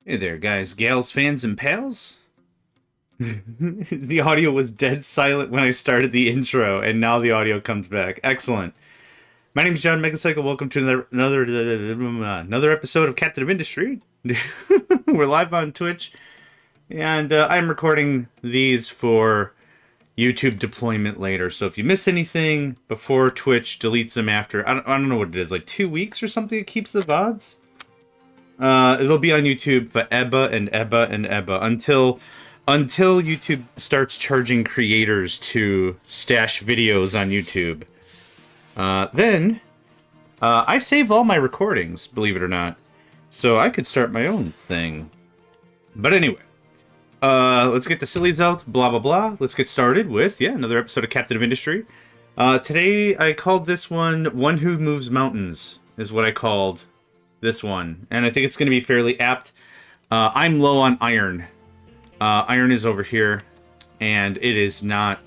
Hey there, guys, gals, fans, and pals. The audio was dead silent when I started the intro, and now the audio comes back. Excellent. My name is JohnMegacycle. Welcome to another episode of Captain of Industry. We're live on Twitch, and I'm recording these for YouTube deployment later. So if you miss anything before Twitch deletes them after, I don't know what it is, like 2 weeks or something, it keeps the VODs. It'll be on YouTube forever and ever and ever until YouTube starts charging creators to stash videos on YouTube. Then I save all my recordings, believe it or not, so I could start my own thing. But anyway, let's get the sillies out. Blah blah blah. Let's get started with another episode of Captain of Industry. Today I called this one Who Moves Mountains is what I called this one, and I think it's going to be fairly apt. I'm low on iron. Iron is over here, and it's not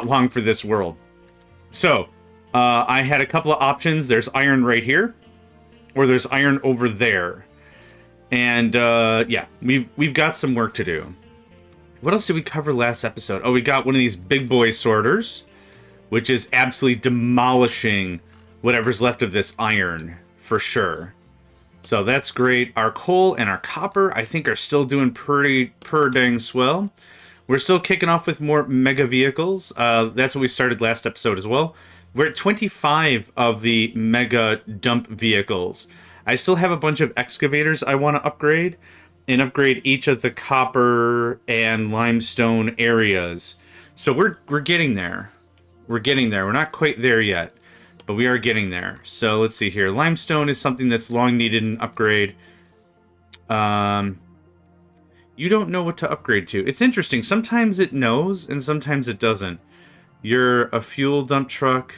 long for this world. So I had a couple of options. There's iron right here, or there's iron over there, and yeah, we've got some work to do. What else did we cover last episode? Oh, we got one of these big boy sorters, which is absolutely demolishing whatever's left of this iron. For sure. So that's great. Our coal and our copper, I think, are still doing pretty dang swell. We're still kicking off with more mega vehicles. That's what we started last episode as well. We're at 25 of the mega dump vehicles. I still have a bunch of excavators I want to upgrade, and upgrade each of the copper and limestone areas. So we're getting there. We're getting there. We're not quite there yet, but we are getting there. So let's see here. Limestone is something that's long needed an upgrade. You don't know what to upgrade to. It's interesting. Sometimes it knows, and sometimes it doesn't. You're a fuel dump truck.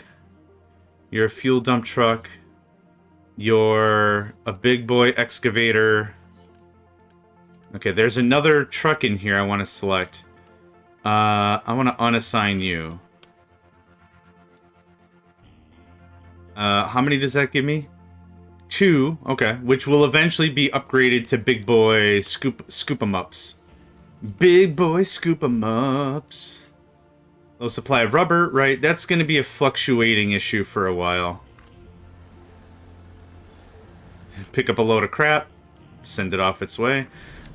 You're a fuel dump truck. You're a big boy excavator. Okay, there's another truck in here I want to select. I want to unassign you. How many does that give me? 2, okay, which will eventually be upgraded to big boy scoop 'em ups. Big boy scoop 'em ups. Low supply of rubber, right? That's going to be a fluctuating issue for a while. Pick up a load of crap, send it off its way.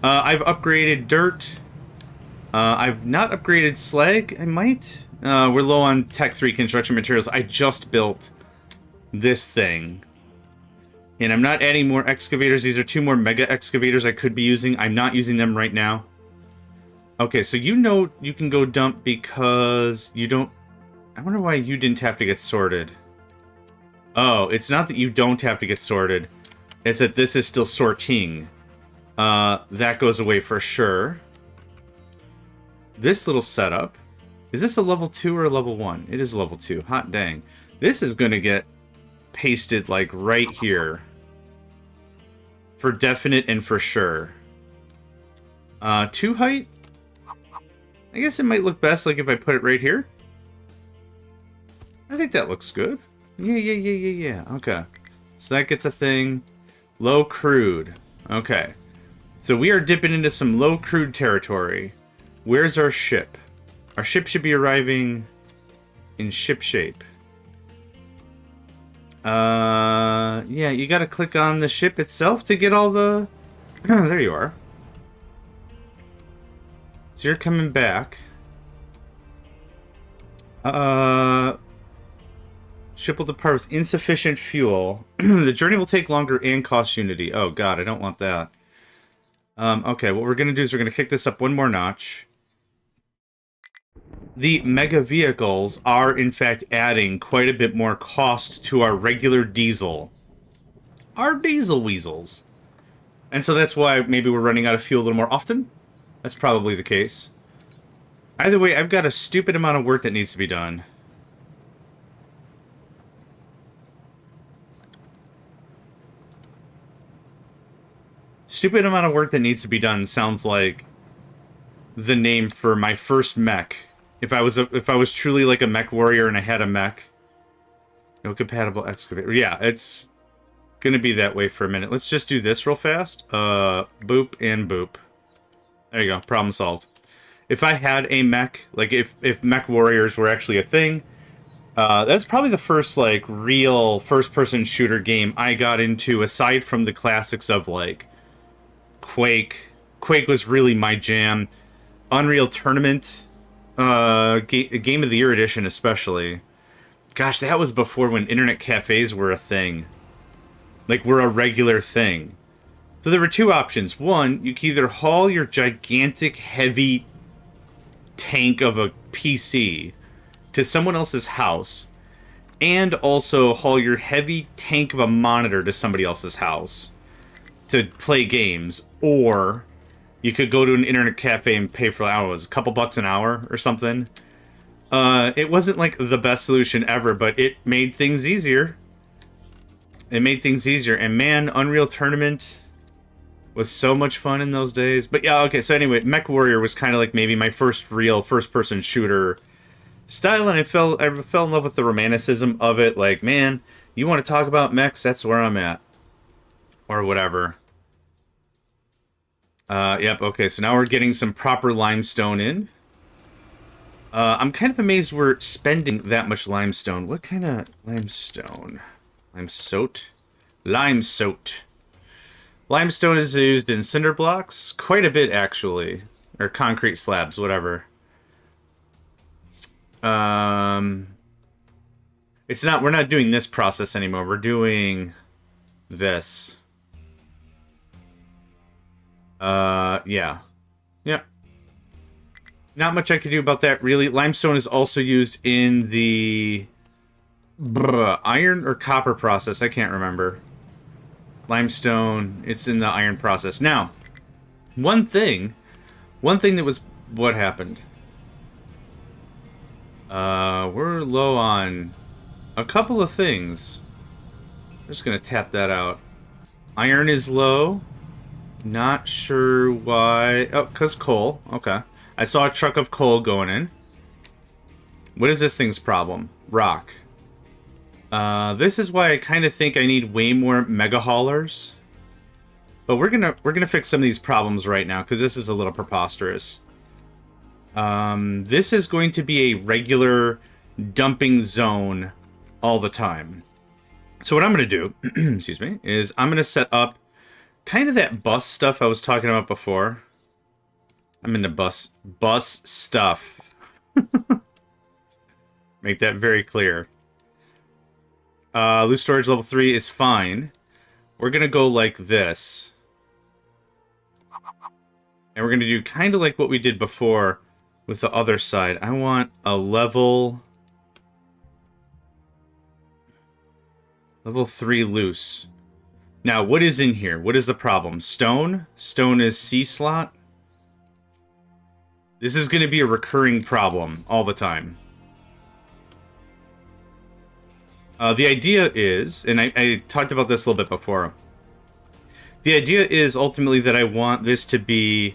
I've upgraded dirt. I've not upgraded slag. I might. We're low on Tech 3 construction materials. I just built this thing, and I'm not adding more excavators. These are 2 more mega excavators I could be using. I'm not using them right now. Okay, so you know you can go dump because you don't... I wonder why you didn't have to get sorted. Oh, it's not that you don't have to get sorted. It's that this is still sorting. That goes away for sure. This little setup. Is this a level 2 or a level 1? It is level 2. Hot dang. This is going to get pasted like right here for definite and for sure. 2 height, I guess it might look best like if I put it right here. I think that looks good. Yeah. Okay, so that gets a thing. Low crude. Okay, so we are dipping into some low crude territory. Where's our ship? Our ship should be arriving in ship shape. Yeah, you gotta click on the ship itself to get all the... There you are. So you're coming back. Ship will depart with insufficient fuel. The journey will take longer and cost unity. Oh god, I don't want that. Okay, what we're gonna do is we're gonna kick this up 1 more notch. The mega vehicles are, in fact, adding quite a bit more cost to our regular diesel. Our diesel weasels. And so that's why maybe we're running out of fuel a little more often. That's probably the case. Either way, I've got a stupid amount of work that needs to be done. Stupid amount of work that needs to be done sounds like the name for my first mech. If I was truly like a mech warrior and I had a mech. No compatible excavator. Yeah, it's gonna be that way for a minute. Let's just do this real fast. Boop and boop. There you go. Problem solved. If I had a mech, like if mech warriors were actually a thing, that's probably the first like real first-person shooter game I got into, aside from the classics of like Quake. Quake was really my jam. Unreal Tournament, Game of the Year edition especially. Gosh, that was before when internet cafes were a thing. Like, were a regular thing. So there were two options. One, you could either haul your gigantic, heavy tank of a PC to someone else's house, and also haul your heavy tank of a monitor to somebody else's house to play games, or you could go to an internet cafe and pay for, I don't know, it was a couple bucks an hour or something. It wasn't like the best solution ever, but it made things easier. It made things easier, and man, Unreal Tournament was so much fun in those days. But yeah, okay, so anyway, Mech Warrior was kind of like maybe my first real first-person shooter style, and I fell in love with the romanticism of it. Like, man, you want to talk about mechs? That's where I'm at. Or whatever. Yep, okay, so now we're getting some proper limestone in. I'm kind of amazed we're spending that much limestone. What kind of limestone? Limesote? Limesote. Limestone is used in cinder blocks. Quite a bit, actually. Or concrete slabs, whatever. It's not, we're not doing this process anymore. We're doing this. Yeah. Yep. Not much I could do about that, really. Limestone is also used in the iron or copper process. I can't remember. Limestone, it's in the iron process. Now, one thing that was... What happened? We're low on a couple of things. I'm just gonna tap that out. Iron is low. Not sure why. Oh, because coal. Okay. I saw a truck of coal going in. What is this thing's problem? Rock. This is why I kind of think I need way more mega haulers. But we're gonna fix some of these problems right now, because this is a little preposterous. This is going to be a regular dumping zone all the time. So what I'm gonna do, excuse me, is I'm gonna set up kind of that bus stuff I was talking about before. I'm into bus stuff. Make that very clear. Loose storage level 3 is fine. We're gonna go like this. And we're gonna do kind of like what we did before with the other side. I want a level 3 loose. Now, what is in here? What is the problem? Stone? Stone is C slot? This is going to be a recurring problem all the time. The idea is, and I talked about this a little bit before. The idea is ultimately that I want this to be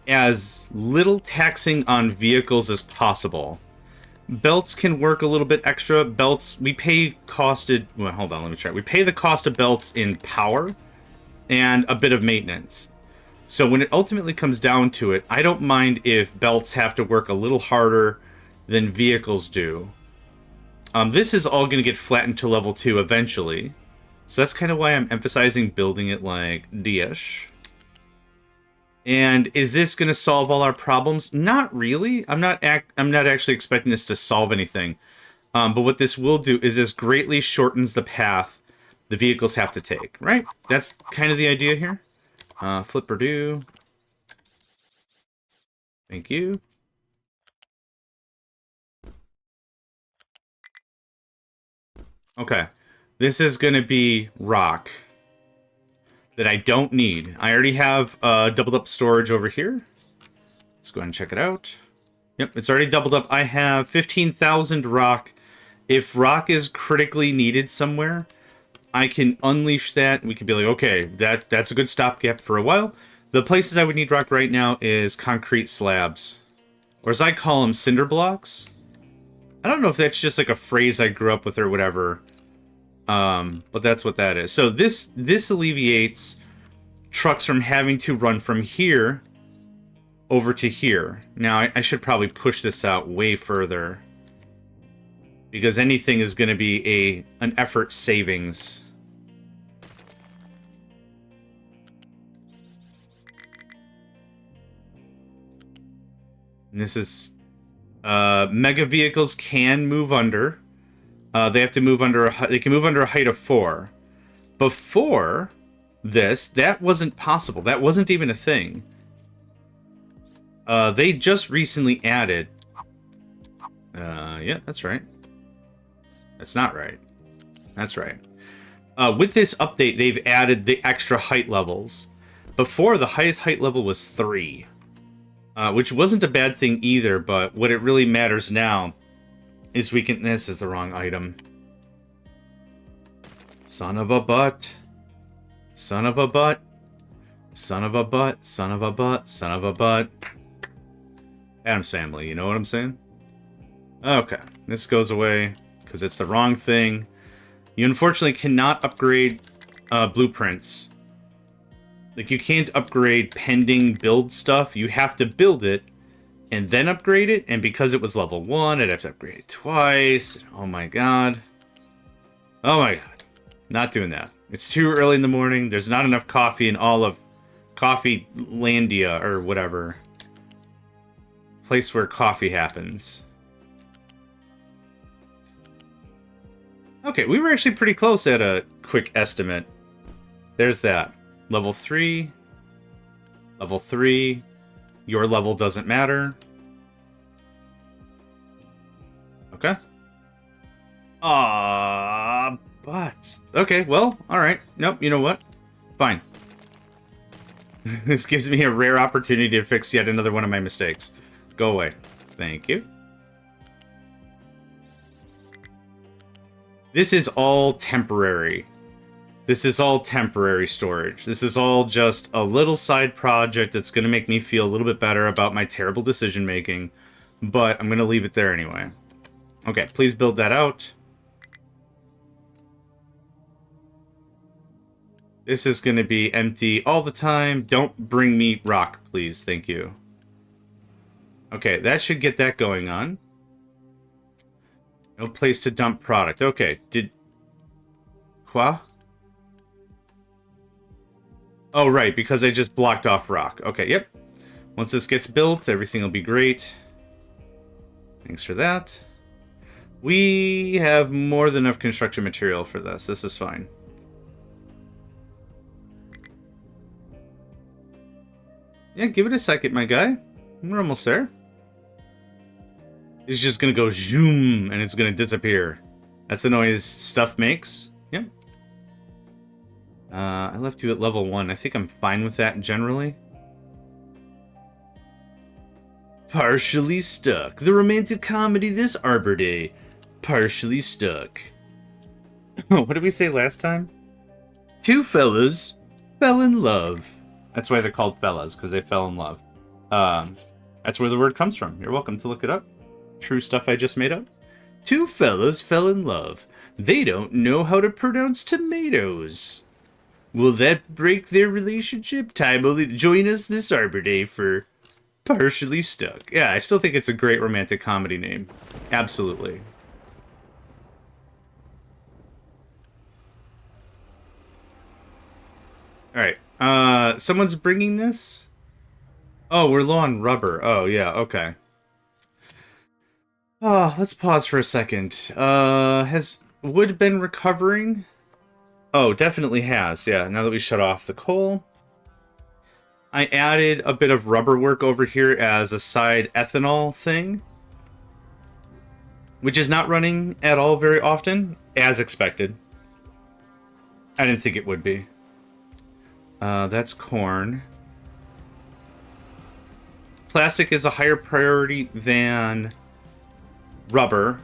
as little taxing on vehicles as possible. Belts can work a little bit extra. Belts, we pay costed... Well, hold on, let me try. We pay the cost of belts in power and a bit of maintenance. So when it ultimately comes down to it, I don't mind if belts have to work a little harder than vehicles do. This is all going to get flattened to level 2 eventually. So that's kind of why I'm emphasizing building it like D-ish. And is this going to solve all our problems? Not really. I'm not actually expecting this to solve anything. But what this will do is this greatly shortens the path the vehicles have to take, right? That's kind of the idea here. Flipper do. Thank you. Okay. This is going to be rock that I don't need. I already have doubled up storage over here. Let's go ahead and check it out. Yep, it's already doubled up. I have 15,000 rock. If rock is critically needed somewhere, I can unleash that. We could be like, okay, that's a good stopgap for a while. The places I would need rock right now is concrete slabs. Or as I call them, cinder blocks. I don't know if that's just like a phrase I grew up with or whatever. But that's what that is. So this alleviates trucks from having to run from here over to here. Now, I should probably push this out way further, because anything is going to be an effort savings. And this is... mega vehicles can move under. They have to move under... They can move under a height of 4. Before this, that wasn't possible. That wasn't even a thing. They just recently added... yeah, that's right. That's not right. That's right. With this update, they've added the extra height levels. Before, the highest height level was 3. Which wasn't a bad thing either, but what it really matters now is we can... This is the wrong item. Son of a butt. Son of a butt. Son of a butt. Son of a butt. Son of a butt. Addams Family, you know what I'm saying? Okay, this goes away because it's the wrong thing. You unfortunately cannot upgrade blueprints. Like, you can't upgrade pending build stuff. You have to build it and then upgrade it. And because it was level 1, I'd have to upgrade it twice. Oh my god. Oh my god. Not doing that. It's too early in the morning. There's not enough coffee in all of Coffee Landia or whatever. Place where coffee happens. Okay, we were actually pretty close at a quick estimate. There's that. Level 3. Level 3. Your level doesn't matter. Okay. But... Okay, well, alright. Nope, you know what? Fine. This gives me a rare opportunity to fix yet another one of my mistakes. Go away. Thank you. This is all temporary. This is all temporary storage. This is all just a little side project that's going to make me feel a little bit better about my terrible decision making. But I'm going to leave it there anyway. Okay, please build that out. This is going to be empty all the time. Don't bring me rock, please. Thank you. Okay, that should get that going on. No place to dump product. Okay, Qua? Oh, right, because I just blocked off rock. Okay, yep. Once this gets built, everything will be great. Thanks for that. We have more than enough construction material for this. This is fine. Yeah, give it a second, my guy. We're almost there. It's just gonna go zoom, and it's gonna disappear. That's the noise stuff makes. Yep. I left you at level 1. I think I'm fine with that generally. Partially stuck. The romantic comedy this Arbor Day. Partially stuck. What did we say last time? Two fellas fell in love. That's why they're called fellas, because they fell in love. That's where the word comes from. You're welcome to look it up. True stuff I just made up. Two fellas fell in love. They don't know how to pronounce tomatoes. Will that break their relationship? Time will join us this Arbor Day for Partially Stuck. Yeah, I still think it's a great romantic comedy name. Absolutely. Alright, someone's bringing this? Oh, we're low on rubber. Oh, yeah, okay. Oh, let's pause for a second. Has wood been recovering? Oh, definitely has, yeah, now that we shut off the coal. I added a bit of rubber work over here as a side ethanol thing, which is not running at all very often, as expected. I didn't think it would be. That's corn. Plastic is a higher priority than rubber.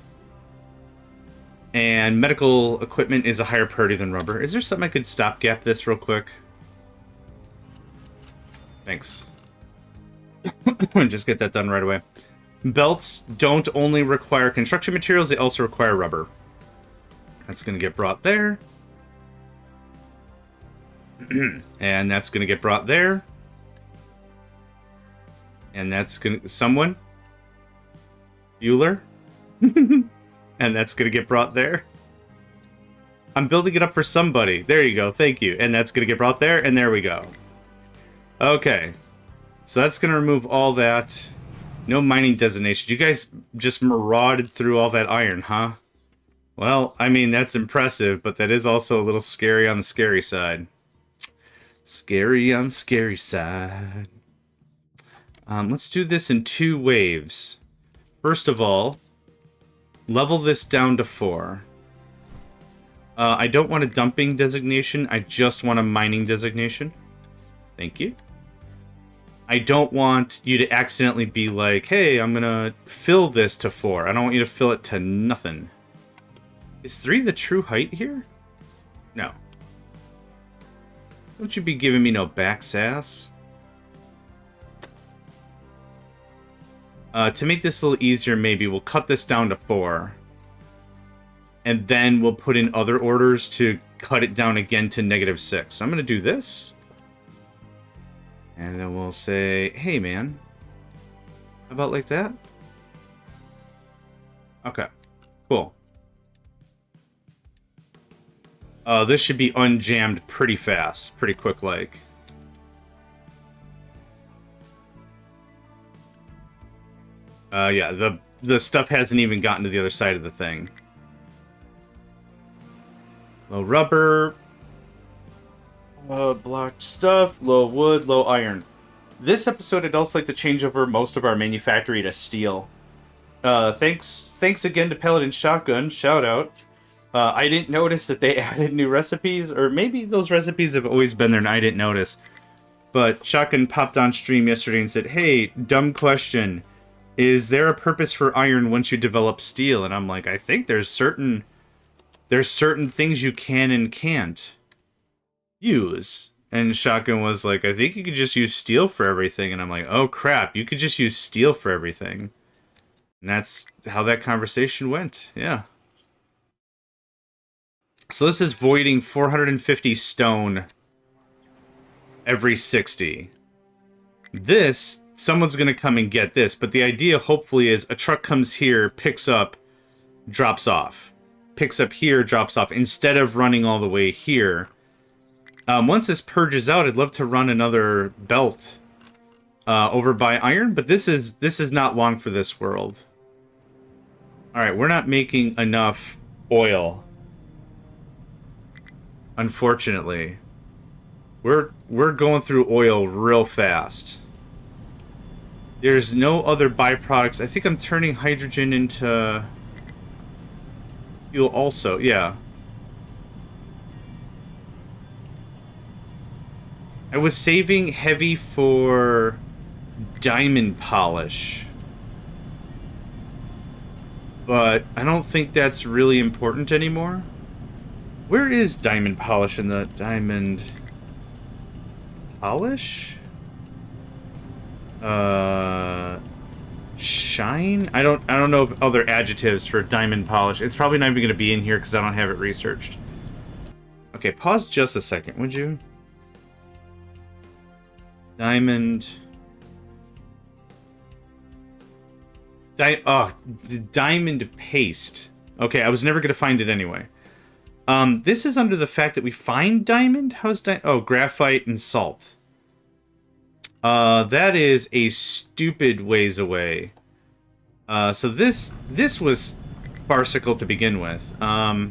And medical equipment is a higher priority than rubber. Is there something I could stopgap this real quick? Thanks. Just get that done right away. Belts don't only require construction materials, they also require rubber. That's going to get brought there. And that's going to get brought there. And that's going to... Someone? Bueller? And that's going to get brought there. I'm building it up for somebody. There you go. Thank you. And that's going to get brought there. And there we go. Okay. So that's going to remove all that. No mining designation. You guys just marauded through all that iron, huh? Well, I mean, that's impressive, but that is also a little scary on the scary side. Scary on the scary side. Let's do this in 2 waves. First of all, level this down to 4. I don't want a dumping designation. I just want a mining designation. Thank you. I don't want you to accidentally be like, hey, I'm going to fill this to 4. I don't want you to fill it to nothing. Is 3 the true height here? No. Don't you be giving me no back sass. To make this a little easier, maybe we'll cut this down to 4. And then we'll put in other orders to cut it down again to -6. So I'm going to do this. And then we'll say, hey, man. How about like that? Okay. Cool. This should be unjammed pretty fast. Pretty quick, like. Yeah, the stuff hasn't even gotten to the other side of the thing. Low rubber. Blocked stuff. Low wood, low iron. This episode, I'd also like to change over most of our manufactory to steel. Thanks again to Paladin Shotgun. Shout out. I didn't notice that they added new recipes, or maybe those recipes have always been there and I didn't notice. But Shotgun popped on stream yesterday and said, hey, dumb question. Is there a purpose for iron once you develop steel? And I'm like, I think there's certain things you can and can't use. And Shotgun was like, I think you could just use steel for everything. And I'm like, oh crap, you could just use steel for everything. And that's how that conversation went. Yeah. So this is voiding 450 stone every 60. This, someone's going to come and get this. But the idea, hopefully, is a truck comes here, picks up, drops off. Picks up here, drops off. Instead of running all the way here. Once this purges out, I'd love to run another belt over by iron. But this is not long for this world. Alright, we're not making enough oil. Unfortunately. We're going through oil real fast. There's no other byproducts. I think I'm turning hydrogen into fuel also. Yeah. I was saving heavy for diamond polish. But I don't think that's really important anymore. Where is diamond polish in the diamond polish? Shine? I don't know other adjectives for diamond polish. It's probably not even going to be in here because I don't have it researched. Okay, pause just a second, would you? Diamond. Diamond paste. Okay, I was never going to find it anyway. This is under the fact that we find diamond? How's graphite and salt. That is a stupid ways away. So this was farcical to begin with. We're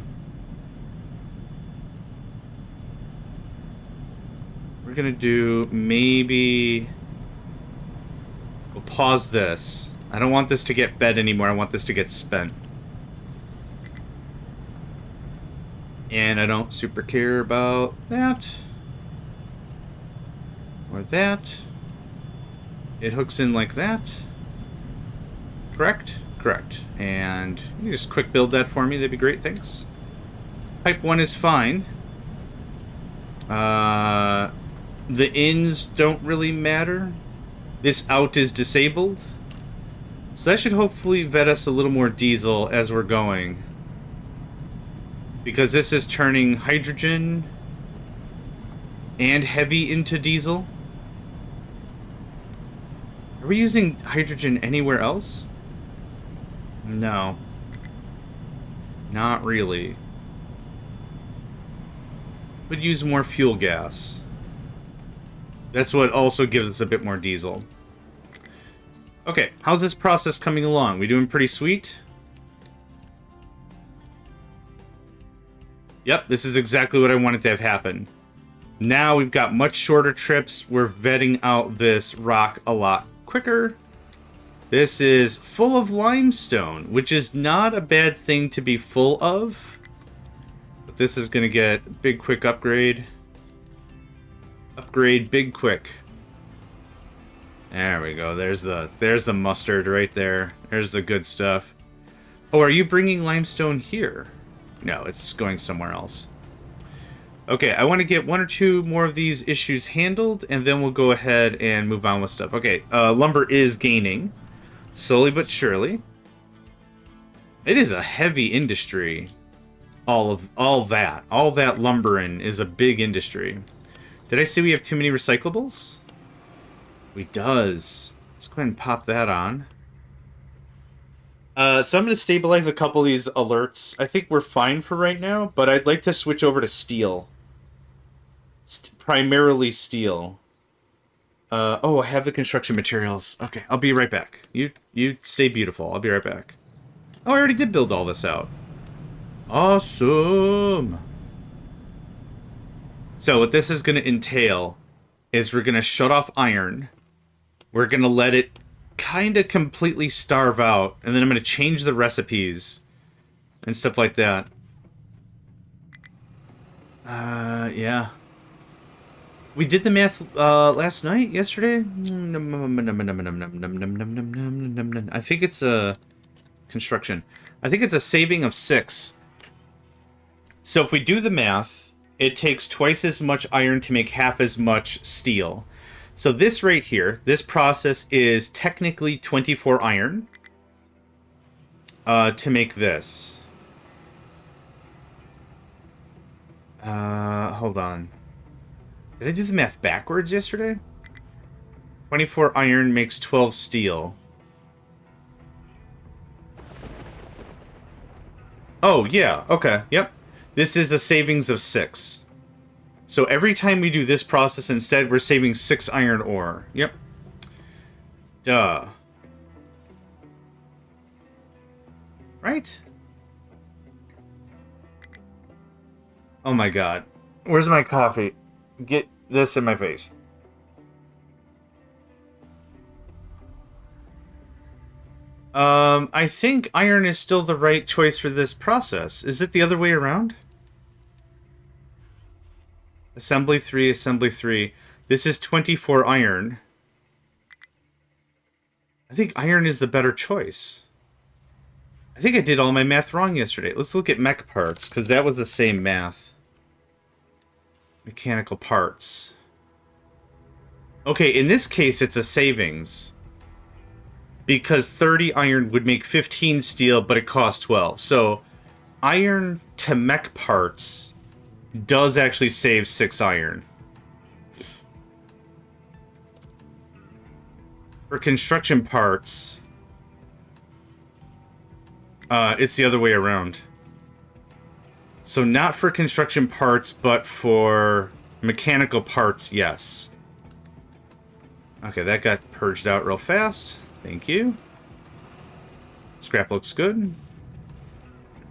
gonna do maybe... We'll pause this. I don't want this to get fed anymore. I want this to get spent. And I don't super care about that. Or that. It hooks in like that. Correct? Correct. And you just quick build that for me. That'd be great. Thanks. Pipe 1 is fine. The ins don't really matter. This out is disabled. So that should hopefully vet us a little more diesel as we're going. Because this is turning hydrogen and heavy into diesel. Are we using hydrogen anywhere else? No. Not really. Would use more fuel gas. That's what also gives us a bit more diesel. Okay, how's this process coming along? We doing pretty sweet? Yep, this is exactly what I wanted to have happen. Now we've got much shorter trips. We're vetting out this rock a lot quicker. This is full of limestone, which is not a bad thing to be full of. But this is going to get a big quick upgrade. Upgrade big quick. There we go. There's the mustard right there. There's the good stuff. Oh, are you bringing limestone here? No, it's going somewhere else. Okay, I want to get one or two more of these issues handled, and then we'll go ahead and move on with stuff. Okay, lumber is gaining, slowly but surely. It is a heavy industry. All that lumbering is a big industry. Did I say we have too many recyclables? We does. Let's go ahead and pop that on. So I'm going to stabilize a couple of these alerts. I think we're fine for right now, but I'd like to switch over to steel. Primarily steel. Oh, I have the construction materials. Okay, I'll be right back. You stay beautiful. I'll be right back. Oh, I already did build all this out. Awesome. So what this is going to entail is we're going to shut off iron. We're going to let it kind of completely starve out, and then I'm going to change the recipes and stuff like that. Yeah. We did the math last night, yesterday. I think it's a construction. I think it's a saving of 6. So if we do the math, it takes twice as much iron to make half as much steel. So this right here, this process is technically 24 iron to make this. Hold on. Did I do the math backwards yesterday? 24 iron makes 12 steel. Oh, yeah. Okay. Yep. This is a savings of 6. So every time we do this process instead, we're saving 6 iron ore. Yep. Duh. Right? Oh my god. Where's my coffee? Get this in my face. I think iron is still the right choice for this process. Is it the other way around? Assembly 3, Assembly 3. This is 24 iron. I think iron is the better choice. I think I did all my math wrong yesterday. Let's look at mech parts, because that was the same math. Mechanical parts. Okay, in this case, it's a savings. Because 30 iron would make 15 steel, but it costs 12. So, iron to mech parts does actually save 6 iron. For construction parts, it's the other way around. So not for construction parts, but for mechanical parts, yes. Okay, that got purged out real fast. Thank you. Scrap looks good.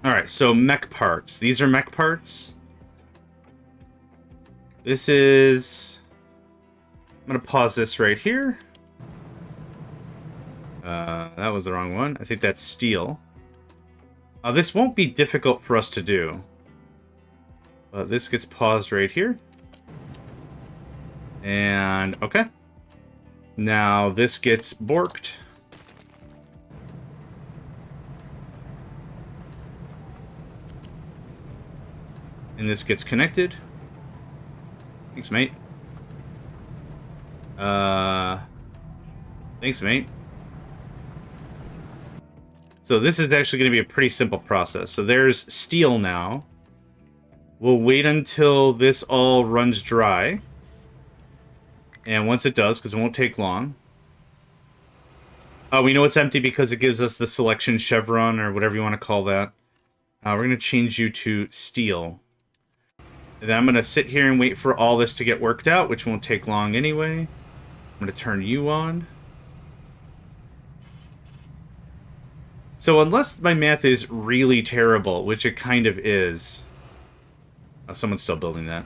Alright, so mech parts. These are mech parts. This is... I'm going to pause this right here. That was the wrong one. I think that's steel. This won't be difficult for us to do. This gets paused right here. And, okay. Now this gets borked. And this gets connected. Thanks, mate. Thanks, mate. So this is actually going to be a pretty simple process. So there's steel now. We'll wait until this all runs dry. And once it does, because it won't take long. We know it's empty because it gives us the selection chevron, or whatever you want to call that. We're going to change you to steel. And then I'm going to sit here and wait for all this to get worked out, which won't take long anyway. I'm going to turn you on. So unless my math is really terrible, which it kind of is... Oh, someone's still building that.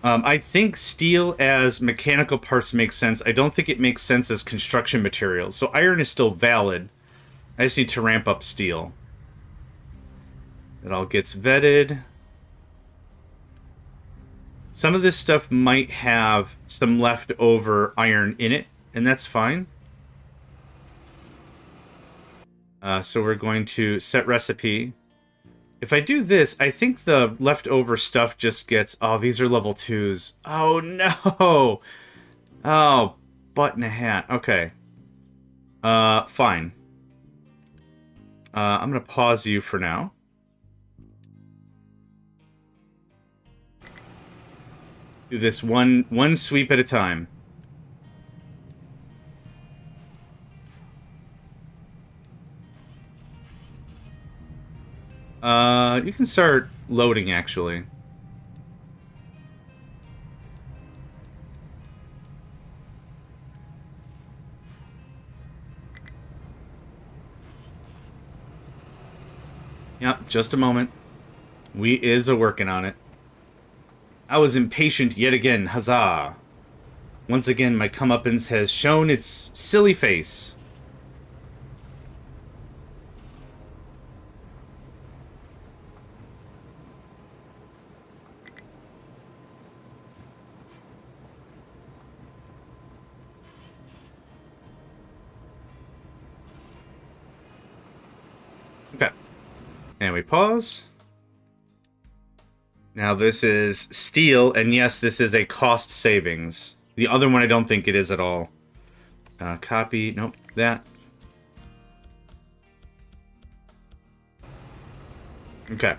I think steel as mechanical parts makes sense. I don't think it makes sense as construction materials. So iron is still valid. I just need to ramp up steel. It all gets vetted. Some of this stuff might have some leftover iron in it, and that's fine. So we're going to set recipe. If I do this, I think the leftover stuff just gets... Oh, these are level 2s. Oh, no! Oh, butt in a hat. Okay. Fine. I'm going to pause you for now. Do this one sweep at a time. You can start loading, actually. Yep, just a moment. We is a-working on it. I was impatient yet again, huzzah! Once again, my comeuppance has shown its silly face. Okay. And we pause. Now this is steel, and yes, this is a cost savings. The other one I don't think it is at all. Copy, nope, that. Okay.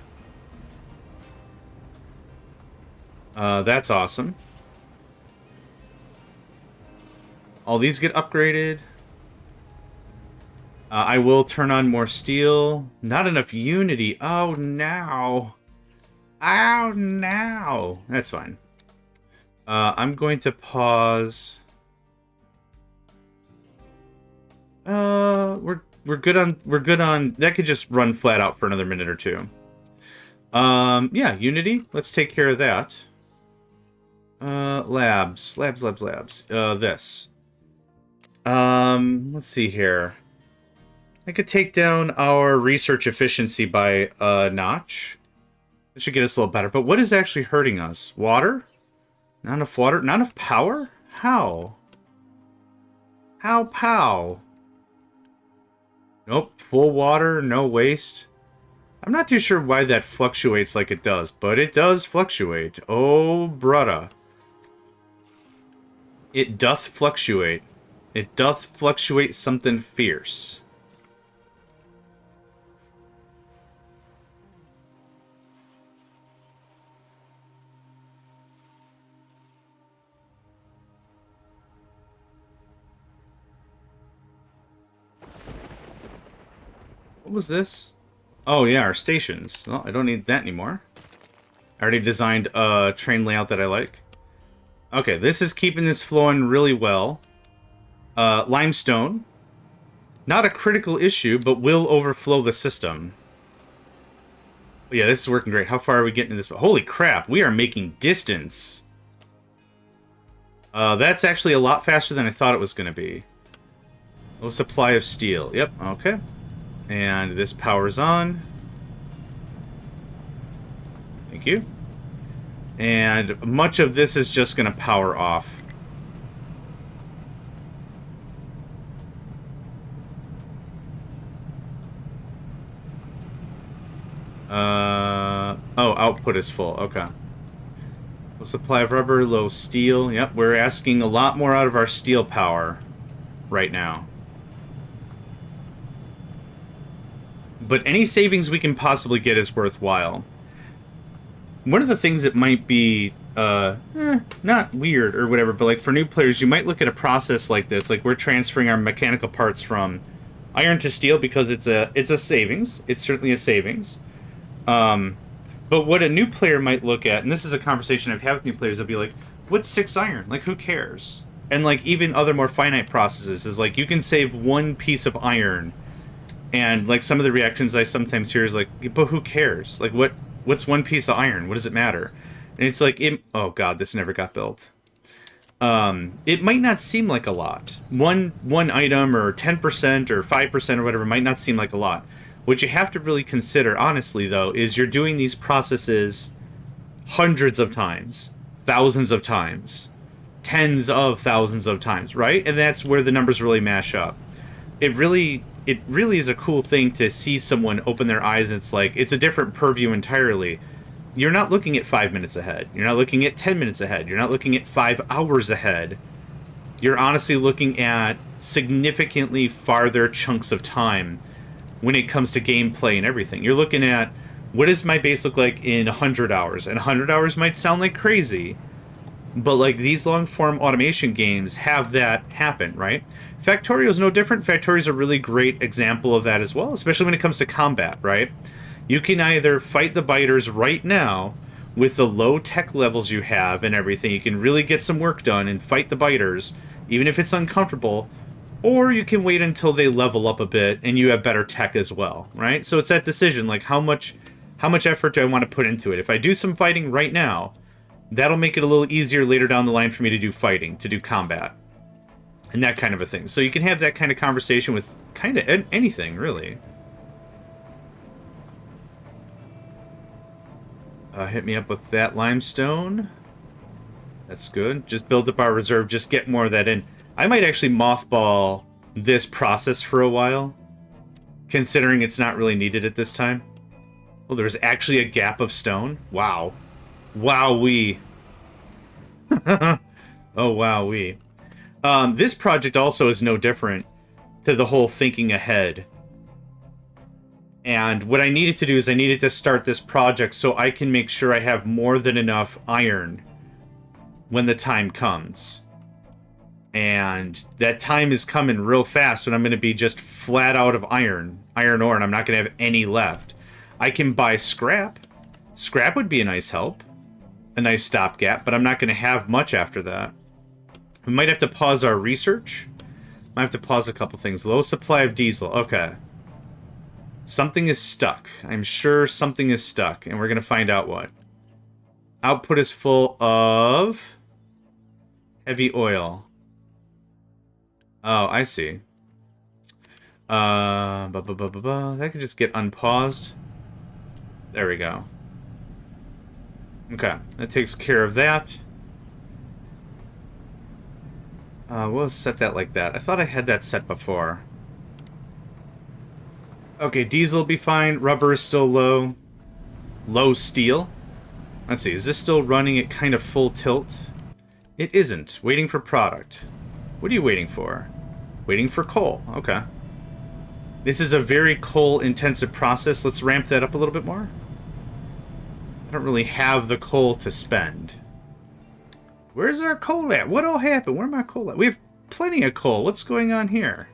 That's awesome. All these get upgraded. I will turn on more steel. Not enough unity. Oh, no. Oh, no. That's fine. I'm going to pause. We're good on. That could just run flat out for another minute or two. Yeah, Unity. Let's take care of that. Labs. This. Let's see here. I could take down our research efficiency by a notch. It should get us a little better. But what is actually hurting us? Water? Not enough water? Not enough power? How? How pow? Nope. Full water, no waste. I'm not too sure why that fluctuates like it does, but it does fluctuate. Oh, brudda. It doth fluctuate. It doth fluctuate something fierce. What was this? Oh, yeah, our stations. Well, I don't need that anymore. I already designed a train layout that I like. Okay, this is keeping this flowing really well. Limestone. Not a critical issue, but will overflow the system. But yeah, this is working great. How far are we getting to this? Holy crap, we are making distance. That's actually a lot faster than I thought it was going to be. Low supply of steel. Yep, okay. And this powers on. Thank you. And much of this is just going to power off. Oh, output is full. Okay. Low supply of rubber, low steel. Yep, we're asking a lot more out of our steel power right now. But any savings we can possibly get is worthwhile. one of the things that might be not weird or whatever, but like for new players, you might look at a process like this, like we're transferring our mechanical parts from iron to steel because it's a savings. It's certainly a savings. But what a new player might look at, and this is a conversation I've had with new players, they'll be like, "What's 6 iron? Like, who cares?" And like even other more finite processes is like you can save one piece of iron, and like some of the reactions I sometimes hear is like, "But who cares? Like, what's one piece of iron? What does it matter?" And it's like, oh god, this never got built. It might not seem like a lot. One item or 10% or 5% or whatever might not seem like a lot. What you have to really consider, honestly, though, is you're doing these processes hundreds of times, thousands of times, tens of thousands of times, right? And that's where the numbers really mash up. It really is a cool thing to see someone open their eyes. It's like it's a different purview entirely. You're not looking at 5 minutes ahead. You're not looking at 10 minutes ahead. You're not looking at 5 hours ahead. You're honestly looking at significantly farther chunks of time when it comes to gameplay and everything. You're looking at what does my base look like in 100 hours? And 100 hours might sound like crazy, but like these long form automation games have that happen, right? Factorio is no different. Factorio is a really great example of that as well, especially when it comes to combat, right? You can either fight the biters right now with the low tech levels you have and everything. You can really get some work done and fight the biters, even if it's uncomfortable, or you can wait until they level up a bit and you have better tech as well, right? So it's that decision, like how much effort do I want to put into it? If I do some fighting right now, that'll make it a little easier later down the line for me to do fighting, to do combat, and that kind of a thing. So you can have that kind of conversation with kind of anything, really. Hit me up with that limestone. That's good. Just build up our reserve. Just get more of that in. I might actually mothball this process for a while, considering it's not really needed at this time. Well, there's actually a gap of stone. Wow. Wowee. Oh, wowee. This project also is no different to the whole thinking ahead. And what I needed to do is I needed to start this project so I can make sure I have more than enough iron when the time comes. And that time is coming real fast when I'm going to be just flat out of iron ore, and I'm not going to have any left. I can buy scrap. Scrap would be a nice help. A nice stopgap, but I'm not going to have much after that. We might have to pause our research. Might have to pause a couple things. Low supply of diesel. Okay. Something is stuck. I'm sure something is stuck, and we're going to find out what. Output is full of heavy oil. Oh, I see. That could just get unpaused. There we go. Okay, that takes care of that. We'll set that like that. I thought I had that set before. Okay, diesel will be fine. Rubber is still low. Low steel. Let's see, is this still running at kind of full tilt? It isn't. Waiting for product. What are you waiting for? Waiting for coal. Okay. This is a very coal-intensive process. Let's ramp that up a little bit more. I don't really have the coal to spend. Where's our coal at? What all happened? Where my coal at? We have plenty of coal. What's going on here?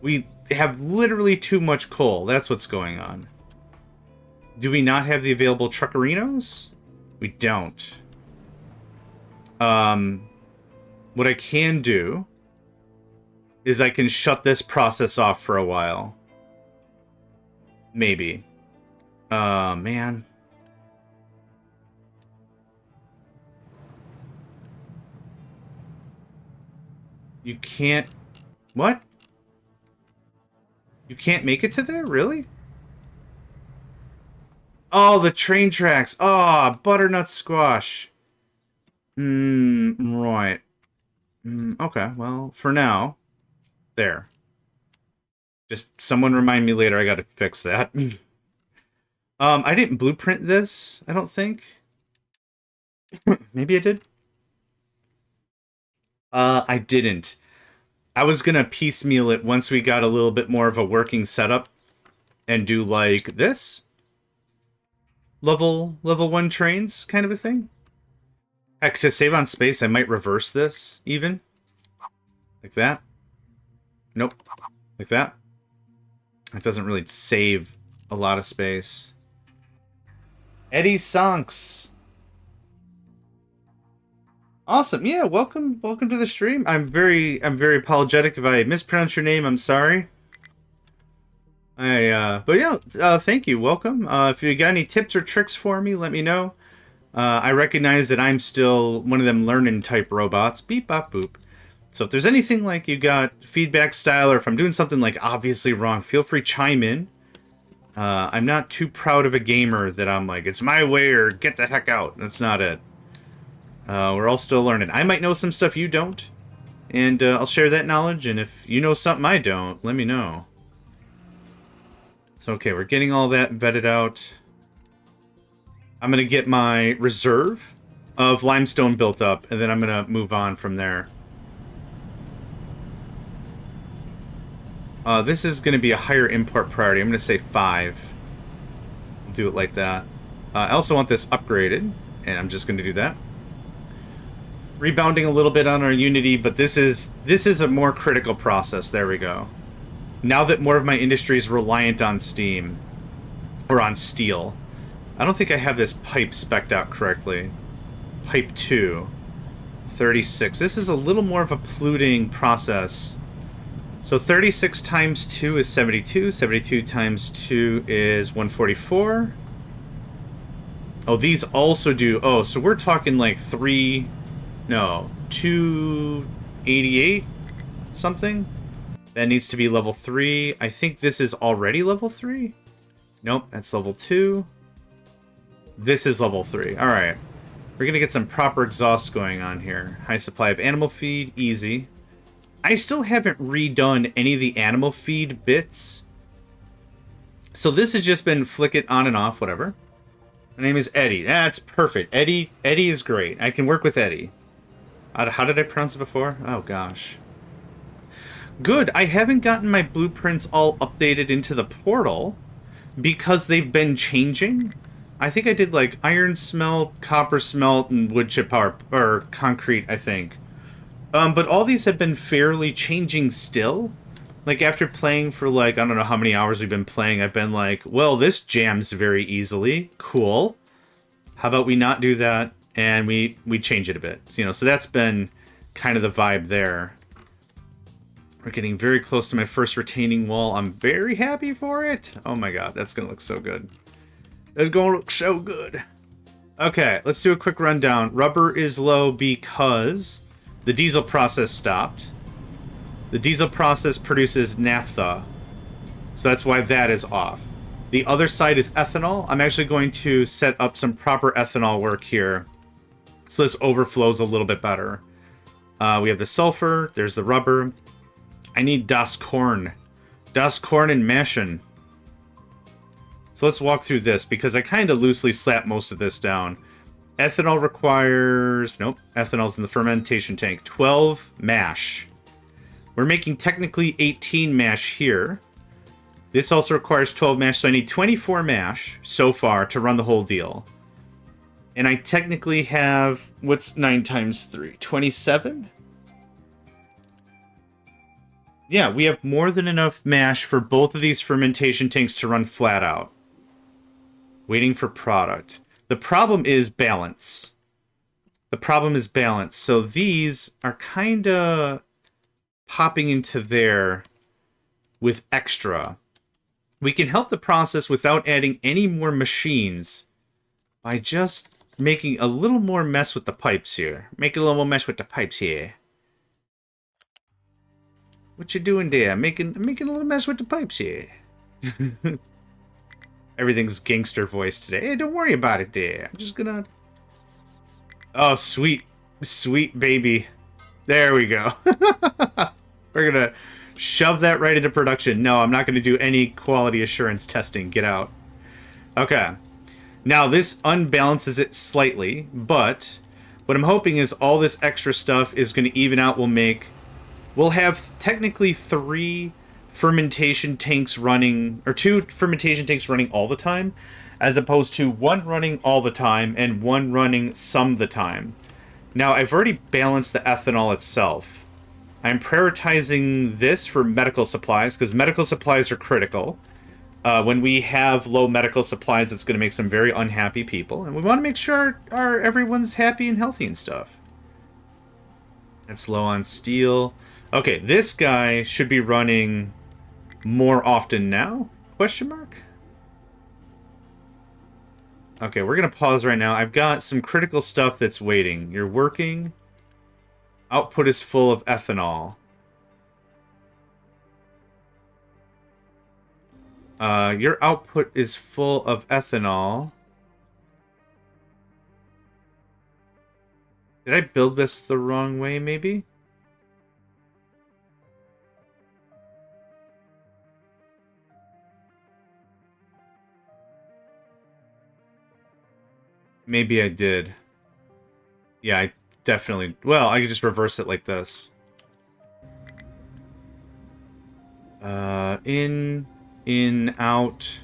We have literally too much coal. That's what's going on. Do we not have the available truckerinos? We don't. What I can do is I can shut this process off for a while. Maybe. Man. You can't... What? You can't make it to there? Really? Oh, the train tracks. Oh, butternut squash. Right. Okay, well, for now, there. Just someone remind me later, I gotta fix that. I didn't blueprint this, I don't think. Maybe I did. I didn't. I was gonna piecemeal it once we got a little bit more of a working setup and do like this. level 1 trains kind of a thing. Heck, to save on space, I might reverse this even. Like that. Nope. Like that. It doesn't really save a lot of space. Eddie Sonks. Awesome. Yeah, welcome to the stream. I'm very apologetic if I mispronounce your name. I'm sorry. But yeah, thank you. Welcome. If you got any tips or tricks for me, let me know. I recognize that I'm still one of them learning type robots. Beep, bop, boop. So if there's anything like you got feedback style, or if I'm doing something like obviously wrong, feel free to chime in. I'm not too proud of a gamer that I'm like, it's my way or get the heck out. That's not it. We're all still learning. I might know some stuff you don't, and I'll share that knowledge, and if you know something I don't, let me know. So okay, we're getting all that vetted out. I'm going to get my reserve of limestone built up, and then I'm going to move on from there. This is going to be a higher import priority. I'm going to say 5. I'll do it like that. I also want this upgraded, and I'm just going to do that. Rebounding a little bit on our Unity, but this is a more critical process. There we go. Now that more of my industry is reliant on steam, or on steel. I don't think I have this pipe spec'd out correctly. Pipe 2. 36. This is a little more of a polluting process. So 36 times 2 is 72. 72 times 2 is 144. Oh, these also do... Oh, so we're talking like 288 something? That needs to be level 3. I think this is already level 3. Nope, that's level 2. This is level 3. Alright. We're going to get some proper exhaust going on here. High supply of animal feed. Easy. I still haven't redone any of the animal feed bits. So this has just been flick it on and off, whatever. My name is Eddie. That's perfect. Eddie is great. I can work with Eddie. How did I pronounce it before? Oh, gosh. Good. I haven't gotten my blueprints all updated into the portal because they've been changing. I think I did like iron smelt, copper smelt, and wood chip power, or concrete, I think. But all these have been fairly changing still. Like after playing for like, I don't know how many hours we've been playing, I've been like, well, this jams very easily. Cool. How about we not do that and we change it a bit? You know, so that's been kind of the vibe there. We're getting very close to my first retaining wall. I'm very happy for it. Oh my god, that's going to look so good. It's going to look so good. Okay, let's do a quick rundown. Rubber is low because the diesel process stopped. The diesel process produces naphtha, so that's why that is off. The other side is ethanol. I'm actually going to set up some proper ethanol work here, so this overflows a little bit better. We have the sulfur, there's the rubber. I need Das Korn. Das Korn and Maschen. So let's walk through this, because I kind of loosely slapped most of this down. Ethanol requires... Nope, ethanol's in the fermentation tank. 12 mash. We're making technically 18 mash here. This also requires 12 mash, so I need 24 mash so far to run the whole deal. And I technically have... What's 9 times 3? 27? Yeah, we have more than enough mash for both of these fermentation tanks to run flat out. Waiting for product. The problem is balance. So these are kind of popping into there with extra. We can help the process without adding any more machines by just making a little more mess with the pipes here. Make a little more mess with the pipes here. What you doing there? Making a little mess with the pipes here. Everything's gangster voice today. Hey, don't worry about it there. I'm just gonna... Oh, sweet. Sweet baby. There we go. We're gonna shove that right into production. No, I'm not gonna do any quality assurance testing. Get out. Okay. Now, this unbalances it slightly, but what I'm hoping is all this extra stuff is gonna even out. We'll have technically 3 fermentation tanks running, or 2 fermentation tanks running all the time, as opposed to one running all the time and one running some of the time. Now, I've already balanced the ethanol itself. I'm prioritizing this for medical supplies, because medical supplies are critical. When we have low medical supplies, it's going to make some very unhappy people, and we want to make sure everyone's happy and healthy and stuff. It's low on steel. Okay, this guy should be running more often now? Question mark? Okay, we're going to pause right now. I've got some critical stuff that's waiting. You're working. Output is full of ethanol. Your output is full of ethanol. Did I build this the wrong way, maybe? Maybe I did. Yeah, I definitely... Well, I could just reverse it like this. In, out.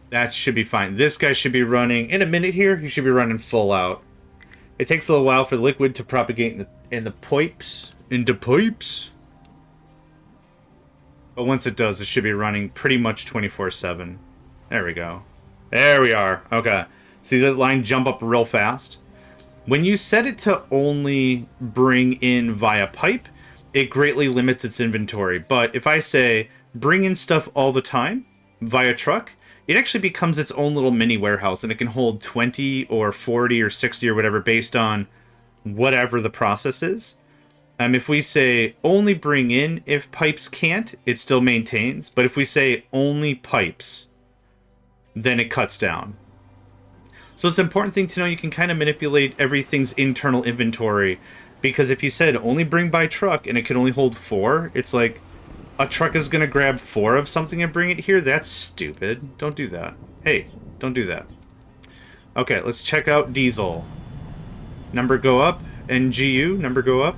That should be fine. This guy should be running... In a minute here, he should be running full out. It takes a little while for the liquid to propagate in the pipes. Into pipes. But once it does, it should be running pretty much 24/7. There we go. There we are. Okay. See that line jump up real fast? When you set it to only bring in via pipe, it greatly limits its inventory. But if I say bring in stuff all the time via truck, it actually becomes its own little mini warehouse, and it can hold 20 or 40 or 60 or whatever based on whatever the process is. If we say only bring in if pipes can't, it still maintains. But if we say only pipes, then it cuts down. So it's an important thing to know. You can kind of manipulate everything's internal inventory, because if you said only bring by truck and it can only hold 4, it's like a truck is going to grab 4 of something and bring it here. That's stupid. Don't do that. Hey, don't do that. Okay, let's check out diesel. Number go up. NGU, number go up.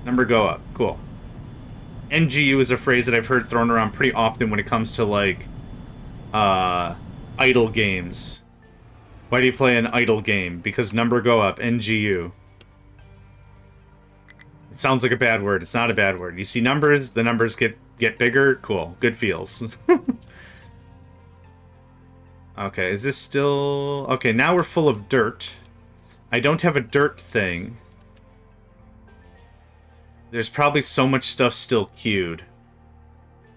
Number go up. Cool. NGU is a phrase that I've heard thrown around pretty often when it comes to, like, idle games. Why do you play an idle game? Because number go up. NGU. It sounds like a bad word. It's not a bad word. You see numbers, the numbers get bigger. Cool. Good feels. Okay, is this still... Okay, now we're full of dirt. I don't have a dirt thing. There's probably so much stuff still queued.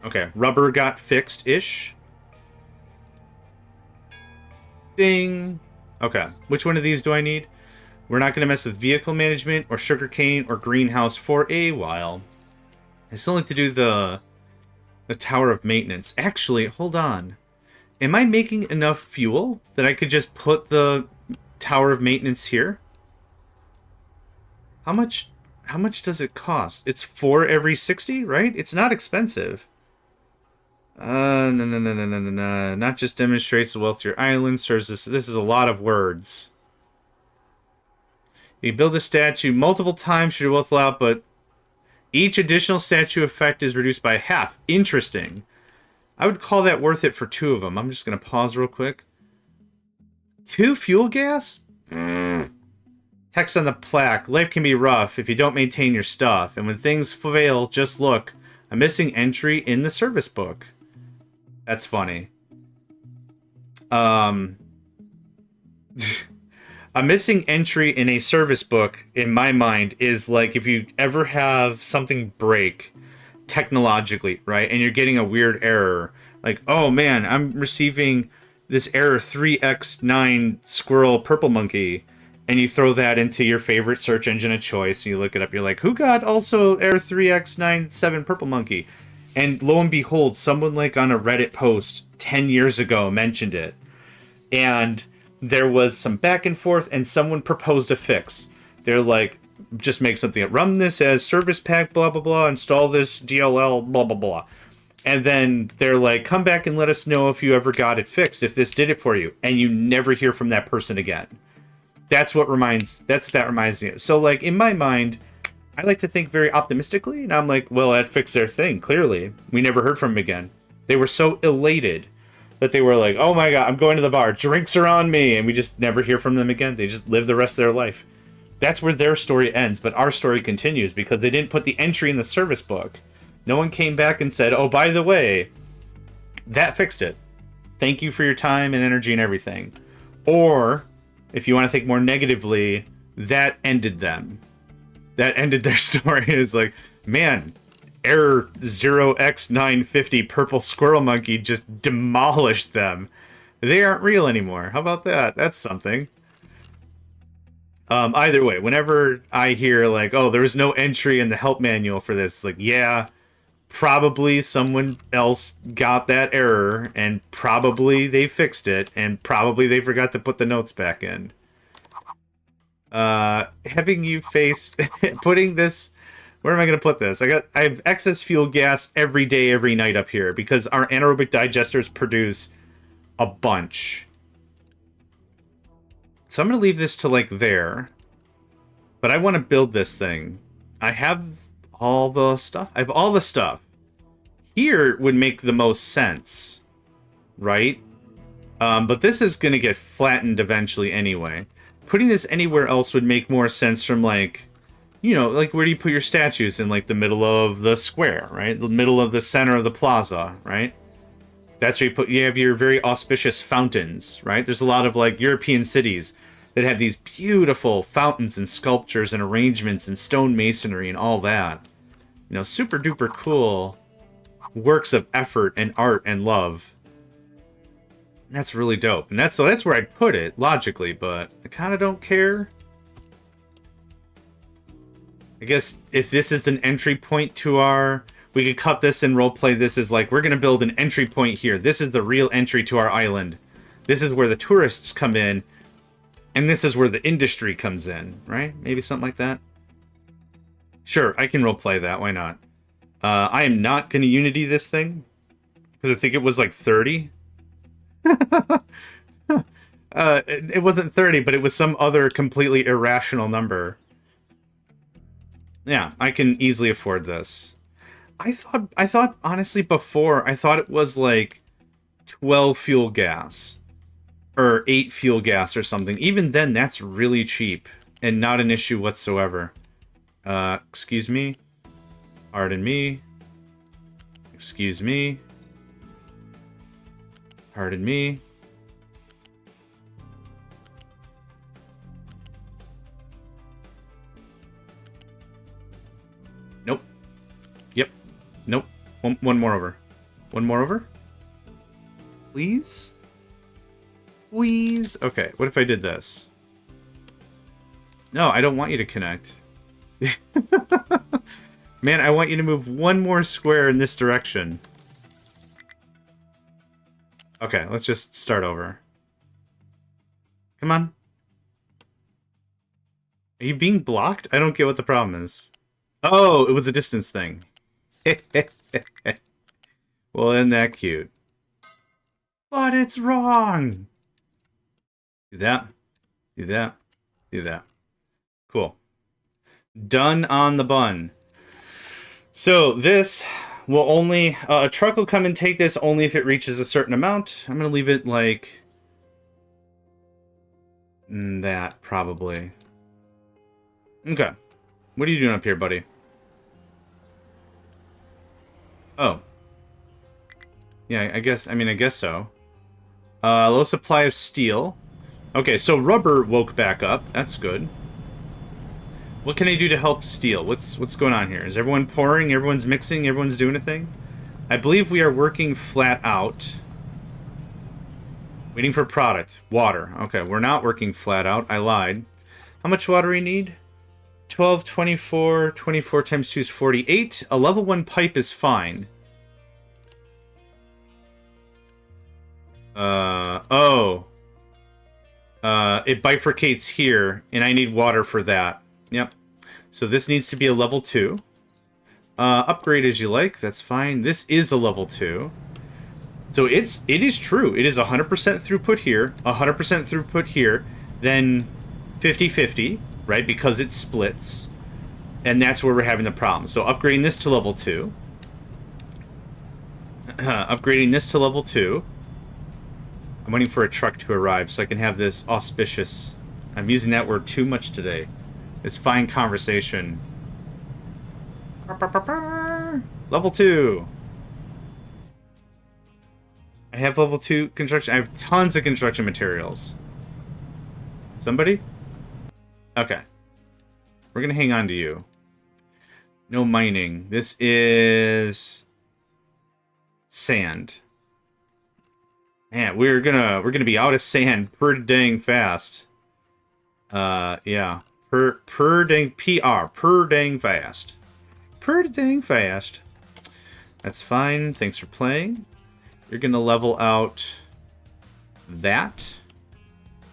Okay, rubber got fixed-ish. Ding. Okay, which one of these do I need? We're not going to mess with vehicle management or sugarcane or greenhouse for a while. I still need to do the tower of maintenance. Actually, hold on. Am I making enough fuel that I could just put the tower of maintenance here? How much does it cost? It's 4 every 60, right? It's not expensive. No. Not just demonstrates the wealth of your island, serves this. This is a lot of words. You build a statue multiple times should your wealth allow, but each additional statue effect is reduced by half. Interesting. I would call that worth it for 2 of them. I'm just going to pause real quick. 2 fuel gas? Text on the plaque. Life can be rough if you don't maintain your stuff. And when things fail, just look. A missing entry in the service book. That's funny. A missing entry in a service book, in my mind, is like if you ever have something break technologically, right? And you're getting a weird error. Like, oh man, I'm receiving this error 3x9 squirrel purple monkey. And you throw that into your favorite search engine of choice, and you look it up. You're like, who got also error 3x97 purple monkey? And lo and behold, someone like on a Reddit post 10 years ago mentioned it. And there was some back and forth, and someone proposed a fix. They're like, just make something up. Run this as service pack, blah, blah, blah. Install this DLL, blah, blah, blah. And then they're like, come back and let us know if you ever got it fixed, if this did it for you. And you never hear from that person again. That reminds me of. So, like, in my mind, I like to think very optimistically, and I'm like, well, that fixed their thing, clearly. We never heard from them again. They were so elated that they were like, oh my god, I'm going to the bar, drinks are on me, and we just never hear from them again. They just live the rest of their life. That's where their story ends, but our story continues because they didn't put the entry in the service book. No one came back and said, oh, by the way, that fixed it. Thank you for your time and energy and everything. Or, if you want to think more negatively, that ended them. That ended their story. It was like, man, error 0x950 purple squirrel monkey just demolished them. They aren't real anymore. How about that? That's something. Either way, whenever I hear like, oh, there was no entry in the help manual for this, it's like, yeah, probably someone else got that error, and probably they fixed it, and probably they forgot to put the notes back in. Having you face putting this, where am I going to put this? I have excess fuel gas every day, every night up here because our anaerobic digesters produce a bunch. So I'm going to leave this to like there, but I want to build this thing. I have all the stuff. I have all the stuff. Here would make the most sense, right? But this is going to get flattened eventually anyway. Putting this anywhere else would make more sense from like, you know, like where do you put your statues? In like the middle of the square, right? The middle of the center of the plaza, right? That's where you have your very auspicious fountains, right? There's a lot of like European cities that have these beautiful fountains and sculptures and arrangements and stone masonry and all that. You know, super duper cool works of effort and art and love. And that's really dope. And that's where I'd put it logically, but I kind of don't care. I guess if this is an entry point to our... We could cut this and roleplay this as like, we're going to build an entry point here. This is the real entry to our island. This is where the tourists come in. And this is where the industry comes in, right? Maybe something like that. Sure, I can roleplay that. Why not? I am not going to Unity this thing. Because I think it was like 30. It wasn't 30, but it was some other completely irrational number. Yeah, I can easily afford this. I thought honestly before, I thought it was like 12 fuel gas or 8 fuel gas or something. Even then, that's really cheap and not an issue whatsoever. Excuse me. Pardon me. Excuse me. Pardon me. Nope. Yep. Nope. One more over. One more over? Please? Please? Okay, what if I did this? No, I don't want you to connect. Man, I want you to move one more square in this direction. Okay, let's just start over. Come on. Are you being blocked? I don't get what the problem is. Oh, it was a distance thing. Well, isn't that cute? But it's wrong! Do that. Do that. Do that. Cool. Done on the bun. So this will only... a truck will come and take this only if it reaches a certain amount. I'm going to leave it like... that, probably. Okay. What are you doing up here, buddy? Oh. Yeah, I guess so. Low supply of steel. Okay, so rubber woke back up. That's good. What can I do to help steel? What's going on here? Is everyone pouring? Everyone's mixing? Everyone's doing a thing? I believe we are working flat out. Waiting for product. Water. Okay, we're not working flat out. I lied. How much water do we need? 12, 24, 24 times 2 is 48. A level 1 pipe is fine. It bifurcates here, and I need water for that. Yep. So this needs to be a level 2. Upgrade as you like, that's fine. This is a level 2. So it is true. It is 100% throughput here, 100% throughput here, then 50-50, right? Because it splits. And that's where we're having the problem. So upgrading this to level 2. Upgrading this to level 2. I'm waiting for a truck to arrive so I can have this auspicious... I'm using that word too much today. This fine conversation. Level 2. I have level 2 construction. I have tons of construction materials. Somebody? Okay. We're gonna hang on to you. No mining. This is... sand. Man, we're gonna be out of sand pretty dang fast. Yeah. Per dang fast. Pretty dang fast. That's fine. Thanks for playing. You're gonna level out that.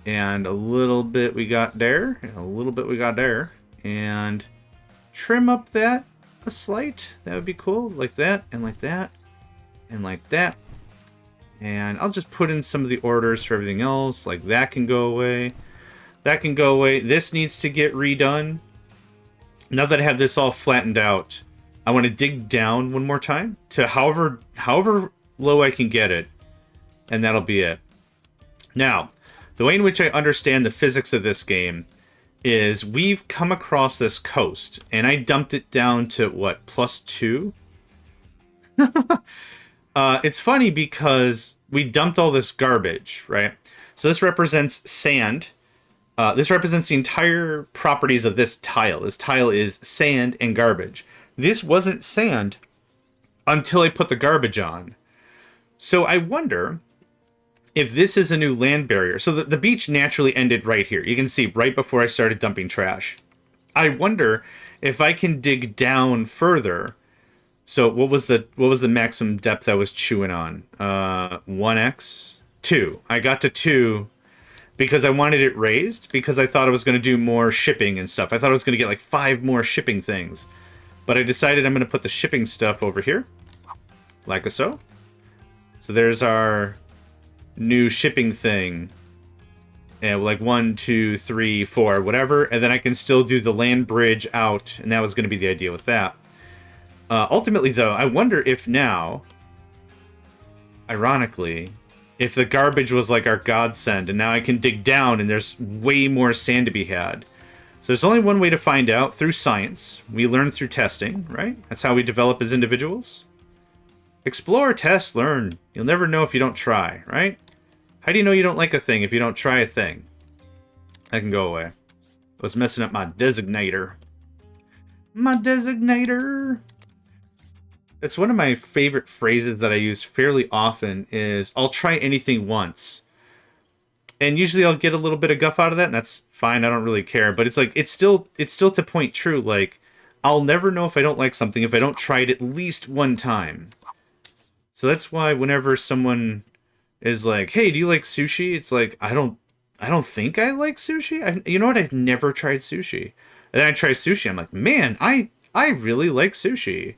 And a little bit we got there. And a little bit we got there. And trim up that a slight. That would be cool. Like that, and like that, and like that. And I'll just put in some of the orders for everything else. Like that can go away. That can go away. This needs to get redone. Now that I have this all flattened out, I want to dig down one more time to however low I can get it. And that'll be it. Now, the way in which I understand the physics of this game is we've come across this coast. And I dumped it down to, what, +2? It's funny because we dumped all this garbage, right? So this represents sand. This represents the entire properties of this tile. This tile is sand and garbage. This wasn't sand until I put the garbage on. So I wonder if this is a new land barrier. So the beach naturally ended right here. You can see right before I started dumping trash. I wonder if I can dig down further. So what was the maximum depth I was chewing on? 1x? 2. I got to 2 because I wanted it raised, because I thought I was going to do more shipping and stuff. I thought I was going to get like 5 more shipping things. But I decided I'm going to put the shipping stuff over here. Like so. So there's our new shipping thing. And like 1, 2, 3, 4, whatever. And then I can still do the land bridge out. And that was going to be the idea with that. Ultimately, though, I wonder if now, ironically, if the garbage was like our godsend, and now I can dig down and there's way more sand to be had. So there's only one way to find out, through science. We learn through testing, right? That's how we develop as individuals. Explore, test, learn. You'll never know if you don't try, right? How do you know you don't like a thing if you don't try a thing? I can go away. I was messing up my designator. My designator! It's one of my favorite phrases that I use fairly often is, I'll try anything once. And usually I'll get a little bit of guff out of that, and that's fine, I don't really care. But it's like, it's still to point true, like, I'll never know if I don't like something if I don't try it at least one time. So that's why whenever someone is like, hey, do you like sushi? It's like, I don't think I like sushi. You know what? I've never tried sushi. And then I try sushi, I'm like, man, I really like sushi.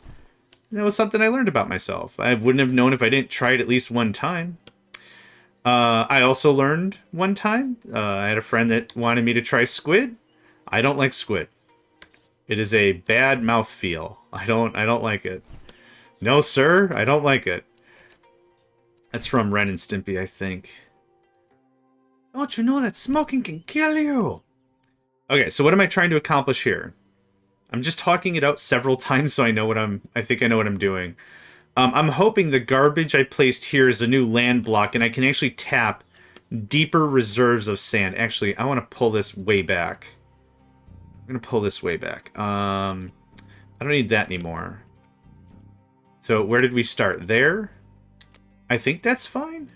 That was something I learned about myself. I wouldn't have known if I didn't try it at least one time. I also learned one time, I had a friend that wanted me to try squid. I don't like squid. It is a bad mouthfeel. I don't like it. No, sir, I don't like it. That's from Ren and Stimpy, I think. Don't you know that smoking can kill you? Okay, so what am I trying to accomplish here? I'm just talking it out several times so I know I think I know what I'm doing. I'm hoping the garbage I placed here is a new land block and I can actually tap deeper reserves of sand. Actually, I want to pull this way back. I'm going to pull this way back. I don't need that anymore. So where did we start? There? I think that's fine.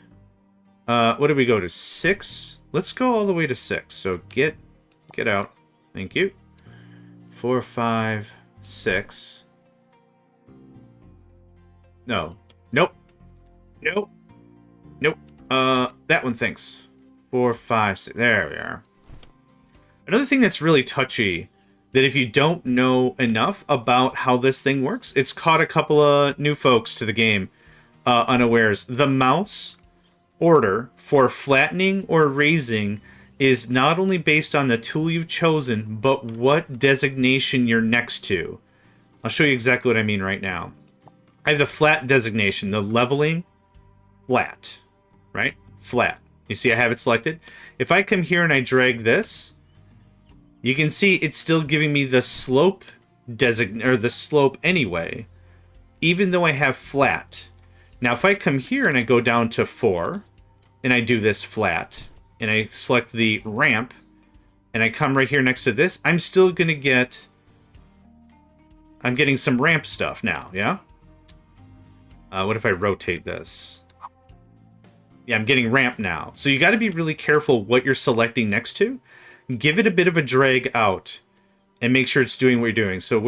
What did we go to? 6? Let's go all the way to 6. So get out. Thank you. 4, 5, 6. No. Nope. Nope. Nope. That one, thanks. 4, 5, 6. There we are. Another thing that's really touchy, that if you don't know enough about how this thing works, it's caught a couple of new folks to the game unawares. The mouse order for flattening or raising is not only based on the tool you've chosen, but what designation you're next to. I'll show you exactly what I mean right now. I have the flat designation, the leveling, flat, right? Flat. You see I have it selected. If I come here and I drag this, you can see it's still giving me the slope or the slope anyway, even though I have flat. Now if I come here and I go down to 4 and I do this flat and I select the ramp and I come right here next to this, I'm still going to get... I'm getting some ramp stuff now, yeah? What if I rotate this? Yeah, I'm getting ramp now. So you got to be really careful what you're selecting next to. Give it a bit of a drag out and make sure it's doing what you're doing. So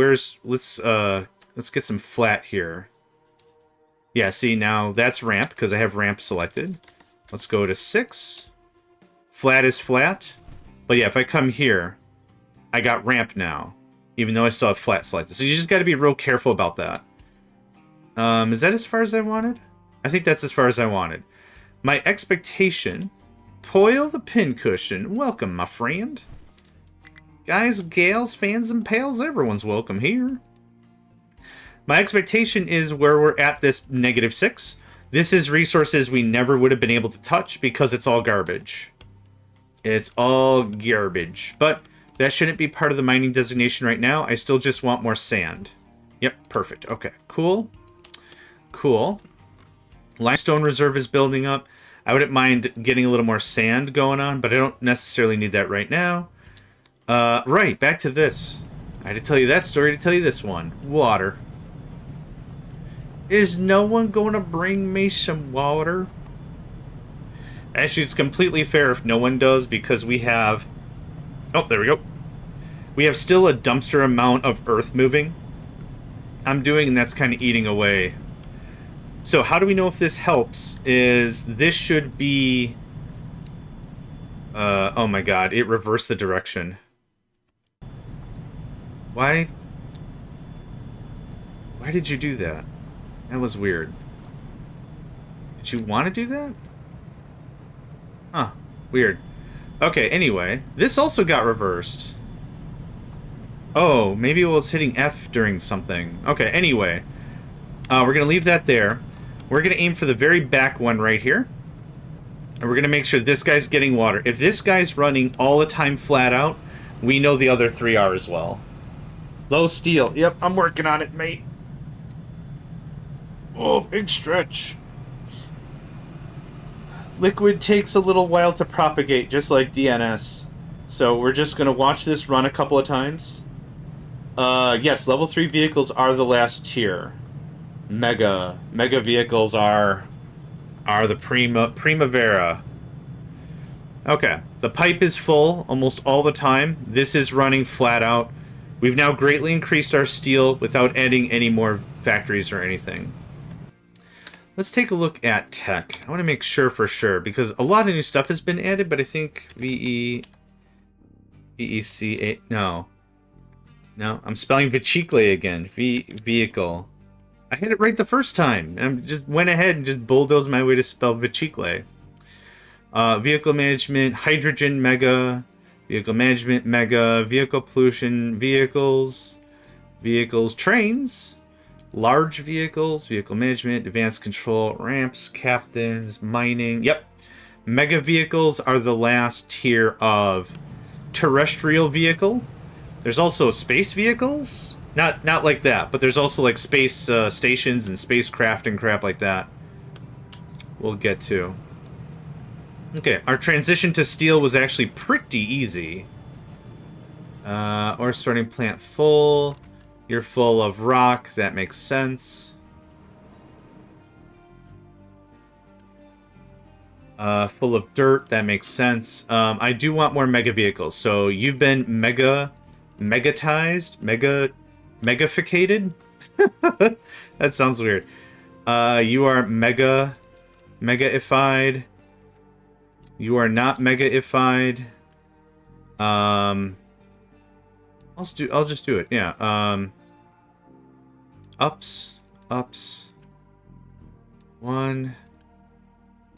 let's get some flat here. Yeah, see now that's ramp because I have ramp selected. Let's go to 6. Flat is flat. But yeah, if I come here, I got ramp now, even though I still have flat selected. So you just got to be real careful about that. Is that as far as I wanted? I think that's as far as I wanted. My expectation, Poil the Pincushion. Welcome, my friend. Guys, gals, fans, and pals, everyone's welcome here. My expectation is where we're at this -6. This is resources we never would have been able to touch because it's all garbage. It's all garbage. But that shouldn't be part of the mining designation right now. I still just want more sand. Yep, perfect. Okay, cool. Cool. Limestone reserve is building up. I wouldn't mind getting a little more sand going on, but I don't necessarily need that right now. Right, back to this. I had to tell you that story to tell you this one. Water. Is no one going to bring me some water? Actually, it's completely fair if no one does, because we have... Oh, there we go. We have still a dumpster amount of earth moving I'm doing, and that's kind of eating away. So how do we know if this helps? This should be... oh my god, it reversed the direction. Why did you do that? That was weird. Did you want to do that? Huh, weird. Okay, anyway, this also got reversed. Oh, maybe it was hitting F during something. Okay, anyway. We're going to leave that there. We're going to aim for the very back one right here. And we're going to make sure this guy's getting water. If this guy's running all the time flat out, we know the other 3 are as well. Low steel. Yep, I'm working on it, mate. Oh, big stretch. Liquid takes a little while to propagate, just like DNS. So we're just going to watch this run a couple of times. Yes, level 3 vehicles are the last tier. Mega vehicles are the Primavera. Okay, the pipe is full almost all the time. This is running flat out. We've now greatly increased our steel without adding any more factories or anything. Let's take a look at tech. I want to make sure for sure, because a lot of new stuff has been added, but I think VEC8, no, I'm spelling Vehicle again. Vehicle. I had it right the first time. I just went ahead and just bulldozed my way to spell Vehicle. Vehicle management, hydrogen mega, vehicle management mega, vehicle pollution, vehicles, trains, large vehicles, vehicle management, advanced control, ramps, captains, mining. Yep. Mega vehicles are the last tier of terrestrial vehicle. There's also space vehicles. Not like that, but there's also like space stations and spacecraft and crap like that. We'll get to. Okay, our transition to steel was actually pretty easy. Ore sorting plant full. You're full of rock. That makes sense. Full of dirt. That makes sense. I do want more mega vehicles. So you've been megatized? Megaficated? That sounds weird. You are megaified. You are not megaified. I'll just do it. Yeah. Ups. 1,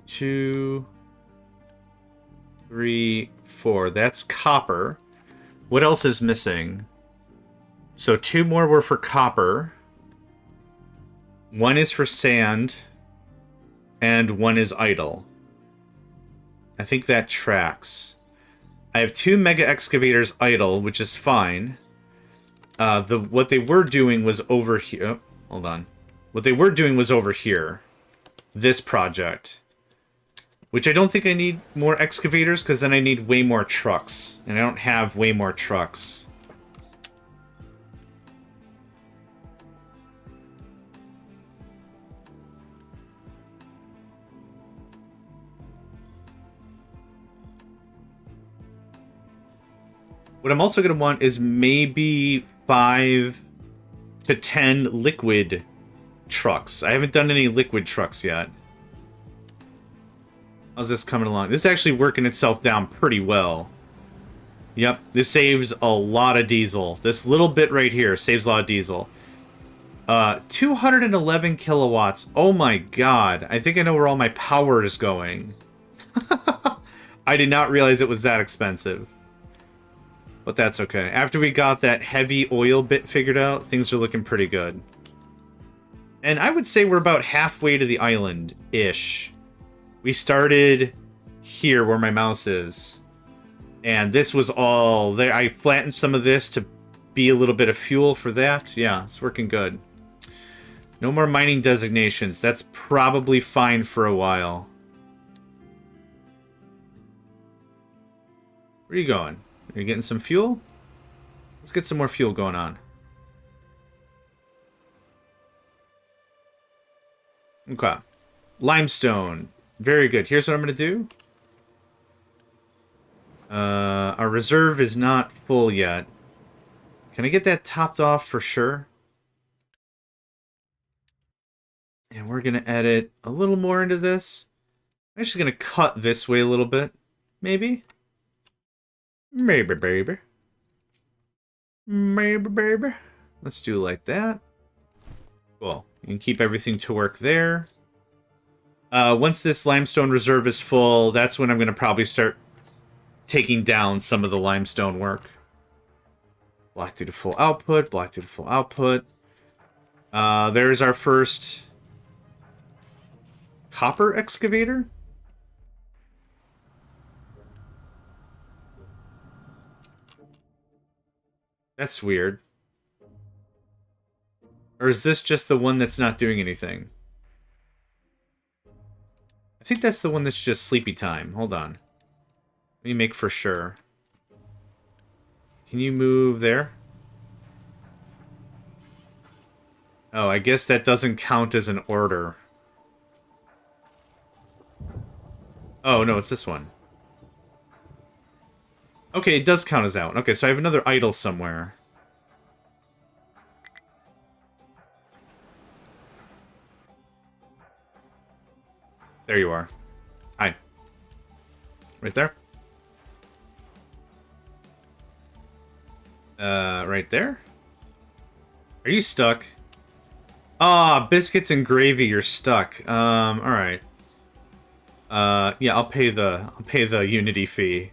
2, 3, 4. That's copper. What else is missing? So 2 more were for copper. 1 is for sand. And 1 is idle. I think that tracks. I have 2 mega excavators idle, which is fine. What they were doing was over here. Oh, hold on. What they were doing was over here. This project. Which I don't think I need more excavators, because then I need way more trucks. And I don't have way more trucks. What I'm also going to want is maybe 5 to 10 liquid trucks. I haven't done any liquid trucks yet. How's this coming along? This is actually working itself down pretty well. Yep, this saves a lot of diesel. This little bit right here saves a lot of diesel. 211 kilowatts. Oh my god. I think I know where all my power is going. I did not realize it was that expensive. But that's okay. After we got that heavy oil bit figured out, things are looking pretty good. And I would say we're about halfway to the island-ish. We started here where my mouse is. And this was all there. I flattened some of this to be a little bit of fuel for that. Yeah, it's working good. No more mining designations. That's probably fine for a while. Where are you going? Are you getting some fuel? Let's get some more fuel going on. Okay. Limestone. Very good. Here's what I'm going to do. Our reserve is not full yet. Can I get that topped off for sure? And we're going to edit a little more into this. I'm actually going to cut this way a little bit. Maybe. Maybe, baby. Maybe, baby. Let's do like that. Cool. You can keep everything to work there. Once this limestone reserve is full, that's when I'm going to probably start taking down some of the limestone work. Block due to full output. Block due to full output. There's our first copper excavator. That's weird. Or is this just the one that's not doing anything? I think that's the one that's just sleepy time. Hold on. Let me make for sure. Can you move there? Oh, I guess that doesn't count as an order. Oh, no, it's this one. Okay, it does count as out. Okay, so I have another idle somewhere. There you are. Hi. Right there? Right there? Are you stuck? Ah, biscuits and gravy, you're stuck. Alright. Yeah, I'll pay the Unity fee.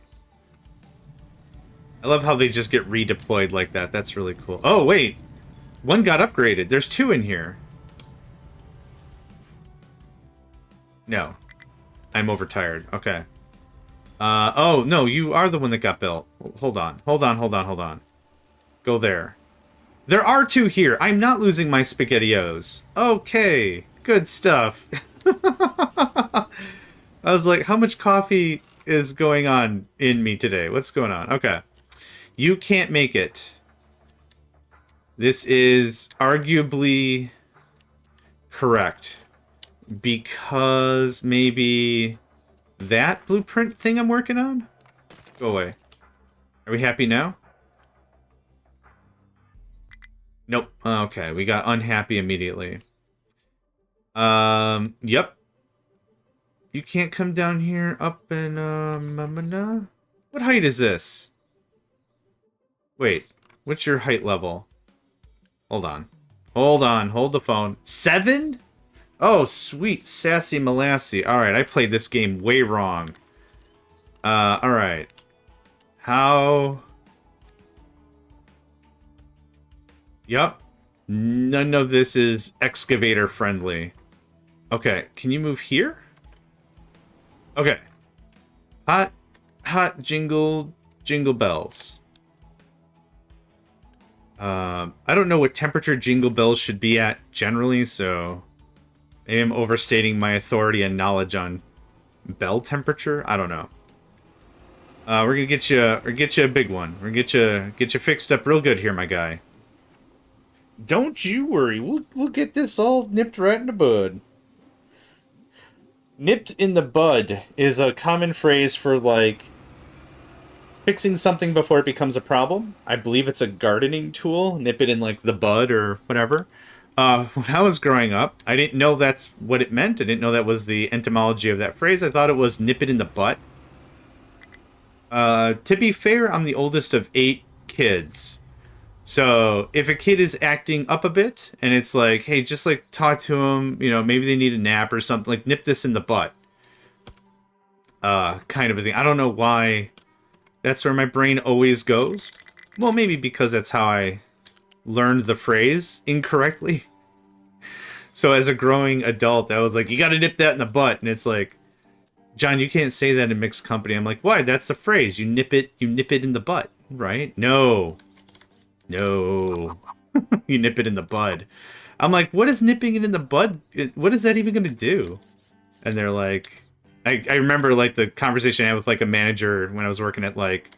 I love how they just get redeployed like that. That's really cool. Oh, wait. One got upgraded. There's 2 in here. No. I'm overtired. Okay. Oh, no, you are the one that got built. Hold on. Hold on, hold on, hold on. Go there. There are 2 here. I'm not losing my SpaghettiOs. Okay. Good stuff. I was like, how much coffee is going on in me today? What's going on? Okay. You can't make it. This is arguably correct. Because maybe that blueprint thing I'm working on? Go away. Are we happy now? Nope. Okay, we got unhappy immediately. Yep. You can't come down here up and, what height is this? Wait, what's your height level? Hold on. Hold on, hold the phone. 7? Oh, sweet, sassy molassy. Alright, I played this game way wrong. Alright. How... Yup. None of this is excavator friendly. Okay, can you move here? Okay. Hot, hot jingle bells. I don't know what temperature jingle bells should be at generally, so I am overstating my authority and knowledge on bell temperature. I don't know. We're gonna get you a big one. We're gonna get you fixed up real good here, my guy. Don't you worry. We'll get this all nipped right in the bud. Nipped in the bud is a common phrase for like fixing something before it becomes a problem. I believe it's a gardening tool. Nip it in like the bud or whatever. When I was growing up, I didn't know that's what it meant. I didn't know that was the etymology of that phrase. I thought it was nip it in the butt. To be fair, I'm the oldest of 8 kids. So if a kid is acting up a bit and it's like, hey, just like talk to them, you know, maybe they need a nap or something, like nip this in the butt. Kind of a thing. I don't know why that's where my brain always goes. Well, maybe because that's how I learned the phrase incorrectly. So as a growing adult, I was like, you gotta nip that in the butt. And it's like, John, you can't say that in mixed company. I'm like, why? That's the phrase. You nip it in the butt, right? No. You nip it in the bud. I'm like, what is nipping it in the bud? What is that even going to do? And they're like, I remember like the conversation I had with like a manager when I was working at like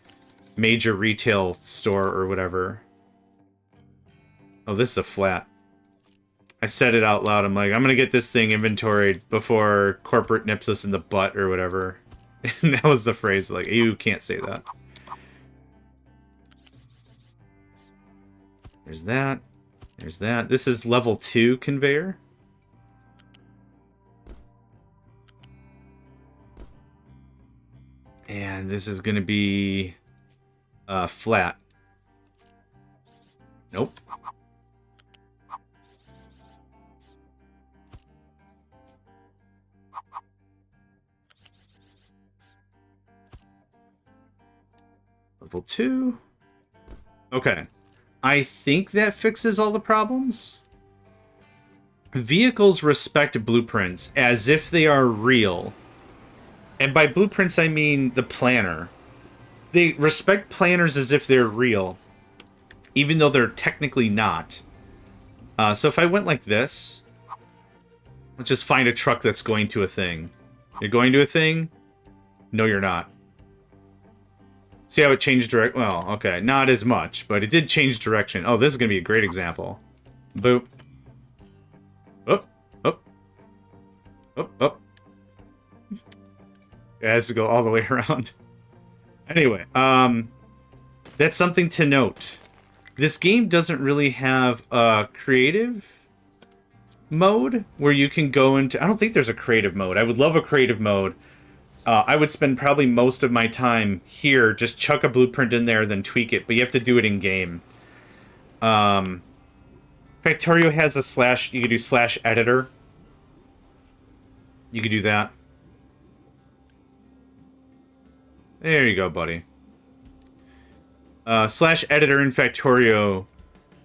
major retail store or whatever. Oh, this is a flat. I said it out loud. I'm like, I'm going to get this thing inventoried before corporate nips us in the butt or whatever. And that was the phrase. Like, you can't say that. There's that. There's that. This is level 2 conveyor. And this is going to be flat. Nope. Level 2. Okay. I think that fixes all the problems. Vehicles respect blueprints as if they are real. And by blueprints, I mean the planner. They respect planners as if they're real, even though they're technically not. So if I went like this, let's just find a truck that's going to a thing. You're going to a thing? No, you're not. See how it changed direction? Well, okay, not as much, but it did change direction. Oh, this is going to be a great example. Boop. Up, up. Up, up. It has to go all the way around. Anyway, that's something to note. This game doesn't really have a creative mode where you can go into... I don't think there's a creative mode. I would love a creative mode. I would spend probably most of my time here, just chuck a blueprint in there, then tweak it, but you have to do it in-game. Factorio has a slash... You could do slash editor. You could do that. There you go, buddy. Slash editor in Factorio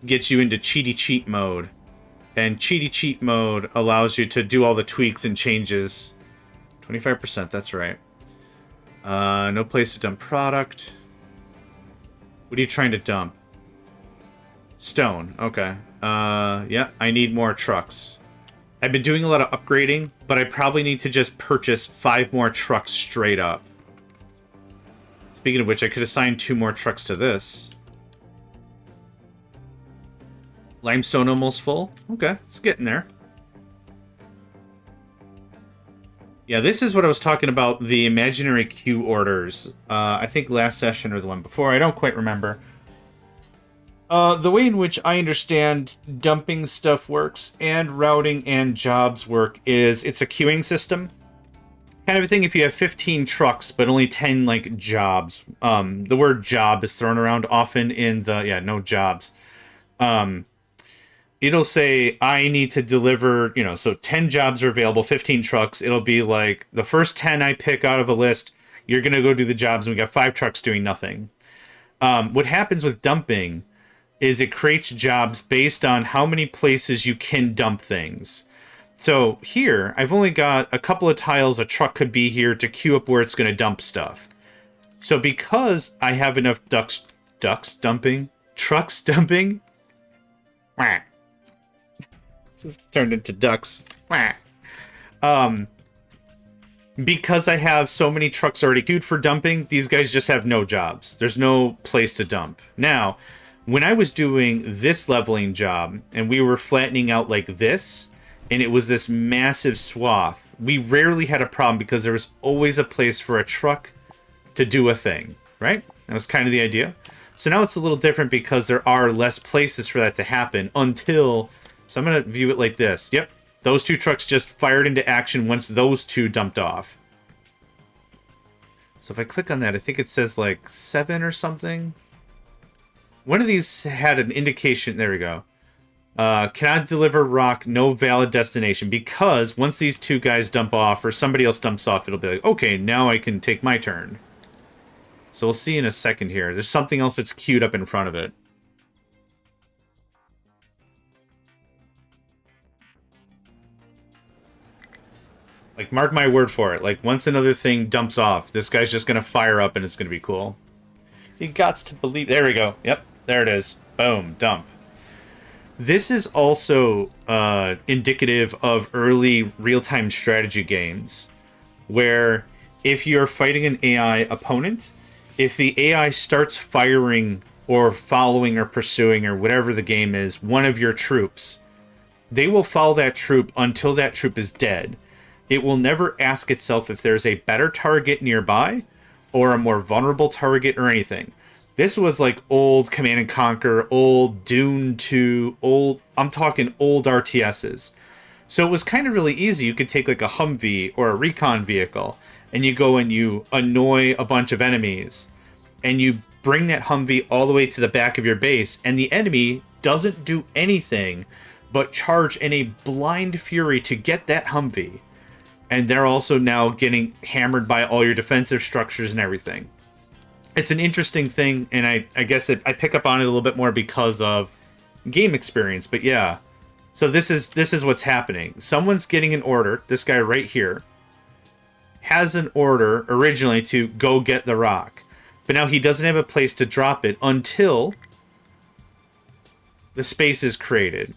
gets you into cheaty cheat mode. And cheaty cheat mode allows you to do all the tweaks and changes. 25%, that's right. No place to dump product. What are you trying to dump? Stone, okay. Yeah, I need more trucks. I've been doing a lot of upgrading, but I probably need to just purchase 5 more trucks straight up. Speaking of which, I could assign 2 more trucks to this. Limestone almost full. Okay, it's getting there. Yeah, this is what I was talking about, the imaginary queue orders. I think last session or the one before, I don't quite remember. The way in which I understand dumping stuff works and routing and jobs work is it's a queuing system. Kind of a thing if you have 15 trucks, but only 10, like, jobs. The word job is thrown around often in the... Yeah, no jobs. It'll say, I need to deliver, you know, so 10 jobs are available, 15 trucks. It'll be like, the first 10 I pick out of a list, you're going to go do the jobs, and we got 5 trucks doing nothing. What happens with dumping is it creates jobs based on how many places you can dump things. So here, I've only got a couple of tiles a truck could be here to queue up where it's going to dump stuff. So because I have enough trucks dumping, just turned into ducks. Because I have so many trucks already queued for dumping, these guys just have no jobs. There's no place to dump. Now, when I was doing this leveling job, and we were flattening out like this, and it was this massive swath, we rarely had a problem because there was always a place for a truck to do a thing, right? That was kind of the idea. So now it's a little different because there are less places for that to happen until... So I'm going to view it like this. Yep. Those two trucks just fired into action once those two dumped off. So if I click on that, I think it says like 7 or something. One of these had an indication. There we go. Cannot deliver rock, no valid destination. Because once these two guys dump off or somebody else dumps off, it'll be like, okay, now I can take my turn. So we'll see in a second here. There's something else that's queued up in front of it. Like, mark my word for it. Like, once another thing dumps off, this guy's just going to fire up and it's going to be cool. You gots to believe... There we go. Yep, there it is. Boom, dump. This is also indicative of early real-time strategy games, where if you're fighting an AI opponent, if the AI starts firing or following or pursuing or whatever the game is, one of your troops, they will follow that troop until that troop is dead. It will never ask itself if there's a better target nearby or a more vulnerable target or anything. This was like old Command and Conquer, old Dune 2, I'm talking old RTSs. So it was kind of really easy. You could take like a Humvee or a recon vehicle and you go and you annoy a bunch of enemies and you bring that Humvee all the way to the back of your base and the enemy doesn't do anything but charge in a blind fury to get that Humvee. And they're also now getting hammered by all your defensive structures and everything. It's an interesting thing, and I guess I pick up on it a little bit more because of game experience. But yeah, so this is what's happening. Someone's getting an order. This guy right here has an order originally to go get the rock, but now he doesn't have a place to drop it until the space is created.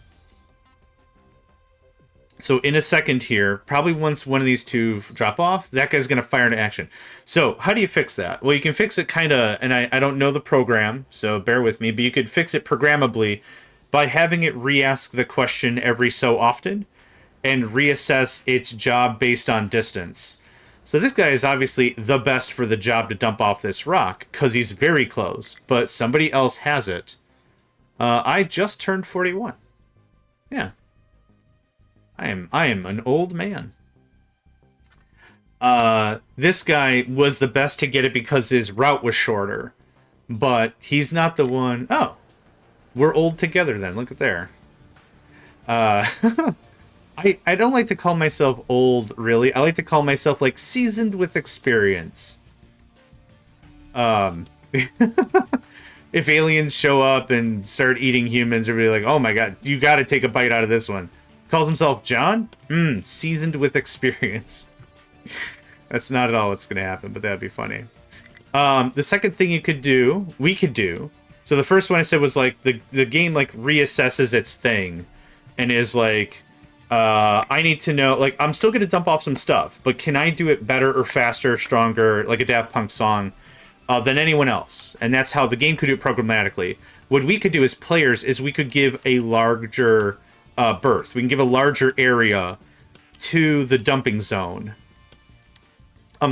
So in a second here, probably once one of these two drop off, that guy's going to fire into action. So how do you fix that? Well, you can fix it kind of, and I don't know the program, so bear with me, but you could fix it programmably by having it re-ask the question every so often and reassess its job based on distance. So this guy is obviously the best for the job to dump off this rock because he's very close, but somebody else has it. I just turned 41. Yeah. I am an old man. This guy was the best to get it because his route was shorter. But he's not the one... Oh, we're old together then. Look at there. I don't like to call myself old, really. I like to call myself, like, seasoned with experience. If aliens show up and start eating humans, everybody like, oh my god, you gotta take a bite out of this one. Calls himself John? Seasoned with experience. That's not at all what's going to happen, but that'd be funny. The second thing we could do. So the first one I said was like the game like reassesses its thing and is like, I need to know, like, I'm still going to dump off some stuff, but can I do it better or faster, stronger, like a Daft Punk song, than anyone else? And that's how the game could do it programmatically. What we could do as players is we could give a larger... berth. We can give a larger area to the dumping zone.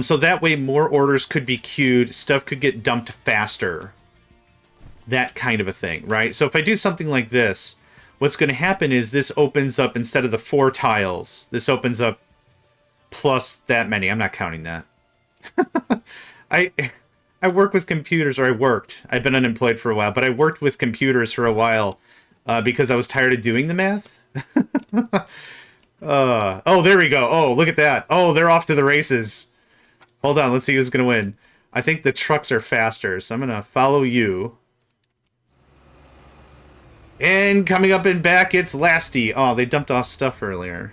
So that way more orders could be queued, stuff could get dumped faster. That kind of a thing, right? So if I do something like this, what's going to happen is this opens up, instead of the 4 tiles, this opens up plus that many. I'm not counting that. I work with computers, or I've been unemployed for a while, but I worked with computers for a while because I was tired of doing the math. Oh, there we go. Oh, look at that. Oh, they're off to the races. Hold on, let's see who's going to win. I think the trucks are faster, so I'm going to follow you. And coming up and back, it's Lasty. Oh, they dumped off stuff earlier.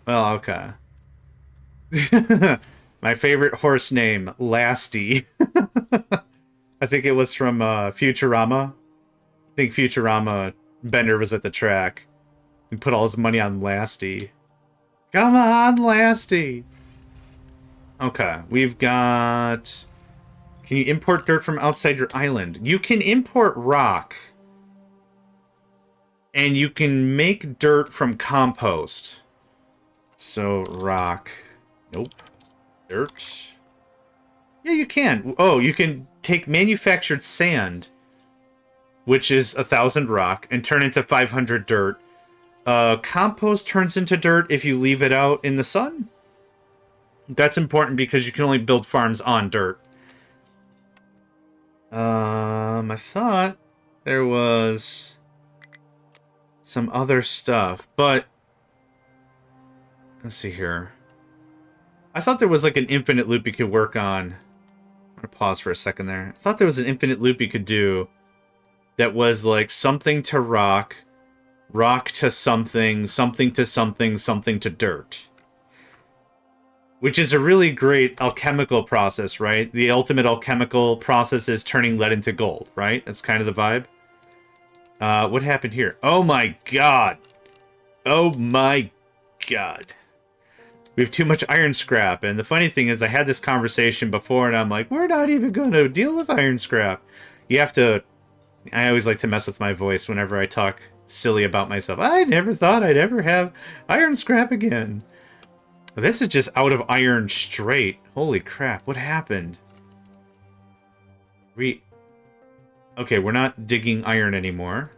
Well, okay. My favorite horse name, Lasty. I think it was from Futurama. I think Futurama, Bender was at the track and put all his money on Lasty. Come on, Lasty! Okay, we've got... Can you import dirt from outside your island? You can import rock. And you can make dirt from compost. So, rock. Nope. Dirt. Yeah, you can. Oh, you can take manufactured sand, which is 1,000 rock, and turn into 500 dirt. Compost turns into dirt if you leave it out in the sun. That's important because you can only build farms on dirt. I thought there was some other stuff, but let's see here. I thought there was like an infinite loop you could work on. I'm gonna pause for a second there. I thought there was an infinite loop you could do that was like something to rock, rock to something, something to something, something to dirt. Which is a really great alchemical process, right? The ultimate alchemical process is turning lead into gold, right? That's kind of the vibe. What happened here? Oh my god! Oh my god. We have too much iron scrap, and the funny thing is I had this conversation before, and I'm like, we're not even going to deal with iron scrap. You have to... I always like to mess with my voice whenever I talk silly about myself. I never thought I'd ever have iron scrap again. This is just out of iron straight. Holy crap, what happened? Okay, we're not digging iron anymore.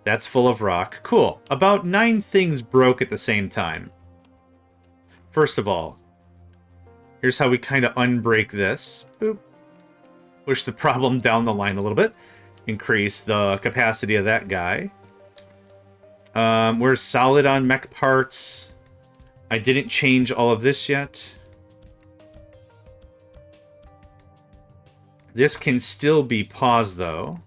That's full of rock. Cool. About 9 things broke at the same time. First of all, here's how we kind of unbreak this. Boop. Push the problem down the line a little bit. Increase the capacity of that guy. We're solid on mech parts. I didn't change all of this yet. This can still be paused, though.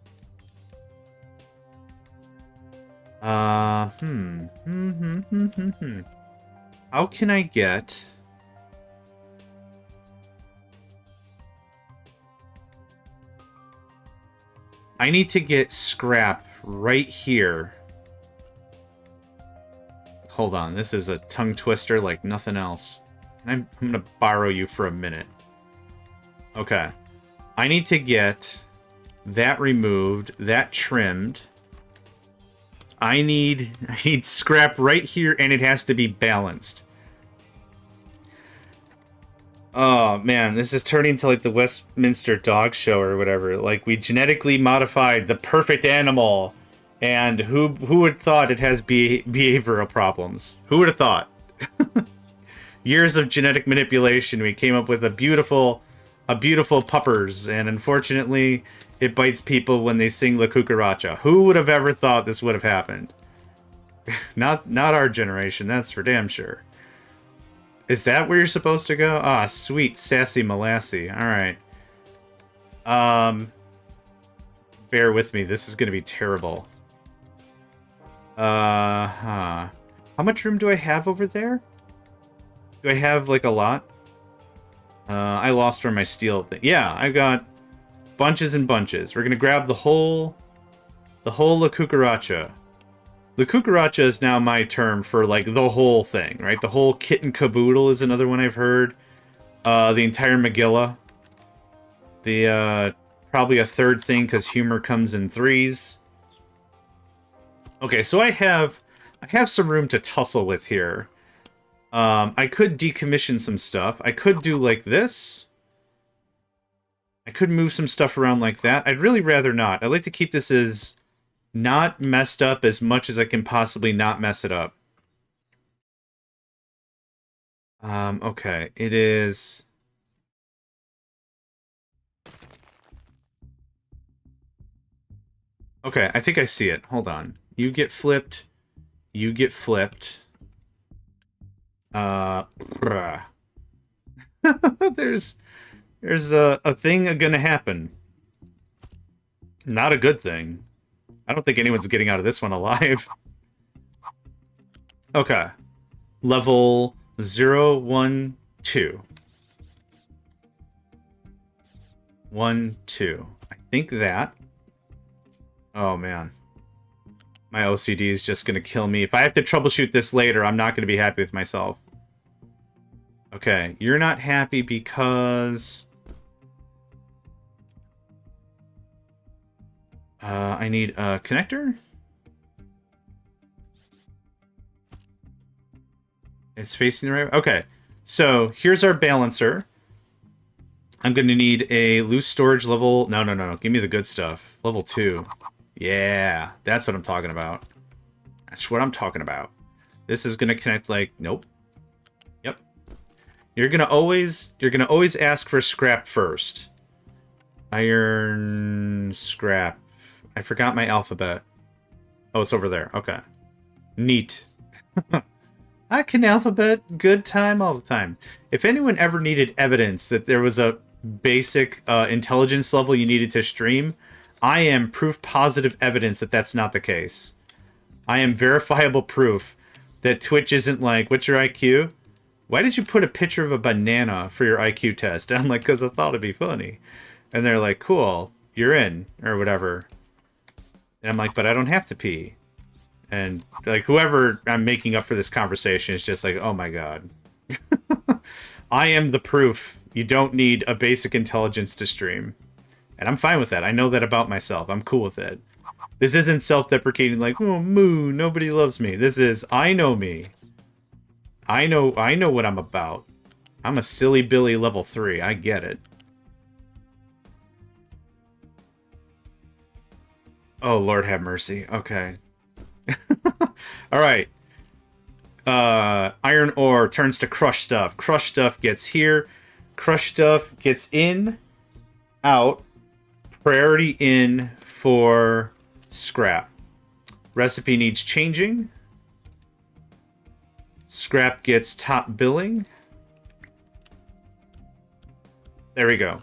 How can I get... I need to get scrap right here. Hold on, this is a tongue twister like nothing else. I'm gonna borrow you for a minute. Okay. I need to get that removed, that trimmed. I need scrap right here, and it has to be balanced. Oh, man, this is turning into like the Westminster Dog Show or whatever. Like, we genetically modified the perfect animal. And who would have thought it has behavioral problems? Who would have thought? Years of genetic manipulation, we came up with a beautiful puppers, and unfortunately, it bites people when they sing La Cucaracha. Who would have ever thought this would have happened? Not our generation, that's for damn sure. Is that where you're supposed to go? Ah, sweet, sassy Molassy. Alright. Bear with me, this is gonna be terrible. How much room do I have over there? Do I have, like, a lot? I lost where my steel thing. Yeah, I've got bunches and bunches. We're gonna grab the whole La Cucaracha. La Cucaracha is now my term for, like, the whole thing, right? The whole kit and caboodle is another one I've heard. The entire Megillah. Probably a third thing, because humor comes in threes. Okay, so I have some room to tussle with here. I could decommission some stuff. I could do like this. I could move some stuff around like that. I'd really rather not. I'd like to keep this as not messed up as much as I can possibly not mess it up. Okay, it is... Okay, I think I see it. Hold on. You get flipped. You get flipped. There's a thing gonna happen. Not a good thing. I don't think anyone's getting out of this one alive. Okay. level 0, 1, 2. 1, 2. I think that. Oh, man. My OCD is just going to kill me. If I have to troubleshoot this later, I'm not going to be happy with myself. Okay, you're not happy because... I need a connector. It's facing the right way. Okay, so here's our balancer. I'm going to need a loose storage level... No. Give me the good stuff. Level 2. Yeah, that's what I'm talking about. That's what I'm talking about. This is going to connect like... Nope. Yep. You're going to always ask for scrap first. Iron scrap. I forgot my alphabet. Oh, it's over there. Okay. Neat. I can alphabet. Good time all the time. If anyone ever needed evidence that there was a basic intelligence level you needed to stream, I am proof positive evidence that that's not the case. I am verifiable proof that Twitch isn't like, what's your IQ? Why did you put a picture of a banana for your IQ test? And I'm like, because I thought it'd be funny. And they're like, cool, you're in, or whatever. And I'm like, but I don't have to pee. And like whoever I'm making up for this conversation is just like, oh my god. I am the proof. You don't need a basic intelligence to stream. And I'm fine with that. I know that about myself. I'm cool with it. This isn't self-deprecating like, oh, moo, nobody loves me. This is, I know me. I know what I'm about. I'm a silly Billy level 3. I get it. Oh, Lord have mercy. Okay. Alright. Iron ore turns to crushed stuff. Crushed stuff gets here. Crushed stuff gets in, out. Priority in for scrap. Recipe needs changing. Scrap gets top billing. There we go.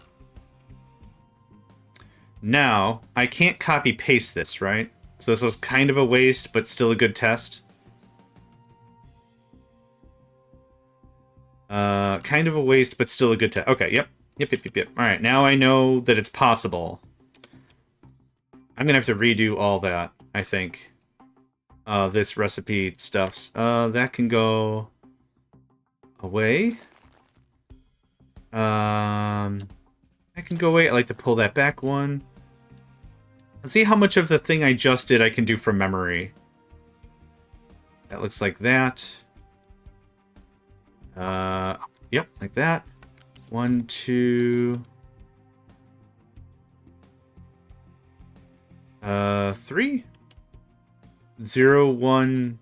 Now, I can't copy paste this, right? So this was kind of a waste, but still a good test. Kind of a waste, but still a good test. Okay, yep. Yep. Alright, now I know that it's possible. I'm gonna have to redo all that, I think. This recipe stuffs. That can go away. That can go away. I like to pull that back one. Let's see how much of the thing I just did I can do from memory. That looks like that. Yep, like that. 1, 2... 3? 0, 1,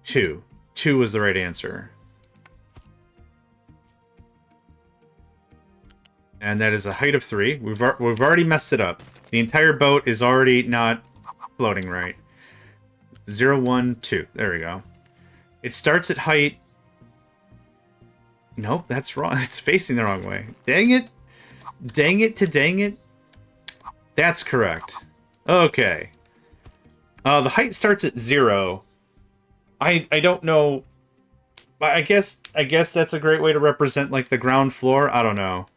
2. 2 was the right answer. And that is a height of 3. We've already messed it up. The entire boat is already not floating right. 0, 1, 2. There we go. It starts at height... Nope, that's wrong. It's facing the wrong way. Dang it. Dang it to dang it. That's correct. Okay. The height starts at 0. I don't know. I guess that's a great way to represent like the ground floor. I don't know.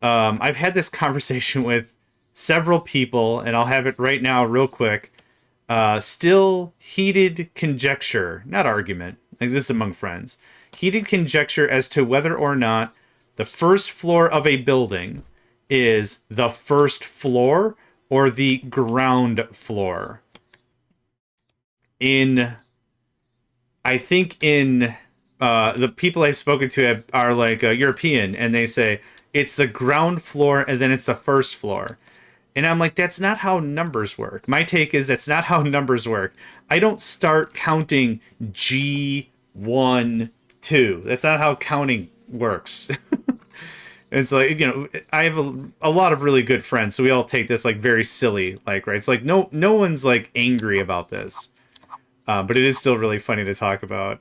I've had this conversation with several people, and I'll have it right now real quick. Still heated conjecture, not argument. Like this is among friends. Heated conjecture as to whether or not the first floor of a building is the first floor or the ground floor. I think the people I've spoken to are like European, and they say it's the ground floor and then it's the first floor. And I'm like, that's not how numbers work. My take is that's not how numbers work. I don't start counting G1, 2. That's not how counting works. It's like, you know, I have a lot of really good friends, so we all take this like very silly, like, right? It's like no one's like angry about this, but it is still really funny to talk about.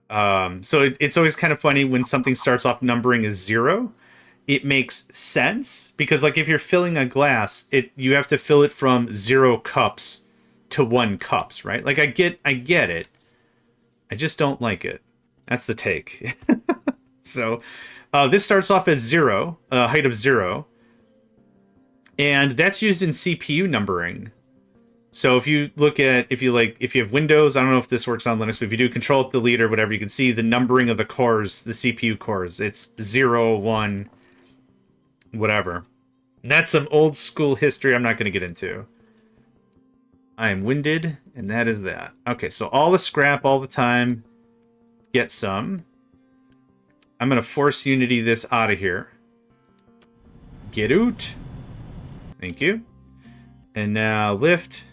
So it's always kind of funny when something starts off numbering as 0. It makes sense because, like, if you're filling a glass, you have to fill it from 0 cups to 1 cups, right? Like I get it. I just don't like it. That's the take. So this starts off as 0, height of 0. And that's used in CPU numbering. So if you look at, if you have Windows, I don't know if this works on Linux, but if you do Control-Delete or whatever, you can see the numbering of the cores, the CPU cores. It's 0, 1, whatever. And that's some old school history I'm not going to get into. I am winded, and that is that. Okay, so all the scrap all the time. Get some. I'm going to force Unity this out of here. Get out. Thank you. And now lift.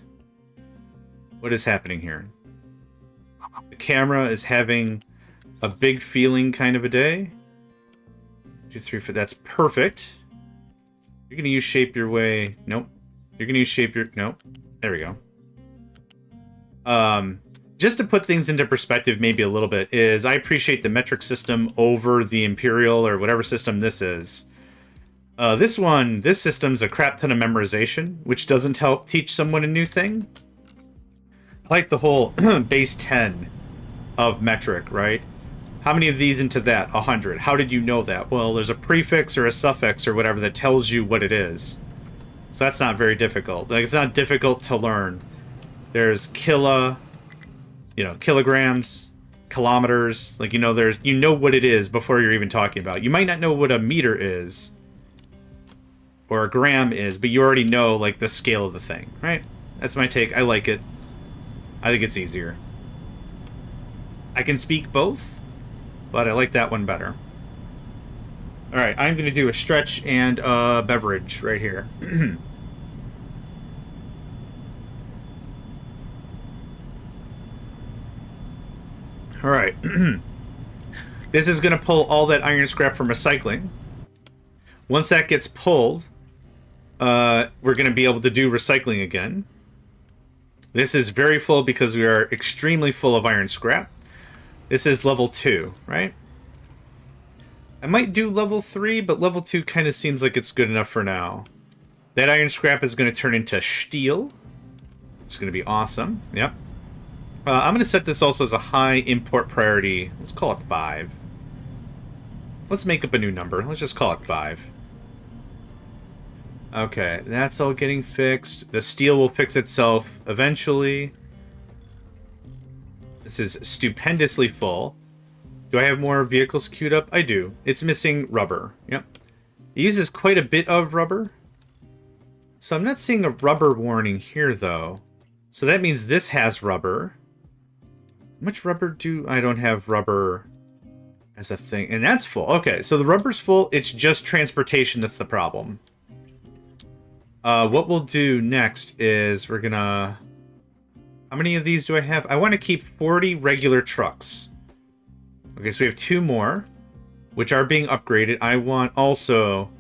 What is happening here? The camera is having a big feeling kind of a day. 2, 3, 4. That's perfect. You're going to use shape your way. Nope. You're going to use shape your... Nope. There we go. Just to put things into perspective maybe a little bit, is I appreciate the metric system over the Imperial or whatever system this is. This system's a crap ton of memorization, which doesn't help teach someone a new thing. I like the whole base 10 of metric, right? How many of these into that? 100. How did you know that? Well, there's a prefix or a suffix or whatever that tells you what it is. So that's not very difficult. Like, it's not difficult to learn. There's kilograms, kilometers. Like, you know what it is before you're even talking about it. You might not know what a meter is or a gram is, but you already know, like, the scale of the thing, right? That's my take. I like it. I think it's easier. I can speak both, but I like that one better. All right, I'm going to do a stretch and a beverage right here. All right. This is going to pull all that iron scrap from recycling. Once that gets pulled, we're going to be able to do recycling again. This is very full because we are extremely full of iron scrap. This is level 2, right? I might do level 3, but level 2 kind of seems like it's good enough for now. That iron scrap is going to turn into steel. It's going to be awesome. Yep. I'm going to set this also as a high import priority. Let's call it 5. Let's make up a new number. Let's just call it 5. Okay, that's all getting fixed. The steel will fix itself eventually. This is stupendously full. Do I have more vehicles queued up? I do. It's missing rubber. Yep. It uses quite a bit of rubber. So I'm not seeing a rubber warning here, though. So that means this has rubber. How much rubber do... I don't have rubber as a thing. And that's full. Okay, so the rubber's full. It's just transportation that's the problem. What we'll do next is we're gonna... How many of these do I have? I want to keep 40 regular trucks. Okay, so we have 2 more, which are being upgraded. I want also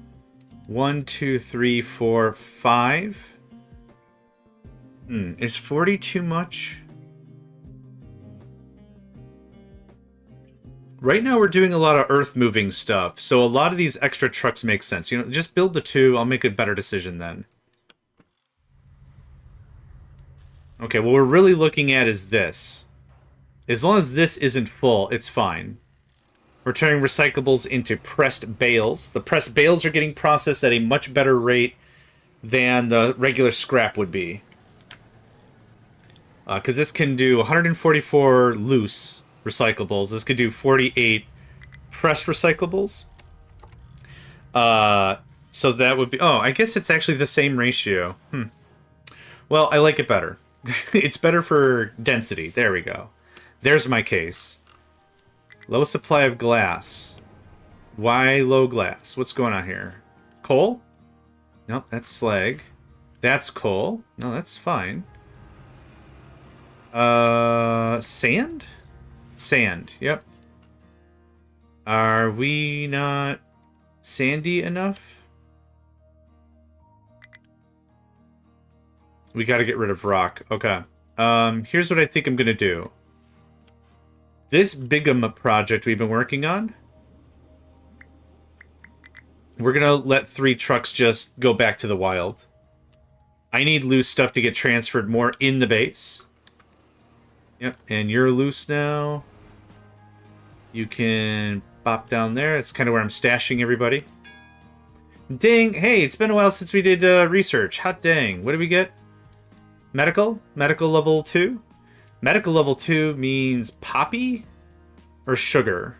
1, 2, 3, 4, 5. Is 40 too much? Right now we're doing a lot of earth-moving stuff, so a lot of these extra trucks make sense. Just build the 2. I'll make a better decision then. Okay, what we're really looking at is this. As long as this isn't full, it's fine. We're turning recyclables into pressed bales. The pressed bales are getting processed at a much better rate than the regular scrap would be. Because this can do 144 loose recyclables. This could do 48 pressed recyclables. So that would be... Oh, I guess it's actually the same ratio. Well, I like it better. It's better for density. There we go. There's my case. Low supply of glass. Why low glass? What's going on here? Coal? Nope, that's slag. That's coal. No, that's fine. Sand? Sand, yep. Are we not sandy enough? We gotta get rid of rock. Okay. Here's what I think I'm gonna do. This Bigum project we've been working on, we're gonna let 3 trucks just go back to the wild. I need loose stuff to get transferred more in the base. Yep, and you're loose now. You can pop down there. It's kind of where I'm stashing everybody. Ding! Hey, it's been a while since we did research. Hot dang. What did we get? Medical? Medical level 2? Medical level 2 means poppy or sugar?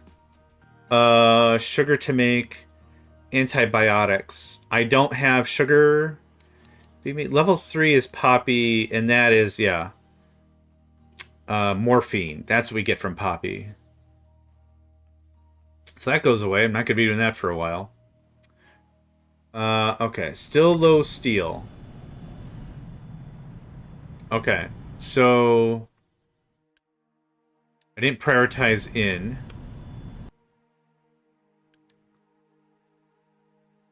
Sugar to make antibiotics. I don't have sugar. Level 3 is poppy, and that is, yeah, morphine. That's what we get from poppy. So that goes away. I'm not going to be doing that for a while. Okay, still low steel. Okay, so I didn't prioritize in.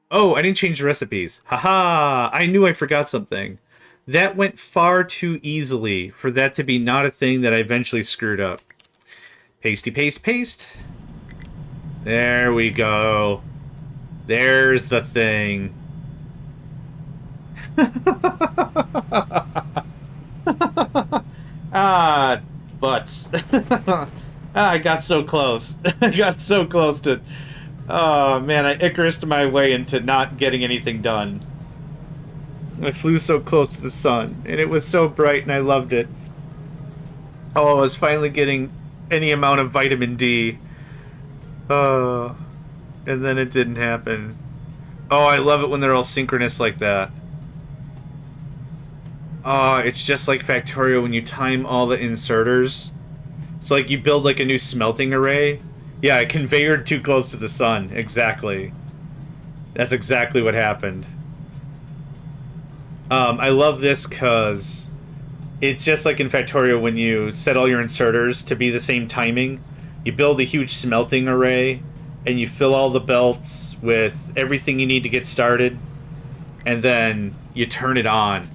Oh, I didn't change the recipes. Haha, I knew I forgot something. That went far too easily for that to be not a thing that I eventually screwed up. Pasty, paste, paste. There we go. There's the thing. Ah, butts. I got so close. I got so close to... Oh, man, I Icarus'd my way into not getting anything done. I flew so close to the sun, and it was so bright, and I loved it. Oh, I was finally getting any amount of vitamin D. Oh, and then it didn't happen. Oh, I love it when they're all synchronous like that. Oh, it's just like Factorio when you time all the inserters. It's like you build like a new smelting array. Yeah, I conveyored too close to the sun. Exactly. That's exactly what happened. I love this because it's just like in Factorio when you set all your inserters to be the same timing. You build a huge smelting array, and you fill all the belts with everything you need to get started, and then you turn it on.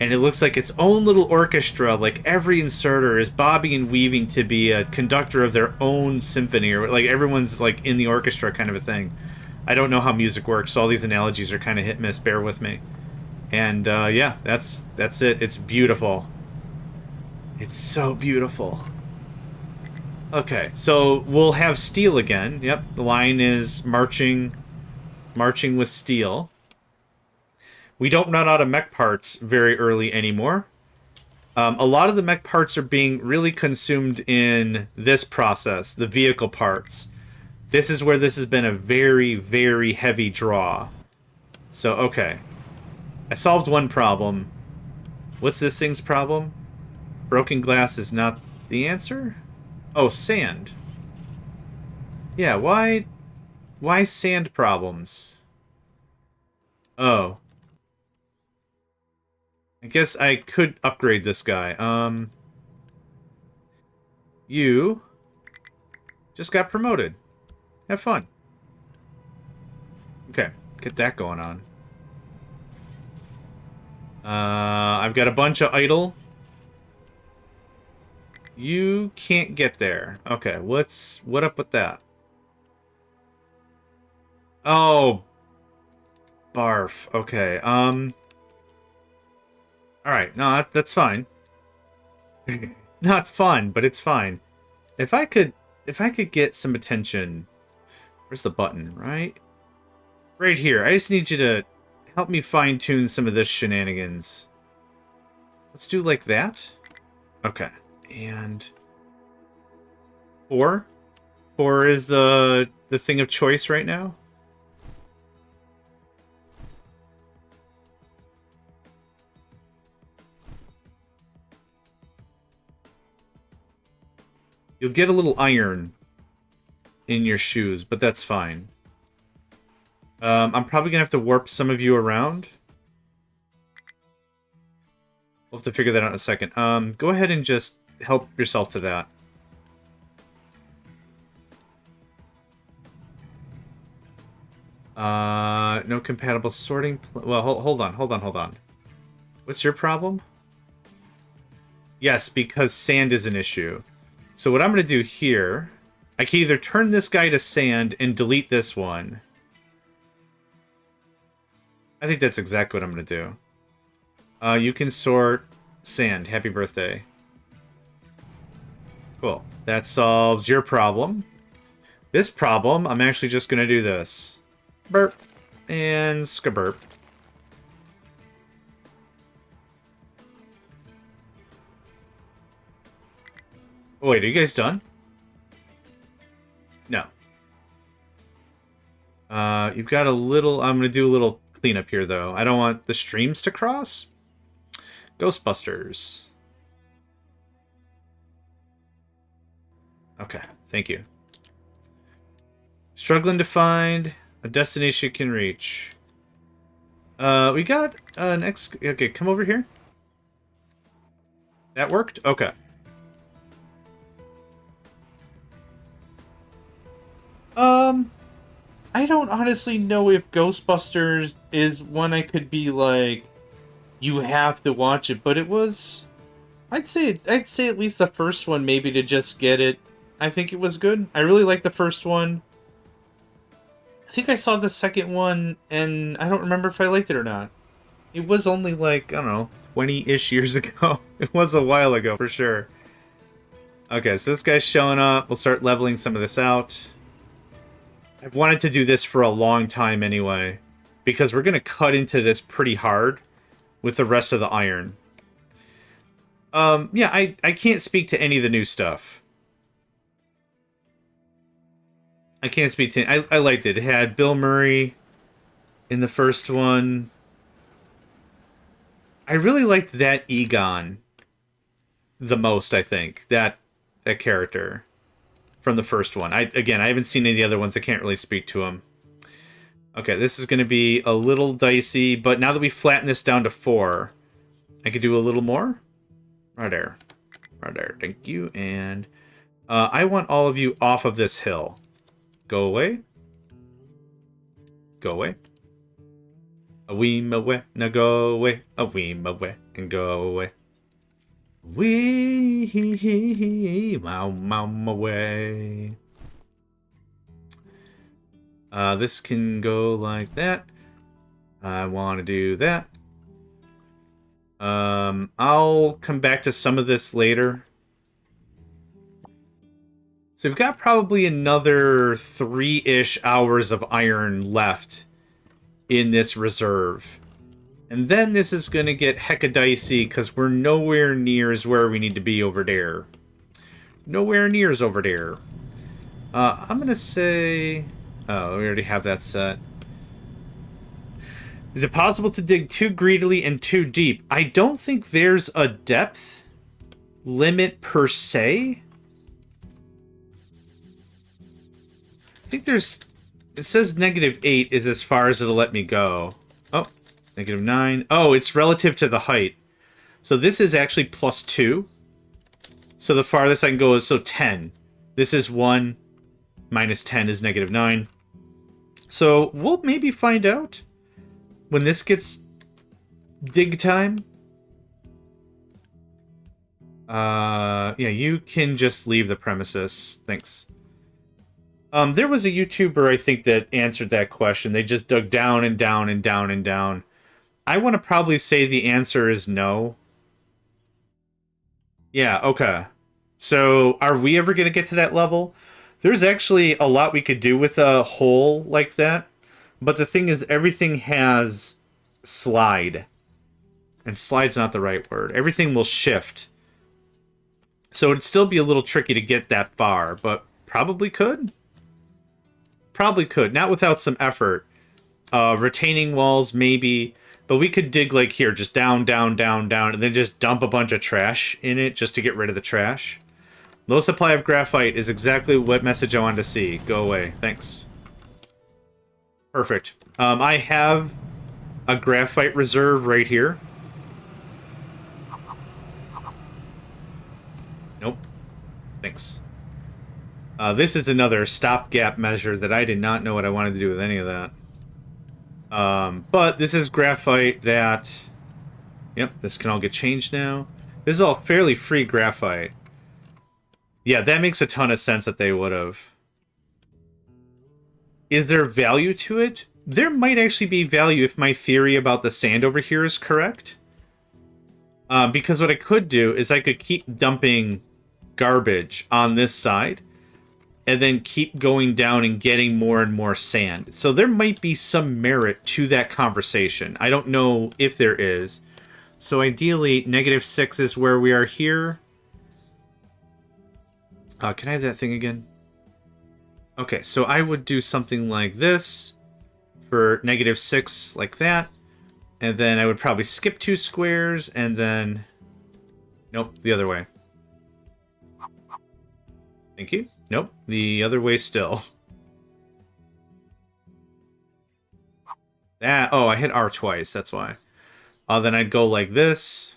And it looks like its own little orchestra, like every inserter is bobbing and weaving to be a conductor of their own symphony, or like everyone's like in the orchestra kind of a thing. I don't know how music works, so all these analogies are kind of hit and miss, bear with me. And yeah, that's it. It's beautiful. It's so beautiful. Okay, so we'll have steel again. Yep, the line is marching with steel. We don't run out of mech parts very early anymore. A lot of the mech parts are being really consumed in this process, the vehicle parts. This is where this has been a very, very heavy draw. So, okay. I solved one problem. What's this thing's problem? Broken glass is not the answer? Oh, sand. Yeah, why sand problems? Oh. I guess I could upgrade this guy. You just got promoted. Have fun. Okay, get that going on. I've got a bunch of idle. You can't get there. Okay, what up with that? Oh, barf. Okay, alright, no, that's fine. Not fun, but it's fine. If I could get some attention... Where's the button, right? Right here. I just need you to help me fine-tune some of this shenanigans. Let's do like that. Okay. And... 4? 4 is the thing of choice right now? You'll get a little iron in your shoes, but that's fine. I'm probably going to have to warp some of you around. We'll have to figure that out in a second. Go ahead and just help yourself to that. No compatible sorting... Well, hold on. What's your problem? Yes, because sand is an issue. So what I'm going to do here, I can either turn this guy to sand and delete this one. I think that's exactly what I'm going to do. You can sort sand. Happy birthday. Cool. That solves your problem. This problem, I'm actually just going to do this. Burp. And skaburp. Oh, wait, are you guys done? No. You've got a little... I'm going to do a little cleanup here, though. I don't want the streams to cross. Ghostbusters. Okay, thank you. Struggling to find a destination you can reach. We got an Okay, come over here. That worked? Okay. I don't honestly know if Ghostbusters is one I could be like, you have to watch it, but it was... I'd say at least the first one, maybe, to just get it. I think it was good. I really liked the first one. I think I saw the second one, and I don't remember if I liked it or not. It was only like, I don't know, 20-ish years ago. It was a while ago, for sure. Okay, so this guy's showing up. We'll start leveling some of this out. I've wanted to do this for a long time anyway, because we're going to cut into this pretty hard with the rest of the iron. Yeah, I can't speak to any of the new stuff. I can't speak to... I liked it. It had Bill Murray in the first one. I really liked that Egon the most, I think. That character from the first one. Again, I haven't seen any of the other ones. I can't really speak to him. Okay, this is going to be a little dicey, but now that we flatten this down to 4, I could do a little more. Right there. Right there. Thank you. And I want all of you off of this hill. Go away. Go away. A weem away. Now go away. A weem away. And go away. Wee wow away. This can go like that. I want to do that. I'll come back to some of this later. So we've got probably another 3-ish hours of iron left in this reserve. And then this is going to get hecka dicey because we're nowhere near as where we need to be over there. Nowhere near as over there. I'm going to say... Oh, we already have that set. Is it possible to dig too greedily and too deep? I don't think there's a depth limit per se. I think there's... It says -8 is as far as it'll let me go. Oh, -9. Oh, it's relative to the height. So this is actually +2. So the farthest I can go is 10. This is 1. -10 is -9. So we'll maybe find out when this gets dig time. Yeah, you can just leave the premises. Thanks. There was a YouTuber, I think, that answered that question. They just dug down and down and down and down. I want to probably say the answer is no. Yeah, okay. So, are we ever going to get to that level? There's actually a lot we could do with a hole like that. But the thing is, everything has slide. And slide's not the right word. Everything will shift. So it'd still be a little tricky to get that far, but probably could. Probably could. Not without some effort. Retaining walls, maybe. But we could dig like here, just down, down, down, down, and then just dump a bunch of trash in it just to get rid of the trash. Low supply of graphite is exactly what message I wanted to see. Go away. Thanks. Perfect. I have a graphite reserve right here. Nope. Thanks. This is another stopgap measure that I did not know what I wanted to do with any of that. But this is graphite that... Yep, this can all get changed now. This is all fairly free graphite. Yeah, that makes a ton of sense that they would have. Is there value to it? There might actually be value if my theory about the sand over here is correct. Because what I could do is I could keep dumping garbage on this side and then keep going down and getting more and more sand. So there might be some merit to that conversation. I don't know if there is. So ideally, -6 is where we are here. Can I have that thing again? Okay, so I would do something like this for -6, like that. And then I would probably skip 2 squares, and then... Nope, the other way. Thank you. Nope, the other way still. Oh, I hit R twice, that's why. Then I'd go like this.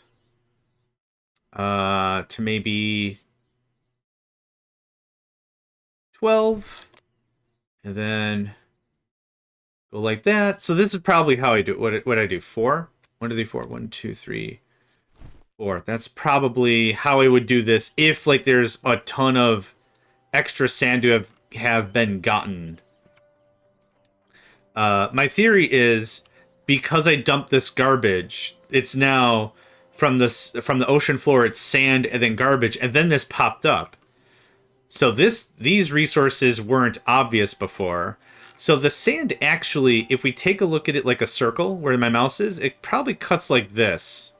To maybe 12. And then go like that. So this is probably how I do it. What I do? 4? 1, 2, 3, 4. 1, 2, 3, 4. That's probably how I would do this if like there's a ton of extra sand to have been gotten. My theory is because I dumped this garbage, it's now from the ocean floor, it's sand and then garbage, and then this popped up. So these resources weren't obvious before. So the sand actually, if we take a look at it like a circle where my mouse is, it probably cuts like this.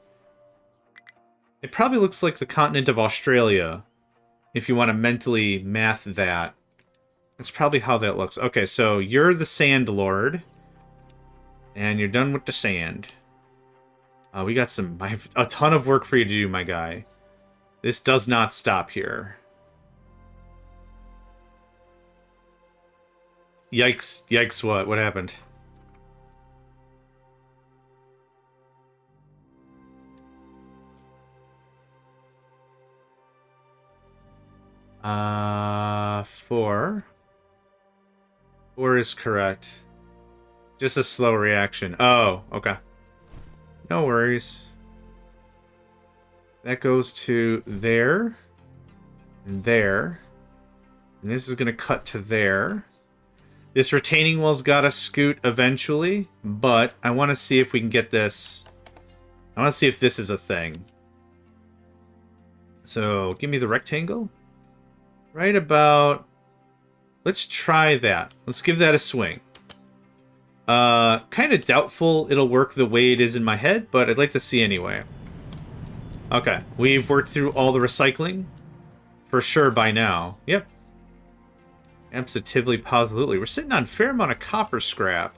It probably looks like the continent of Australia, if you want to mentally math that. That's probably how that looks. Okay, so you're the sand lord. And you're done with the sand. We got I have a ton of work for you to do, my guy. This does not stop here. Yikes. Yikes, what? What happened? Four. 4 is correct. Just a slow reaction. Oh, okay. No worries. That goes to there. And there. And this is going to cut to there. This retaining wall's got to scoot eventually, but I want to see if we can get this. I want to see if this is a thing. So, give me the rectangle. Right about... Let's try that. Let's give that a swing. Kind of doubtful it'll work the way it is in my head, but I'd like to see anyway. Okay, we've worked through all the recycling. For sure by now. Yep. Absolutely, positively. We're sitting on a fair amount of copper scrap.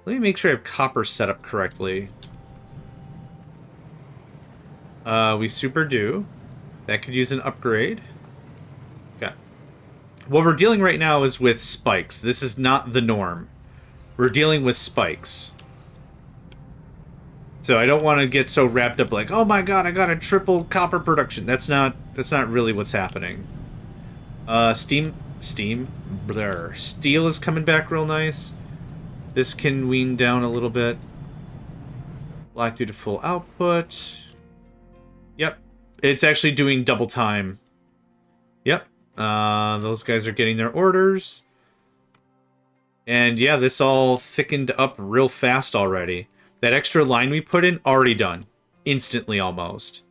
Let me make sure I have copper set up correctly. We super do. That could use an upgrade. Okay. What we're dealing right now is with spikes. This is not the norm. We're dealing with spikes. So I don't want to get so wrapped up like, oh my god, I got a triple copper production. That's not really what's happening. Blur. Steel is coming back real nice. This can wean down a little bit. Lock through to full output. Yep. It's actually doing double time. Yep. Those guys are getting their orders. And yeah, this all thickened up real fast already. That extra line we put in, already done. Instantly, almost.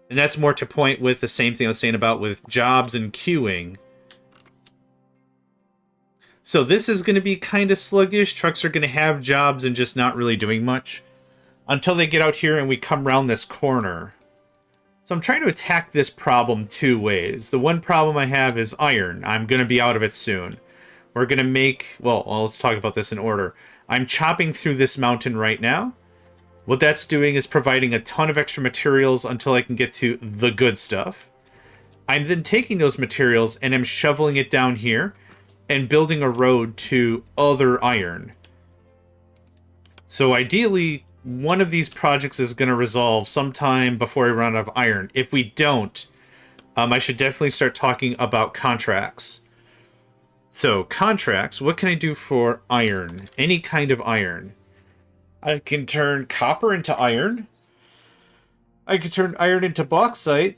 And that's more to point with the same thing I was saying about with jobs and queuing. So this is going to be kind of sluggish. Trucks are going to have jobs and just not really doing much. Until they get out here and we come around this corner. So I'm trying to attack this problem 2 ways. The one problem I have is iron. I'm going to be out of it soon. We're going to make... Well, let's talk about this in order. I'm chopping through this mountain right now. What that's doing is providing a ton of extra materials until I can get to the good stuff. I'm then taking those materials and I'm shoveling it down here and building a road to other iron. So ideally, one of these projects is going to resolve sometime before I run out of iron. If we don't, I should definitely start talking about contracts. So, contracts, what can I do for iron? Any kind of iron. I can turn copper into iron. I can turn iron into bauxite.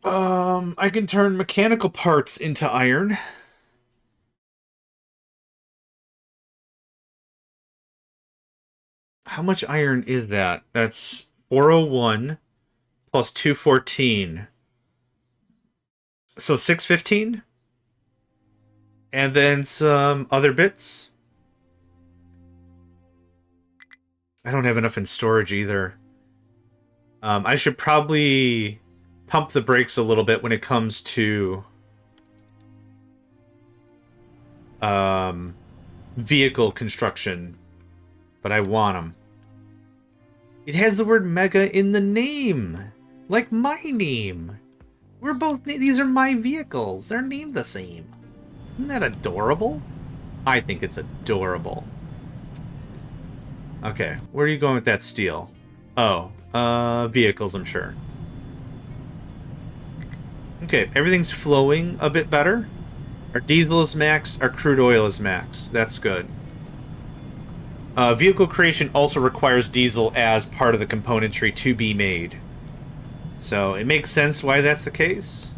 I can turn mechanical parts into iron. How much iron is that? That's 401 plus 214. So 615? And then some other bits. I don't have enough in storage either. I should probably pump the brakes a little bit when it comes to vehicle construction. But I want them. It has the word mega in the name. Like my name. We're both... These are my vehicles. They're named the same. Isn't that adorable? I think it's adorable. Okay, where are you going with that steel? Oh, vehicles, I'm sure. Okay, everything's flowing a bit better. Our diesel is maxed, our crude oil is maxed. That's good. Vehicle creation also requires diesel as part of the componentry to be made. So it makes sense why that's the case.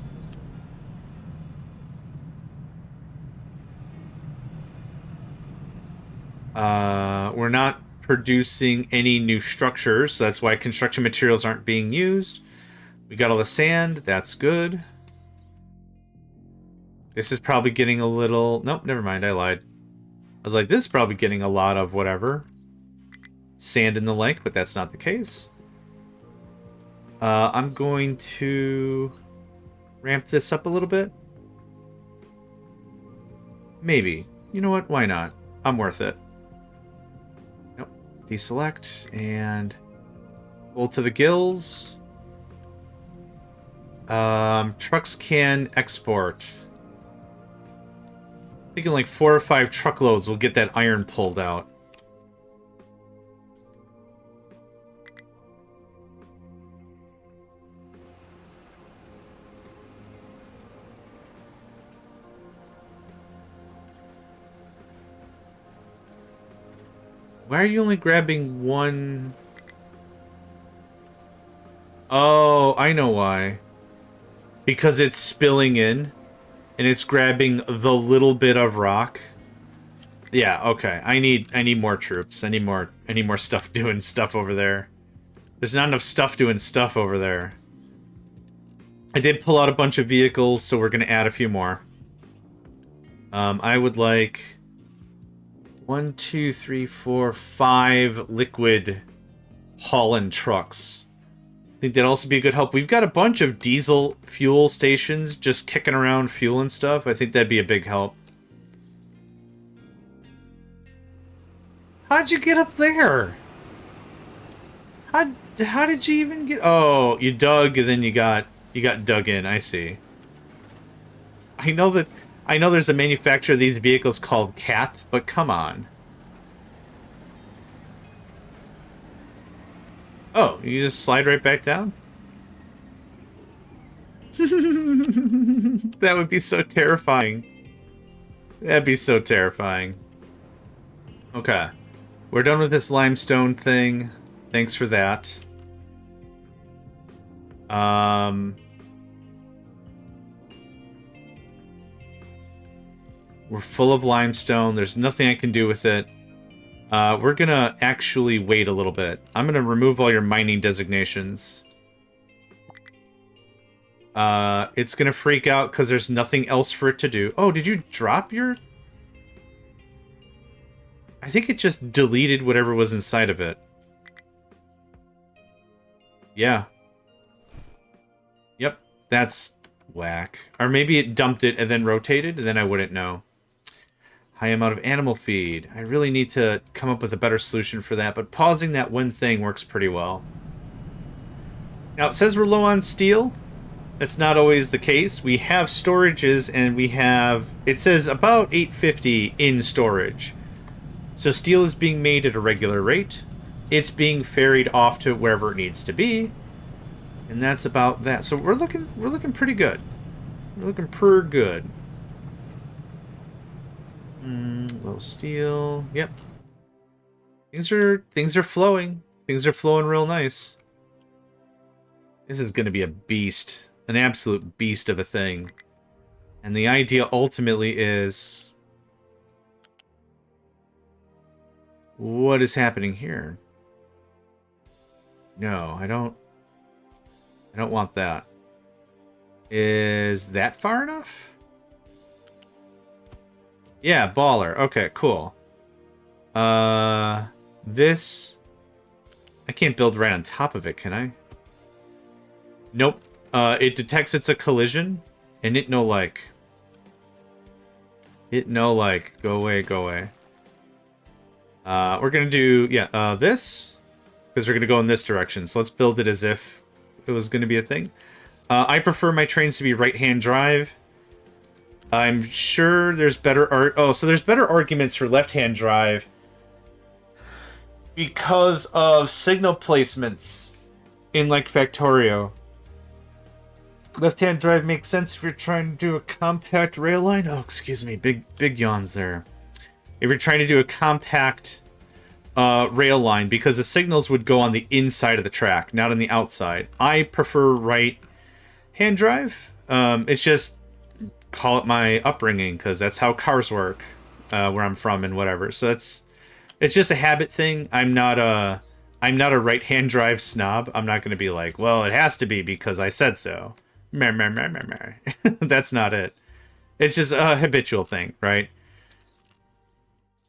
We're not producing any new structures, so that's why construction materials aren't being used. We got all the sand, that's good. This is probably getting a little... Nope, never mind, I lied. I was like, this is probably getting a lot of whatever. Sand in the lake, but that's not the case. I'm going to ramp this up a little bit. Maybe. You know what? Why not? I'm worth it. Nope. Deselect and full to the gills. Trucks can export. Thinking like 4 or 5 truckloads will get that iron pulled out. Why are you only grabbing one? Oh, I know why. Because it's spilling in, and it's grabbing the little bit of rock. Yeah, okay. I need more troops. I need more stuff doing stuff over there. There's not enough stuff doing stuff over there. I did pull out a bunch of vehicles, so we're gonna add a few more. I would like 1, 2, 3, 4, 5 liquid hauling trucks. I think that'd also be a good help. We've got a bunch of diesel fuel stations just kicking around fuel and stuff. I think that'd be a big help. How'd you get up there? How did you even get... Oh, you dug and then you got dug in. I see. I know there's a manufacturer of these vehicles called Cat, but come on. Oh, you just slide right back down? That would be so terrifying. That'd be so terrifying. Okay. We're done with this limestone thing. Thanks for that. We're full of limestone. There's nothing I can do with it. We're gonna actually wait a little bit. I'm gonna remove all your mining designations. It's gonna freak out because there's nothing else for it to do. Oh, did you drop your... I think it just deleted whatever was inside of it. Yeah. Yep, that's whack. Or maybe it dumped it and then rotated, and then I wouldn't know. High amount of animal feed. I really need to come up with a better solution for that, but pausing that one thing works pretty well. Now, it says we're low on steel. That's not always the case. We have storages, and we have... It says about 850 in storage. So steel is being made at a regular rate. It's being ferried off to wherever it needs to be. And that's about that. So we're looking pretty good. We're looking pretty good. Low steel. Yep. Things are flowing. Things are flowing real nice. This is going to be a beast. An absolute beast of a thing. And the idea ultimately is... What is happening here? No, I don't want that. Is that far enough? Yeah, baller. Okay, cool. This... I can't build right on top of it, can I? Nope. It detects it's a collision, and it no like. Go away, go away. We're gonna do, this, because we're gonna go in this direction. So let's build it as if it was gonna be a thing. I prefer my trains to be right-hand drive. I'm sure there's better so there's better arguments for left-hand drive because of signal placements in, like, Factorio. Left-hand drive makes sense if you're trying to do a compact rail line. Oh, excuse me, big yawns there. If you're trying to do a compact rail line, because the signals would go on the inside of the track, not on the outside. I prefer right-hand drive. It's just, call it my upbringing, because that's how cars work where I'm from and whatever. So it's just a habit thing. I'm not a right-hand drive snob. I'm not going to be like, well, it has to be because I said so. That's not it. It's just a habitual thing, right?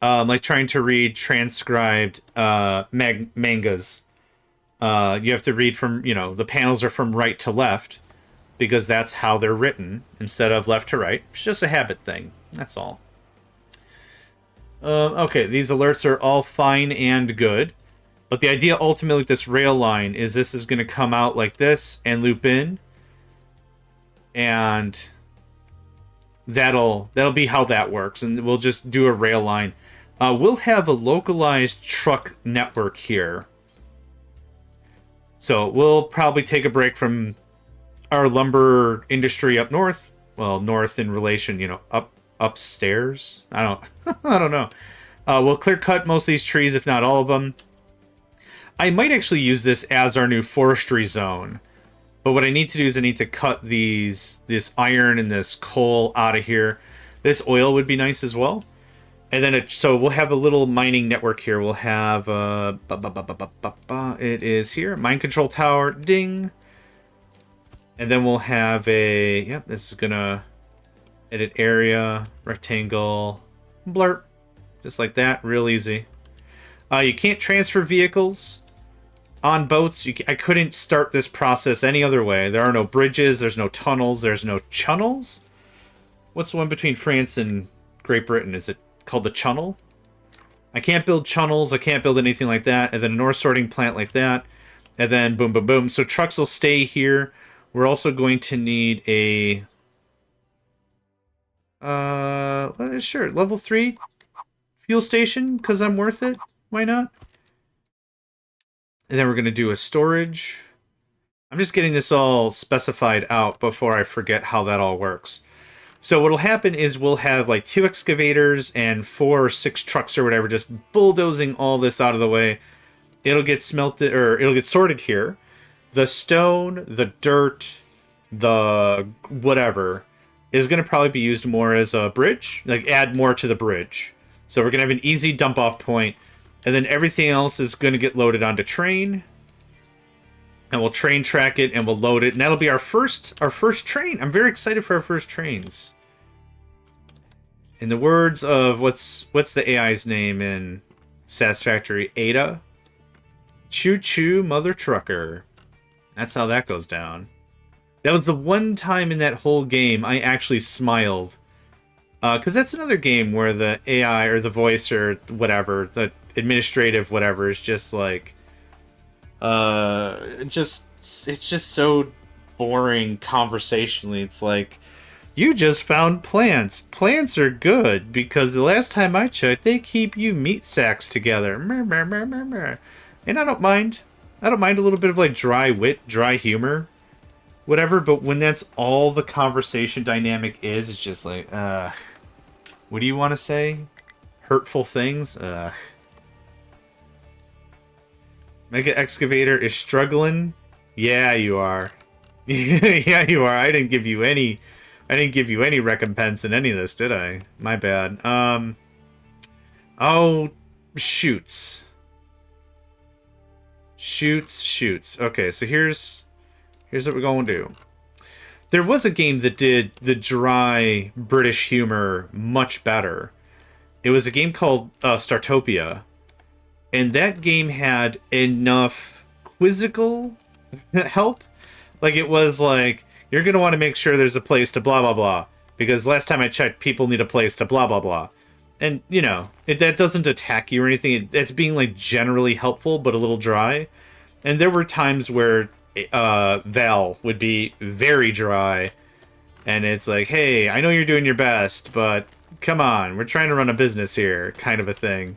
Like trying to read transcribed mangas. You have to read from, the panels are from right to left because that's how they're written instead of left to right. It's just a habit thing. That's all. Okay, these alerts are all fine and good. But the idea ultimately with this rail line is this is going to come out like this and loop in. And that'll be how that works. And we'll just do a rail line. We'll have a localized truck network here. So we'll probably take a break from our lumber industry up north. Well, north in relation, upstairs. I don't know. We'll clear cut most of these trees, if not all of them. I might actually use this as our new forestry zone. But what I need to do is I need to cut this iron and this coal out of here. This oil would be nice as well. And then so we'll have a little mining network here. We'll have it is here, mine control tower, ding. And then we'll have this is gonna edit area, rectangle, blurp, just like that, real easy. You can't transfer vehicles on boats. I couldn't start this process any other way. There are no bridges, there's no tunnels, there's no channels. What's the one between France and Great Britain? Is it called the channel? I can't build channels, I can't build anything like that. And then an ore sorting plant like that. And then boom, boom, boom. So trucks will stay here. We're also going to need a... sure, level 3 fuel station, because I'm worth it. Why not? And then we're going to do a storage. I'm just getting this all specified out before I forget how that all works. So what'll happen is we'll have like 2 excavators and 4 or 6 trucks or whatever just bulldozing all this out of the way. It'll get smelted, or it'll get sorted here. The stone, the dirt, the whatever is going to probably be used more as a bridge, like add more to the bridge. So we're going to have an easy dump off point, and then everything else is going to get loaded onto train. And we'll train track it and we'll load it, and that'll be our first train. I'm very excited for our first trains. In the words of what's the AI's name in Satisfactory? Ada? Choo choo mother trucker. That's how that goes down. That was the one time in that whole game I actually smiled. Because that's another game where the AI or the voice or whatever, the administrative whatever, is just like... it's just so boring conversationally. It's like, you just found plants. Plants are good because the last time I checked, they keep you meat sacks together. And I don't mind. I don't mind a little bit of like dry wit, dry humor, whatever. But when that's all the conversation dynamic is, it's just like, what do you want to say? Hurtful things? Mega Excavator is struggling. Yeah, you are. Yeah, you are. I didn't give you any recompense in any of this, did I? My bad. Oh, shoots. Shoots. Okay, so here's what we're going to do. There was a game that did the dry British humor much better. It was a game called Startopia. And that game had enough quizzical help. Like, it was like, you're going to want to make sure there's a place to blah, blah, blah. Because last time I checked, people need a place to blah, blah, blah. And, you know, that doesn't attack you or anything. It's being, like, generally helpful, but a little dry. And there were times where Val would be very dry. And it's like, hey, I know you're doing your best, but come on, we're trying to run a business here, kind of a thing.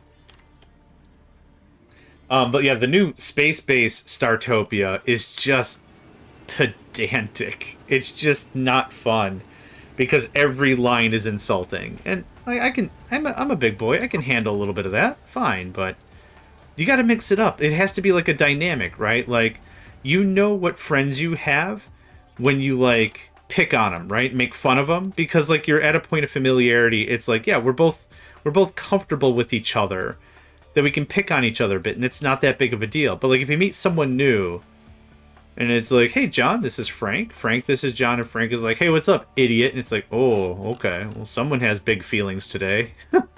But yeah, the new space-based Startopia is just pedantic. It's just not fun because every line is insulting. And I'm a big boy. I can handle a little bit of that. Fine, but you got to mix it up. It has to be like a dynamic, right? Like, you know what friends you have when you like pick on them, right? Make fun of them because like you're at a point of familiarity. It's like, yeah, we're both comfortable with each other, that we can pick on each other a bit, and it's not that big of a deal. But like if you meet someone new and it's like, hey John, this is Frank, this is John, and Frank is like, hey, what's up, idiot? And it's like, oh, okay, well, someone has big feelings today.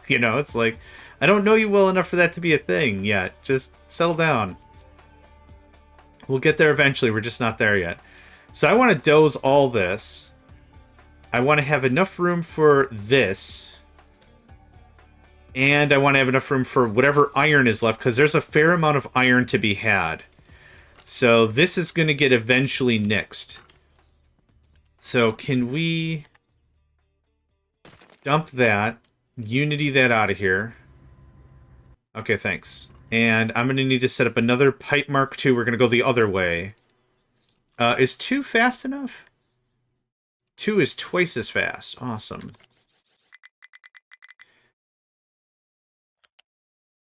You know, it's like, I don't know you well enough for that to be a thing yet. Just settle down. We'll get there eventually. We're just not there yet. So I want to doze all this. I want to have enough room for this. And I want to have enough room for whatever iron is left, because there's a fair amount of iron to be had. So this is going to get eventually nixed. So can we dump that, Unity that out of here? Okay, thanks. And I'm going to need to set up another pipe mark 2. We're going to go the other way. Is 2 fast enough? 2 is twice as fast. Awesome.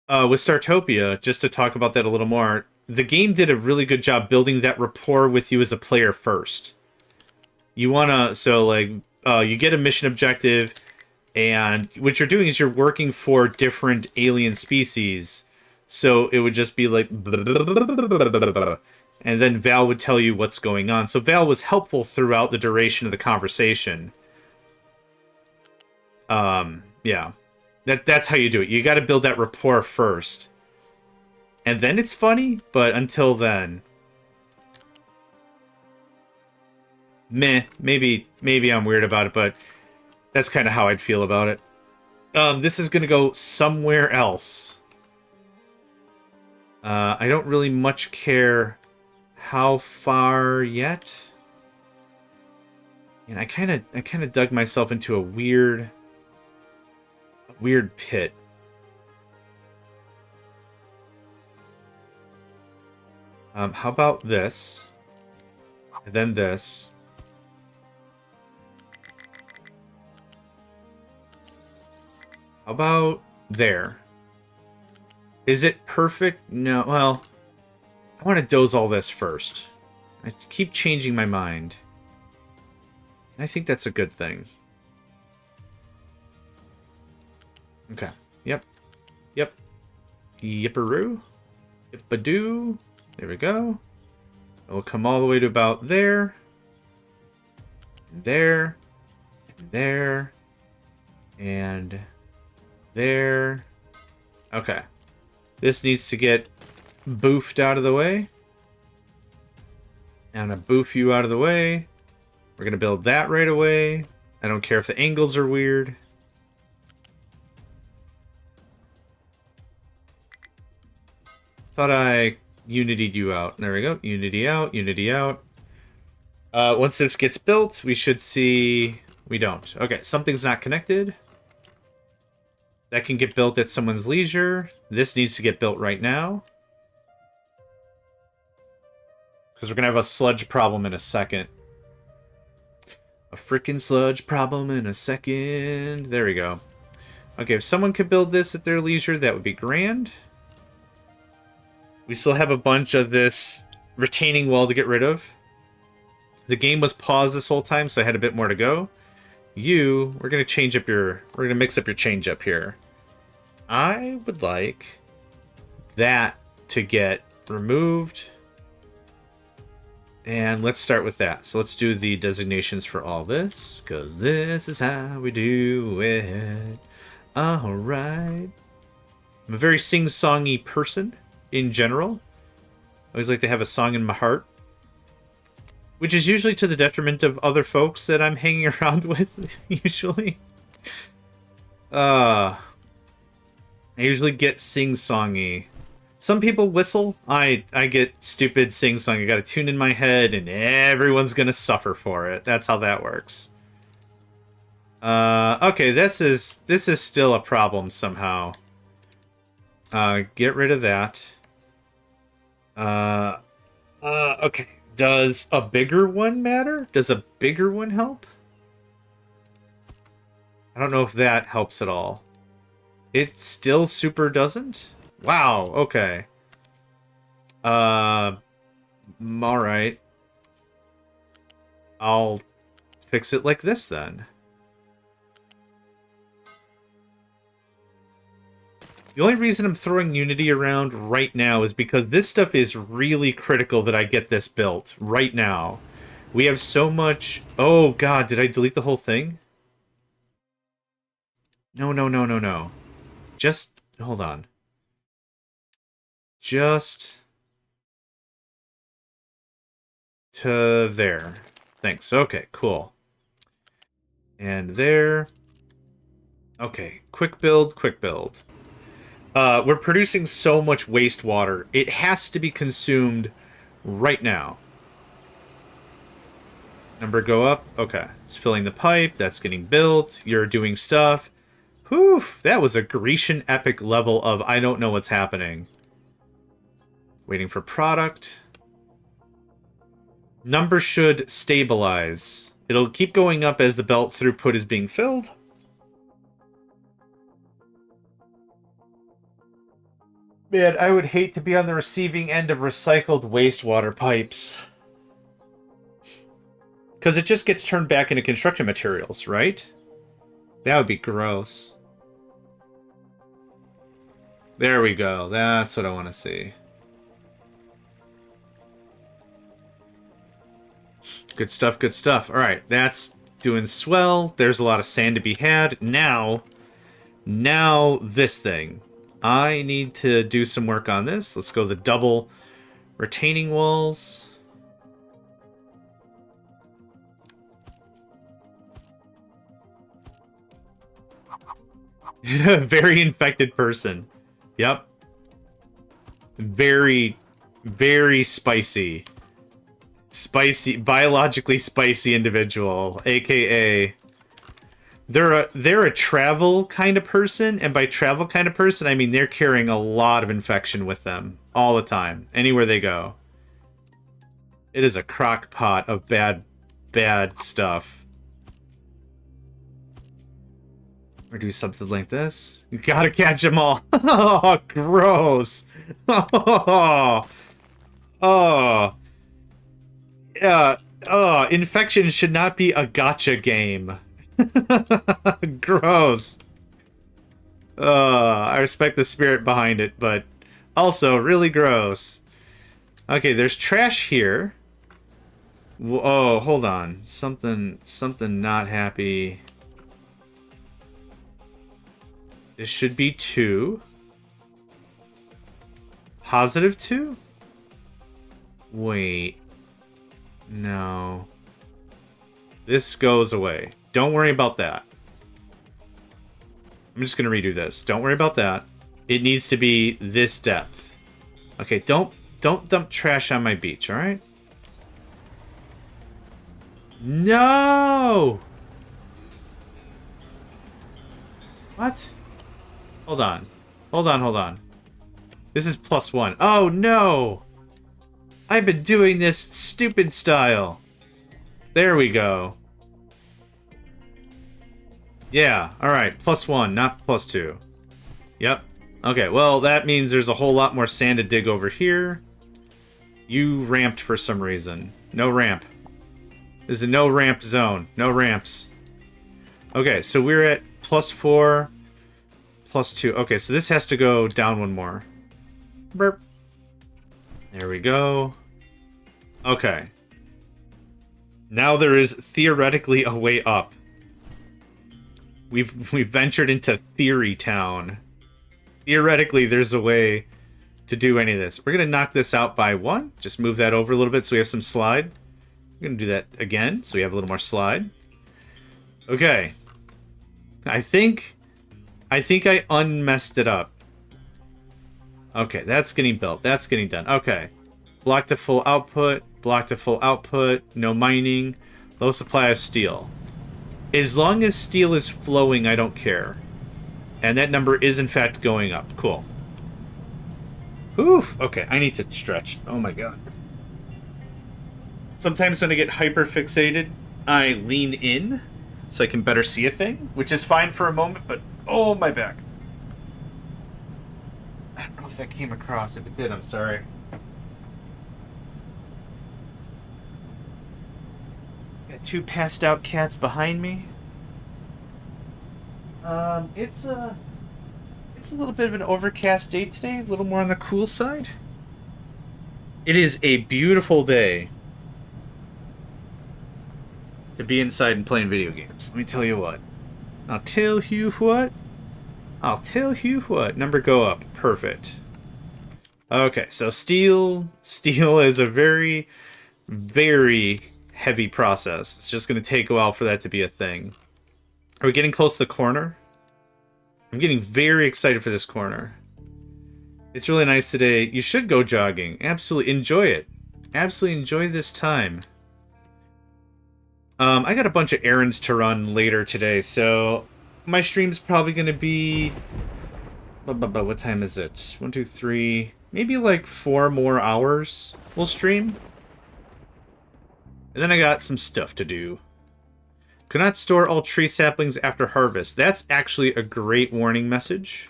With Startopia, just to talk about that a little more, the game did a really good job building that rapport with you as a player first. You want to, so like, you get a mission objective, and what you're doing is you're working for different alien species. So it would just be like, and then Val would tell you what's going on. So Val was helpful throughout the duration of the conversation. Yeah. That's how you do it. You got to build that rapport first. And then it's funny, but until then, meh, maybe I'm weird about it, but that's kind of how I'd feel about it. This is going to go somewhere else. I don't really much care how far yet. And I kind of dug myself into a weird pit. How about this? And then this. How about there? Is it perfect? No, well, I want to doze all this first. I keep changing my mind. And I think that's a good thing. Okay. Yep. Yipperoo. Yippadoo. There we go. We'll come all the way to about there. And there. And there. And there. Okay. This needs to get boofed out of the way. I'm going to boof you out of the way. We're going to build that right away. I don't care if the angles are weird. Thought I Unitied you out. There we go. Unity out, Unity out. Once this gets built, we should see... We don't. Okay, something's not connected. That can get built at someone's leisure. This needs to get built right now. Because we're going to have a sludge problem in a second. A freaking sludge problem in a second. There we go. Okay, if someone could build this at their leisure, that would be grand. We still have a bunch of this retaining wall to get rid of. The game was paused this whole time, so I had a bit more to go. We're going to change up your... We're going to mix up your change up here. I would like that to get removed. And let's start with that. So let's do the designations for all this, because this is how we do it. Alright. I'm a very sing-songy person in general. I always like to have a song in my heart. Which is usually to the detriment of other folks that I'm hanging around with, usually. I usually get sing-songy. Some people whistle. I get stupid sing-song. I got a tune in my head, and everyone's gonna suffer for it. That's how that works. Okay, this is still a problem somehow. Get rid of that. Okay. Does a bigger one matter? Does a bigger one help? I don't know if that helps at all. It still super doesn't? Wow, okay. Alright. I'll fix it like this then. The only reason I'm throwing Unity around right now is because this stuff is really critical that I get this built right now. We have so much... Oh, God, did I delete the whole thing? No. Just... Hold on. Just... to there. Thanks. Okay, cool. And there. Okay, quick build. We're producing so much wastewater. It has to be consumed right now. Number go up. Okay. It's filling the pipe. That's getting built. You're doing stuff. Whew. That was a Grecian epic level of I don't know what's happening. Waiting for product. Number should stabilize. It'll keep going up as the belt throughput is being filled. Man, I would hate to be on the receiving end of recycled wastewater pipes. Because it just gets turned back into construction materials, right? That would be gross. There we go. That's what I want to see. Good stuff, good stuff. Alright, that's doing swell. There's a lot of sand to be had. Now this thing. I need to do some work on this. Let's go the double retaining walls. Very infected person. Yep. Very, very spicy. Spicy, biologically spicy individual, aka they're a travel kind of person, and by travel kind of person, I mean they're carrying a lot of infection with them all the time, anywhere they go. It is a crock pot of bad stuff. Or do something like this. You gotta catch them all. Oh, gross. Oh. Yeah. Oh, infection should not be a gotcha game. Gross. I respect the spirit behind it, but also really gross. Okay, there's trash here. Oh, hold on. Something not happy. This should be 2. Positive 2? Wait. No. This goes away. Don't worry about that. I'm just going to redo this. Don't worry about that. It needs to be this depth. Okay, don't dump trash on my beach, alright? No! What? Hold on. Hold on. This is +1. Oh, no! I've been doing this stupid style. There we go. Yeah, alright. +1, not +2. Yep. Okay, well, that means there's a whole lot more sand to dig over here. You ramped for some reason. No ramp. This is a no ramp zone. No ramps. Okay, so we're at +4, +2. Okay, so this has to go down one more. Burp. There we go. Okay. Now there is theoretically a way up. We've ventured into Theory Town. Theoretically, there's a way to do any of this. We're going to knock this out by 1. Just move that over a little bit so we have some slide. We're going to do that again so we have a little more slide. Okay. I think I unmessed it up. Okay, that's getting built. That's getting done. Okay. Block to full output. Block to full output. No mining. Low supply of steel. As long as steel is flowing, I don't care. And that number is, in fact, going up. Cool. Oof. Okay, I need to stretch. Oh, my God. Sometimes when I get hyper-fixated, I lean in so I can better see a thing, which is fine for a moment, but oh, my back. I don't know if that came across. If it did, I'm sorry. Got 2 passed out cats behind me. It's a little bit of an overcast day today, a little more on the cool side. It is a beautiful day to be inside and playing video games. Let me tell you what. I'll tell you what. I'll tell you what. Number go up. Perfect. Okay, so steel is a very, very heavy process. It's just going to take a while for that to be a thing. Are we getting close to the corner? I'm getting very excited for this corner. It's really nice today. You should go jogging. Absolutely enjoy it. Absolutely enjoy this time. I got a bunch of errands to run later today, so my stream's probably going to be... What time is it? 1, 2, 3... Maybe like 4 more hours we'll stream. And then I got some stuff to do. Could not store all tree saplings after harvest. That's actually a great warning message.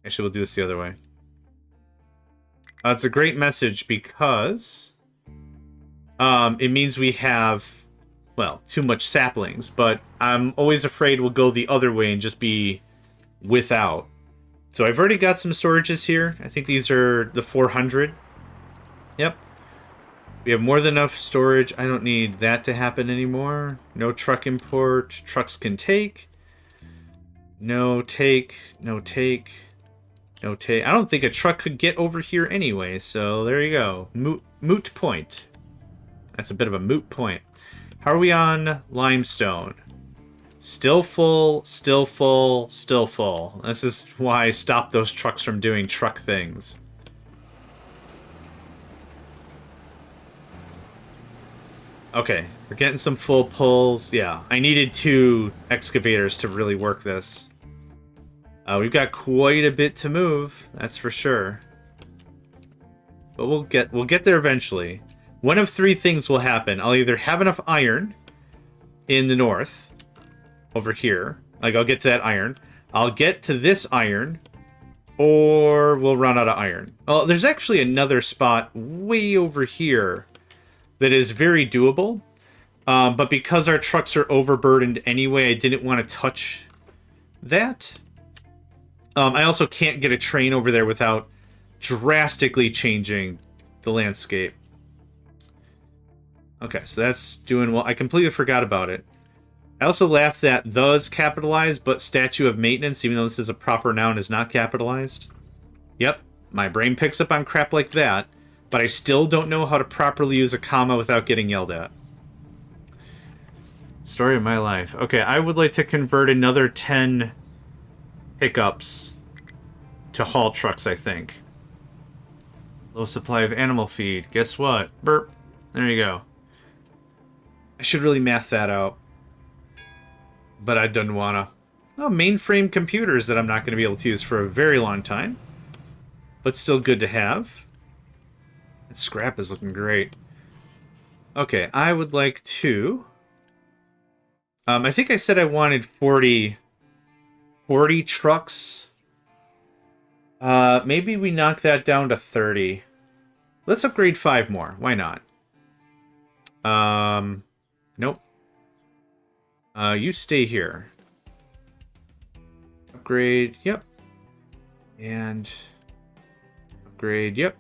Actually, we'll do this the other way. It's a great message because it means we have, well, too much saplings. But I'm always afraid we'll go the other way and just be without. So I've already got some storages here. I think these are the 400. Yep. We have more than enough storage. I don't need that to happen anymore. No truck import. Trucks can take. No take. No take. No take. I don't think a truck could get over here anyway, so there you go. Moot point. That's a bit of a moot point. How are we on limestone? Still full, still full, still full. This is why I stopped those trucks from doing truck things. Okay, we're getting some full pulls. Yeah, I needed 2 excavators to really work this. We've got quite a bit to move, that's for sure. But we'll get there eventually. One of 3 things will happen. I'll either have enough iron in the north, over here. Like, I'll get to that iron. I'll get to this iron, or we'll run out of iron. Well, there's actually another spot way over here that is very doable, but because our trucks are overburdened anyway, I didn't want to touch that. I also can't get a train over there without drastically changing the landscape. Okay, so that's doing well. I completely forgot about it. I also laughed that the is capitalized, but statue of maintenance, even though this is a proper noun, is not capitalized. Yep, my brain picks up on crap like that. But I still don't know how to properly use a comma without getting yelled at. Story of my life. Okay, I would like to convert another 10 pickups to haul trucks, I think. Low supply of animal feed. Guess what? Burp. There you go. I should really math that out. But I don't wanna. Oh, mainframe computers that I'm not going to be able to use for a very long time. But still good to have. Scrap is looking great. Okay, I would like to... I think I said I wanted 40 trucks. Maybe we knock that down to 30. Let's upgrade 5 more. Why not? Nope. You stay here. Upgrade, yep. And... upgrade, yep.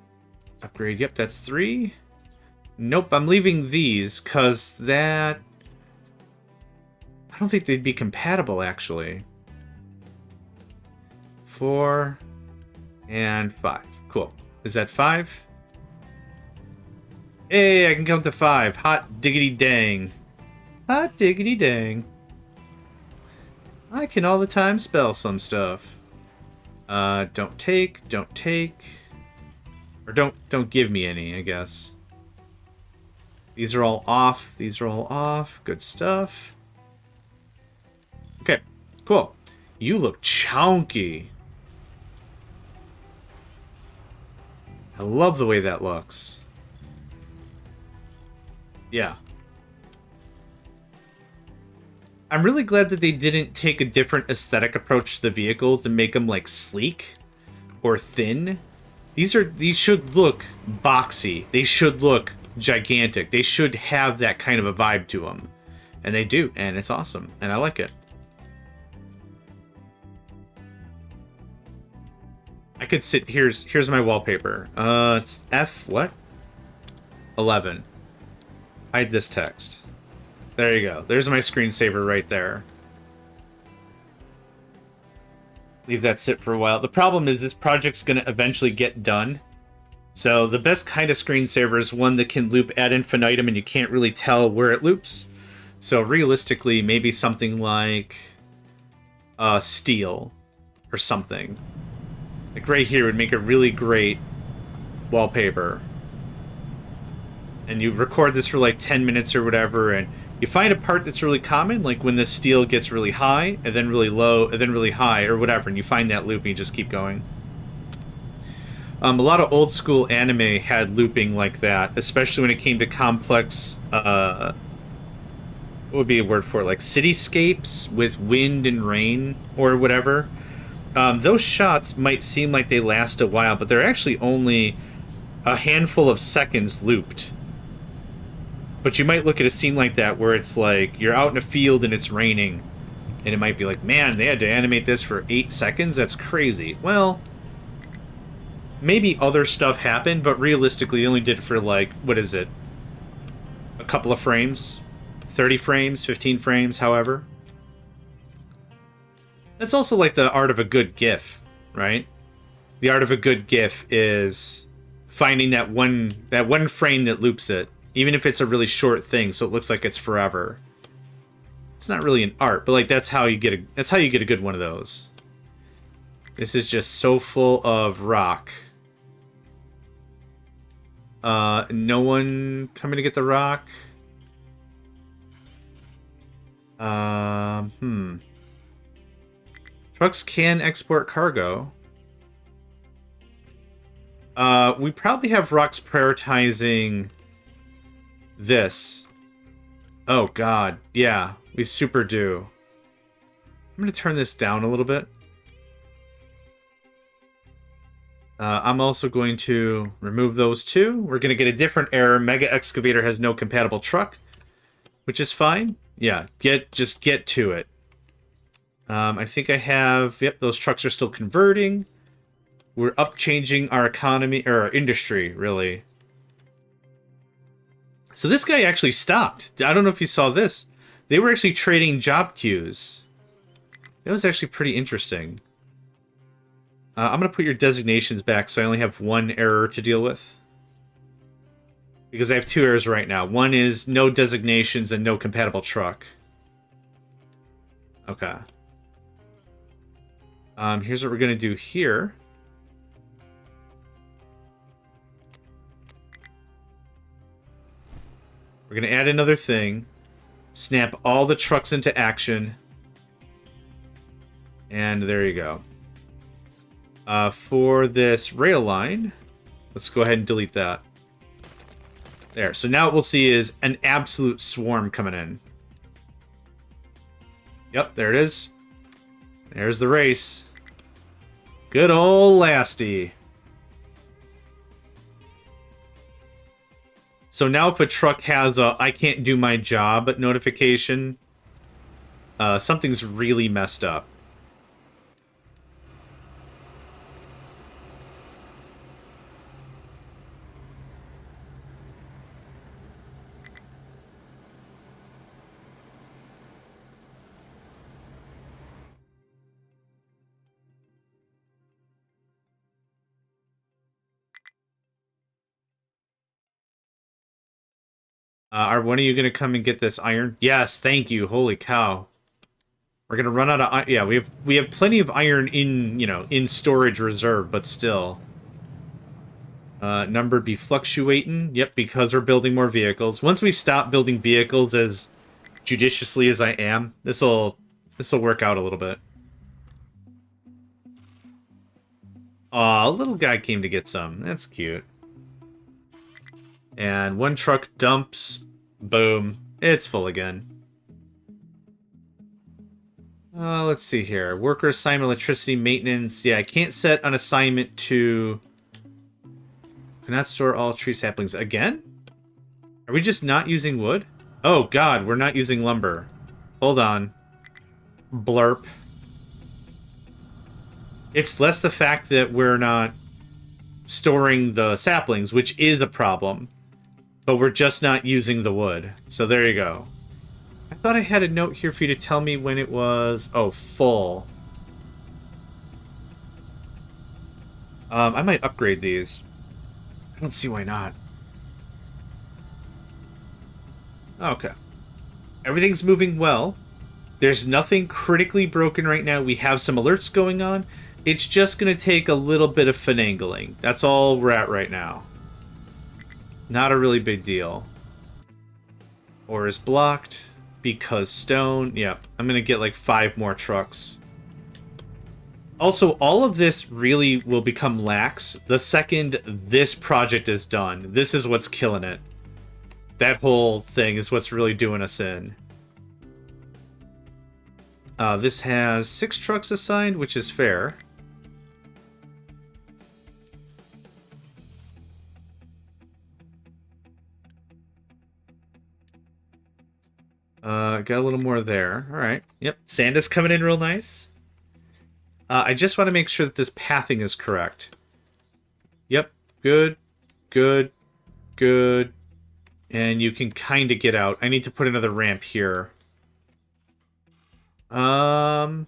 Upgrade. Yep, that's 3. Nope, I'm leaving these, because that... I don't think they'd be compatible, actually. 4 and 5. Cool. Is that 5? Hey, I can count to 5. Hot diggity dang. Hot diggity dang. I can all the time spell some stuff. Don't take. Or don't give me any, I guess. These are all off. These are all off. Good stuff. Okay, cool. You look chunky. I love the way that looks. Yeah. I'm really glad that they didn't take a different aesthetic approach to the vehicles to make them like sleek or thin. These should look boxy. They should look gigantic. They should have that kind of a vibe to them. And they do, and it's awesome, and I like it. I could sit, here's my wallpaper. It's F what? 11. Hide this text. There you go. There's my screensaver right there. Leave that sit for a while. The problem is this project's going to eventually get done. So the best kind of screensaver is one that can loop ad infinitum and you can't really tell where it loops. So realistically, maybe something like steel or something. Like right here would make a really great wallpaper. And you record this for like 10 minutes or whatever, and you find a part that's really common, like when the steel gets really high, and then really low, and then really high, or whatever, and you find that loop and you just keep going. A lot of old school anime had looping like that, especially when it came to complex, what would be a word for it, like cityscapes with wind and rain, or whatever. Those shots might seem like they last a while, but they're actually only a handful of seconds looped. But you might look at a scene like that where it's like you're out in a field and it's raining, and it might be like, man, they had to animate this for 8 seconds? That's crazy. Well, maybe other stuff happened, but realistically they only did it for like, what is it? A couple of frames? 30 frames, 15 frames, however. That's also like the art of a good GIF, right? The art of a good GIF is finding that one frame that loops it, even if it's a really short thing, so it looks like it's forever. It's not really an art, but like that's how you get a good one of those. This is just so full of rock. No one coming to get the rock. Trucks can export cargo. We probably have rocks prioritizing this. Oh god, yeah, we super do. I'm gonna turn this down a little bit. I'm also going to remove those two. We're gonna get a different error. Mega Excavator has no compatible truck, which is fine. Yeah, just get to it. I think I have... Yep, those trucks are still converting. We're changing our economy, or our industry, really. So this guy actually stopped. I don't know if you saw this. They were actually trading job queues. That was actually pretty interesting. I'm going to put your designations back so I only have one error to deal with. Because I have 2 errors right now. One is no designations and no compatible truck. Okay. Here's what we're going to do here. We're going to add another thing. Snap all the trucks into action. And there you go. For this rail line, let's go ahead and delete that. There. So now what we'll see is an absolute swarm coming in. Yep, there it is. There's the race. Good old Lasty. So now if a truck has a I can't do my job notification, something's really messed up. Are one of you gonna come and get this iron? Yes, thank you. Holy cow. We're gonna run out of iron. Yeah, we have plenty of iron in, you know, in storage reserve, but still. Number be fluctuating. Yep, because we're building more vehicles. Once we stop building vehicles as judiciously as I am, this'll work out a little bit. Aw, a little guy came to get some. That's cute. And one truck dumps. Boom. It's full again. Let's see here. Worker assignment, electricity, maintenance. Yeah, I can't set an assignment to... Cannot store all tree saplings. Again? Are we just not using wood? Oh, God, we're not using lumber. Hold on. Blurp. It's less the fact that we're not storing the saplings, which is a problem. But we're just not using the wood. So there you go. I thought I had a note here for you to tell me when it was... Oh, full. I might upgrade these. I don't see why not. Okay. Everything's moving well. There's nothing critically broken right now. We have some alerts going on. It's just going to take a little bit of finagling. That's all we're at right now. Not a really big deal. Ore is blocked because stone. Yeah, I'm going to get like 5 more trucks. Also, all of this really will become lax the second this project is done. This is what's killing it. That whole thing is what's really doing us in. This has 6 trucks assigned, which is fair. Got a little more there. All right. Yep. Sand is coming in real nice. I just want to make sure that this pathing is correct. Yep. Good. Good. Good. And you can kind of get out. I need to put another ramp here. Well,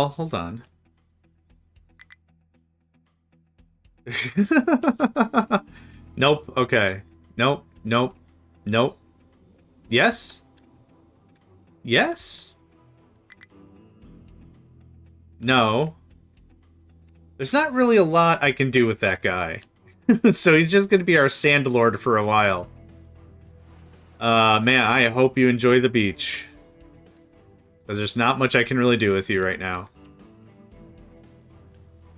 hold on. Nope. Okay. Nope. Nope. Nope. Yes? Yes? No. There's not really a lot I can do with that guy. So he's just going to be our sand lord for a while. Man, I hope you enjoy the beach. Because there's not much I can really do with you right now.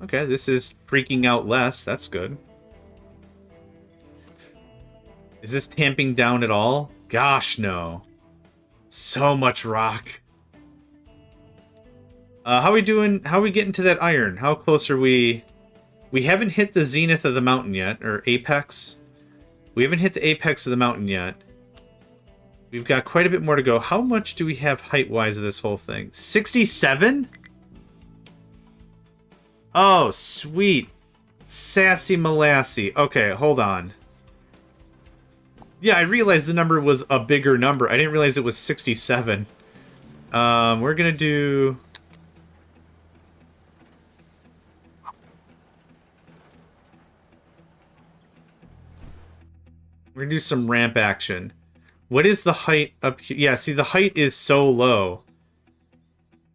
Okay, this is freaking out less. That's good. Is this tamping down at all? Gosh, no. So much rock. How are we doing? How are we getting to that iron? How close are we? We haven't hit the zenith of the mountain yet, or apex. We haven't hit the apex of the mountain yet. We've got quite a bit more to go. How much do we have height-wise of this whole thing? 67? Oh, sweet. Sassy Molassy. Okay, hold on. Yeah, I realized the number was a bigger number. I didn't realize it was 67. We're gonna do... We're gonna do some ramp action. What is the height up here? Yeah, see, the height is so low.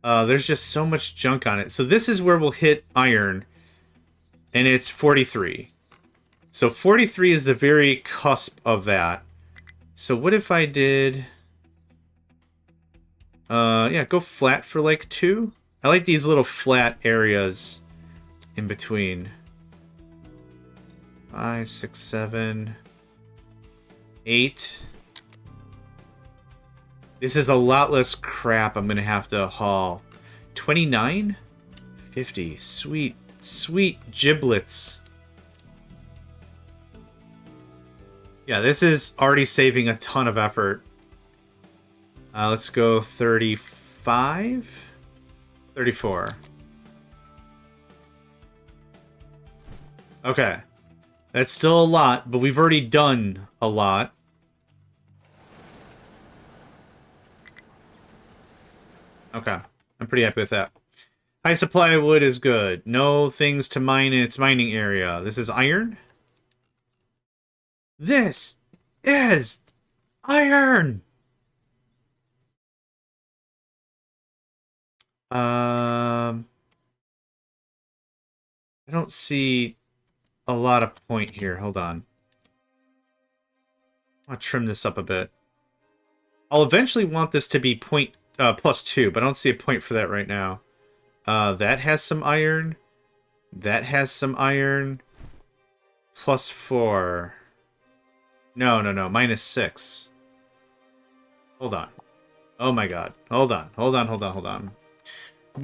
There's just so much junk on it. So this is where we'll hit iron. And it's 43. So 43 is the very cusp of that. So what if I did... yeah, go flat for like 2. I like these little flat areas in between. 5, 6, 7, 8. This is a lot less crap I'm going to have to haul. 29? 50. Sweet, sweet giblets. Yeah, this is already saving a ton of effort. Let's go 35? 34. Okay. That's still a lot, but we've already done a lot. Okay. I'm pretty happy with that. High supply of wood is good. No things to mine in its mining area. This is iron? This is iron! I don't see a lot of point here. Hold on. I'll trim this up a bit. I'll eventually want this to be +2, but I don't see a point for that right now. That has some iron. That has some iron. +4. No, -6. Hold on. Oh my god. Hold on.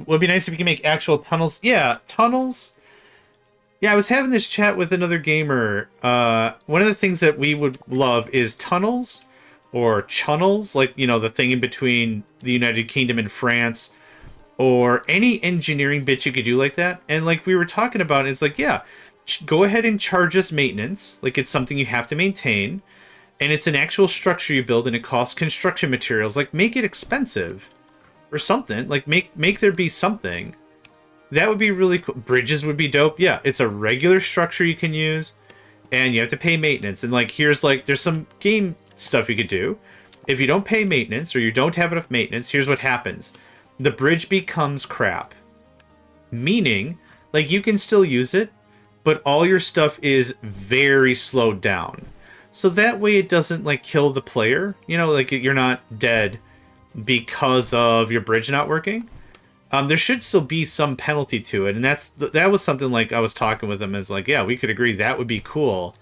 Would be nice if we can make actual tunnels. Yeah, tunnels. Yeah, I was having this chat with another gamer. One of the things that we would love is tunnels or chunnels, like, you know, the thing in between the United Kingdom and France, or any engineering bit you could do like that. And like we were talking about, it's like, yeah, go ahead and charge us maintenance. Like, it's something you have to maintain. And it's an actual structure you build, and it costs construction materials. Like, make it expensive or something. Like, make there be something. That would be really cool. Bridges would be dope. Yeah, it's a regular structure you can use, and you have to pay maintenance. And like, here's like, there's some game stuff you could do. If you don't pay maintenance, or you don't have enough maintenance, here's what happens. The bridge becomes crap. Meaning, like, you can still use it, but all your stuff is very slowed down. So that way it doesn't, like, kill the player. You know, like, you're not dead because of your bridge not working. There should still be some penalty to it, and that was something, like, I was talking with him as, like, yeah, we could agree that would be cool.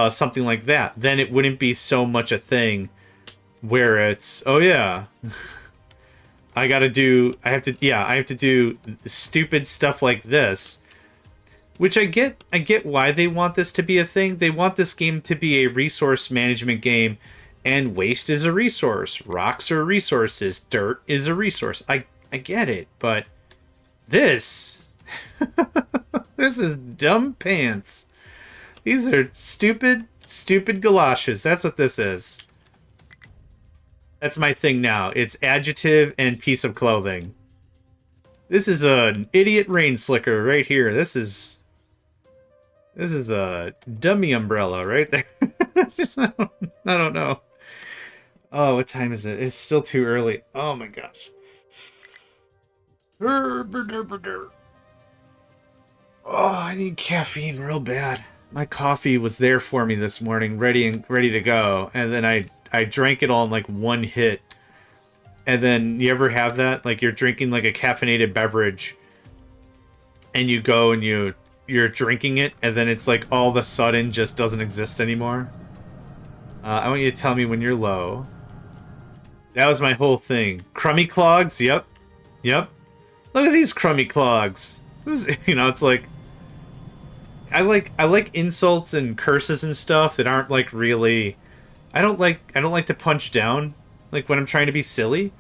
Something like that. Then it wouldn't be so much a thing where it's, oh yeah, I have to do stupid stuff like this. Which I get why they want this to be a thing. They want this game to be a resource management game, and waste is a resource. Rocks are resources. Dirt is a resource. I get it, but this this is dumb pants. These are stupid galoshes. That's what this is. That's my thing now. It's adjective and piece of clothing. This is an idiot rain slicker right here. This is a dummy umbrella right there. I don't know. Oh, what time is it? It's still too early. Oh my gosh. Oh, I need caffeine real bad. My coffee was there for me this morning, ready to go, and then I drank it all in like one hit. And then, you ever have that? Like, you're drinking like a caffeinated beverage, and you go and you're drinking it, and then it's like all of a sudden just doesn't exist anymore. I want you to tell me when you're low. That was my whole thing. Crummy clogs? Yep. Look at these crummy clogs. You know, it's like, I like insults and curses and stuff that aren't like really. I don't like to punch down, like, when I'm trying to be silly.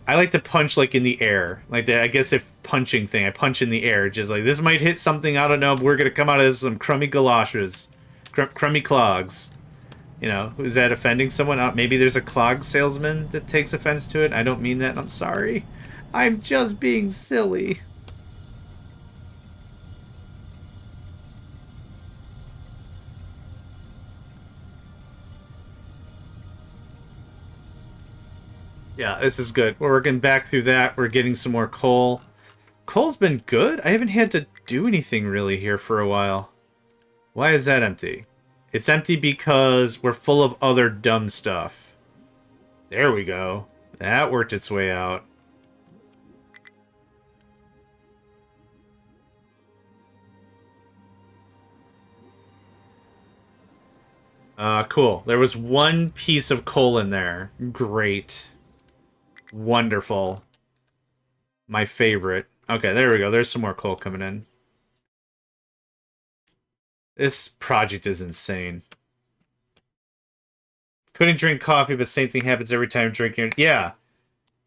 I like to punch like in the air, like that. I guess if punching thing, I punch in the air, just like, this might hit something. I don't know. But we're gonna come out of some crummy galoshes, crummy clogs. You know, is that offending someone? Maybe there's a clog salesman that takes offense to it. I don't mean that. I'm sorry. I'm just being silly. Yeah, this is good. We're working back through that. We're getting some more coal. Coal's been good. I haven't had to do anything really here for a while. Why is that empty? It's empty because we're full of other dumb stuff. There we go. That worked its way out. Cool. There was one piece of coal in there. Great. Wonderful. My favorite. Okay, there we go. There's some more coal coming in. This project is insane. Couldn't drink coffee, but same thing happens every time drinking. Yeah.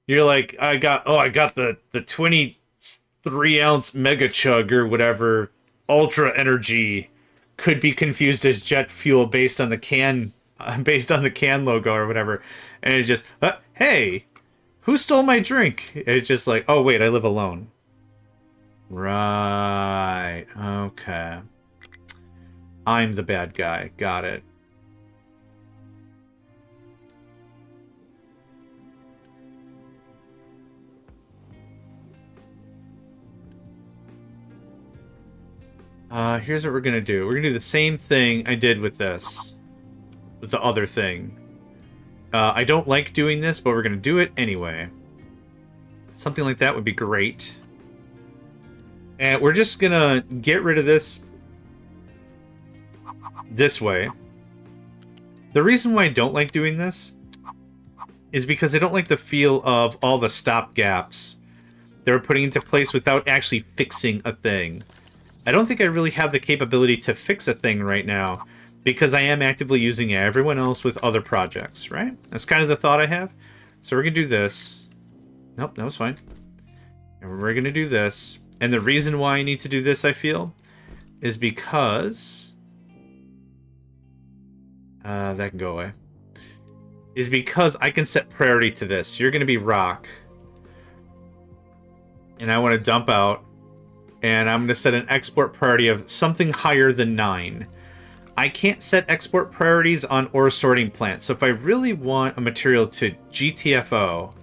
You're like, I got the 23-ounce mega chug or whatever. Ultra energy could be confused as jet fuel based on the can logo or whatever. And it's just, hey, who stole my drink? It's just like, oh wait, I live alone. Right. Okay. I'm the bad guy. Got it. Here's what we're gonna do. We're gonna do the same thing I did with this. With the other thing. I don't like doing this, but we're gonna do it anyway. Something like that would be great. And we're just gonna get rid of this way. The reason why I don't like doing this is because I don't like the feel of all the stop gaps they're putting into place without actually fixing a thing. I don't think I really have the capability to fix a thing right now because I am actively using everyone else with other projects, right? That's kind of the thought I have. So we're going to do this. Nope, that was fine. And we're going to do this. And the reason why I need to do this, I feel, is because... that can go away. Is because I can set priority to this. You're going to be rock. And I want to dump out. And I'm going to set an export priority of something higher than 9. I can't set export priorities on ore sorting plants. So if I really want a material to GTFO,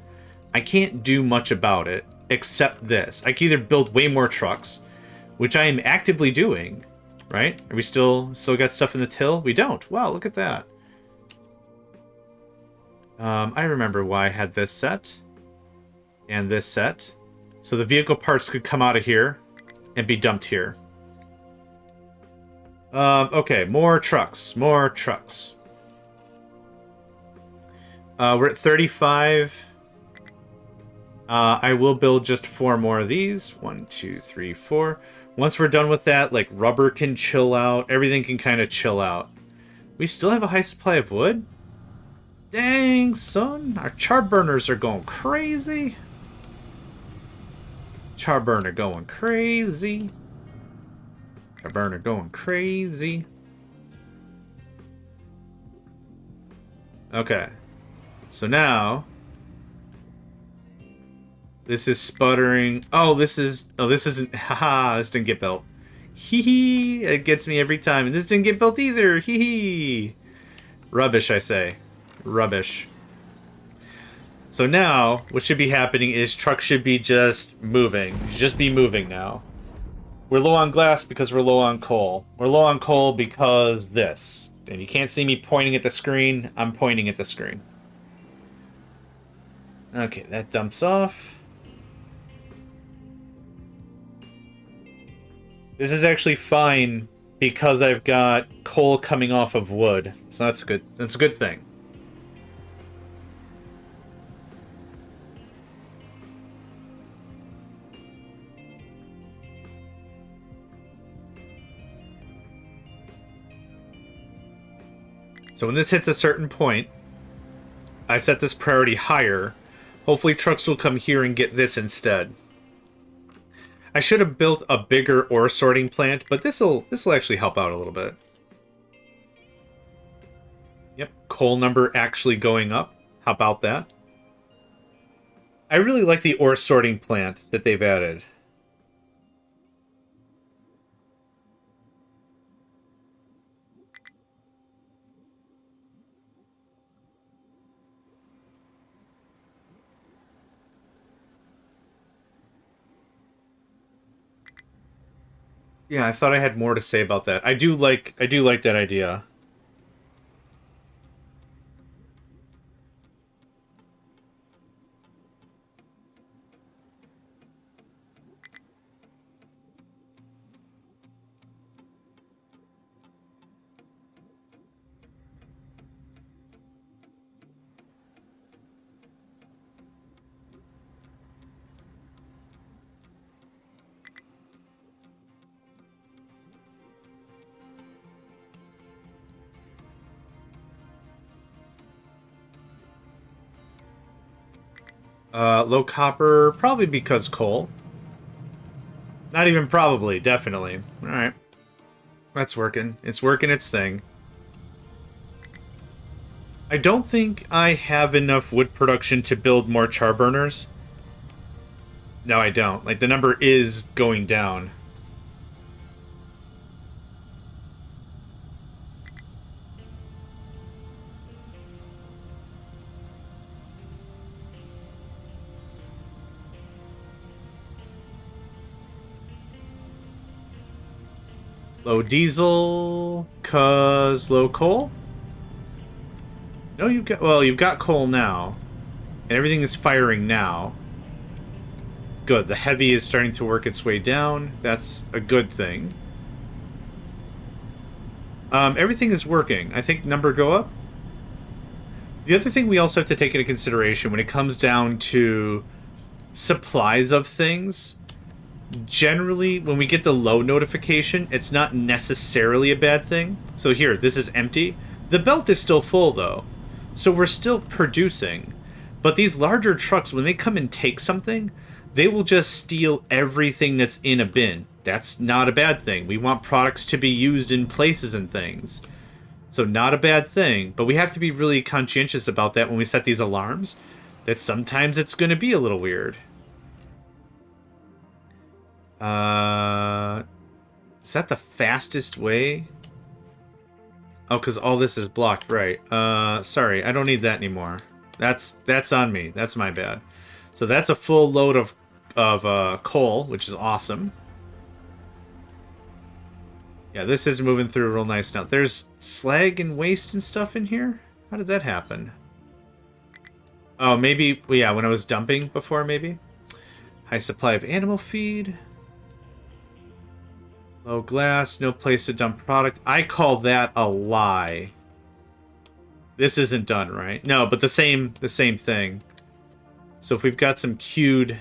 I can't do much about it except this. I can either build way more trucks, which I am actively doing, right? Are we still got stuff in the till? We don't. Wow, look at that. I remember why I had this set and this set. So the vehicle parts could come out of here and be dumped here. Okay, more trucks. More trucks. We're at 35. I will build just 4 more of these. 1, 2, 3, 4. Once we're done with that, like, rubber can chill out. Everything can kind of chill out. We still have a high supply of wood? Dang, son. Our char burners are going crazy. Char burner going crazy. Char burner going crazy. Okay. So now... this is sputtering. Oh, this is... oh, this isn't... haha, this didn't get built. Hee hee. It gets me every time. And this didn't get built either. Hee hee. Rubbish, I say. Rubbish. So now, what should be happening is trucks should be just moving. Just be moving now. We're low on glass because we're low on coal. We're low on coal because this. And you can't see me pointing at the screen. I'm pointing at the screen. Okay, that dumps off. This is actually fine because I've got coal coming off of wood. So that's good. That's a good thing. So when this hits a certain point, I set this priority higher. Hopefully trucks will come here and get this instead. I should have built a bigger ore sorting plant, but this'll actually help out a little bit. Yep, coal number actually going up. How about that? I really like the ore sorting plant that they've added. Yeah, I thought I had more to say about that. I do like that idea. Low copper, probably because coal. Not even probably, definitely. Alright. That's working. It's working its thing. I don't think I have enough wood production to build more char burners. No, I don't. Like, the number is going down. Low diesel, cause low coal? No, you've got coal now. And everything is firing now. Good, the heavy is starting to work its way down. That's a good thing. Everything is working. I think number go up. The other thing we also have to take into consideration when it comes down to supplies of things, generally, when we get the low notification, it's not necessarily a bad thing. So here, this is empty. The belt is still full, though. So we're still producing. But these larger trucks, when they come and take something, they will just steal everything that's in a bin. That's not a bad thing. We want products to be used in places and things. So not a bad thing, but we have to be really conscientious about that when we set these alarms, that sometimes it's going to be a little weird. Is that the fastest way? Oh, because all this is blocked, right. Sorry, I don't need that anymore. That's on me. That's my bad. So that's a full load of coal, which is awesome. Yeah, this is moving through real nice now. There's slag and waste and stuff in here? How did that happen? Oh, maybe, well, yeah, when I was dumping before, maybe? High supply of animal feed. Low glass, no place to dump product. I call that a lie. This isn't done, right? No, but the same thing. So if we've got some queued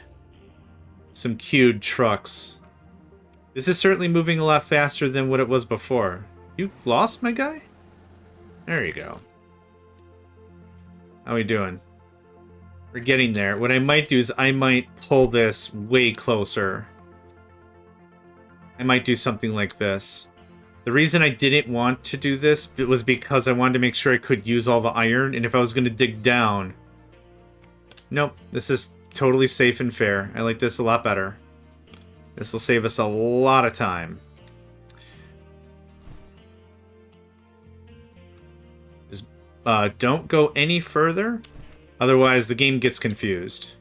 trucks. This is certainly moving a lot faster than what it was before. You lost, my guy? There you go. How we doing? We're getting there. What I might do is I might pull this way closer. I might do something like this. The reason I didn't want to do this was because I wanted to make sure I could use all the iron, and if I was going to dig down... Nope, this is totally safe and fair. I like this a lot better. This will save us a lot of time. Just don't go any further. Otherwise, the game gets confused.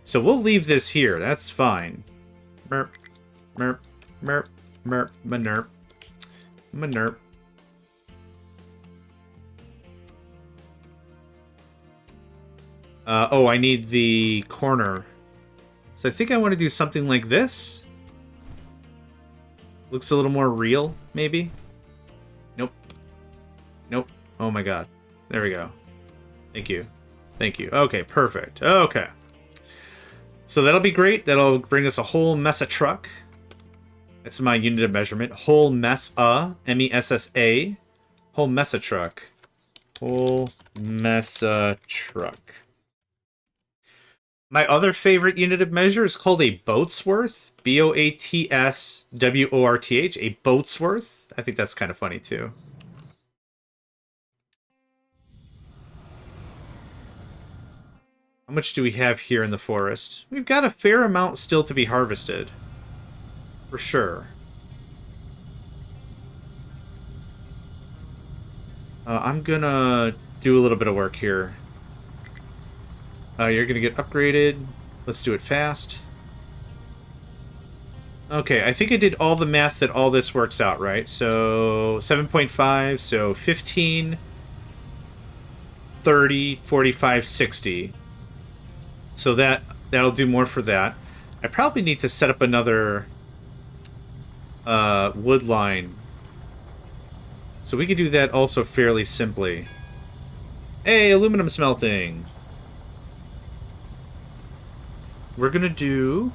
So we'll leave this here. That's fine. Merp. Merp. Merp. Merp. Manerp. Manerp. Oh, I need the corner. So I think I want to do something like this. Looks a little more real, maybe? Nope. Nope. Oh my god. There we go. Thank you. Thank you. Okay, perfect. Okay. So that'll be great. That'll bring us a whole mess of truck. That's my unit of measurement. Whole mess-a. M-E-S-S-A. Whole mess of truck. Whole mess of truck. My other favorite unit of measure is called a Boatsworth. B-O-A-T-S-W-O-R-T-H. A Boatsworth. I think that's kind of funny, too. How much do we have here in the forest? We've got a fair amount still to be harvested. For sure. I'm gonna do a little bit of work here. You're gonna get upgraded. Let's do it fast. Okay, I think I did all the math that all this works out, right? So 7.5, so 15, 30, 45, 60. So that'll do more for that. I probably need to set up another wood line. So we could do that also fairly simply. Hey, aluminum smelting! We're gonna do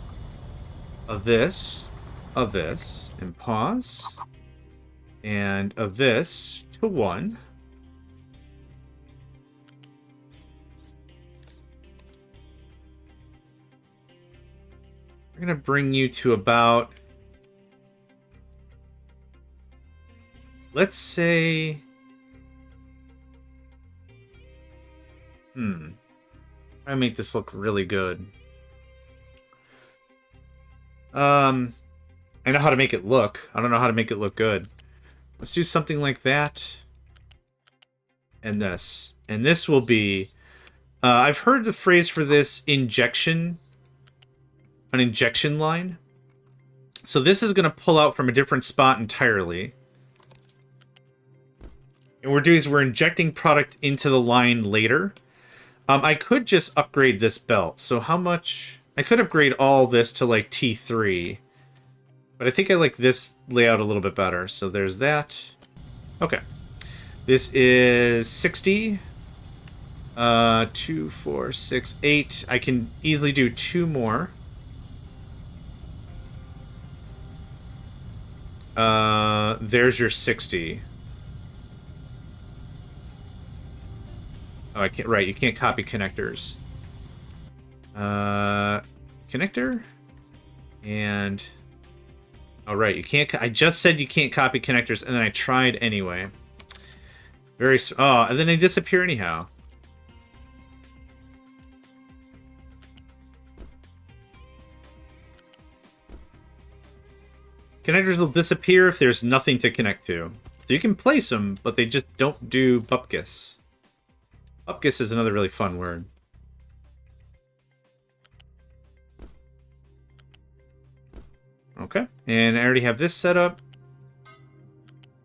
a this, and pause, and a this to 1. We're gonna bring you to about, let's say, I make this look really good. I know how to make it look. I don't know how to make it look good. Let's do something like that. And this. And this will be... I've heard the phrase for this, injection. An injection line. So this is going to pull out from a different spot entirely. And what we're doing is we're injecting product into the line later. I could just upgrade this belt. So how much... I could upgrade all this to like T3. But I think I like this layout a little bit better. So there's that. Okay. This is 60. 2, 4, 6, 8. I can easily do 2 more. There's your 60. Oh, I can't. Right, you can't copy connectors. Connector, and oh right, you can't. I just said you can't copy connectors, and then I tried anyway. And then they disappear anyhow. Connectors will disappear if there's nothing to connect to. So you can place them, but they just don't do bupkis. Bupkis is another really fun word. Okay, and I already have this set up.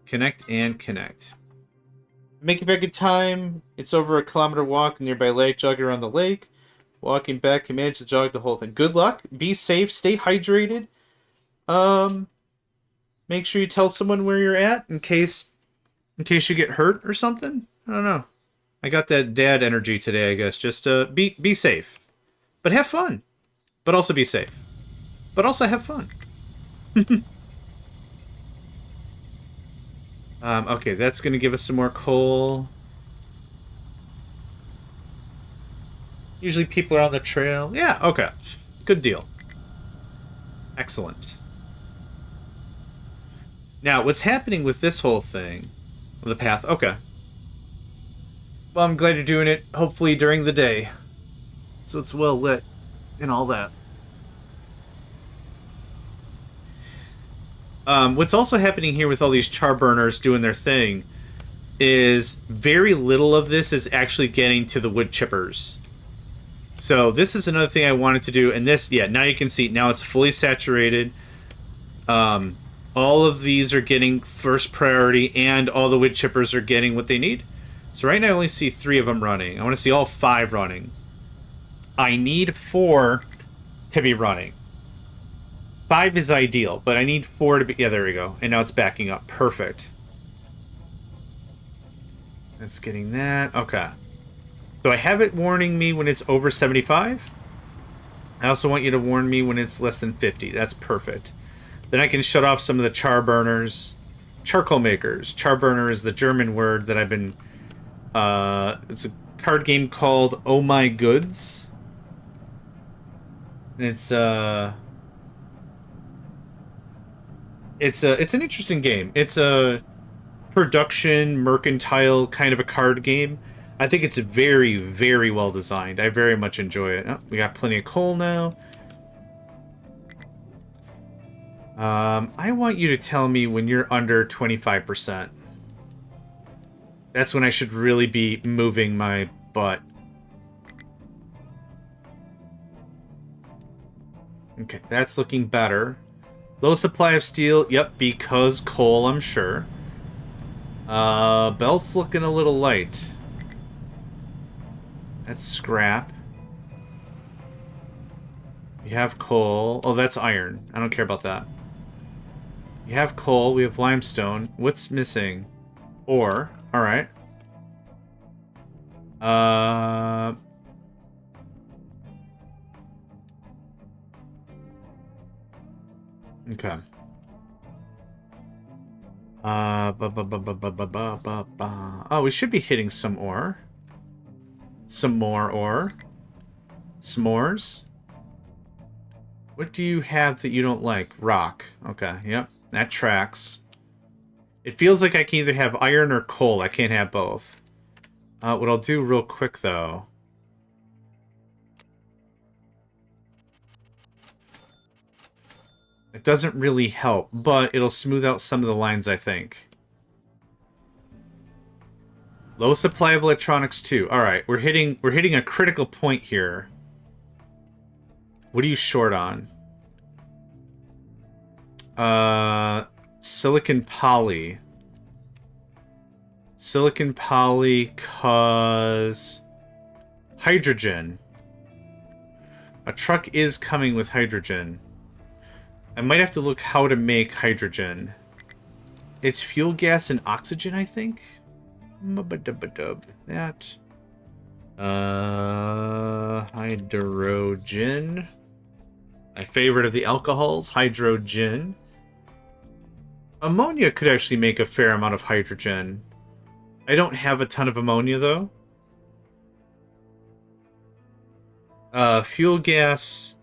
Connect and connect. Make it back in time. It's over a kilometer walk, nearby lake, jogging around the lake. Walking back, can manage to jog the whole thing. Good luck. Be safe. Stay hydrated. Make sure you tell someone where you're at in case you get hurt or something. I don't know. I got that dad energy today, I guess. Just be safe. But have fun. But also be safe. But also have fun. Okay, that's going to give us some more coal. Usually people are on the trail. Yeah, okay. Good deal. Excellent. Now, what's happening with this whole thing? The path. Okay. Well, I'm glad you're doing it, hopefully during the day. So it's well lit and all that. What's also happening here with all these char burners doing their thing is very little of this is actually getting to the wood chippers. So this is another thing I wanted to do. And this, yeah, now you can see, now it's fully saturated. All of these are getting first priority, and all the wood chippers are getting what they need. So right now I only see 3 of them running. I want to see all 5 running. I need 4 to be running. 5 is ideal, but I need 4 to be... Yeah, there we go. And now it's backing up. Perfect. That's getting that. Okay. So I have it warning me when it's over 75. I also want you to warn me when it's less than 50. That's perfect. Then I can shut off some of the char burners. Charcoal makers. Char burner is the German word that I've been... it's a card game called Oh My Goods. And it's an interesting game. It's a production, mercantile kind of a card game. I think it's very, very well designed. I very much enjoy it. Oh, we got plenty of coal now. I want you to tell me when you're under 25%. That's when I should really be moving my butt. Okay, that's looking better. Low supply of steel. Yep, because coal, I'm sure. Belt's looking a little light. That's scrap. You have coal. Oh, that's iron. I don't care about that. You have coal. We have limestone. What's missing? Ore. Alright. Okay. Oh, we should be hitting some ore. Some more ore. S'mores. What do you have that you don't like? Rock. Okay, yep. That tracks. It feels like I can either have iron or coal. I can't have both. What I'll do real quick, though... It doesn't really help, but it'll smooth out some of the lines, I think. Low supply of electronics, too. Alright, we're hitting a critical point here. What are you short on? Silicon poly. Silicon poly cause hydrogen. A truck is coming with hydrogen. I might have to look how to make hydrogen. It's fuel gas and oxygen, I think. That. Hydrogen. My favorite of the alcohols, hydrogen. Ammonia could actually make a fair amount of hydrogen. I don't have a ton of ammonia, though. Fuel gas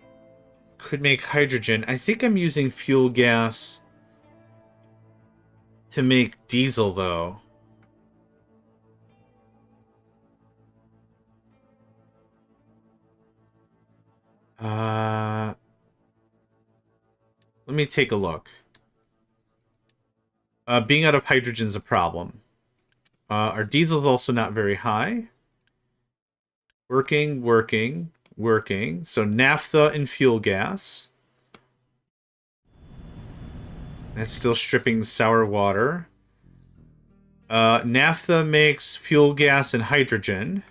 could make hydrogen. I think I'm using fuel gas to make diesel, though. Let me take a look. Being out of hydrogen is a problem. Our diesel is also not very high. Working. So naphtha and fuel gas. That's still stripping sour water. Naphtha makes fuel gas and hydrogen.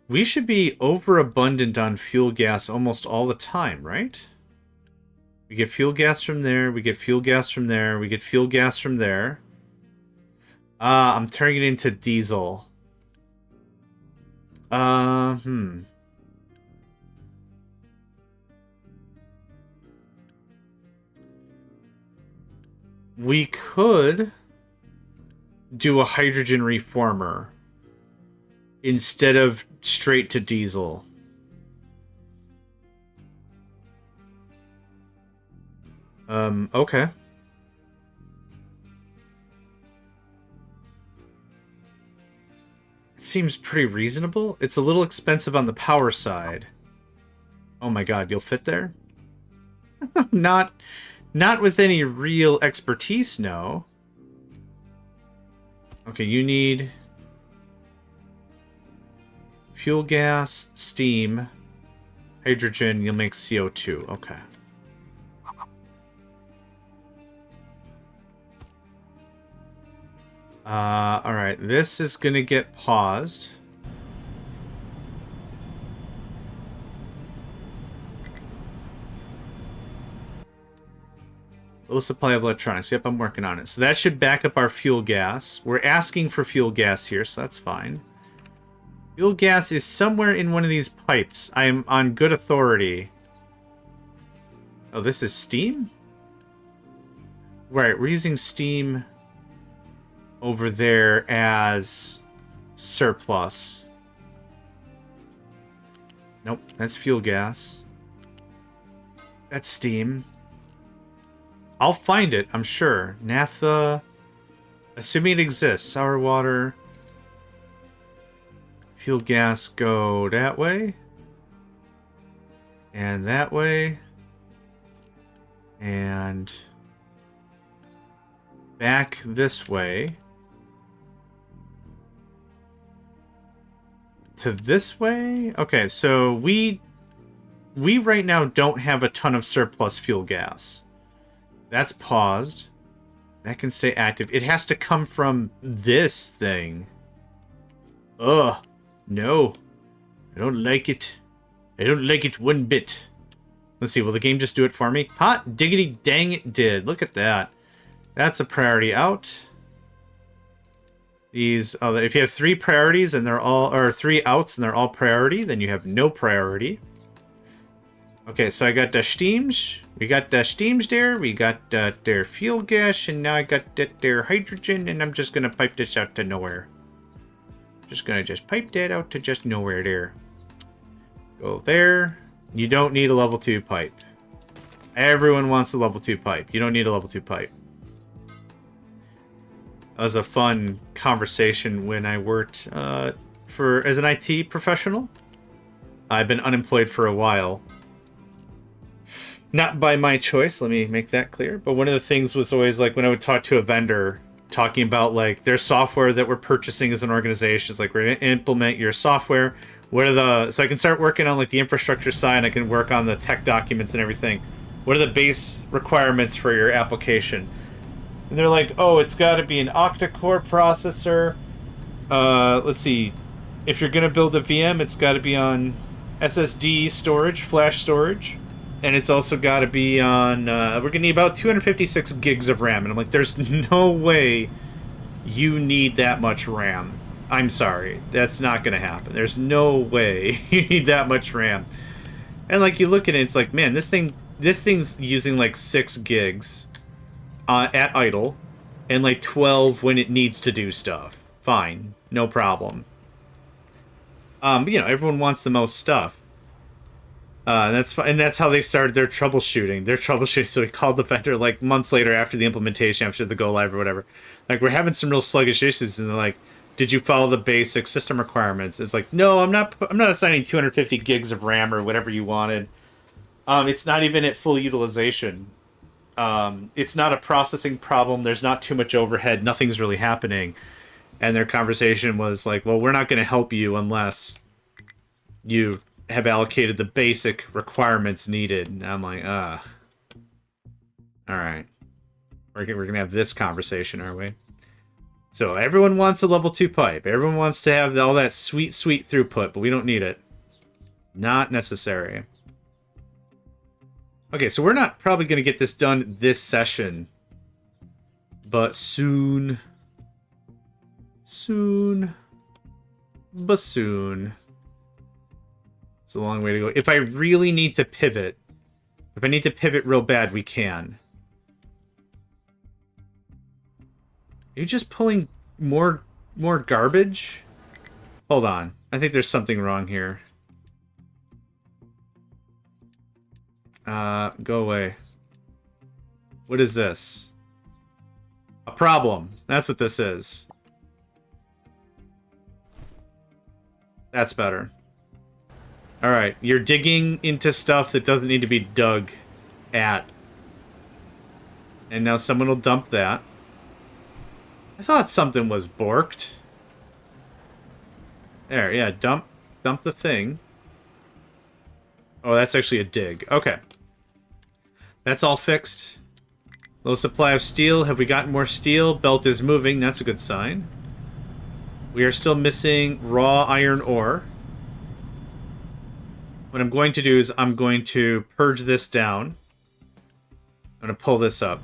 We should be overabundant on fuel gas almost all the time, right? We get fuel gas from there, we get fuel gas from there, we get fuel gas from there. I'm turning it into diesel. We could do a hydrogen reformer instead of straight to diesel. Okay. It seems pretty reasonable. It's a little expensive on the power side. Oh my god, you'll fit there? Not with any real expertise, no. Okay, you need fuel gas, steam, hydrogen, you'll make CO2. Okay. Alright, this is gonna get paused. Low supply of electronics. Yep, I'm working on it. So that should back up our fuel gas. We're asking for fuel gas here, so that's fine. Fuel gas is somewhere in one of these pipes. I am on good authority. Oh, this is steam? Right, we're using steam over there as surplus. Nope, that's fuel gas. That's steam. I'll find it, I'm sure. Naphtha. Assuming it exists. Sour water. Fuel gas go that way. And that way. And back this way. To this way? Okay, so we right now don't have a ton of surplus fuel gas. That's paused. That can stay active. It has to come from this thing. Ugh. No. I don't like it. I don't like it one bit. Let's see, will the game just do it for me? Hot diggity dang it did. Look at that. That's a priority out. These, if you have 3 priorities and they're all, or 3 outs and they're all priority, then you have no priority. Okay, so I got the steams. We got the steams there. We got their fuel gas, and now I got their hydrogen, and I'm just gonna pipe this out to nowhere. Just gonna pipe that out to just nowhere there. Go there. You don't need a level 2 pipe. Everyone wants a level 2 pipe. You don't need a level 2 pipe. That was a fun conversation when I worked as an IT professional. I've been unemployed for a while. Not by my choice, let me make that clear. But one of the things was always like when I would talk to a vendor talking about like their software that we're purchasing as an organization. It's like we're going to implement your software. What are the... So I can start working on like the infrastructure side. I can work on the tech documents and everything. What are the base requirements for your application? And they're like, oh, it's got to be an octa-core processor. Let's see. If you're going to build a VM, it's got to be on SSD storage, flash storage. And it's also got to be on... we're going to need about 256 gigs of RAM. And I'm like, there's no way you need that much RAM. I'm sorry. That's not going to happen. There's no way you need that much RAM. And like, you look at it, it's like, man, this thing's using like 6 gigs at idle, and like 12 when it needs to do stuff. Fine, no problem. But, you know, everyone wants the most stuff. And that's how they started their troubleshooting. So we called the vendor like months later after the implementation, after the go live or whatever. Like, we're having some real sluggish issues, and they're like, did you follow the basic system requirements? It's like, no, I'm not assigning 250 gigs of RAM or whatever you wanted. It's not even at full utilization. It's not a processing problem. There's not too much overhead. Nothing's really happening. And their conversation was like, well, we're not going to help you unless you have allocated the basic requirements needed. And I'm like, all right. We're going to have this conversation, are we? So everyone wants a level 2 pipe. Everyone wants to have all that sweet, sweet throughput, but we don't need it. Not necessary. Okay, so we're not probably going to get this done this session. But soon. Soon. But soon. It's a long way to go. If I really need to pivot, if I need to pivot real bad, we can. Are you just pulling more garbage? Hold on. I think there's something wrong here. Go away. What is this? A problem. That's what this is. That's better. Alright, you're digging into stuff that doesn't need to be dug at. And now someone will dump that. I thought something was borked. There, yeah, dump the thing. Oh, that's actually a dig. Okay. That's all fixed. Low supply of steel. Have we gotten more steel? Belt is moving. That's a good sign. We are still missing raw iron ore. What I'm going to do is I'm going to purge this down. I'm going to pull this up.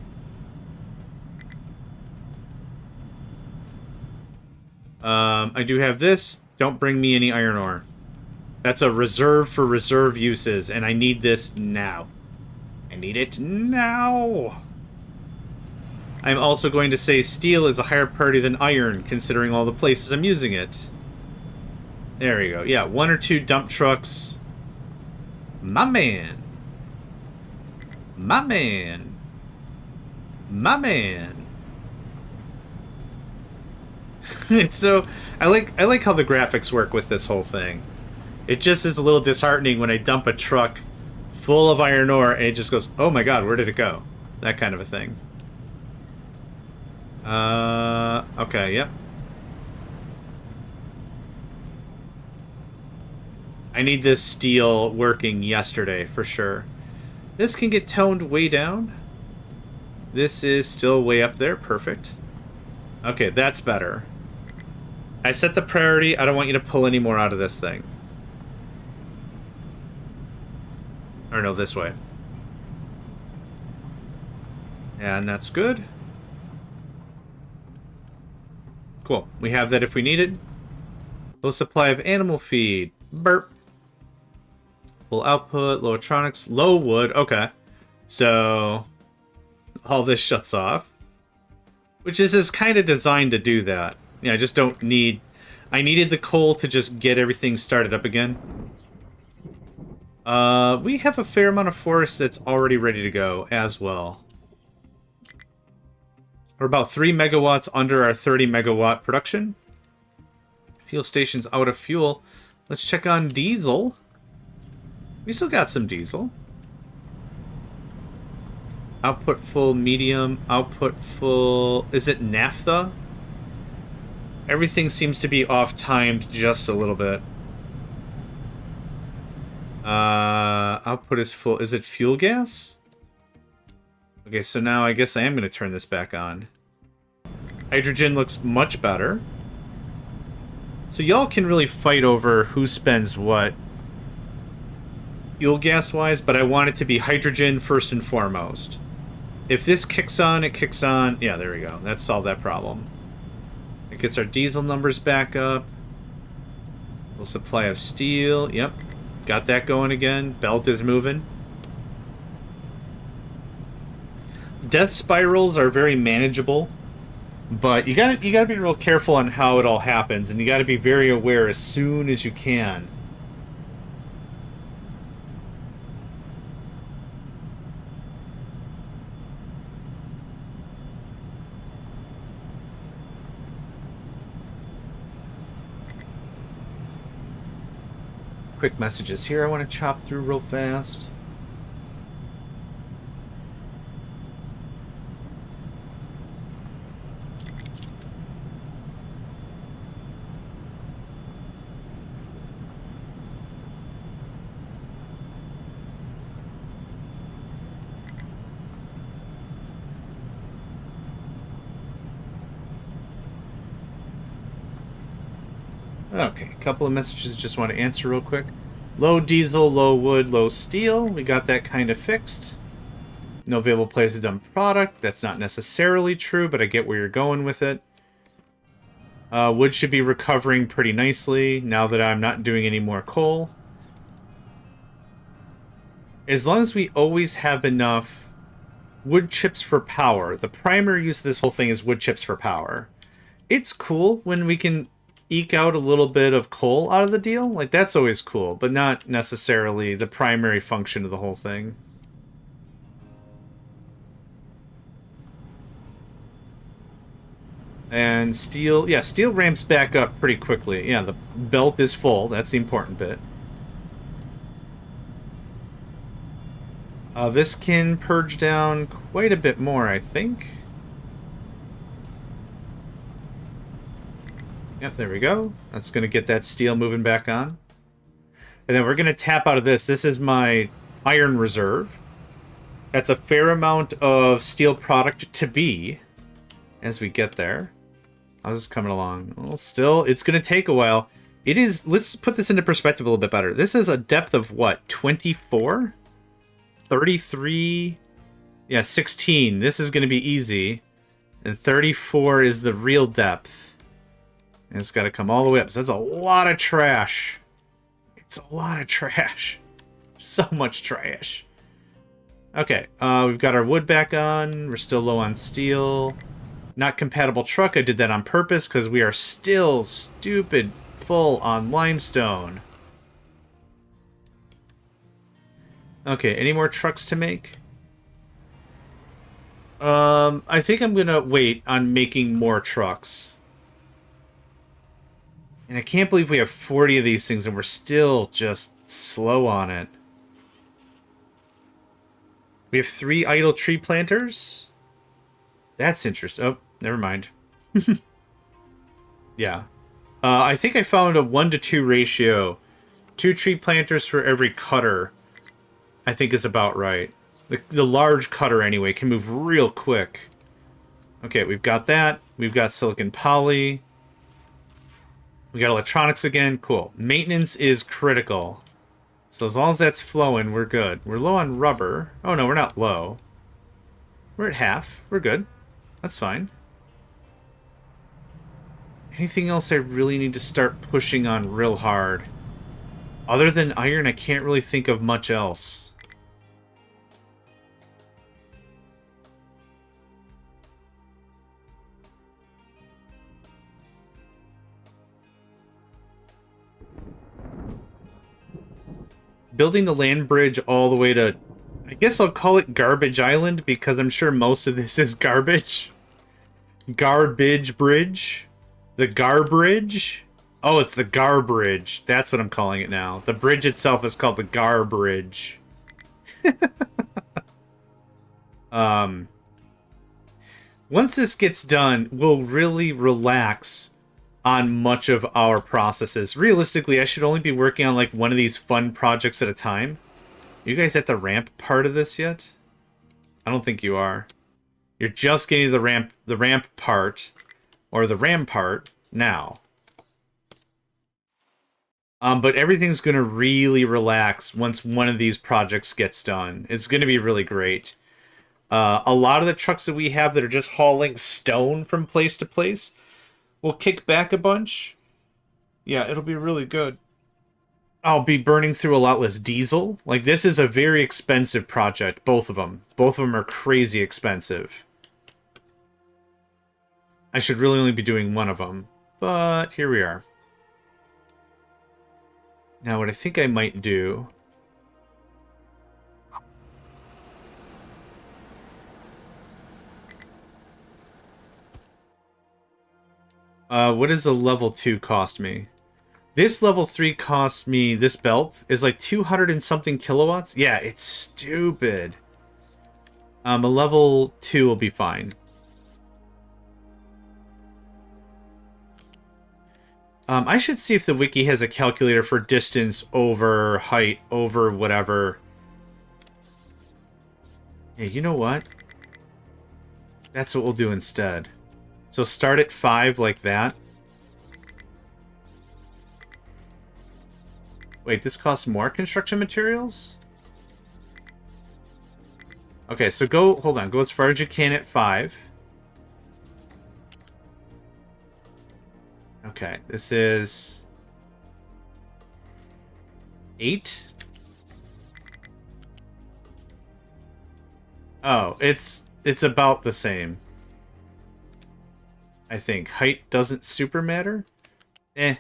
I do have this. Don't bring me any iron ore. That's a reserve for reserve uses, and I need this now. I need it now. I'm also going to say steel is a higher priority than iron, considering all the places I'm using it. There we go. Yeah, 1 or 2 dump trucks. My man. My man. My man. It's so... I like how the graphics work with this whole thing. It just is a little disheartening when I dump a truck full of iron ore and it just goes, oh my god, where did it go? That kind of a thing. Okay, yep. I need this steel working yesterday, for sure. This can get toned way down. This is still way up there, perfect. Okay, that's better. I set the priority, I don't want you to pull any more out of this thing. Or no, this way. And that's good. Cool. We have that if we need it. Low supply of animal feed. Burp. Full output, low electronics, low wood. Okay. So all this shuts off. Which is kind of designed to do that. Yeah, I just don't need... I needed the coal to just get everything started up again. We have a fair amount of forest that's already ready to go as well. We're about 3 megawatts under our 30 megawatt production. Fuel station's out of fuel. Let's check on diesel. We still got some diesel. Output full, medium, output full... Is it naphtha? Everything seems to be off-timed just a little bit. Output is full. Is it fuel gas? Okay, so now I guess I am going to turn this back on. Hydrogen looks much better. So y'all can really fight over who spends what fuel gas-wise, but I want it to be hydrogen first and foremost. If this kicks on, it kicks on. Yeah, there we go. That solved that problem. It gets our diesel numbers back up. Full supply of steel. Yep. Got that going again. Belt is moving. Death spirals are very manageable, but you gotta be real careful on how it all happens, and you gotta be very aware as soon as you can. Quick messages here I want to chop through real fast. Okay, a couple of messages just want to answer real quick. Low diesel, low wood, low steel. We got that kind of fixed. No available places done product. That's not necessarily true, but I get where you're going with it. Wood should be recovering pretty nicely now that I'm not doing any more coal. As long as we always have enough wood chips for power. The primary use of this whole thing is wood chips for power. It's cool when we can eke out a little bit of coal out of the deal. Like, that's always cool, but not necessarily the primary function of the whole thing. And steel, yeah, steel ramps back up pretty quickly. Yeah, the belt is full. That's the important bit. This can purge down quite a bit more, I think. Yep, there we go. That's going to get that steel moving back on. And then we're going to tap out of this. This is my iron reserve. That's a fair amount of steel product to be as we get there. How's this coming along? Well, still, it's going to take a while. It is, let's put this into perspective a little bit better. This is a depth of what, 24? 33? Yeah, 16. This is going to be easy. And 34 is the real depth. And it's got to come all the way up. So that's a lot of trash. It's a lot of trash. So much trash. Okay, we've got our wood back on. We're still low on steel. Not compatible truck. I did that on purpose because we are still stupid full on limestone. Okay, any more trucks to make? I think I'm gonna wait on making more trucks. And I can't believe we have 40 of these things and we're still just slow on it. We have 3 idle tree planters. That's interesting. Oh, never mind. Yeah. I think I found a 1-to-2 ratio. 2 tree planters for every cutter, I think is about right. The large cutter, anyway, can move real quick. Okay, we've got that. We've got silicon poly. We got electronics again. Cool. Maintenance is critical. So as long as that's flowing, we're good. We're low on rubber. Oh, no, we're not low. We're at half. We're good. That's fine. Anything else I really need to start pushing on real hard? Other than iron, I can't really think of much else. Building the land bridge all the way to... I guess I'll call it Garbage Island, because I'm sure most of this is garbage. Garbage Bridge. The Garbridge. Oh, it's the Garbridge. That's what I'm calling it now. The bridge itself is called the Garbridge. Once this gets done, we'll really relax on much of our processes. Realistically, I should only be working on like one of these fun projects at a time. Are you guys at the ramp part of this yet? I don't think you are. You're just getting the ramp part, or the ram part, now. But everything's going to really relax once one of these projects gets done. It's going to be really great. A lot of the trucks that we have that are just hauling stone from place to place will kick back a bunch. Yeah, it'll be really good. I'll be burning through a lot less diesel. Like, this is a very expensive project, both of them. Both of them are crazy expensive. I should really only be doing one of them, but here we are. Now, what I think I might do... what does a level 2 cost me? This level 3 costs me, this belt, is like 200 and something kilowatts? Yeah, it's stupid. A level 2 will be fine. I should see if the wiki has a calculator for distance over height over whatever. Hey, you know what? That's what we'll do instead. So start at 5 like that. Wait, this costs more construction materials? Okay, so go, hold on, go as far as you can at 5. Okay, this is 8. Oh, it's about the same. I think height doesn't super matter. Eh.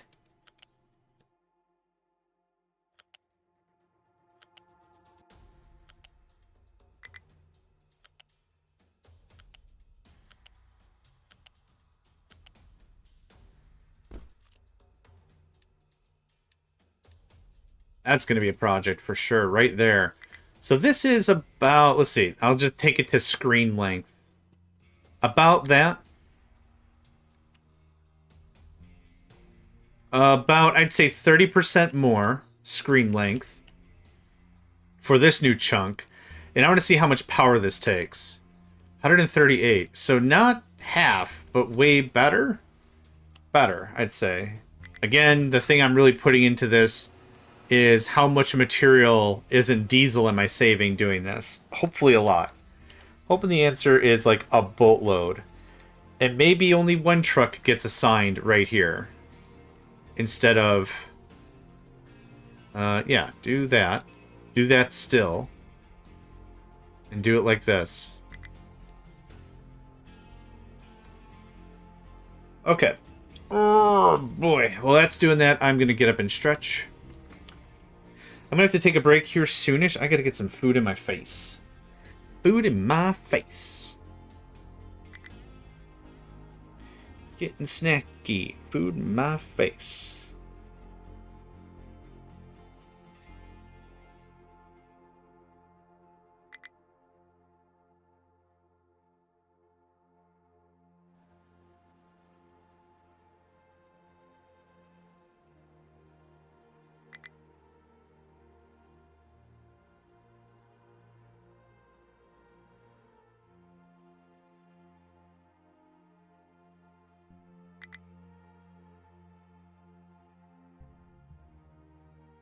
That's going to be a project for sure, right there. So this is about, let's see, I'll just take it to screen length. About that. About, I'd say 30% more screen length for this new chunk. And I want to see how much power this takes. 138. So not half, but way better. Better, I'd say. Again, the thing I'm really putting into this is how much material isn't diesel am I saving doing this. Hopefully a lot. Hoping the answer is like a boatload. And maybe only one truck gets assigned right here. Instead of... yeah, do that. Do that still. And do it like this. Okay. Oh, boy. Well, that's doing that. I'm going to get up and stretch. I'm going to have to take a break here soonish. I got to get some food in my face. Food in my face. Getting snacky. Food in my face.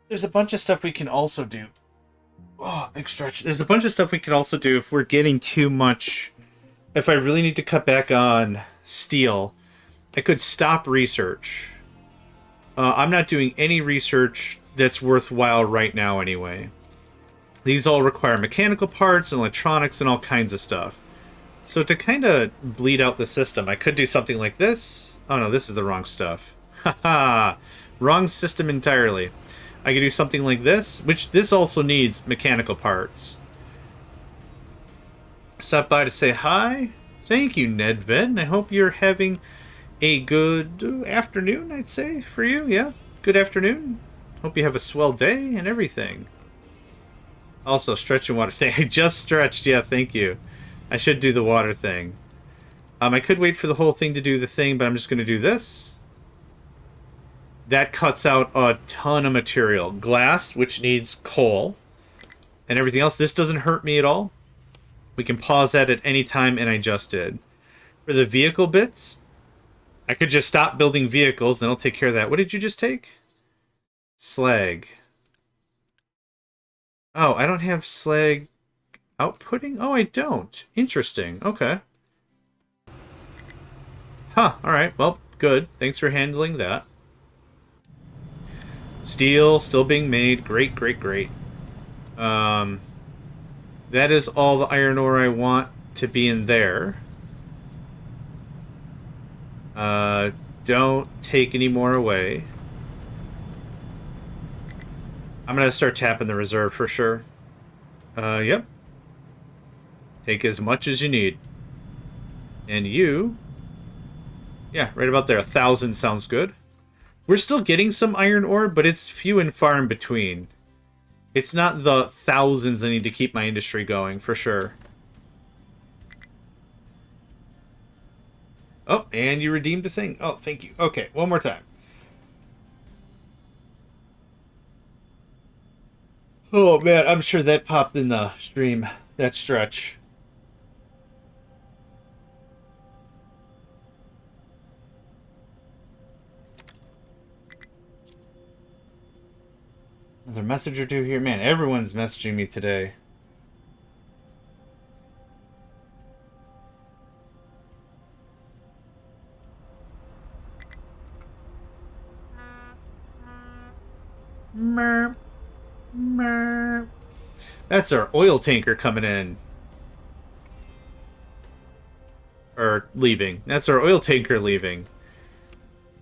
There's a bunch of stuff we can also do. Oh, big stretch. There's a bunch of stuff we can also do if we're getting too much. If I really need to cut back on steel, I could stop research. I'm not doing any research that's worthwhile right now anyway. These all require mechanical parts and electronics and all kinds of stuff. So to kind of bleed out the system, I could do something like this. Oh no, this is the wrong stuff. Haha, wrong system entirely. I could do something like this, which this also needs mechanical parts. Stop by to say hi. Thank you, Nedved. I hope you're having a good afternoon, I'd say, for you. Yeah, good afternoon. Hope you have a swell day and everything. Also, stretch and water thing. I just stretched. Yeah, thank you. I should do the water thing. I could wait for the whole thing to do the thing, but I'm just going to do this. That cuts out a ton of material. Glass, which needs coal, and everything else. This doesn't hurt me at all. We can pause that at any time, and I just did. For the vehicle bits, I could just stop building vehicles, and it'll take care of that. What did you just take? Slag. Oh, I don't have slag outputting? Oh, I don't. Interesting. Okay. Huh, alright. Well, good. Thanks for handling that. Steel still being made. Great, great, great. That is all the iron ore I want to be in there. Don't take any more away. I'm gonna start tapping the reserve for sure. Yep. Take as much as you need. And you... Yeah, right about there. 1,000 sounds good. We're still getting some iron ore, but it's few and far in between. It's not the thousands I need to keep my industry going, for sure. Oh, and you redeemed a thing. Oh, thank you. Okay, one more time. Oh, man, I'm sure that popped in the stream. That stretch. Another message or two here. Man, everyone's messaging me today. Merp. Merp. That's our oil tanker coming in. Or leaving. That's our oil tanker leaving.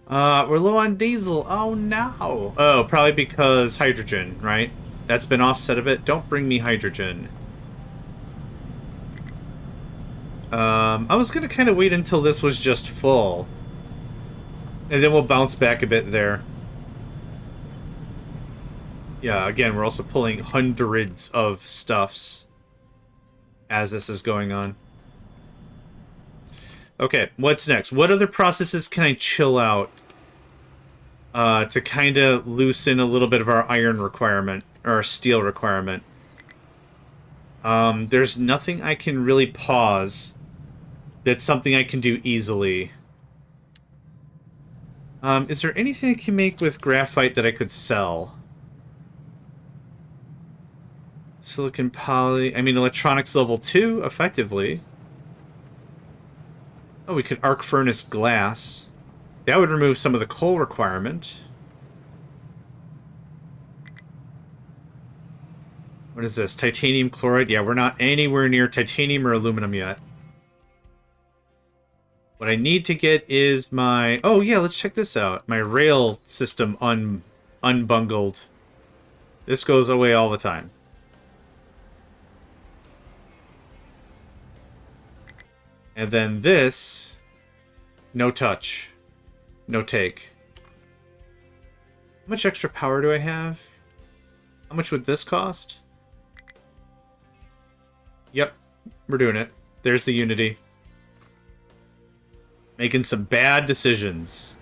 We're low on diesel. Oh, no. Oh, probably because hydrogen, right? That's been offset a bit. Don't bring me hydrogen. I was going to kind of wait until this was just full. And then we'll bounce back a bit there. Yeah, again, we're also pulling hundreds of stuffs as this is going on. Okay, what's next? What other processes can I chill out to kind of loosen a little bit of our iron requirement, or our steel requirement? There's nothing I can really pause that's something I can do easily. Is there anything I can make with graphite that I could sell? Silicon poly... I mean, electronics level 2, effectively. Oh, we could arc furnace glass. That would remove some of the coal requirement. What is this? Titanium chloride? Yeah, we're not anywhere near titanium or aluminum yet. What I need to get is my... Oh, yeah, let's check this out. My rail system unbungled. This goes away all the time. And then this... No touch. No take. How much extra power do I have? How much would this cost? Yep, we're doing it. There's the Unity. Making some bad decisions.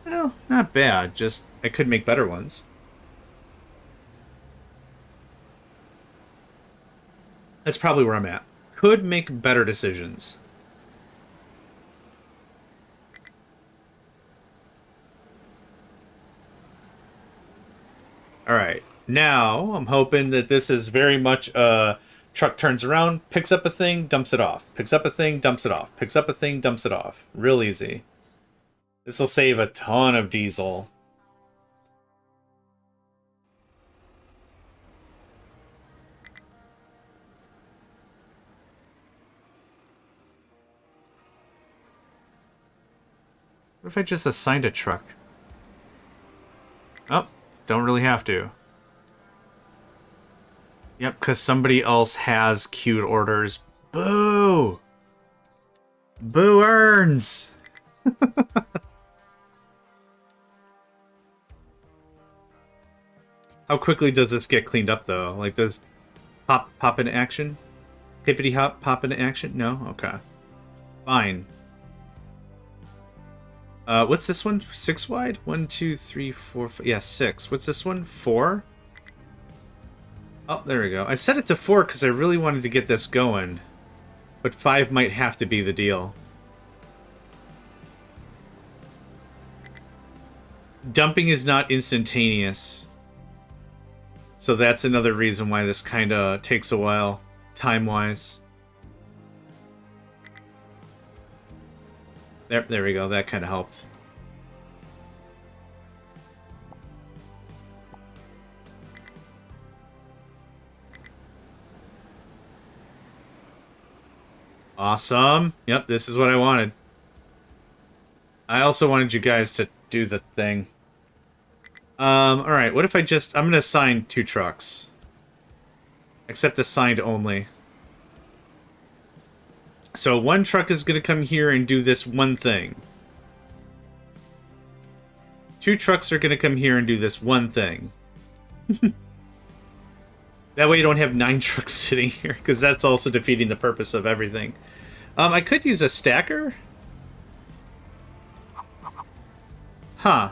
Well, not bad, just I could make better ones. That's probably where I'm at. Could make better decisions. Alright, now I'm hoping that this is very much truck turns around, picks up a thing, dumps it off. Picks up a thing, dumps it off. Picks up a thing, dumps it off. Real easy. This will save a ton of diesel. What if I just assigned a truck? Oh, don't really have to. Yep, because somebody else has queued orders. Boo! Boo earns! How quickly does this get cleaned up, though? Like, does pop into action? Hippity hop, pop into action? No? Okay. Fine. What's this one? 6 wide? 1, 2, 3, 4, 5. Yeah, 6. What's this one? 4? Oh, there we go. I set it to 4 because I really wanted to get this going. But 5 might have to be the deal. Dumping is not instantaneous. So that's another reason why this kind of takes a while, time-wise. There we go. That kind of helped. Awesome. Yep, this is what I wanted. I also wanted you guys to do the thing. Alright, what if I'm gonna assign 2 trucks. Accept assigned only. So 1 truck is gonna come here and do this one thing. 2 trucks are gonna come here and do this one thing. That way you don't have 9 trucks sitting here, because that's also defeating the purpose of everything. I could use a stacker. Huh.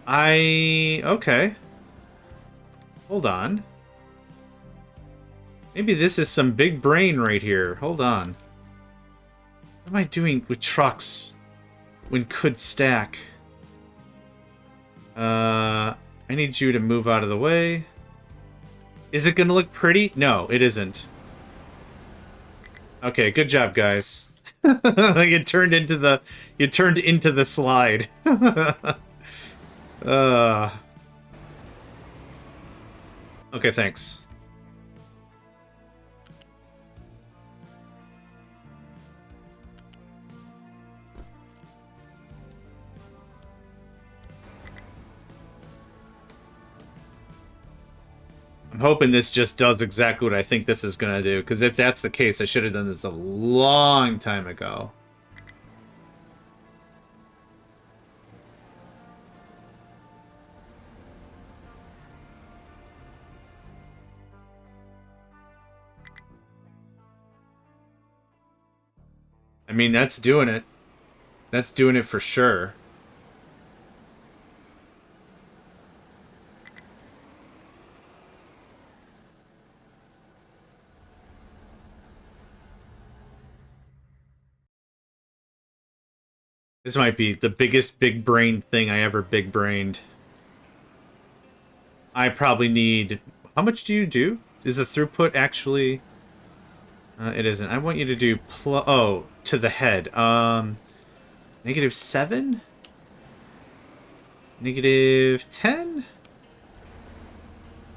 Okay. Hold on. Maybe this is some big brain right here. Hold on. What am I doing with trucks when could stack? I need you to move out of the way. Is it gonna look pretty? No, it isn't. Okay, good job, guys. You turned into the slide. Okay, thanks. I'm hoping this just does exactly what I think this is gonna do, because if that's the case, I should have done this a long time ago. I mean, that's doing it. That's doing it for sure. This might be the biggest big brain thing I ever big brained. I probably need... How much do you do? Is the throughput actually... it isn't. I want you to do... Oh, to the head. -7? -10?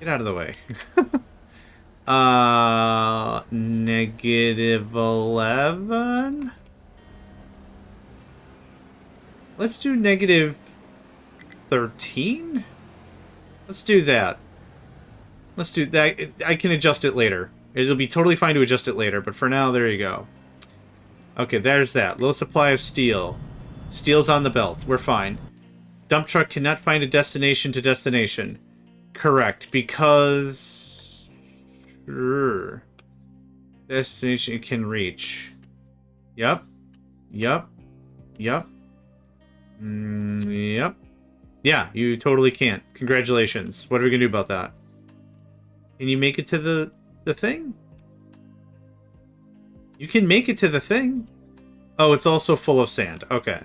Get out of the way. -11? Let's do -13? Let's do that. Let's do that. I can adjust it later. It'll be totally fine to adjust it later, but for now, there you go. Okay, there's that. Low supply of steel. Steel's on the belt. We're fine. Dump truck cannot find a destination to destination. Correct, because... Sure. Destination it can reach. Yep. Yep. Yep. Yep. Yeah, you totally can't. Congratulations. What are we gonna do about that? Can you make it to the thing? You can make it to the thing. Oh, it's also full of sand. Okay.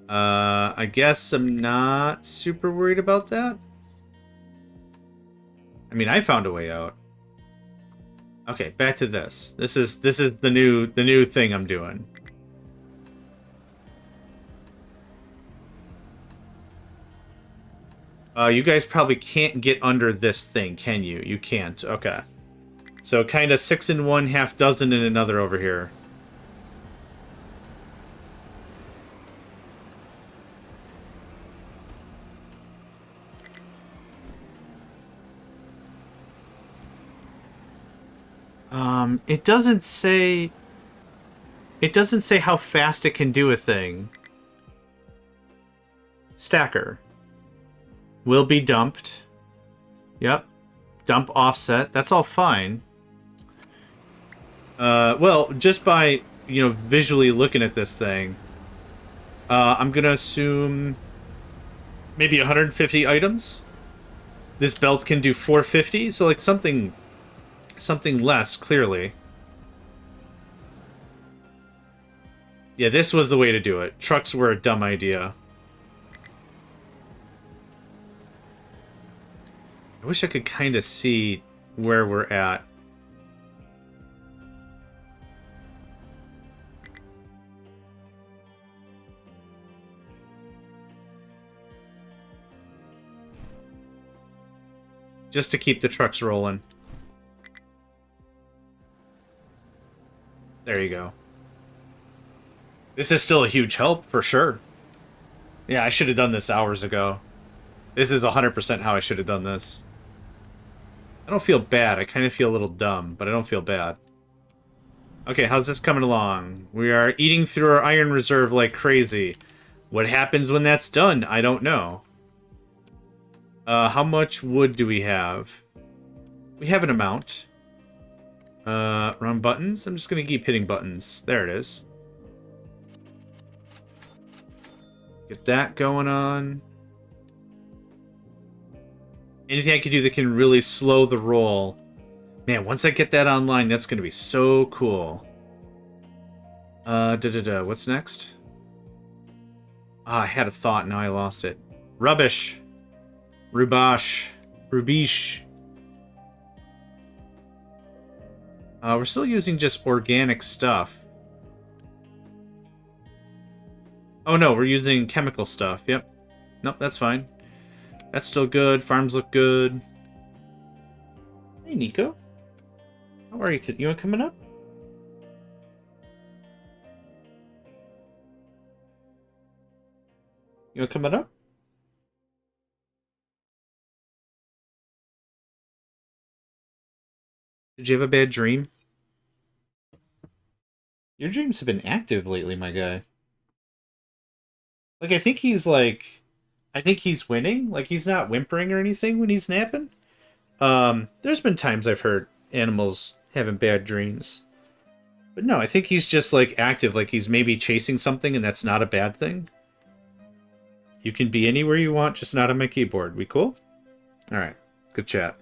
I guess I'm not super worried about that. I mean, I found a way out. Okay, back to this. This is the new thing I'm doing. You guys probably can't get under this thing, can you? You can't. Okay. So kind of 6 in one, half dozen in another over here. It doesn't say... It doesn't say how fast it can do a thing. Stacker. Will be dumped. Yep. Dump offset. That's all fine. Well, just by, visually looking at this thing, I'm gonna assume maybe 150 items. This belt can do 450, so like something less, clearly. Yeah, this was the way to do it. Trucks were a dumb idea. I wish I could kind of see where we're at. Just to keep the trucks rolling. There you go. This is still a huge help, for sure. Yeah, I should have done this hours ago. This is 100% how I should have done this. I don't feel bad. I kind of feel a little dumb, but I don't feel bad. Okay, how's this coming along? We are eating through our iron reserve like crazy. What happens when that's done? I don't know. How much wood do we have? We have an amount. Run buttons? I'm just gonna keep hitting buttons. There it is. Get that going on. Anything I can do that can really slow the roll. Man, once I get that online, that's gonna be so cool. What's next? Ah, I had a thought, now I lost it. Rubbish. Rubash. Rubish. We're still using just organic stuff. Oh no, we're using chemical stuff. Yep. Nope, that's fine. That's still good. Farms look good. Hey, Nico. How are you today? You want coming up? You want coming up? Did you have a bad dream? Your dreams have been active lately, my guy. Like, I think he's winning. Like, he's not whimpering or anything when he's napping. There's been times I've heard animals having bad dreams. But no, I think he's just, like, active. Like, he's maybe chasing something, and that's not a bad thing. You can be anywhere you want, just not on my keyboard. We cool? Alright. Good chat.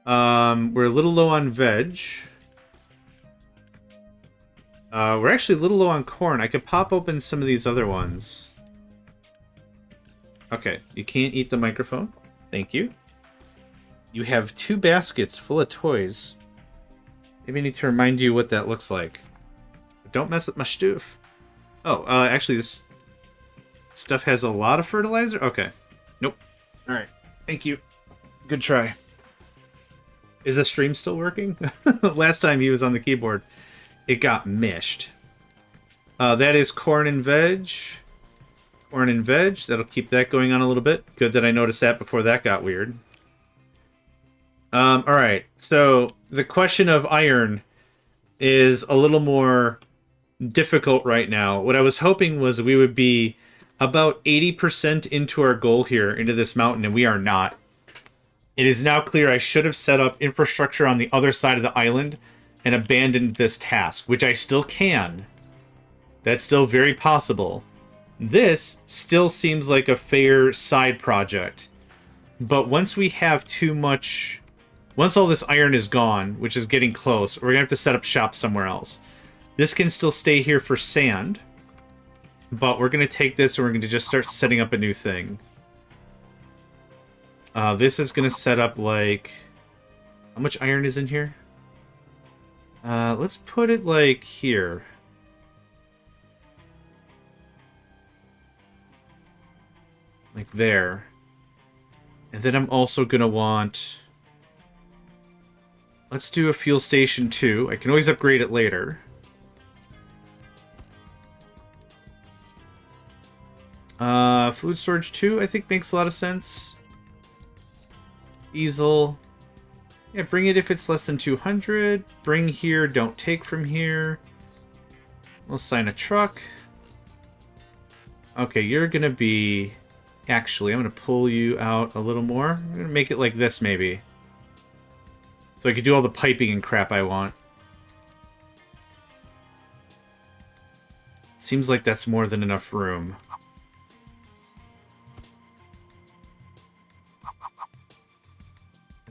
We're a little low on veg. We're actually a little low on corn. I could pop open some of these other ones. Okay, you can't eat the microphone. Thank you. You have 2 baskets full of toys. Maybe I need to remind you what that looks like. Don't mess with my stuff. Oh, actually, this stuff has a lot of fertilizer? Okay. Nope. Alright. Thank you. Good try. Is the stream still working? Last time he was on the keyboard, it got mished. That is corn and veg. Corn and veg. That'll keep that going on a little bit. Good that I noticed that before that got weird. Alright. So, the question of iron is a little more difficult right now. What I was hoping was we would be about 80% into our goal here, into this mountain, and we are not. It is now clear I should have set up infrastructure on the other side of the island and abandoned this task, which I still can. That's still very possible. This still seems like a fair side project. But once we have too much... Once all this iron is gone, which is getting close, we're going to have to set up shop somewhere else. This can still stay here for sand. But we're going to take this and we're going to just start setting up a new thing. This is going to set up like... How much iron is in here? Let's put it like here. Like there. And then I'm also going to want... Let's do a fuel station 2. I can always upgrade it later. Food storage 2, I think makes a lot of sense. Easel. Yeah, bring it if it's less than 200. Bring here, don't take from here. We'll assign a truck. Okay, you're gonna be... Actually, I'm gonna pull you out a little more. I'm gonna make it like this, maybe. So I could do all the piping and crap I want. Seems like that's more than enough room.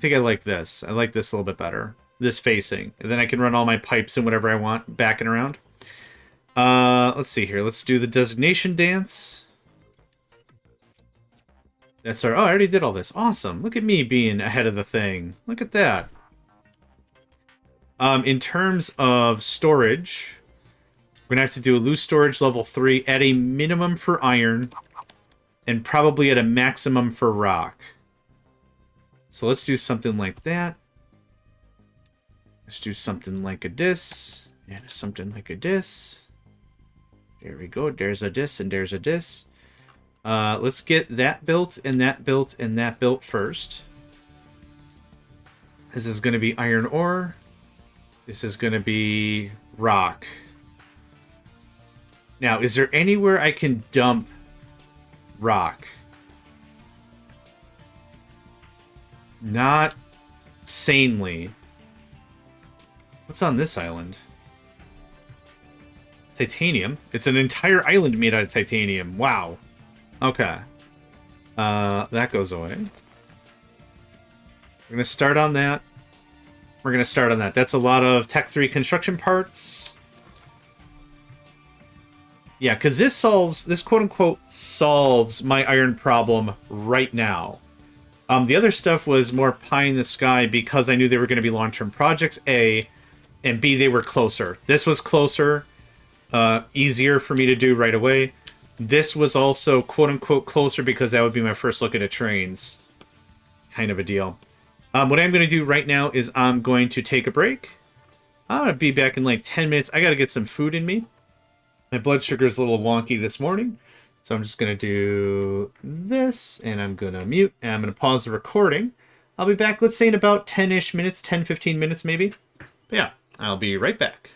think I like this. I like this a little bit better. This facing. And then I can run all my pipes and whatever I want back and around. Let's see here. Let's do the designation dance. That's our... Oh, I already did all this. Awesome. Look at me being ahead of the thing. Look at that. In terms of storage, we're going to have to do a loose storage level 3 at a minimum for iron and probably at a maximum for rock. So let's do something like that. Let's do something like a dis. And something like a dis. There we go. There's a dis and there's a dis. Let's get that built and that built and that built first. This is going to be iron ore. This is going to be rock. Now, is there anywhere I can dump rock? Not sanely. What's on this island? Titanium. It's an entire island made out of titanium. Wow. Okay. That goes away. We're going to start on that. We're going to start on that. That's a lot of Tech 3 construction parts. Yeah, because this solves, this quote-unquote solves my iron problem right now. The other stuff was more pie in the sky because I knew they were going to be long-term projects, A, and B, they were closer. This was closer, easier for me to do right away. This was also quote-unquote closer because that would be my first look at trains. Kind of a deal. What I'm going to do right now is I'm going to take a break. I'm going to be back in like 10 minutes. I got to get some food in me. My blood sugar is a little wonky this morning. So I'm just going to do this, and I'm going to mute, and I'm going to pause the recording. I'll be back, let's say, in about 10-ish minutes, 10, 15 minutes maybe. But yeah, I'll be right back.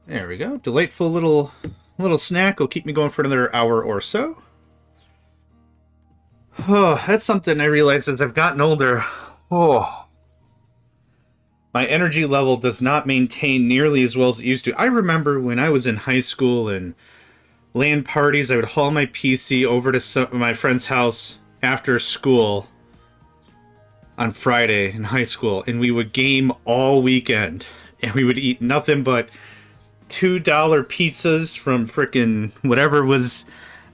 There we go. Delightful little snack will keep me going for another hour or so. Oh, that's something I realized as I've gotten older. Oh, my energy level does not maintain nearly as well as it used to. I remember when I was in high school and LAN parties, I would haul my PC over to my friend's house after school on Friday in high school, and we would game all weekend, and we would eat nothing but $2 pizzas from frickin' whatever was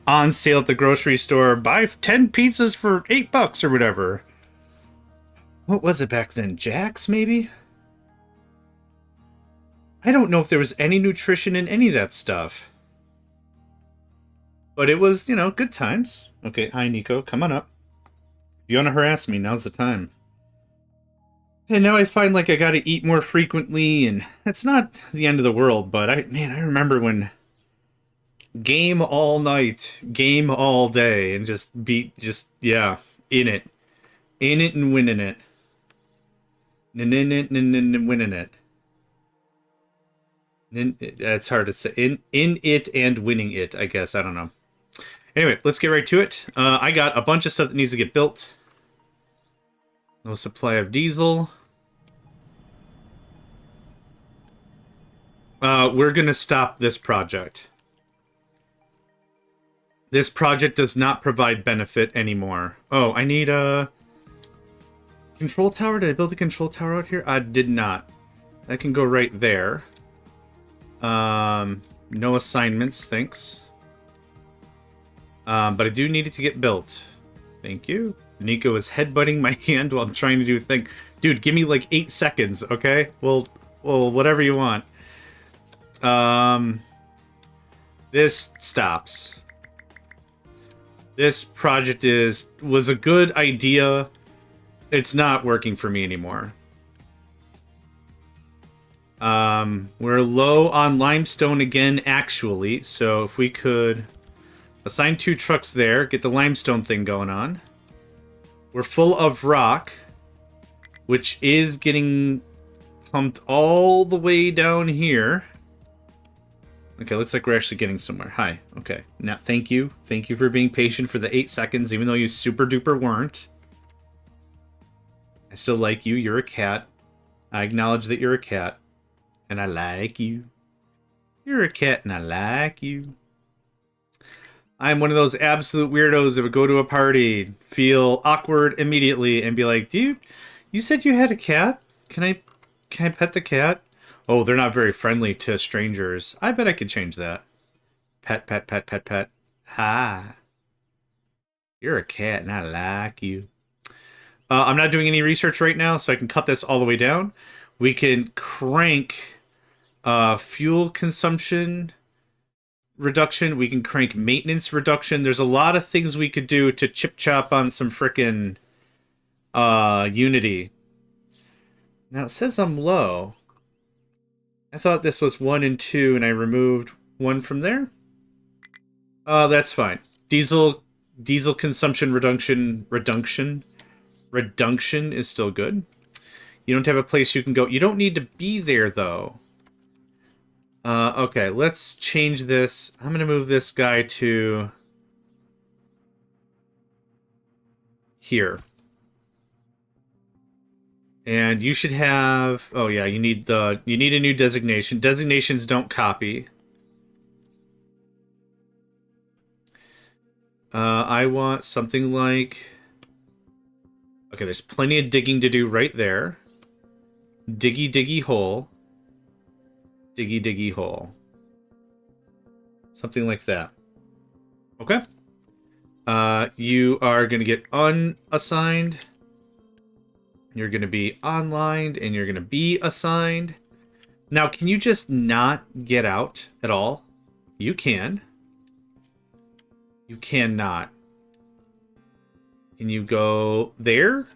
on sale at the grocery store. Buy 10 pizzas for $8 or whatever. What was it back then? Jack's, maybe? I don't know if there was any nutrition in any of that stuff. But it was, you know, good times. Okay, hi Nico, come on up. If you want to harass me, now's the time. And now I find like I gotta eat more frequently, and it's not the end of the world, but I remember when game all night, game all day, and yeah, in it and winning it. Winning it. It's hard to say. In it and winning it, I guess. I don't know. Anyway, let's get right to it. I got a bunch of stuff that needs to get built. No supply of diesel. We're going to stop this project. This project does not provide benefit anymore. Oh, I need a control tower. Did I build a control tower out here? I did not. That can go right there. No assignments, thanks. But I do need it to get built. Thank you. Nico is headbutting my hand while I'm trying to do a thing. Dude, give me like 8 seconds, okay? Well, whatever you want. This stops. This project was a good idea. It's not working for me anymore. We're low on limestone again, actually. So if we could assign 2 trucks there, get the limestone thing going on. We're full of rock, which is getting pumped all the way down here. Okay, looks like we're actually getting somewhere. Hi. Okay. Now, thank you. Thank you for being patient for the 8 seconds, even though you super duper weren't. I still like you. You're a cat. I acknowledge that you're a cat. And I like you. You're a cat and I like you. I'm one of those absolute weirdos that would go to a party, feel awkward immediately, and be like, "Dude, you said you had a cat? Can I pet the cat?" Oh, they're not very friendly to strangers. I bet I could change that. Pet, pet, pet, pet, pet. Hi. You're a cat and I like you. I'm not doing any research right now, so I can cut this all the way down. We can crank fuel consumption reduction. We can crank maintenance reduction. There's a lot of things we could do to chip chop on some frickin' Unity. Now it says I'm low. I thought this was 1 and 2, and I removed 1 from there. That's fine. Diesel consumption reduction is still good. You don't have a place you can go. You don't need to be there though. Okay, let's change this. I'm gonna move this guy to here. And you should have, oh yeah, you need a new designation. Designations don't copy. I want something like, okay, there's plenty of digging to do right there. Diggy diggy hole. Diggy diggy hole. Something like that. Okay. You are going to get unassigned. You're going to be online, and you're going to be assigned. Now, can you just not get out at all? You can. You cannot. Can you go there?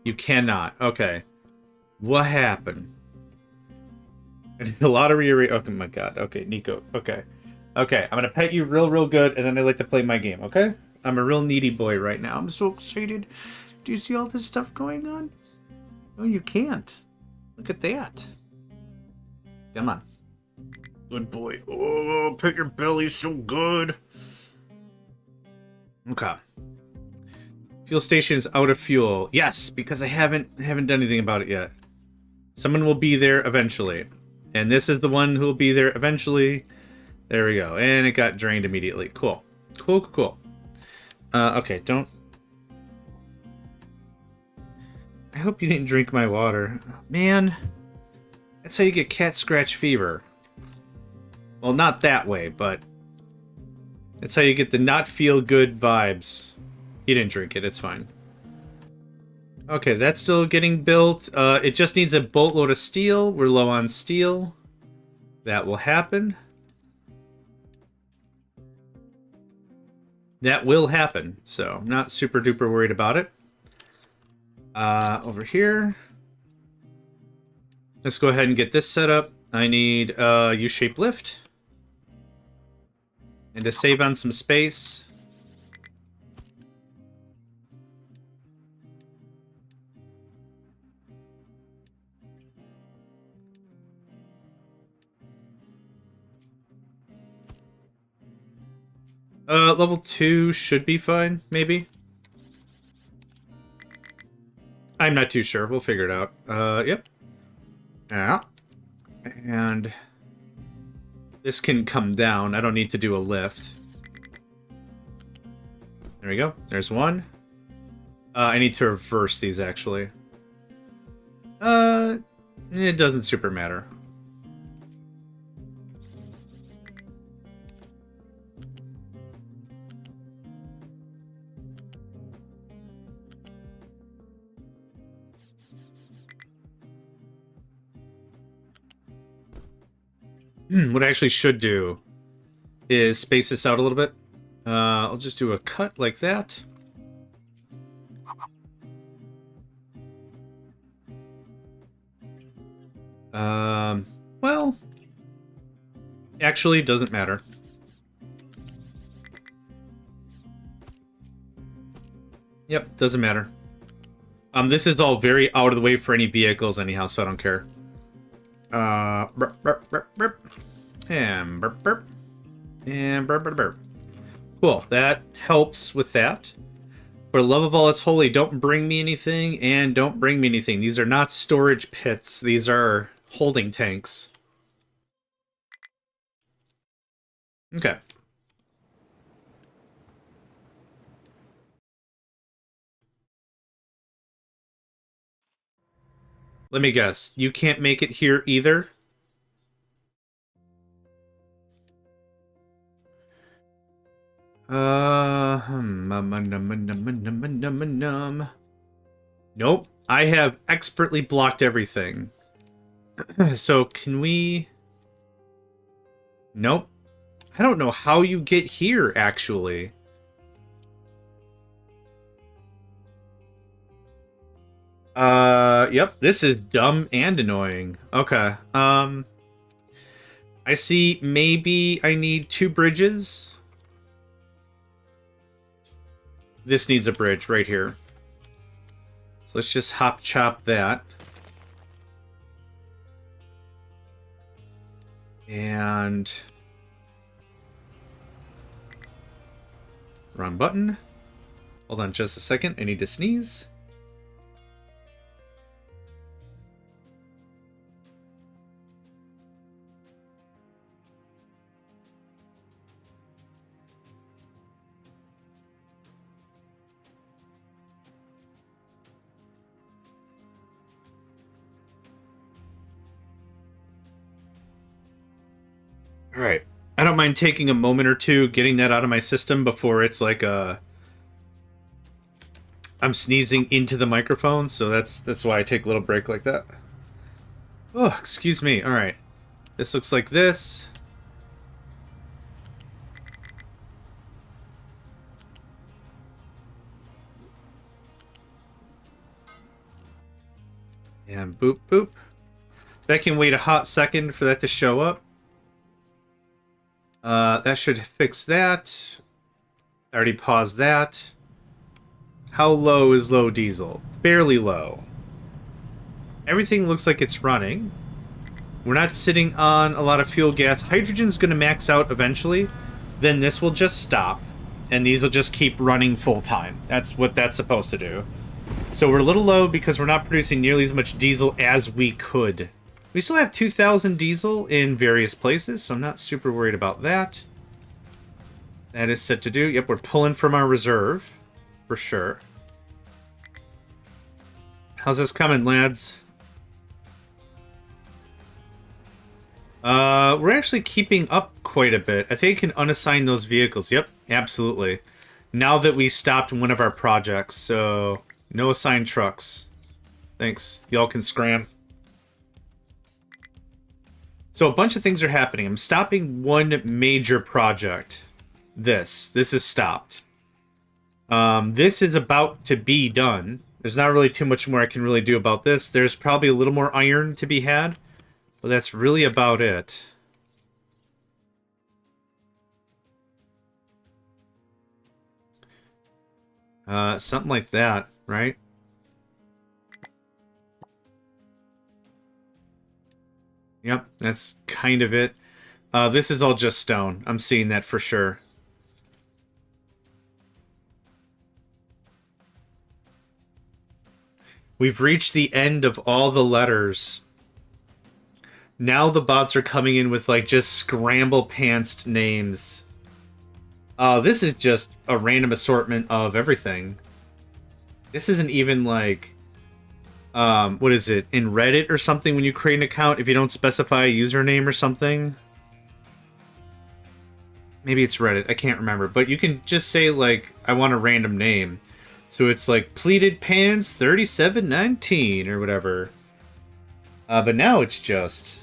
You cannot. Okay. What happened? I did a lot of rearrange. Oh my god. Okay, Nico. Okay. Okay, I'm gonna pet you real good, and then I like to play my game, okay? I'm a real needy boy right now. I'm so excited. Do you see all this stuff going on? No, you can't. Look at that. Come on. Good boy. Oh, pet your belly so good. Okay. Fuel station's out of fuel. Yes, because I haven't done anything about it yet. Someone will be there eventually. And this is the one who will be there eventually. There we go. And it got drained immediately. Cool. Cool. Okay, don't... I hope you didn't drink my water. Man, that's how you get cat scratch fever. Well, not that way, but... that's how you get the not feel good vibes. You didn't drink it, it's fine. Okay, that's still getting built. It just needs a boatload of steel. We're low on steel. That will happen. That will happen, so I'm not super duper worried about it. Over here. Let's go ahead and get this set up. I need a U-shaped lift. And to save on some space... level 2 should be fine, maybe. I'm not too sure. We'll figure it out. Yep. Yeah. And this can come down. I don't need to do a lift. There we go. There's one. I need to reverse these, actually. It doesn't super matter. What I actually should do is space this out a little bit. I'll just do a cut like that. Well, actually, doesn't matter. Yep, doesn't matter. This is all very out of the way for any vehicles anyhow, so I don't care. Burp, burp, burp, burp. And burp, burp. And burp, burp, burp. Cool, that helps with that. For the love of all that's holy, don't bring me anything, and don't bring me anything. These are not storage pits. These are holding tanks. Okay. Let me guess. You can't make it here either? Nope. I have expertly blocked everything. So can we... Nope. I don't know how you get here, actually. Yep. This is dumb and annoying. Okay. I see maybe I need 2 bridges. This needs a bridge right here. So let's just hop chop that. And... Wrong button. Hold on just a second. I need to sneeze. Alright. I don't mind taking a moment or two getting that out of my system before it's like I'm sneezing into the microphone, so that's why I take a little break like that. Oh, excuse me. Alright. This looks like this. And boop, boop. That can wait a hot second for that to show up. That should fix that. I already paused that. How low is low diesel? Fairly low. Everything looks like it's running. We're not sitting on a lot of fuel gas. Hydrogen's going to max out eventually. Then this will just stop. And these will just keep running full time. That's what that's supposed to do. So we're a little low because we're not producing nearly as much diesel as we could. We still have 2,000 diesel in various places, so I'm not super worried about that. That is set to do. Yep, we're pulling from our reserve. For sure. How's this coming, lads? We're actually keeping up quite a bit. I think I can unassign those vehicles. Yep, absolutely. Now that we stopped one of our projects, so no assigned trucks. Thanks. Y'all can scram. So a bunch of things are happening. I'm stopping one major project. This is stopped. This is about to be done. There's not really too much more I can really do about this. There's probably a little more iron to be had, but that's really about it. Something like that, right? Yep, that's kind of it. This is all just stone. I'm seeing that for sure. We've reached the end of all the letters. Now the bots are coming in with, like, just scramble-pantsed names. This is just a random assortment of everything. This isn't even, like... what is it? In Reddit or something when you create an account if you don't specify a username or something? Maybe it's Reddit. I can't remember. But you can just say, like, I want a random name. So it's like pleated pants 3719 or whatever. But now it's just...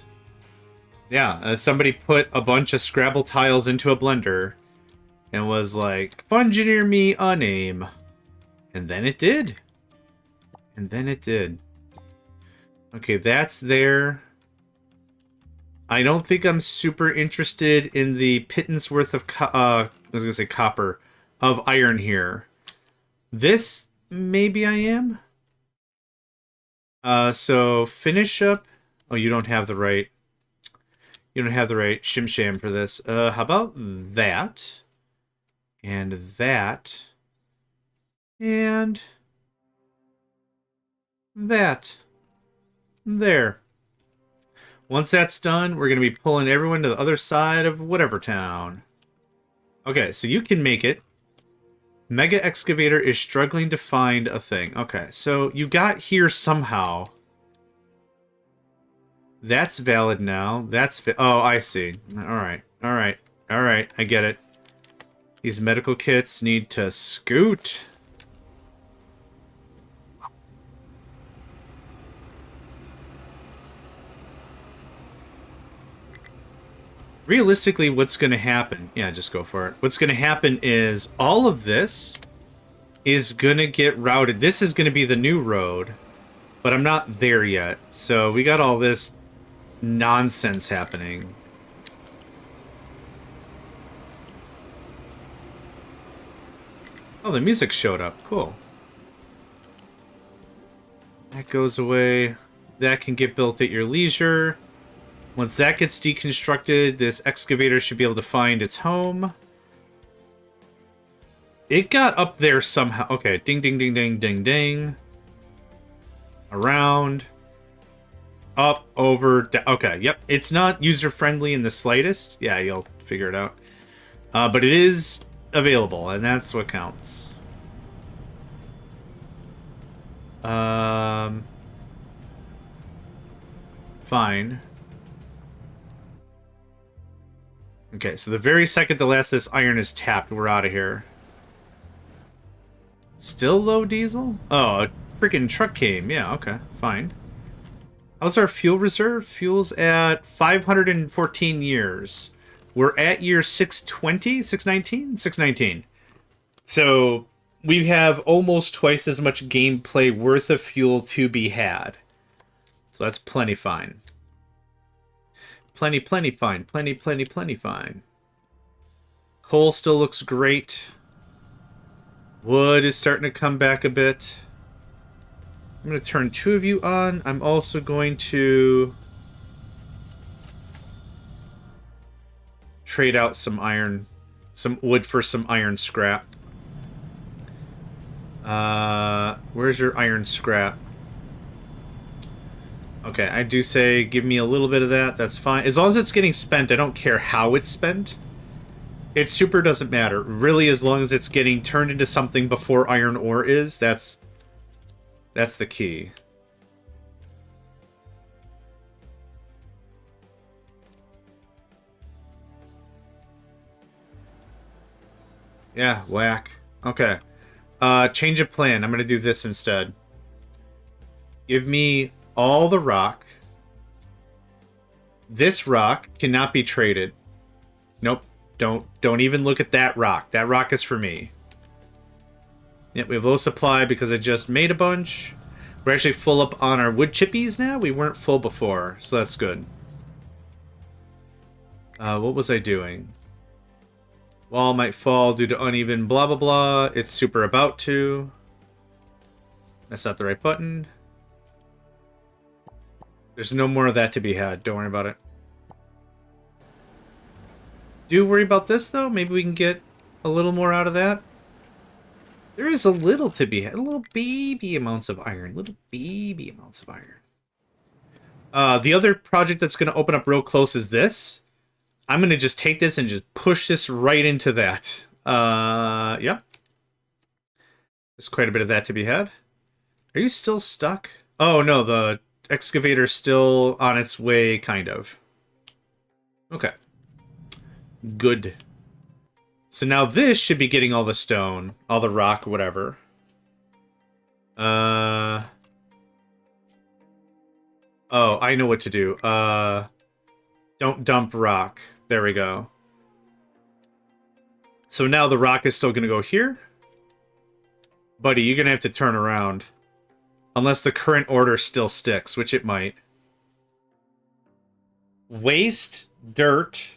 Yeah, somebody put a bunch of Scrabble tiles into a blender and was like, "Engineer me a name." And then it did. And then it did. Okay, that's there. I don't think I'm super interested in the pittance worth of, I was going to say copper, of iron here. This, maybe I am. So finish up. Oh, you don't have the right. You don't have the right shim-sham for this. How about that? And that. And that. There. Once that's done, we're going to be pulling everyone to the other side of whatever town. Okay, so you can make it. Mega Excavator is struggling to find a thing. Okay, so you got here somehow. That's valid now. Oh, I see. Alright. Alright. Alright. I get it. These medical kits need to scoot. Realistically, what's going to happen... Yeah, just go for it. What's going to happen is all of this is going to get routed. This is going to be the new road, but I'm not there yet. So we got all this nonsense happening. Oh, the music showed up. Cool. That goes away. That can get built at your leisure. Once that gets deconstructed, this excavator should be able to find its home. It got up there somehow. Okay, ding, ding, ding, ding, ding, ding. Around. Up, over, down. Okay, yep. It's not user-friendly in the slightest. Yeah, you'll figure it out. But it is available, and that's what counts. Fine. Okay, so the very second the last of this iron is tapped, we're out of here. Still low diesel? Oh, a freaking truck came. Yeah, okay, fine. How's our fuel reserve? Fuel's at 514 years. We're at year 620? 619? 619. So we have almost twice as much gameplay worth of fuel to be had. So that's plenty fine. Plenty, plenty fine. Plenty, plenty, plenty fine. Coal still looks great. Wood is starting to come back a bit. I'm going to turn 2 of you on. I'm also going to trade out some iron, some wood for some iron scrap. Where's your iron scrap? Okay, I do say give me a little bit of that. That's fine. As long as it's getting spent, I don't care how it's spent. It super doesn't matter. Really, as long as it's getting turned into something before iron ore is, that's the key. Yeah, whack. Okay. Change of plan. I'm going to do this instead. Give me all the rock. This rock cannot be traded. Nope. Don't even look at that rock. That rock is for me. Yep, we have low supply because I just made a bunch. We're actually full up on our wood chippies now. We weren't full before, so that's good. What was I doing? Wall might fall due to uneven blah blah blah. It's super about to. That's not the right button. There's no more of that to be had. Don't worry about it. Do worry about this, though. Maybe we can get a little more out of that. There is a little to be had. A little baby amounts of iron. Little baby amounts of iron. The other project that's going to open up real close is this. I'm going to just take this and just push this right into that. Yeah. There's quite a bit of that to be had. Are you still stuck? Oh, no, the excavator's still on its way, kind of. Okay. Good. So now this should be getting all the stone, all the rock, whatever. Oh, I know what to do. Don't dump rock. There we go. So now the rock is still going to go here. Buddy, you're going to have to turn around. Unless the current order still sticks, which it might. Waste, dirt,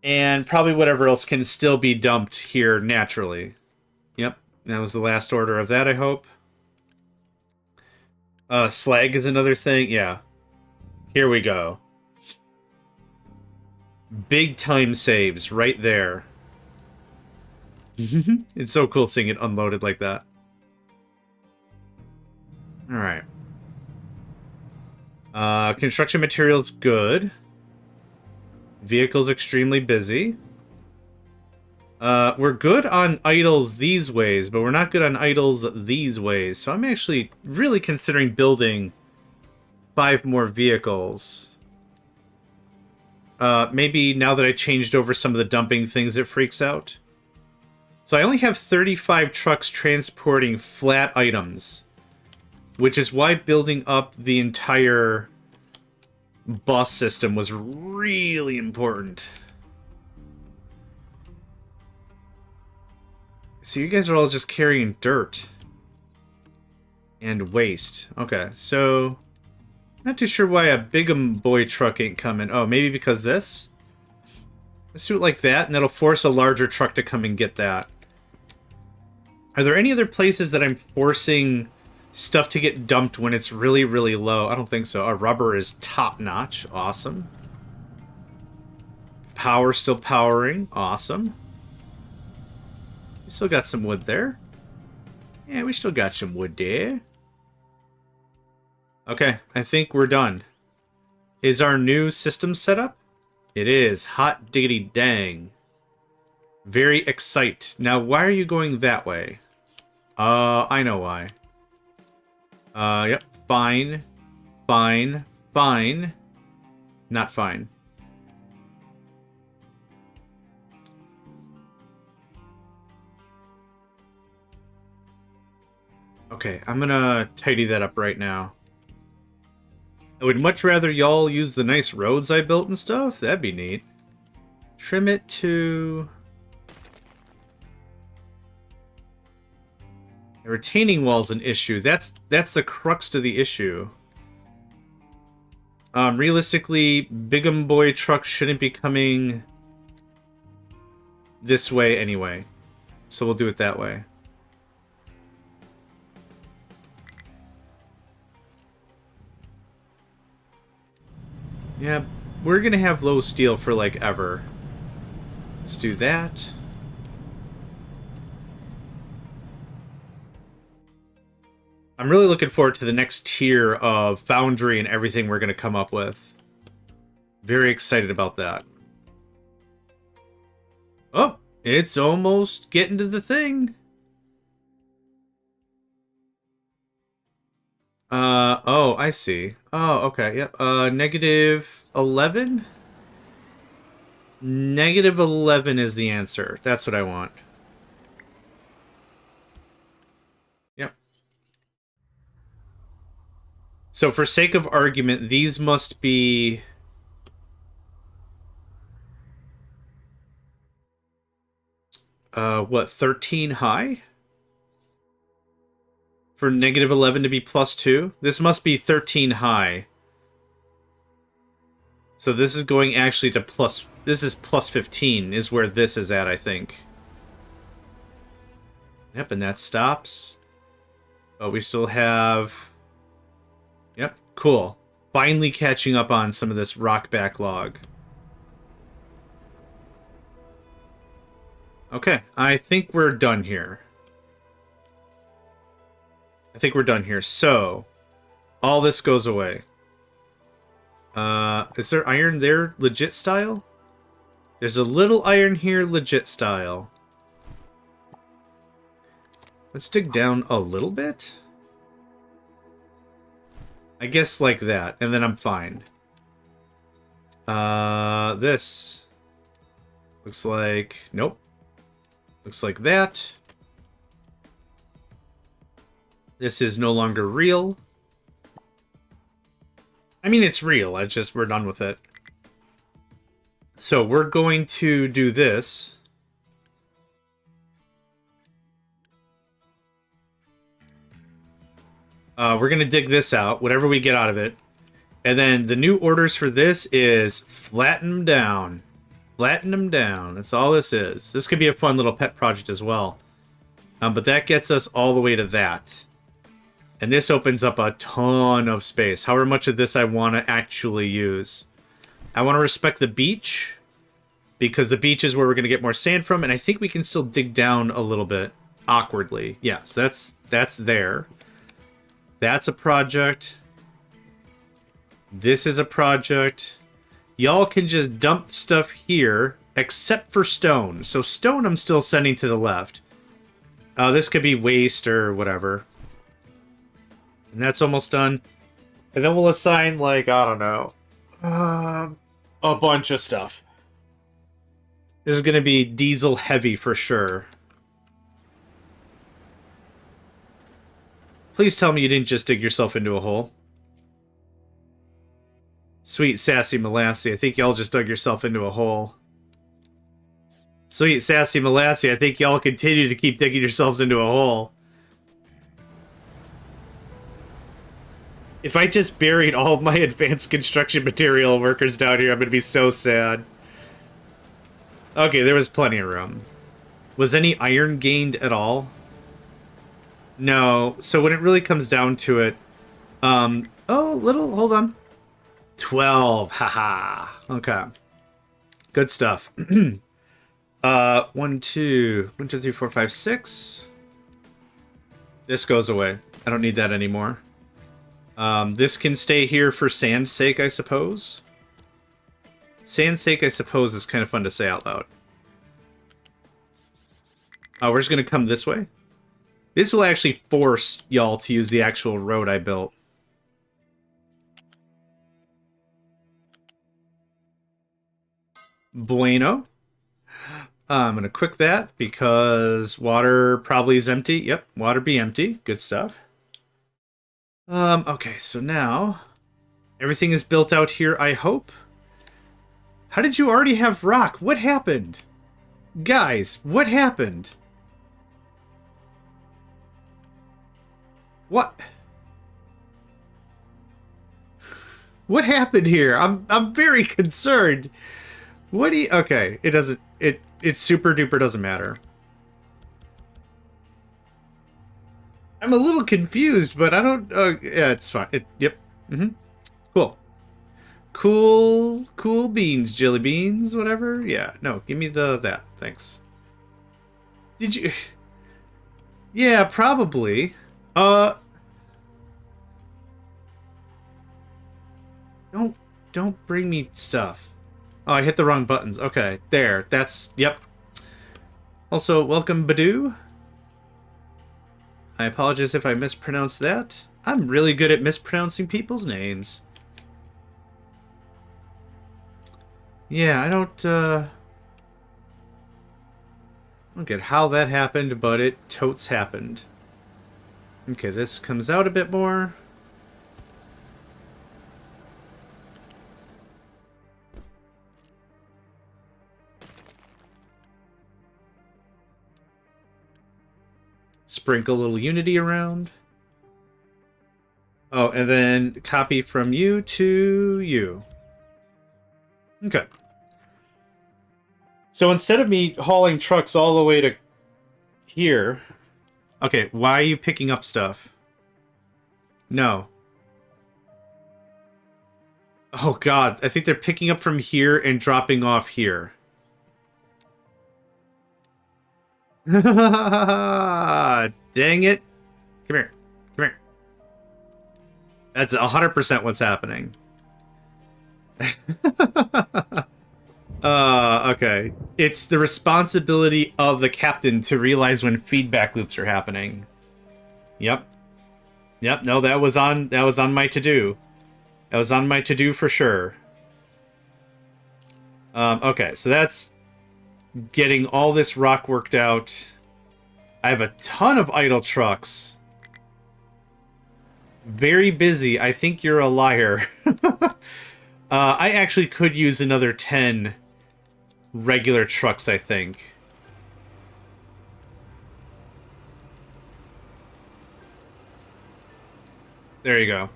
and probably whatever else can still be dumped here naturally. Yep, that was the last order of that, I hope. Slag is another thing. Yeah. Here we go. Big time saves right there. It's so cool seeing it unloaded like that. Alright. Construction materials, good. Vehicles extremely busy. We're good on idols these ways, but we're not good on idols these ways. So I'm actually really considering building 5 more vehicles. Maybe now that I changed over some of the dumping things, it freaks out. So I only have 35 trucks transporting flat items, which is why building up the entire bus system was really important. So you guys are all just carrying dirt and waste. Okay, so not too sure why a big boy truck ain't coming. Oh, maybe because this? Let's do it like that, and that'll force a larger truck to come and get that. Are there any other places that I'm forcing stuff to get dumped when it's really, really low? I don't think so. Our rubber is top-notch. Awesome. Power still powering. Awesome. We still got some wood there. Yeah, we still got some wood there. Okay, I think we're done. Is our new system set up? It is. Hot diggity dang. Very excite. Now, why are you going that way? I know why. Yep. Fine. Fine. Fine. Not fine. Okay, I'm gonna tidy that up right now. I would much rather y'all use the nice roads I built and stuff. That'd be neat. Trim it to... The retaining wall's an issue. That's the crux to the issue. Realistically, Big Boy trucks shouldn't be coming this way anyway. So we'll do it that way. Yeah, we're gonna have low steel for like ever. Let's do that. I'm really looking forward to the next tier of foundry and everything we're gonna come up with. Very excited about that. Oh, it's almost getting to the thing. Oh, I see. Oh, okay, yep. Negative 11? Negative 11 is the answer. That's what I want. Yep. So for sake of argument, these must be... what, 13 high? For negative 11 to be plus 2? This must be 13 high. So this is going actually to plus... This is plus 15 is where this is at, I think. Yep, and that stops. But we still have... Yep, cool. Finally catching up on some of this rock backlog. Okay, I think we're done here. I think we're done here. So, all this goes away. Is there iron there, legit style? There's a little iron here, legit style. Let's dig down a little bit. I guess like that, and then I'm fine. This looks like... Nope. Looks like that. This is no longer real. I mean, it's real. We're done with it. So we're going to do this. We're going to dig this out, whatever we get out of it. And then the new orders for this is flatten them down. Flatten them down. That's all this is. This could be a fun little pet project as well. But that gets us all the way to that. And this opens up a ton of space. However much of this I want to actually use. I want to respect the beach, because the beach is where we're going to get more sand from, and I think we can still dig down a little bit awkwardly. Yes, that's there. That's a project. This is a project. Y'all can just dump stuff here, except for stone. So stone I'm still sending to the left. This could be waste or whatever. And that's almost done. And then we'll assign, like, I don't know, a bunch of stuff. This is going to be diesel heavy for sure. Please tell me you didn't just dig yourself into a hole. Sweet sassy Molassy, I think y'all just dug yourself into a hole. Sweet sassy Molassy, I think y'all continue to keep digging yourselves into a hole. If I just buried all of my advanced construction material workers down here, I'm gonna be so sad. Okay, there was plenty of room. Was any iron gained at all? No. So when it really comes down to it, oh, hold on. 12, haha. Okay. Good stuff. 1, 2, 3, 4, 5, 6. This goes away. I don't need that anymore. This can stay here for sand's sake, I suppose. Sand's sake, I suppose, is kind of fun to say out loud. We're just going to come this way. This will actually force y'all to use the actual road I built. Bueno. I'm going to quick that because water probably is empty. Yep, water be empty. Good stuff. Okay, so now everything is built out here, I hope. How did you already have rock? What happened? Guys, what happened? What? What happened here? I'm very concerned. What do you... Okay, it doesn't... It super duper doesn't matter. I'm a little confused, but I don't... yeah, it's fine. Yep. Cool. Cool beans, jelly beans, whatever. Yeah, no, give me that. Thanks. Did you... Yeah, probably. Don't bring me stuff. Oh, I hit the wrong buttons. Okay, there. That's... Yep. Also, welcome, Badoo. I apologize if I mispronounced that. I'm really good at mispronouncing people's names. Yeah, I don't get how that happened, but it totes happened. Okay, this comes out a bit more. Sprinkle a little unity around. Oh, and then copy from you to you. Okay. So instead of me hauling trucks all the way to here... Okay, why are you picking up stuff? No. Oh god, I think they're picking up from here and dropping off here. Dang it. Come here. Come here. That's 100% what's happening. Okay. It's the responsibility of the captain to realize when feedback loops are happening. Yep. Yep, no, that was on my to-do. That was on my to-do for sure. Okay, so that's getting all this rock worked out. I have a ton of idle trucks. Very busy. I think you're a liar. I actually could use another 10 regular trucks, I think. There you go.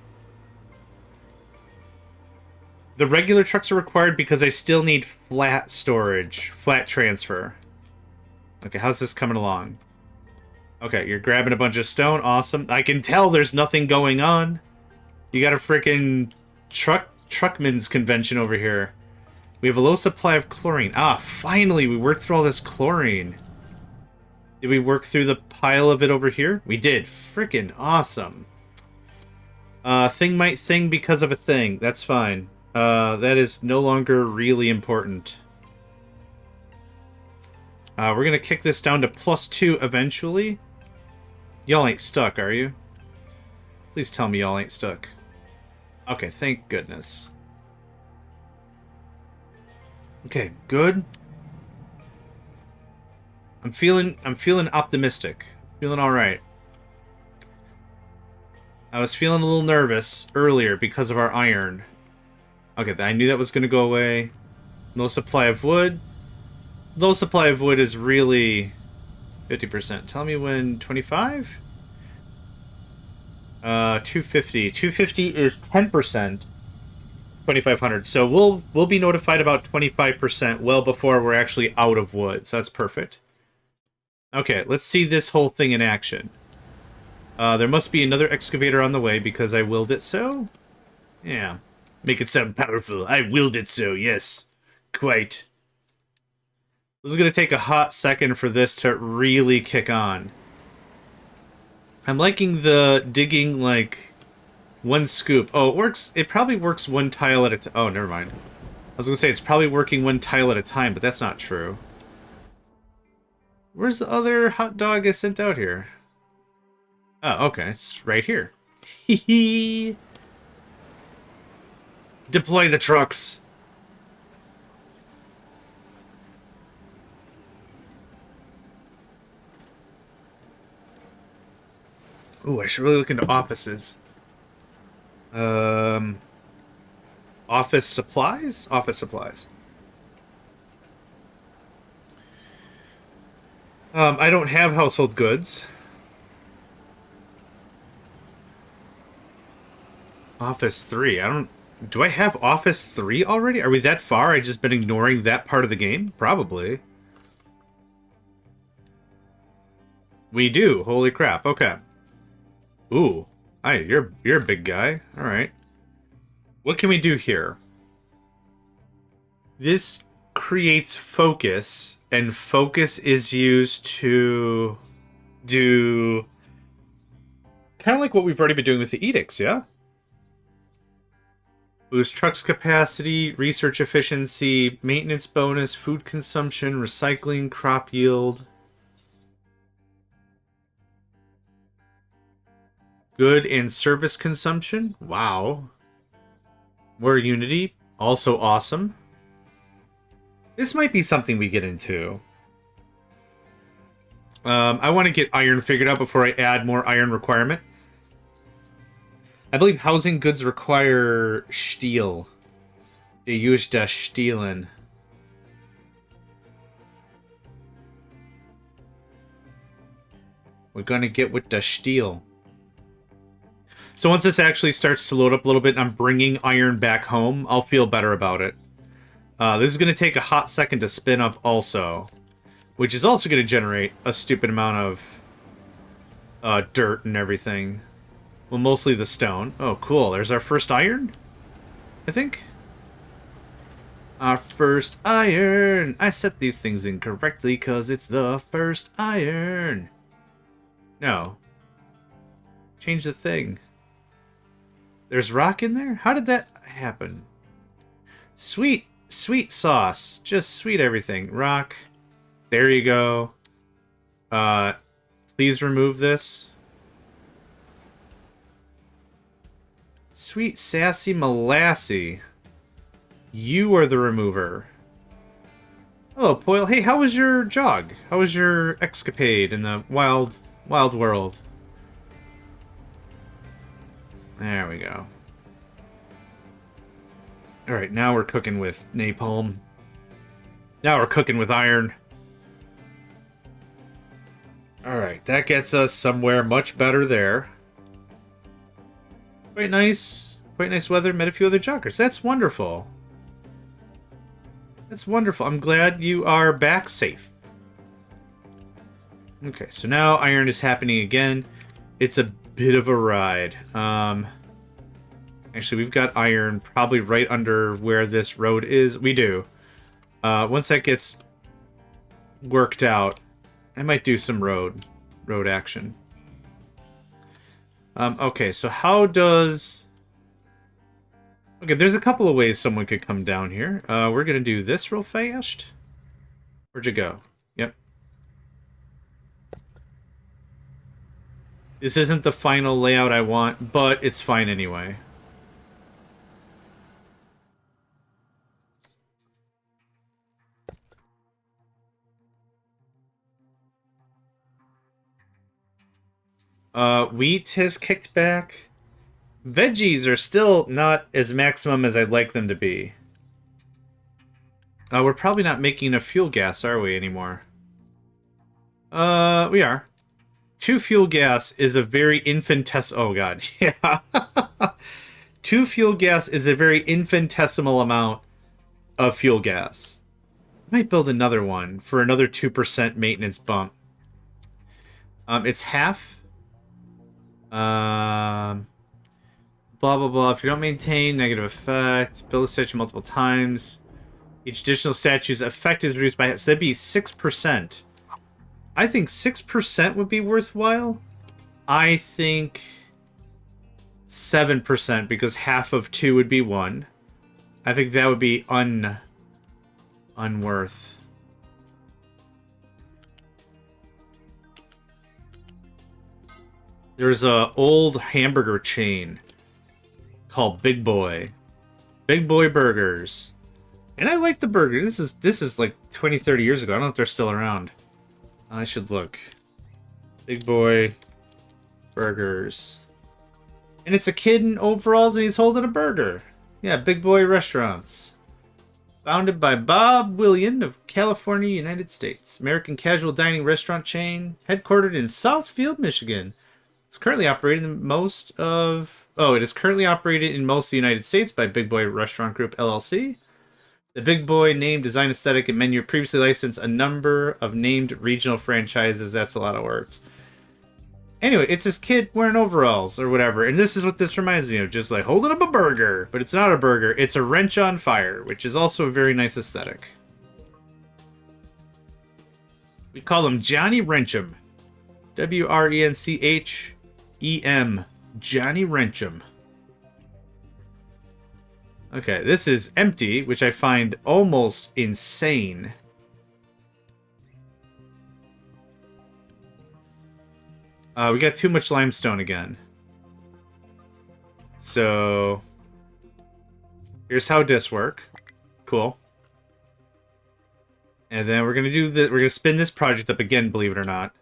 The regular trucks are required because I still need flat storage, flat transfer. Okay, how's this coming along? Okay, you're grabbing a bunch of stone. Awesome. I can tell there's nothing going on. You got a freaking truckman's convention over here. We have a low supply of chlorine. Ah, finally, we worked through all this chlorine. Did we work through the pile of it over here? We did. Freaking awesome. Thing might thing because of a thing. That's fine. That is no longer really important. We're gonna kick this down to +2 eventually. Y'all ain't stuck, are you? Please tell me y'all ain't stuck. Okay, thank goodness. Okay, good. I'm feeling optimistic. Feeling all right. I was feeling a little nervous earlier because of our iron. Okay, I knew that was going to go away. Low supply of wood. Low supply of wood is really 50%. Tell me when 25? 250. 250 is 10%. 2,500. So we'll be notified about 25% well before we're actually out of wood. So that's perfect. Okay, let's see this whole thing in action. There must be another excavator on the way because I willed it so. Yeah. Make it sound powerful. I willed it so, yes. Quite. This is going to take a hot second for this to really kick on. I'm liking the digging, like, one scoop. Oh, it works. It probably works one tile at a time. Oh, never mind. I was going to say it's probably working one tile at a time, but that's not true. Where's the other hot dog I sent out here? Oh, okay. It's right here. Hee hee. Deploy the trucks. Ooh, I should really look into offices. Office supplies? Office supplies. I don't have household goods. Office 3. I don't... Do I have Office 3 already? Are we that far? I just been ignoring that part of the game? Probably. We do. Holy crap. Okay. Ooh. Hi, you're a big guy. Alright. What can we do here? This creates focus, and focus is used to do... kind of like what we've already been doing with the edicts, yeah? Boost trucks capacity, research efficiency, maintenance bonus, food consumption, recycling, crop yield. Good and service consumption. Wow. More unity. Also awesome. This might be something we get into. I want to get iron figured out before I add more iron requirement. I believe housing goods require steel. They use the steelen. We're gonna get with the steel. So once this actually starts to load up a little bit and I'm bringing iron back home, I'll feel better about it. This is going to take a hot second to spin up also, which is also going to generate a stupid amount of dirt and everything. Well, mostly the stone. Oh, cool. There's our first iron, I think. Our first iron! I set these things incorrectly because it's the first iron. No. Change the thing. There's rock in there? How did that happen? Sweet, sweet sauce. Just sweet everything. Rock. There you go. Please remove this. Sweet sassy molassy. You are the remover. Hello, Poyle. Hey, how was your jog? How was your escapade in the wild world? There we go. Alright, now we're cooking with napalm. Now we're cooking with iron. Alright, that gets us somewhere much better there. Quite nice weather, met a few other joggers. That's wonderful. That's wonderful. I'm glad you are back safe. Okay, so now iron is happening again. It's a bit of a ride. Actually, we've got iron probably right under where this road is. We do. Once that gets worked out, I might do some road action. Okay, so how does... Okay, there's a couple of ways someone could come down here. We're gonna do this real fast. Where'd you go? Yep. This isn't the final layout I want, but it's fine anyway. Wheat has kicked back. Veggies are still not as maximum as I'd like them to be. We're probably not making enough fuel gas, are we, anymore? We are. 2 fuel gas is a very infinitesimal... Oh, God. Yeah. 2 fuel gas is a very infinitesimal amount of fuel gas. I might build another one for another 2% maintenance bump. It's half. Blah, blah, blah. If you don't maintain, negative effect. Build a statue multiple times. Each additional statue's effect is reduced by half. So that'd be 6%. I think 6% would be worthwhile. I think 7% because half of 2 would be 1. I think that would be unworth. There's a old hamburger chain called Big Boy. Big Boy Burgers. And I like the burger. This is like 20, 30 years ago. I don't know if they're still around. I should look. Big Boy Burgers. And it's a kid in overalls and he's holding a burger. Yeah, Big Boy Restaurants. Founded by Bob Willian of California, United States. American casual dining restaurant chain. Headquartered in Southfield, Michigan. It's currently operated in most of... Oh, it is currently operated in most of the United States by Big Boy Restaurant Group, LLC. The Big Boy name, design, aesthetic, and menu previously licensed a number of named regional franchises. That's a lot of words. Anyway, it's this kid wearing overalls or whatever, and this is what this reminds me of. Just like holding up a burger, but it's not a burger. It's a wrench on fire, which is also a very nice aesthetic. We call him Johnny Wrencham. W-R-E-N-C-H-E-M. Johnny Wrencham. Okay, this is empty, which I find almost insane. We got too much limestone again. So here's how discs work. Cool. And then we're gonna do the we're gonna spin this project up again, believe it or not.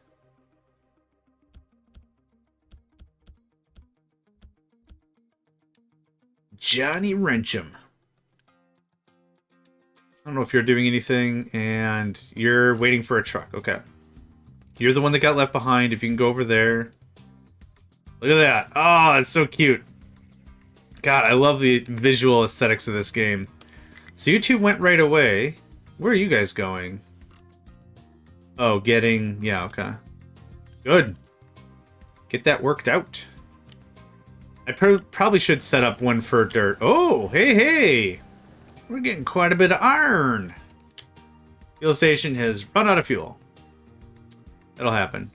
Johnny Wrencham. I don't know if you're doing anything, and you're waiting for a truck. Okay. You're the one that got left behind. If you can go over there. Look at that. Oh, it's so cute. God, I love the visual aesthetics of this game. So you two went right away. Where are you guys going? Oh, getting... Yeah, okay. Good. Get that worked out. I probably should set up one for dirt. Oh, hey, hey! We're getting quite a bit of iron. Fuel station has run out of fuel. That'll happen.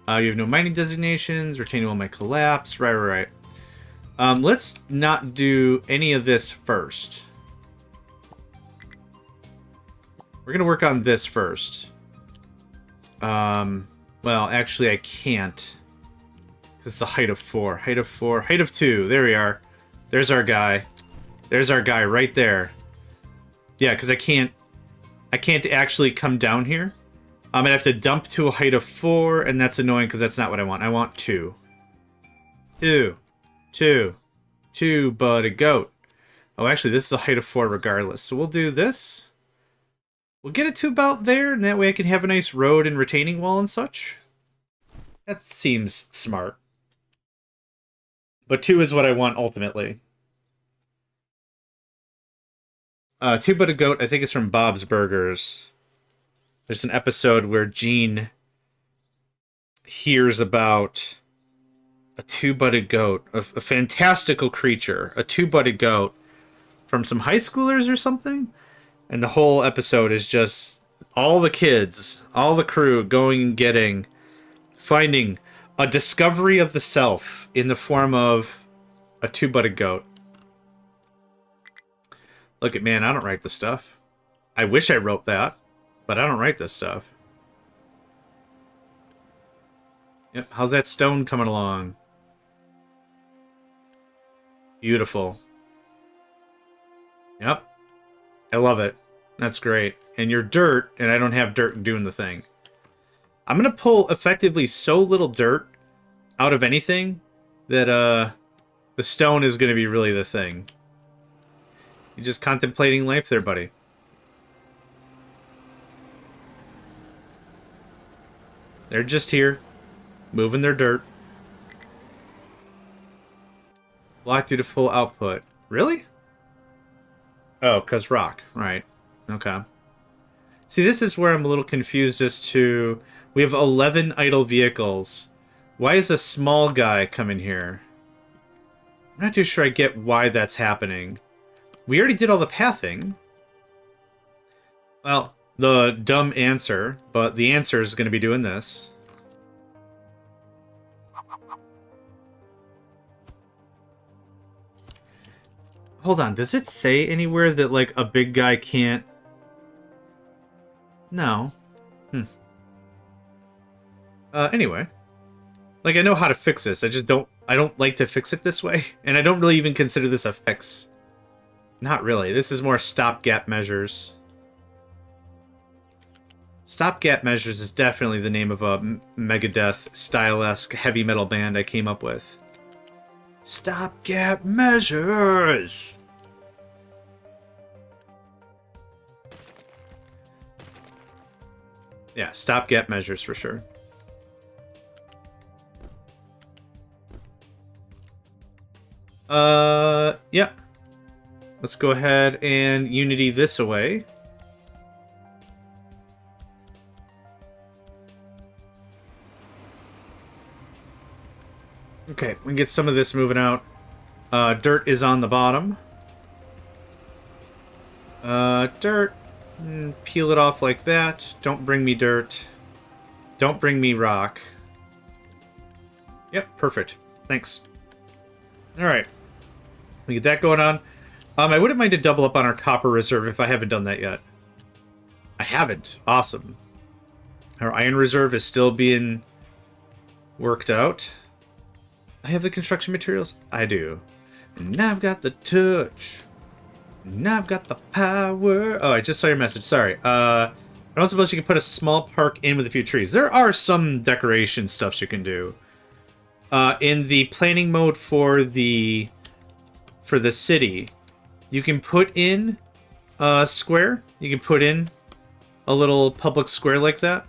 You have no mining designations. Retaining wall might collapse. Right. Let's not do any of this first. We're going to work on this first. Well, actually, I can't. This is a height of 4. Height of 4. Height of 2. There we are. There's our guy. There's our guy right there. Yeah, because I can't actually come down here. I'm going to have to dump to a height of 4, and that's annoying because that's not what I want. I want 2. 2. 2. 2, buddy, goat. Oh, actually, this is a height of 4 regardless. So we'll do this. We'll get it to about there, and that way I can have a nice road and retaining wall and such. That seems smart. But 2 is what I want ultimately. 2 But a Goat, I think it's from Bob's Burgers. There's an episode where Gene hears about a 2-butted goat, a fantastical creature, a 2-butted goat from some high schoolers or something. And the whole episode is just all the kids, all the crew going and finding a discovery of the self in the form of a 2-butted goat. Look at, man, I don't write the stuff. I wish I wrote that, but I don't write this stuff. Yep, how's that stone coming along? Beautiful. Yep. I love it. That's great. And you're dirt, and I don't have dirt doing the thing. I'm going to pull effectively so little dirt out of anything, that the stone is going to be really the thing. You're just contemplating life there, buddy. They're just here, moving their dirt. Block due to full output. Really? Oh, because rock. Right. Okay. See, this is where I'm a little confused as to... We have 11 idle vehicles. Why is a small guy coming here? I'm not too sure I get why that's happening. We already did all the pathing. Well, the dumb answer, but the answer is going to be doing this. Hold on, does it say anywhere that, like, a big guy can't... No. Anyway. Like, I know how to fix this, I don't like to fix it this way, and I don't really even consider this a fix. Not really, this is more stopgap measures. Stopgap measures is definitely the name of a Megadeth style-esque heavy metal band I came up with. Stopgap measures! Yeah, stopgap measures for sure. Yeah. Let's go ahead and Unity this away. Okay, we can get some of this moving out. Dirt is on the bottom. Dirt. Peel it off like that. Don't bring me dirt. Don't bring me rock. Yep, perfect. Thanks. Alright. We get that going on. I wouldn't mind to double up on our copper reserve if I haven't done that yet. I haven't. Awesome. Our iron reserve is still being worked out. I have the construction materials? I do. And I've got the touch. And I've got the power. Oh, I just saw your message. Sorry. I don't suppose you can put a small park in with a few trees. There are some decoration stuffs you can do. In the planning mode for the city, you can put in a square. You can put in a little public square like that.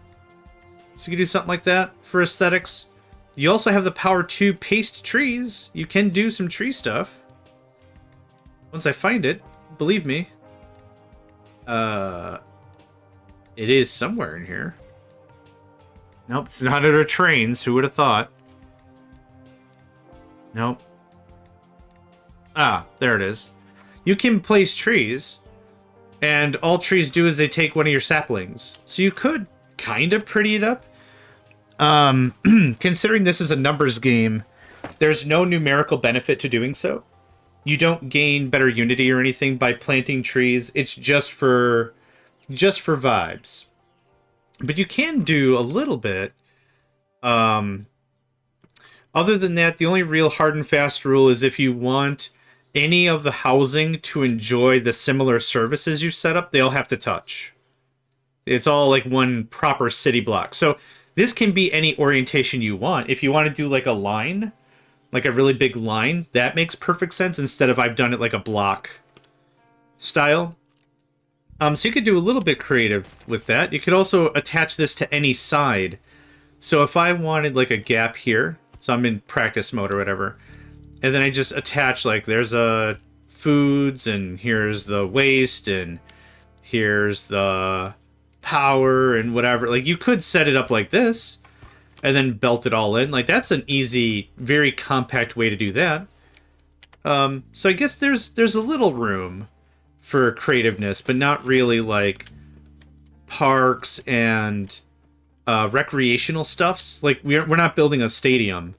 So you can do something like that for aesthetics. You also have the power to paste trees. You can do some tree stuff. Once I find it, believe me. It is somewhere in here. Nope, it's not at our trains. Who would have thought? Nope. Ah, there it is. You can place trees, and all trees do is they take one of your saplings. So you could kind of pretty it up. Considering this is a numbers game, there's no numerical benefit to doing so. You don't gain better unity or anything by planting trees. It's just for vibes. But you can do a little bit. Other than that, the only real hard and fast rule is if you want any of the housing to enjoy the similar services you set up, they'll have to touch. It's all like one proper city block. So this can be any orientation you want. If you want to do like a line, like a really big line, that makes perfect sense instead of I've done it like a block style. So you could do a little bit creative with that. You could also attach this to any side. So if I wanted like a gap here, so I'm in practice mode or whatever, and then I just attach like there's a foods and here's the waste and here's the power and whatever. Like you could set it up like this and then belt it all in. Like that's an easy, very compact way to do that. So I guess there's a little room for creativeness, but not really like parks and recreational stuffs. Like we're not building a stadium.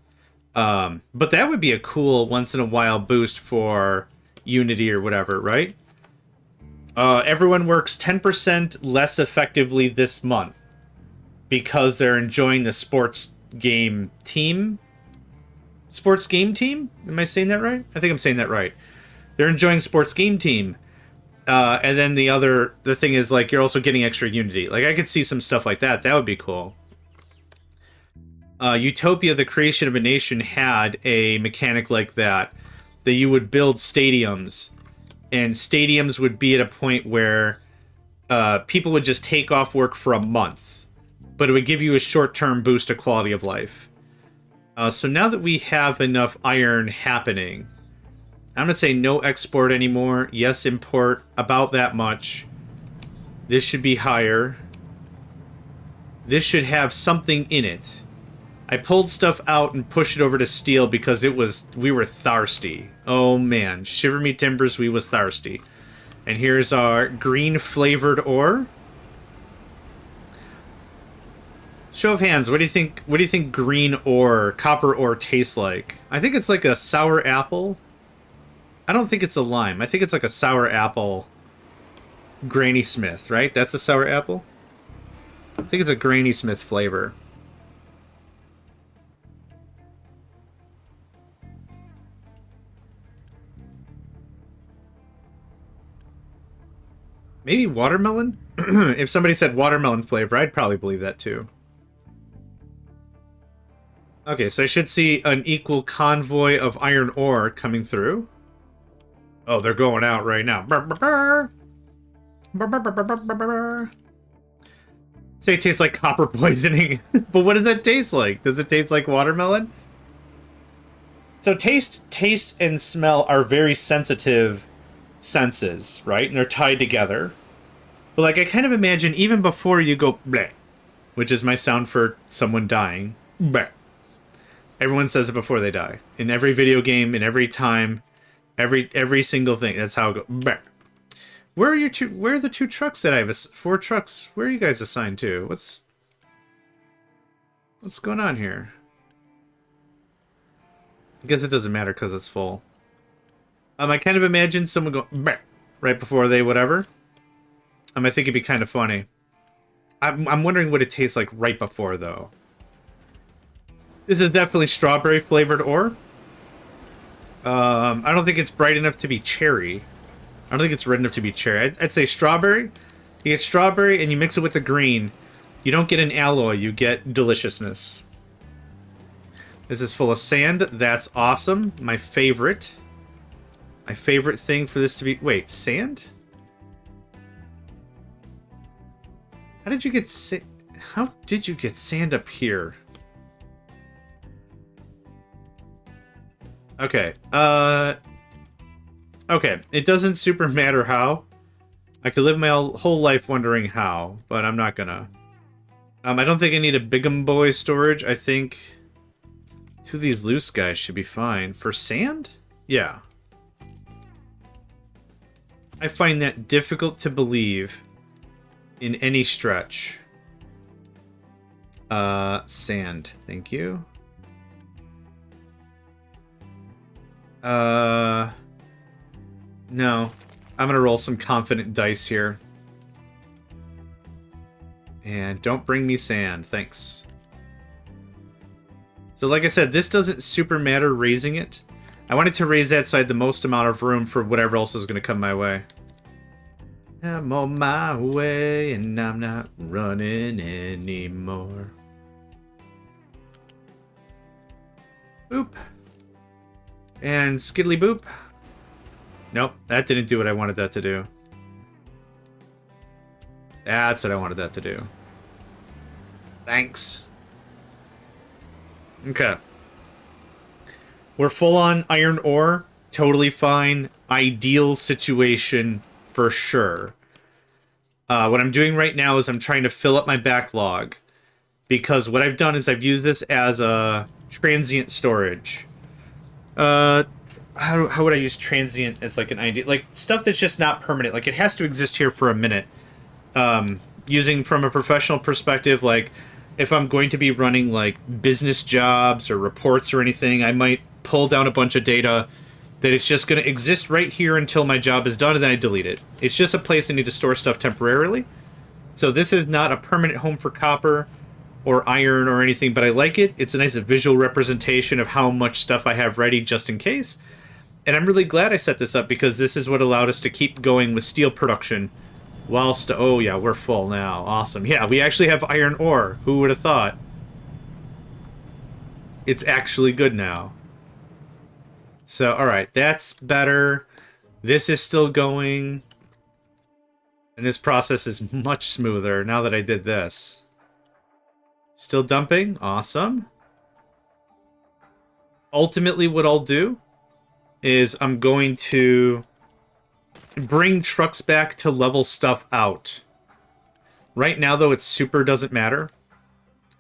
But that would be a cool once in a while boost for Unity or whatever, right? Everyone works 10% less effectively this month because they're enjoying the sports game team. Sports game team? Am I saying that right? I think I'm saying that right. They're enjoying sports game team. And then the thing is like you're also getting extra Unity. Like I could see some stuff like that. That would be cool. Utopia, the Creation of a Nation, had a mechanic like that you would build stadiums, and stadiums would be at a point where people would just take off work for a month, but it would give you a short-term boost to quality of life. So now that we have enough iron happening, I'm going to say no export anymore. Yes, import about that much. This should be higher. This should have something in it. I pulled stuff out and pushed it over to steel because we were thirsty. Oh man, shiver me timbers, we was thirsty. And here's our green flavored ore. Show of hands, what do you think green ore, copper ore tastes like? I think it's like a sour apple. I don't think it's a lime. I think it's like a sour apple Granny Smith, right? That's a sour apple? I think it's a Granny Smith flavor. Maybe watermelon? If somebody said watermelon flavor, I'd probably believe that too. Okay, so I should see an equal convoy of iron ore coming through. Oh, they're going out right now. Say it tastes like copper poisoning. But what does that taste like? Does it taste like watermelon? So taste and smell are very sensitive senses, right? And they're tied together. But like I kind of imagine even before you go bleh, which is my sound for someone dying, bleh. Everyone says it before they die. In every video game, in every time, every single thing. That's how it goes. Bleh. Where are the two trucks that I have? 4 trucks. Where are you guys assigned to? What's going on here? I guess it doesn't matter because it's full. I kind of imagine someone go bleh, right before they whatever. I think it'd be kind of funny. I'm wondering what it tastes like right before though. This is definitely strawberry flavored ore. I don't think it's bright enough to be cherry. I don't think it's red enough to be cherry. I'd say strawberry. You get strawberry and you mix it with the green. You don't get an alloy, you get deliciousness. This is full of sand. That's awesome. My favorite. My favorite thing for this to be... Wait, sand? How did you get sand up here? Okay. Okay. It doesn't super matter how. I could live my whole life wondering how, but I'm not gonna. I don't think I need a Big'em Boy storage. I think 2 of these loose guys should be fine. For sand? Yeah. I find that difficult to believe in any stretch. Sand. Thank you. No. I'm gonna roll some confident dice here. And don't bring me sand, thanks. So like I said, this doesn't super matter raising it. I wanted to raise that so I had the most amount of room for whatever else is gonna come my way. I'm on my way and I'm not running anymore. Boop. And skiddly boop. Nope, that didn't do what I wanted that to do. That's what I wanted that to do. Thanks. Okay. We're full on iron ore. Totally fine. Ideal situation for sure. What I'm doing right now is I'm trying to fill up my backlog. Because what I've done is I've used this as a transient storage. How would I use transient as like an idea? Like stuff that's just not permanent. Like it has to exist here for a minute. Using from a professional perspective, like if I'm going to be running like business jobs or reports or anything, I might pull down a bunch of data that it's just going to exist right here until my job is done and then I delete it. It's just a place I need to store stuff temporarily. So this is not a permanent home for copper or iron or anything, but I like it. It's a nice visual representation of how much stuff I have ready just in case. And I'm really glad I set this up because this is what allowed us to keep going with steel production whilst... Oh yeah, we're full now. Awesome. Yeah, we actually have iron ore. Who would have thought? It's actually good now. So, alright, that's better. This is still going. And this process is much smoother now that I did this. Still dumping? Awesome. Ultimately, what I'll do is I'm going to bring trucks back to level stuff out. Right now, though, it super doesn't matter.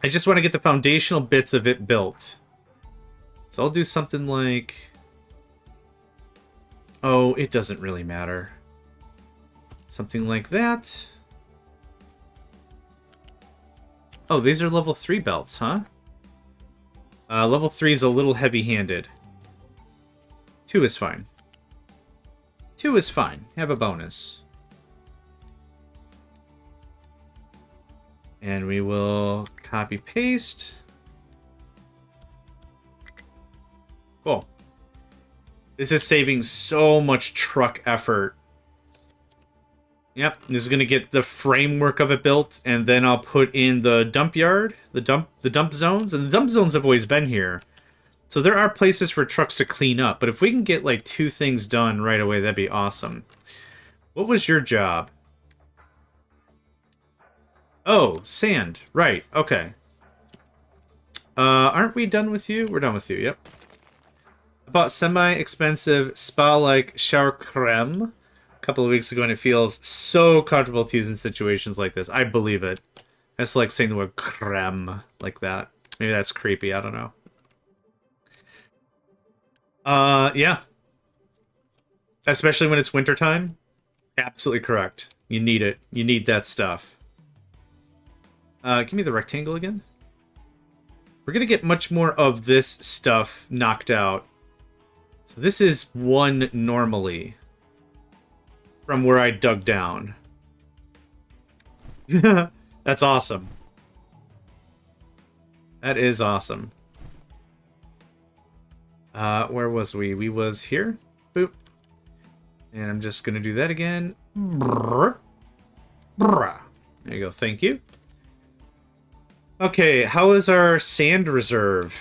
I just want to get the foundational bits of it built. So I'll do something like... Oh, it doesn't really matter. Something like that. Oh, these are level 3 belts, huh? Level 3 is a little heavy-handed. 2 is fine. 2 is fine. Have a bonus. And we will copy-paste. Cool. This is saving so much truck effort. Yep, this is going to get the framework of it built, and then I'll put in the dump yard, the dump zones, and the dump zones have always been here. So there are places for trucks to clean up, but if we can get like 2 things done right away, that'd be awesome. What was your job? Oh, sand. Right, okay. Aren't we done with you? We're done with you, yep. I bought semi-expensive spa-like shower creme a couple of weeks ago, and it feels so comfortable to use in situations like this. I believe it. That's like saying the word creme like that. Maybe that's creepy, I don't know. Yeah. Especially when it's wintertime. Absolutely correct. You need it. You need that stuff. Give me the rectangle again. We're gonna get much more of this stuff knocked out. So this is 1 normally. From where I dug down. That's awesome. That is awesome. Where was we? We was here. Boop. And I'm just going to do that again. Brrr. Brrr. There you go. Thank you. Okay, how is our sand reserve?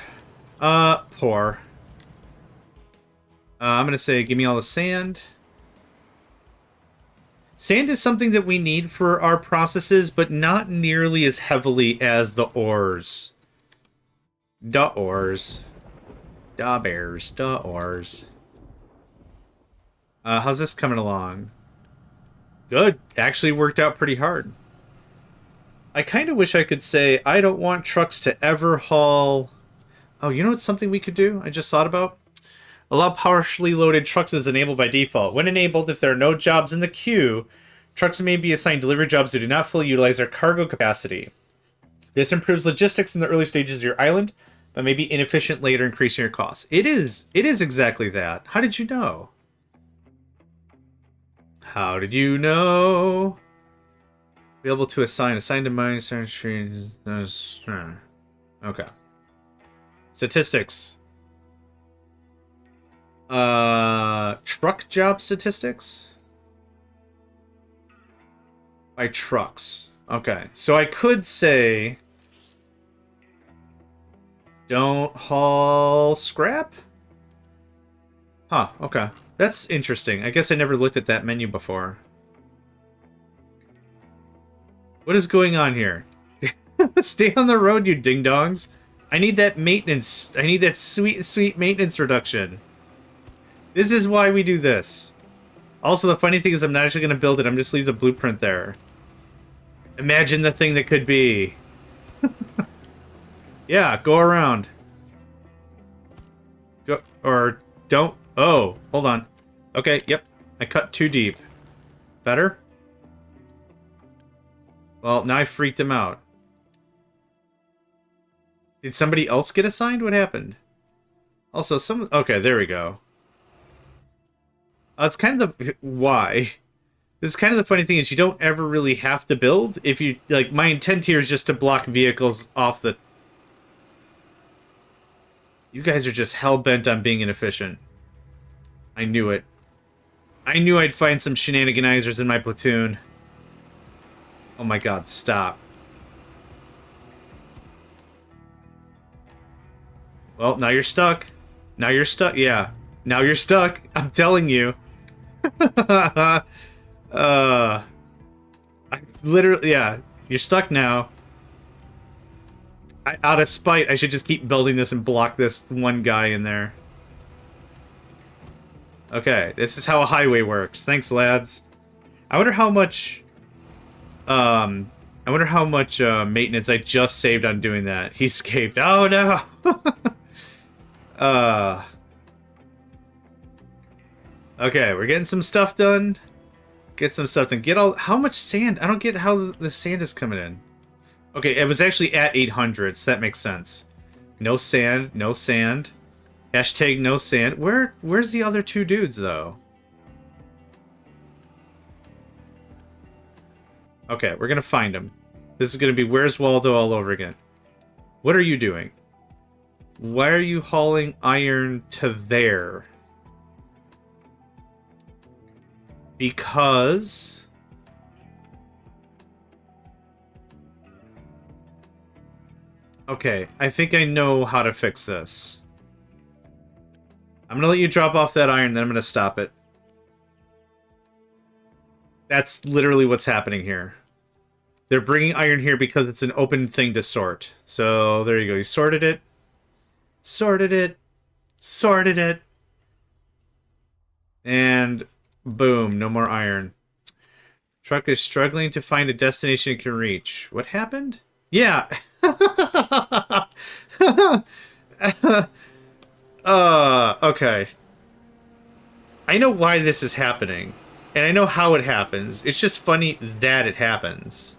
Poor. I'm going to say, give me all the sand. Sand is something that we need for our processes, but not nearly as heavily as the ores. Da ores. Da bears. Da ores. How's this coming along? Good. Actually worked out pretty hard. I kind of wish I could say, I don't want trucks to ever haul... Oh, you know what's something we could do? I just thought about? Allow partially loaded trucks is enabled by default. When enabled, if there are no jobs in the queue, trucks may be assigned delivery jobs that do not fully utilize their cargo capacity. This improves logistics in the early stages of your island, but may be inefficient later, increasing your costs. It is exactly that. How did you know? How did you know? Be able to assign to mine search. Okay. Statistics. Truck job statistics? By trucks. Okay. So I could say... Don't haul scrap? Huh, okay. That's interesting. I guess I never looked at that menu before. What is going on here? Stay on the road, you ding-dongs. I need that maintenance. I need that sweet, sweet maintenance reduction. This is why we do this. Also, the funny thing is I'm not actually going to build it. I'm just leave the blueprint there. Imagine the thing that could be. Yeah, go around. Go, or don't. Oh, hold on. Okay, yep. I cut too deep. Better? Well, now I freaked him out. Did somebody else get assigned? What happened? Also, some... Okay, there we go. It's kind of the... Why? This is kind of the funny thing is you don't ever really have to build. If you... Like, my intent here is just to block vehicles off the... You guys are just hell-bent on being inefficient. I knew it. I knew I'd find some shenaniganizers in my platoon. Oh my god, stop. Well, now you're stuck. Now you're stuck. Yeah. Now you're stuck. I'm telling you. I literally, yeah. You're stuck now. Out of spite, I should just keep building this and block this one guy in there. Okay, this is how a highway works. Thanks, lads. I wonder how much... maintenance I just saved on doing that. He escaped. Oh, no! Okay, we're getting some stuff done. Get some stuff done. Get all... How much sand? I don't get how the sand is coming in. Okay, it was actually at 800, so that makes sense. No sand, no sand. Hashtag no sand. Where's the other two dudes, though? Okay, we're gonna find him. This is gonna be Where's Waldo all over again. What are you doing? Why are you hauling iron to there? Because... Okay, I think I know how to fix this. I'm gonna let you drop off that iron, then I'm gonna stop it. That's literally what's happening here. They're bringing iron here because it's an open thing to sort. So, there you go. You sorted it. Sorted it. Sorted it. And boom, no more iron. Truck is struggling to find a destination it can reach. What happened? Yeah. Okay. I know why this is happening. And I know how it happens. It's just funny that it happens.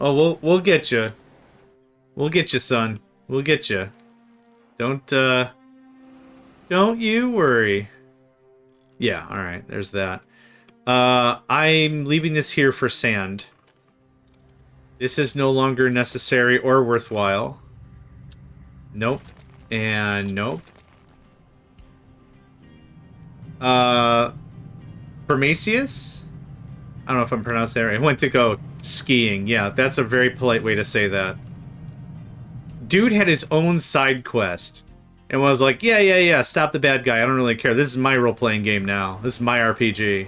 Oh, we'll get you. We'll get you, son. We'll get you. Don't you worry. Yeah, alright, there's that. I'm leaving this here for sand. This is no longer necessary or worthwhile. Nope. And nope. Prometheus? I don't know if I'm pronouncing that right. Went to go skiing. Yeah, that's a very polite way to say that. Dude had his own side quest. And was like, yeah, stop the bad guy. I don't really care. This is my role-playing game now. This is my RPG.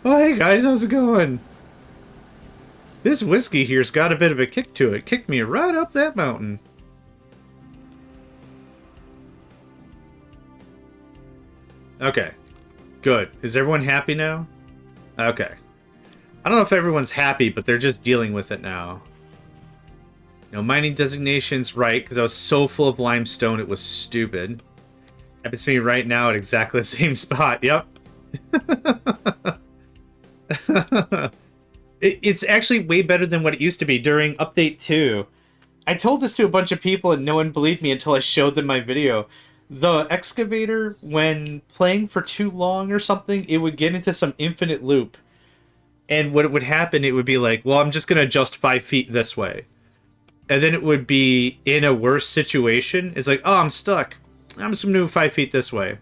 Oh, hey guys, how's it going? This whiskey here's got a bit of a kick to it. Kicked me right up that mountain. Okay. Good. Is everyone happy now? Okay. I don't know if everyone's happy, but they're just dealing with it now. No mining designations, right, because I was so full of limestone it was stupid. Happens to me right now at exactly the same spot. Yep. It's actually way better than what it used to be during Update 2. I told this to a bunch of people and no one believed me until I showed them my video. The excavator, when playing for too long or something, it would get into some infinite loop. And what would happen, it would be like, well, I'm just going to adjust 5 feet this way. And then it would be in a worse situation. It's like, oh, I'm stuck. I'm just going to move 5 feet this way.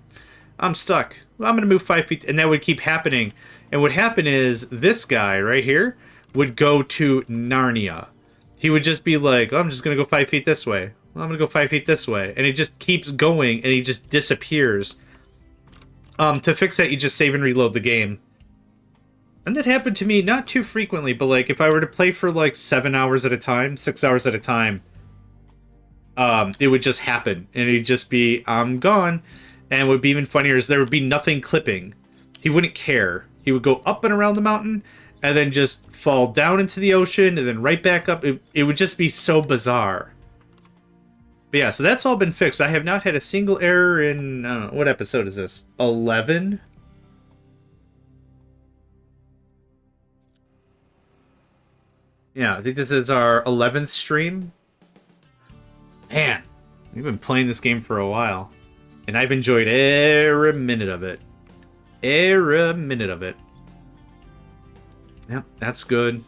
I'm stuck. Well, I'm going to move 5 feet. And that would keep happening. And what happened is this guy right here would go to Narnia. He would just be like, oh, I'm just going to go 5 feet this way. Well, I'm going to go 5 feet this way. And it just keeps going and he just disappears. To fix that, you just save and reload the game. And that happened to me not too frequently, but like if I were to play for like 7 hours at a time, 6 hours at a time, it would just happen. And it'd just be, I'm gone. And what would be even funnier is there would be nothing clipping. He wouldn't care. He would go up and around the mountain and then just fall down into the ocean and then right back up. It would just be so bizarre. But yeah, so that's all been fixed. I have not had a single error in, I don't know, what episode is this? 11? Yeah, I think this is our 11th stream. Man, we've been playing this game for a while. And I've enjoyed every minute of it. Every minute of it. Yep, that's good.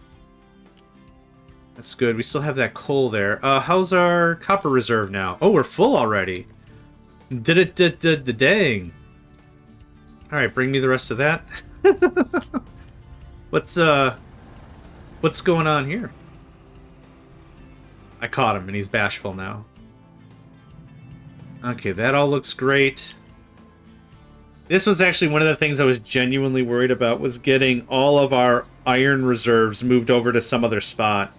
That's good. We still have that coal there. How's our copper reserve now? Oh, we're full already. Dang. Alright, bring me the rest of that. What's going on here? I caught him, and he's bashful now. Okay, that all looks great. This was actually one of the things I was genuinely worried about, was getting all of our iron reserves moved over to some other spot.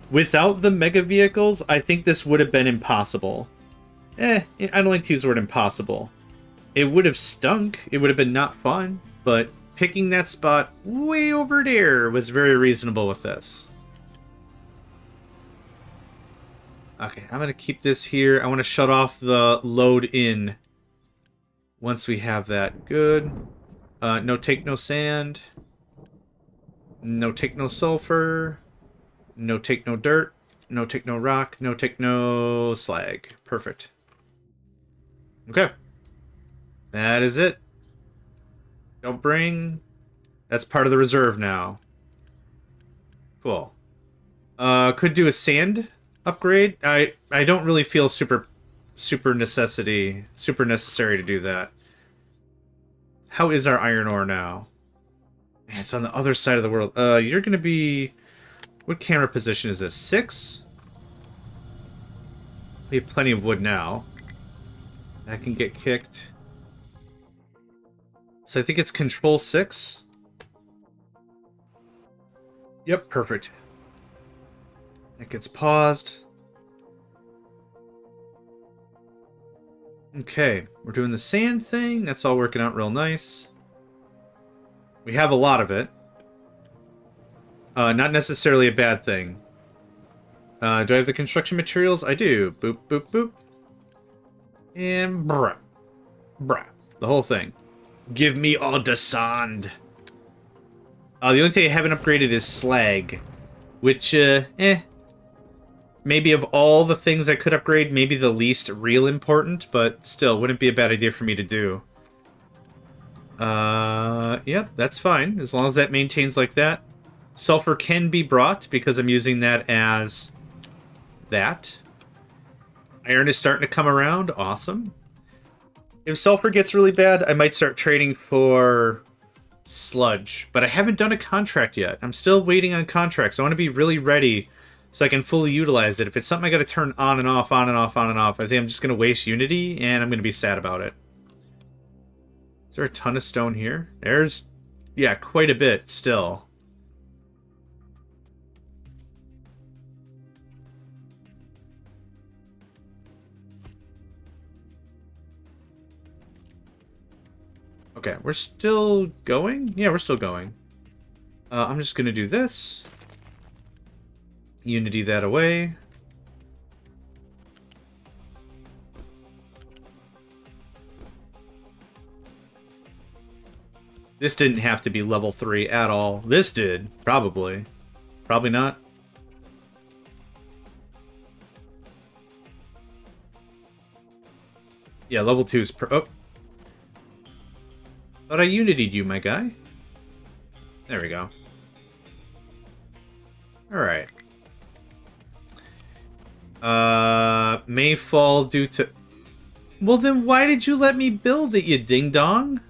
Without the mega vehicles, I think this would have been impossible. I don't like to use the word impossible. It would have stunk. It would have been not fun, but picking that spot way over there was very reasonable with this. Okay, I'm going to keep this here. I want to shut off the load in once we have that. Good. No take no sand. No take no sulfur. No take no dirt. No take no rock. No take no slag. Perfect. Okay. That is it. Don't bring... That's part of the reserve now. Cool. Could do a sand upgrade. I don't really feel super necessary to do that. How is our iron ore now? It's on the other side of the world. You're gonna be... What camera position is this? 6? We have plenty of wood now. That can get kicked. So I think it's control 6. Yep, perfect. That gets paused. Okay, we're doing the sand thing. That's all working out real nice. We have a lot of it. Not necessarily a bad thing. Do I have the construction materials? I do. Boop, boop, boop. And brah. Brah. The whole thing. Give me all the sand. The only thing I haven't upgraded is slag. Which, maybe of all the things I could upgrade, maybe the least real important, but still, wouldn't be a bad idea for me to do. Yep, that's fine, as long as that maintains like that. Sulfur can be brought, because I'm using that as that. Iron is starting to come around, awesome. If sulfur gets really bad, I might start trading for sludge, but I haven't done a contract yet. I'm still waiting on contracts. I want to be really ready so I can fully utilize it. If it's something I got to turn on and off, on and off, on and off, I think I'm just going to waste Unity, and I'm going to be sad about it. Is there a ton of stone here? There's, yeah, quite a bit still. Okay, we're still going? Yeah, we're still going. I'm just going to do this. Unity that away. This didn't have to be level 3 at all. This did, probably. Probably not. Yeah, level 2 is oh. Thought I unitied you, my guy. There we go. Alright. May fall due to... Well, then why did you let me build it, you ding-dong?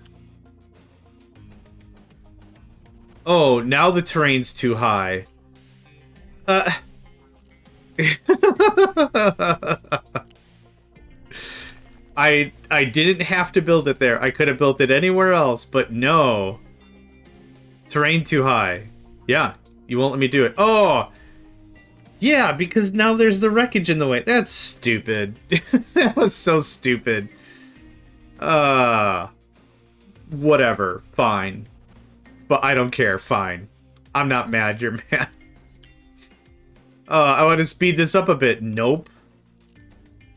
Oh, now the terrain's too high. I didn't have to build it there. I could have built it anywhere else, but no. Terrain too high. Yeah, you won't let me do it. Oh! Yeah, because now there's the wreckage in the way. That's stupid. That was so stupid. Whatever. Fine. But I don't care. Fine. I'm not mad. You're mad. I want to speed this up a bit. Nope.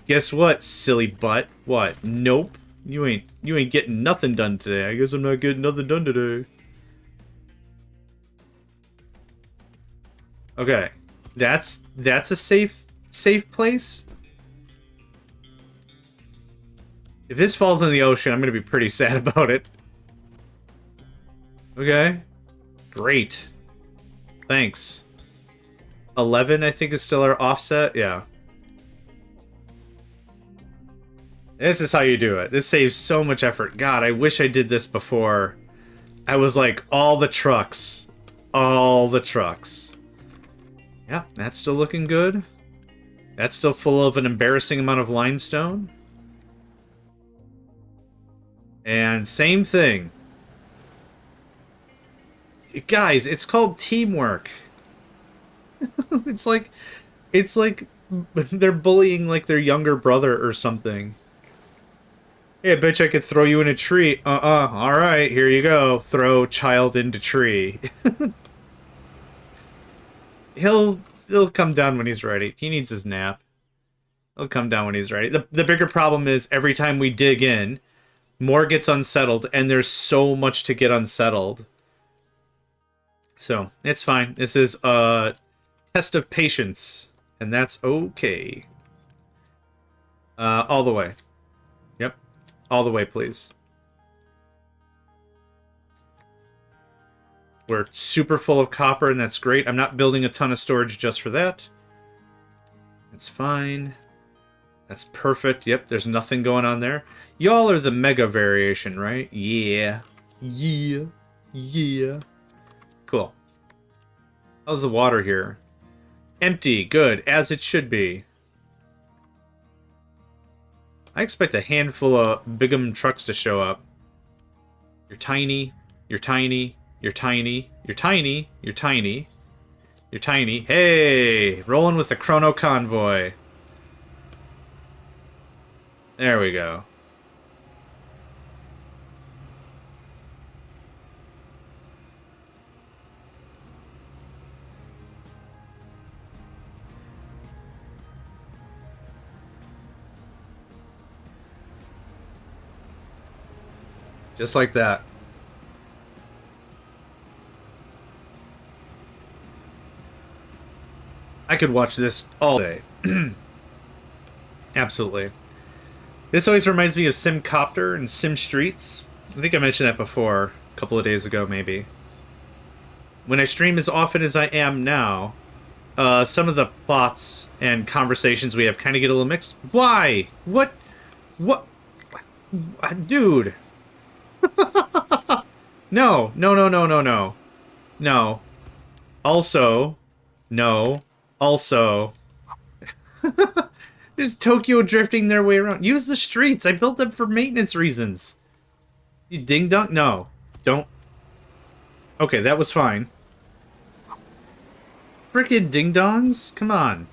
Guess what, silly butt? What? Nope. You ain't getting nothing done today. I guess I'm not getting nothing done today. Okay. That's a safe place. If this falls in the ocean, I'm gonna be pretty sad about it. Okay. Great. Thanks. 11, I think, is still our offset. Yeah. This is how you do it. This saves so much effort. God, I wish I did this before. I was like, all the trucks. All the trucks. Yeah, that's still looking good. That's still full of an embarrassing amount of limestone. And same thing. Guys, it's called teamwork. It's like they're bullying like their younger brother or something. Hey, I bet you I could throw you in a tree. Alright, here you go. Throw child into tree. He'll come down when he's ready. He needs his nap. He'll come down when he's ready. The bigger problem is every time we dig in, more gets unsettled, and there's so much to get unsettled. So, it's fine. This is a test of patience, and that's okay. All the way. Yep. All the way, please. We're super full of copper, and that's great. I'm not building a ton of storage just for that. That's fine. That's perfect. Yep, there's nothing going on there. Y'all are the mega variation, right? Yeah. Yeah. Yeah. Cool. How's the water here? Empty. Good. As it should be. I expect a handful of big'em trucks to show up. You're tiny. You're tiny. You're tiny. You're tiny. You're tiny. You're tiny. Hey! Rolling with the Chrono Convoy. There we go. Just like that. I could watch this all day. Absolutely. This always reminds me of Simcopter and Sim Streets. I think I mentioned that before, a couple of days ago, maybe. When I stream as often as I am now, some of the plots and conversations we have kind of get a little mixed. Why? What? What? Dude. No. No, no, no, no, no. No. Also. No. Also. Just Tokyo drifting their way around. Use the streets. I built them for maintenance reasons. You ding dong? No. Don't. Okay, that was fine. Frickin' ding dongs? Come on.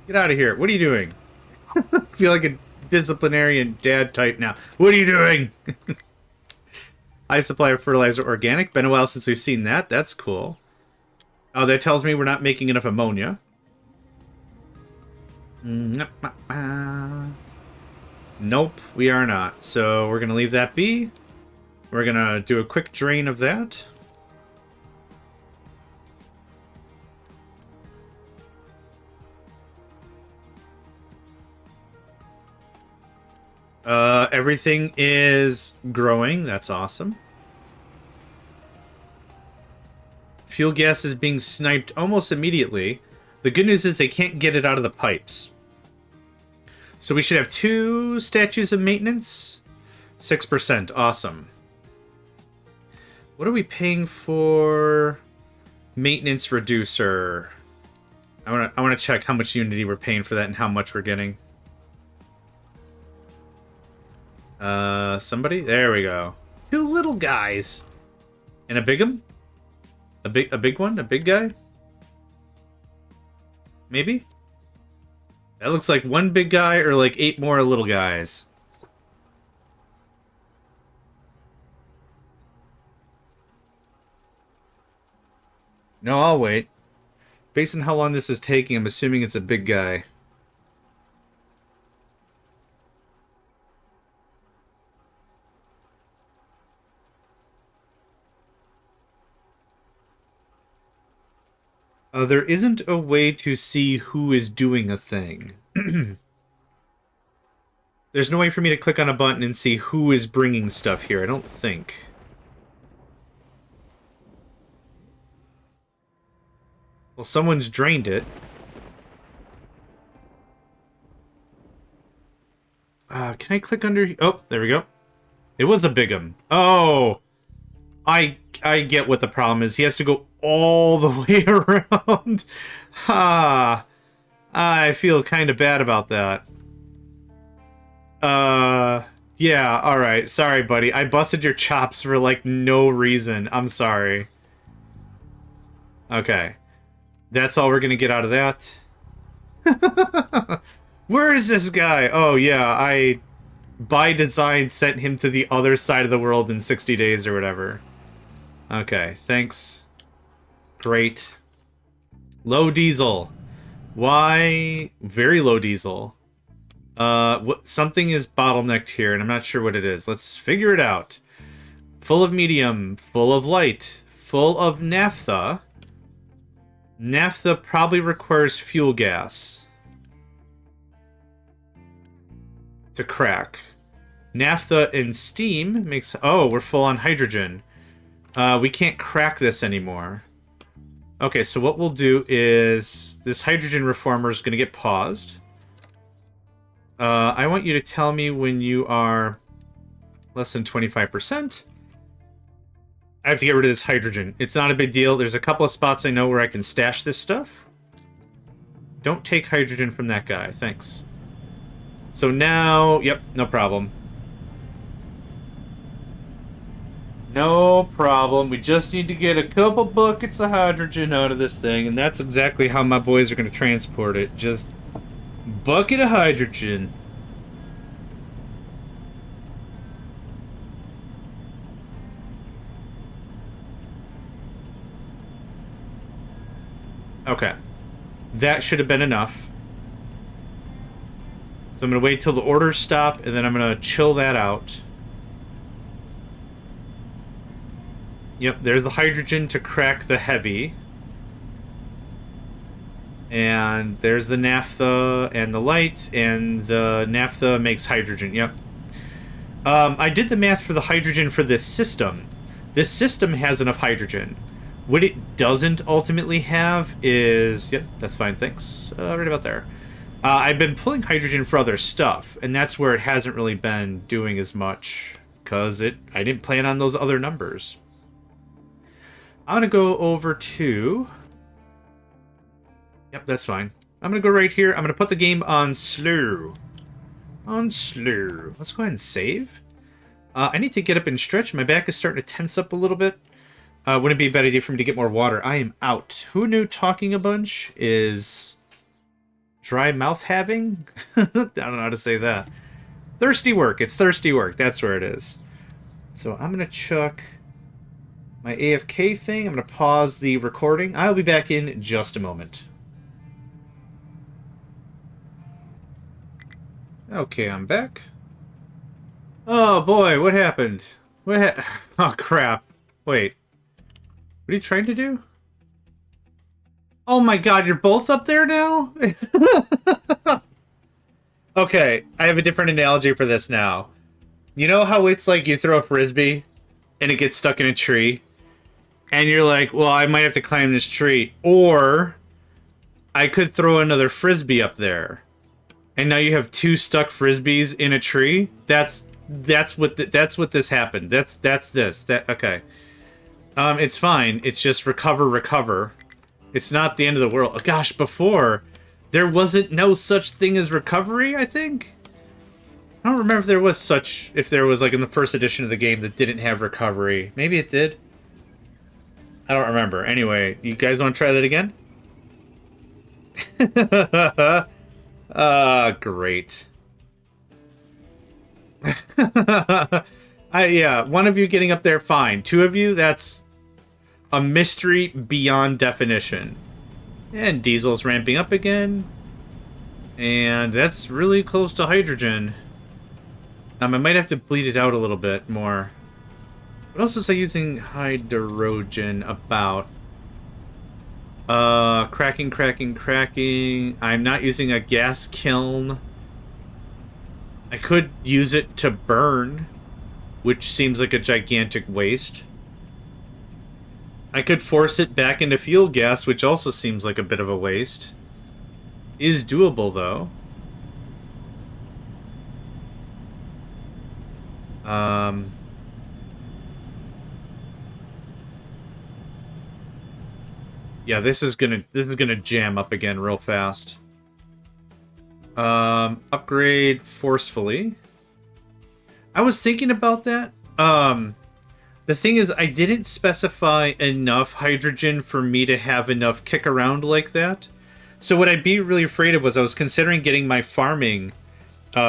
Get out of here. What are you doing? I feel like a disciplinarian dad type now. What are you doing? High supply of fertilizer organic. Been a while since we've seen that. That's cool. Oh, that tells me we're not making enough ammonia. Nope, we are not. So we're going to leave that be. We're going to do a quick drain of that. Everything is growing. That's awesome. Fuel gas is being sniped almost immediately. The good news is they can't get it out of the pipes. So we should have 2 statues of maintenance. 6%. Awesome. What are we paying for maintenance reducer? I want to check how much Unity we're paying for that and how much we're getting. Somebody? There we go. 2 little guys. And a big'em? A big one? A big guy? Maybe? That looks like 1 big guy or like 8 more little guys. No, I'll wait. Based on how long this is taking, I'm assuming it's a big guy. There isn't a way to see who is doing a thing. There's no way for me to click on a button and see who is bringing stuff here, I don't think. Well, someone's drained it. Can I click under... Oh, there we go. It was a big'em. Oh! I get what the problem is. He has to go all the way around. Ha! I feel kind of bad about that. Yeah, alright. Sorry, buddy. I busted your chops for, like, no reason. I'm sorry. Okay. That's all we're gonna get out of that. Where is this guy? Oh, yeah, I, by design, sent him to the other side of the world in 60 days or whatever. Okay, thanks. Great. Low diesel. Why? Very low diesel. Something is bottlenecked here, and I'm not sure what it is. Let's figure it out. Full of medium, full of light, full of naphtha. Naphtha probably requires fuel gas to crack. Naphtha and steam makes... Oh, we're full on hydrogen. We can't crack this anymore. Okay, so what we'll do is... This hydrogen reformer is going to get paused. I want you to tell me when you are less than 25%. I have to get rid of this hydrogen. It's not a big deal. There's a couple of spots I know where I can stash this stuff. Don't take hydrogen from that guy. Thanks. So now... Yep, no problem. No problem. We just need to get a couple buckets of hydrogen out of this thing, and that's exactly how my boys are going to transport it. Just... bucket of hydrogen. Okay. That should have been enough. So I'm going to wait till the orders stop, and then I'm going to chill that out. Yep, there's the hydrogen to crack the heavy. And there's the naphtha and the light, and the naphtha makes hydrogen. Yep. I did the math for the hydrogen for this system. This system has enough hydrogen. What it doesn't ultimately have is... Yep, that's fine, thanks. Right about there. I've been pulling hydrogen for other stuff, and that's where it hasn't really been doing as much, because I didn't plan on those other numbers. I'm going to go over to... Yep, that's fine. I'm going to go right here. I'm going to put the game on slow. On slow. Let's go ahead and save. I need to get up and stretch. My back is starting to tense up a little bit. Wouldn't it be a bad idea for me to get more water? I am out. Who knew talking a bunch is dry mouth having? I don't know how to say that. Thirsty work. It's thirsty work. That's where it is. So I'm going to chuck my AFK thing. I'm going to pause the recording. I'll be back in just a moment. Okay, I'm back. Oh boy, what happened? Oh crap. Wait. What are you trying to do? Oh my god, you're both up there now? Okay, I have a different analogy for this now. You know how it's like you throw a frisbee and it gets stuck in a tree? And you're like, well, I might have to climb this tree. Or I could throw another frisbee up there. And now you have two stuck frisbees in a tree? That's what this happened. That's this. Okay. It's fine. It's just recover. It's not the end of the world. Oh, gosh, before there wasn't no such thing as recovery, I think. I don't remember if there was like in the first edition of the game that didn't have recovery. Maybe it did. I don't remember. Anyway, you guys want to try that again? Great. Yeah, one of you getting up there, fine. Two of you, that's a mystery beyond definition. And diesel's ramping up again. And that's really close to hydrogen. I might have to bleed it out a little bit more. What else was I using hydrogen about? Cracking. I'm not using a gas kiln. I could use it to burn, which seems like a gigantic waste. I could force it back into fuel gas, which also seems like a bit of a waste. Is doable, though. Yeah, this is gonna jam up again real fast. Upgrade forcefully. I was thinking about that. The thing is, I didn't specify enough hydrogen for me to have enough kick around like that. So what I'd be really afraid of was I was considering getting my farming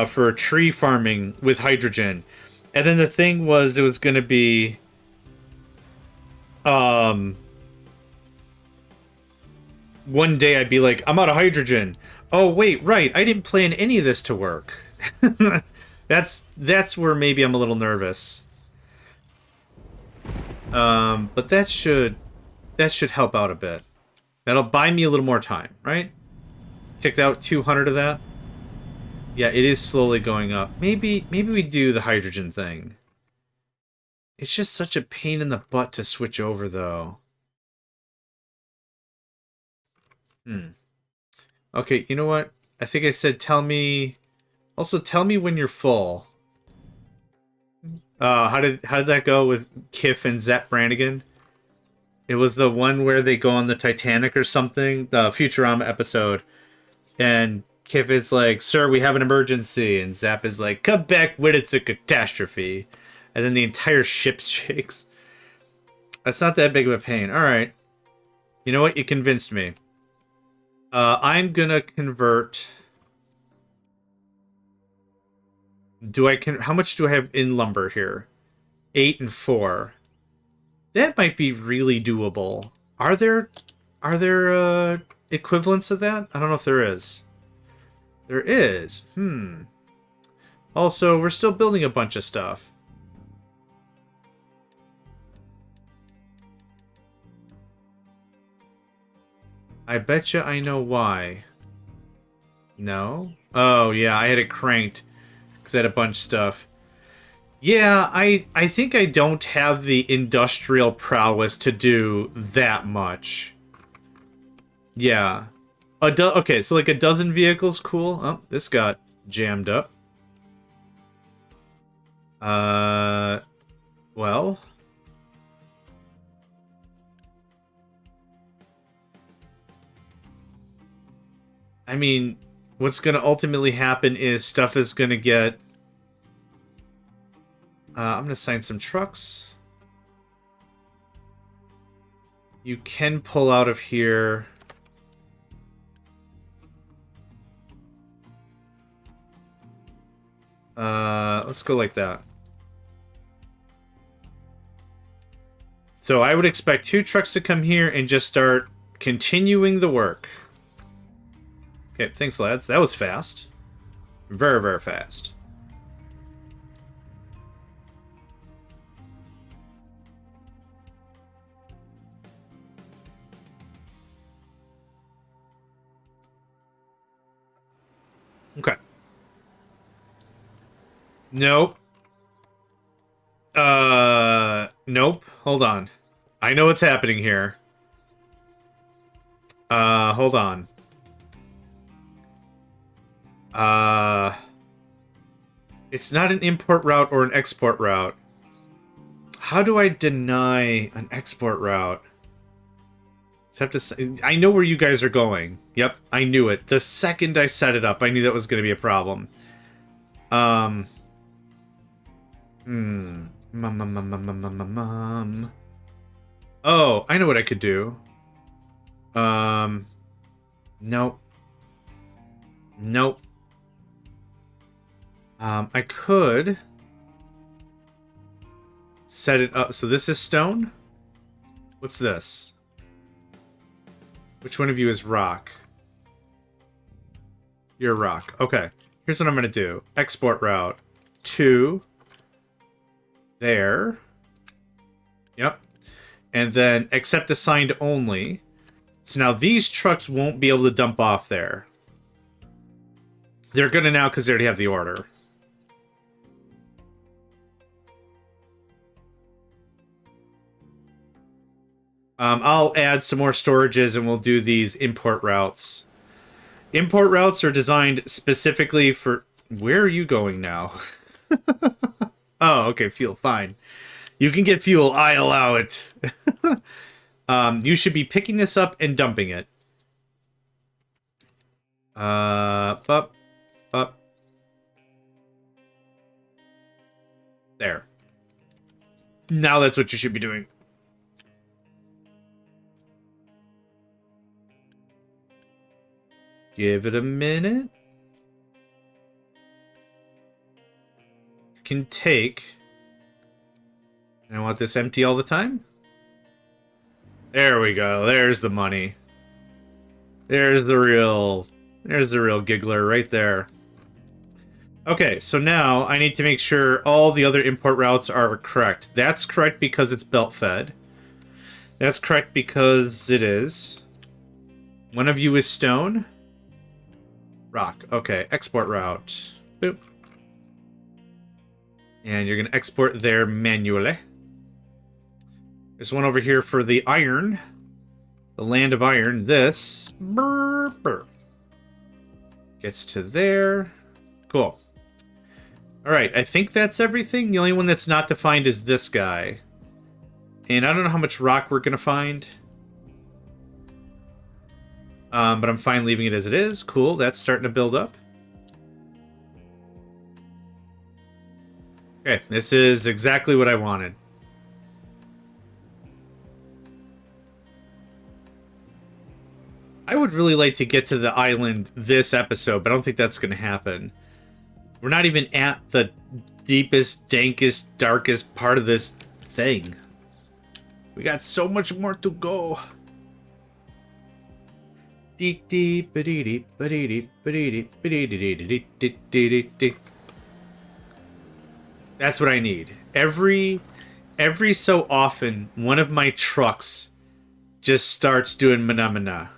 for tree farming with hydrogen. And then the thing was, it was going to be... one day I'd be like, I'm out of hydrogen. Oh, wait, right. I didn't plan any of this to work. That's where maybe I'm a little nervous. But that should help out a bit. That'll buy me a little more time, right? Kicked out 200 of that. Yeah, it is slowly going up. Maybe we do the hydrogen thing. It's just such a pain in the butt to switch over, though. Okay, you know what? I think I said tell me... Also, tell me when you're full. How did that go with Kif and Zep Brannigan? It was the one where they go on the Titanic or something, the Futurama episode. And Kif is like, "Sir, we have an emergency." And Zap is like, "Come back when it's a catastrophe." And then the entire ship shakes. That's not that big of a pain. Alright. You know what? You convinced me. I'm gonna convert... How much do I have in lumber here? 8 and 4. That might be really doable. Are there equivalents of that? I don't know if there is. There is. Also, we're still building a bunch of stuff. I betcha I know why. No? Oh, yeah, I had it cranked. Because I had a bunch of stuff. Yeah, I think I don't have the industrial prowess to do that much. Yeah. Okay, so like a dozen vehicles, cool. Oh, this got jammed up. Well. I mean, what's going to ultimately happen is stuff is going to get... I'm going to assign some trucks. You can pull out of here. Let's go like that. So I would expect 2 trucks to come here and just start continuing the work. Okay, thanks, lads. That was fast. Very, very fast. Okay. Nope. Nope. Hold on. I know what's happening here. Hold on. It's not an import route or an export route. How do I deny an export route? Have to, I know where you guys are going. Yep, I knew it. The second I set it up, I knew that was going to be a problem. Oh, I know what I could do. Nope. Nope. I could set it up. So this is stone? What's this? Which one of you is rock? You're rock. Okay. Here's what I'm going to do. Export route to there. Yep. And then accept assigned only. So now these trucks won't be able to dump off there. They're going to now because they already have the order. I'll add some more storages and we'll do these import routes. Import routes are designed specifically for... Where are you going now? Oh, okay, fuel, fine. You can get fuel, I allow it. You should be picking this up and dumping it. But Now that's what you should be doing. Give it a minute. You can take... And I want this empty all the time? There we go. There's the money. There's the real giggler right there. Okay, so now I need to make sure all the other import routes are correct. That's correct because it's belt fed. That's correct because it is. One of you is stone. Rock. Okay, export route. Boop. And you're going to export there manually. There's one over here for the iron. The land of iron. This. Gets to there. Cool. Alright, I think that's everything. The only one that's not defined is this guy. And I don't know how much rock we're going to find. But I'm fine leaving it as it is. Cool, that's starting to build up. Okay, this is exactly what I wanted. I would really like to get to the island this episode, but I don't think that's going to happen. We're not even at the deepest, dankest, darkest part of this thing. We got so much more to go. That's what I need. Every so often, one of my trucks just starts doing mana.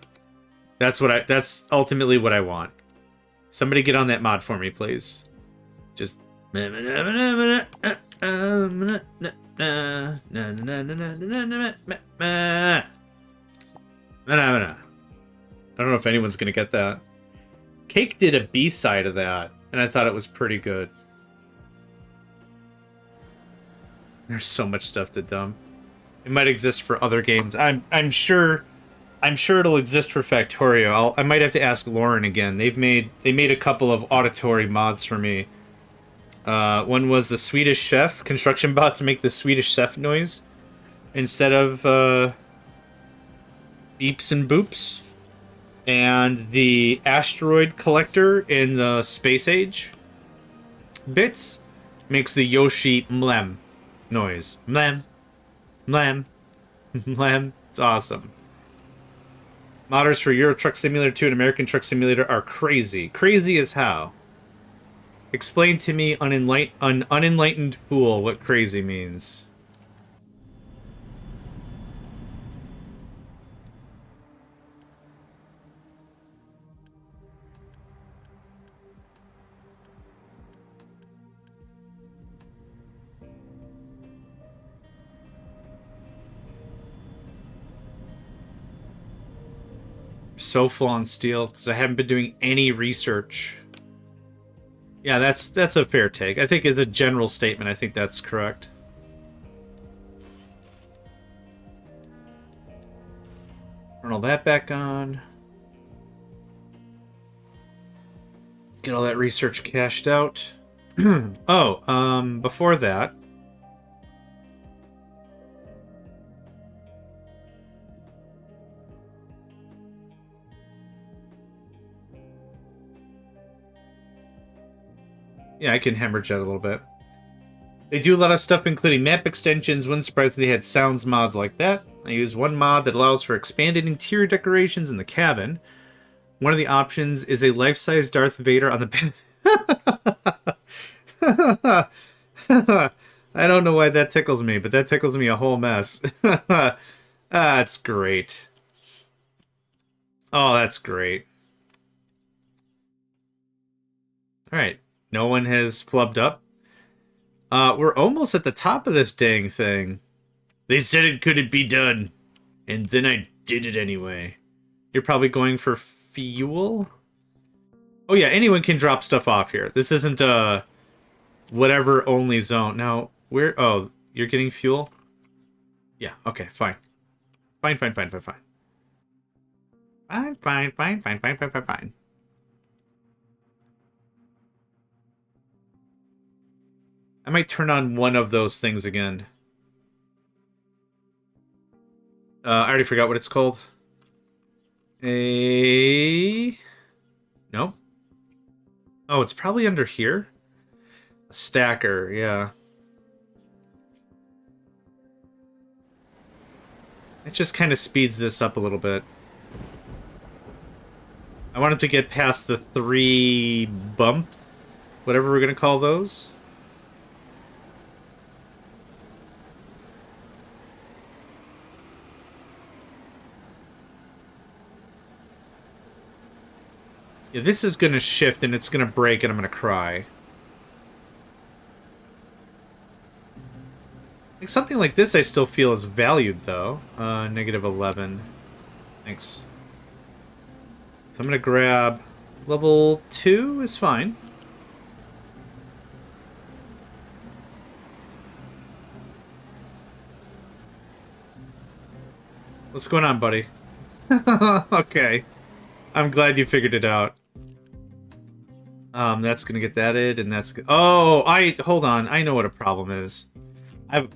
That's ultimately what I want. Somebody get on that mod for me, please. Just I don't know if anyone's gonna get that. Cake did a B-side of that, and I thought it was pretty good. There's so much stuff to dump. It might exist for other games. I'm sure it'll exist for Factorio. I might have to ask Lauren again. They made a couple of auditory mods for me. One was the Swedish Chef. Construction bots make the Swedish Chef noise instead of beeps and boops. And the asteroid collector in the Space Age bits makes the Yoshi mlem noise. Mlem. Mlem. Mlem. It's awesome. Modders for Euro Truck Simulator 2 and American Truck Simulator are crazy. Crazy as how? Explain to me, an unenlightened fool, what crazy means. So full on steel because I haven't been doing any research. Yeah, that's a fair take. I think as a general statement, I think that's correct. Turn all that back on. Get all that research cashed out. Before that. Yeah, I can hemorrhage out a little bit. They do a lot of stuff, including map extensions. Wouldn't surprise they had sounds mods like that. I use one mod that allows for expanded interior decorations in the cabin. One of the options is a life-size Darth Vader on the bed. I don't know why that tickles me, but that tickles me a whole mess. That's great. Oh, that's great. Alright. No one has flubbed up. We're almost at the top of this dang thing. They said it couldn't be done. And then I did it anyway. You're probably going for fuel? Oh yeah, anyone can drop stuff off here. This isn't a whatever only zone. Now, where... Oh, you're getting fuel? Yeah, okay, fine. Fine. Fine. I might turn on one of those things again. I already forgot what it's called. No? Oh, it's probably under here? A stacker, yeah. It just kind of speeds this up a little bit. I wanted to get past the 3 bumps, whatever we're going to call those. Yeah, this is going to shift and it's going to break and I'm going to cry. Like something like this I still feel is valued, though. -11. Thanks. So I'm going to grab level 2 is fine. What's going on, buddy? Okay. I'm glad you figured it out. That's gonna get that in, and that's oh, hold on. I know what a problem is.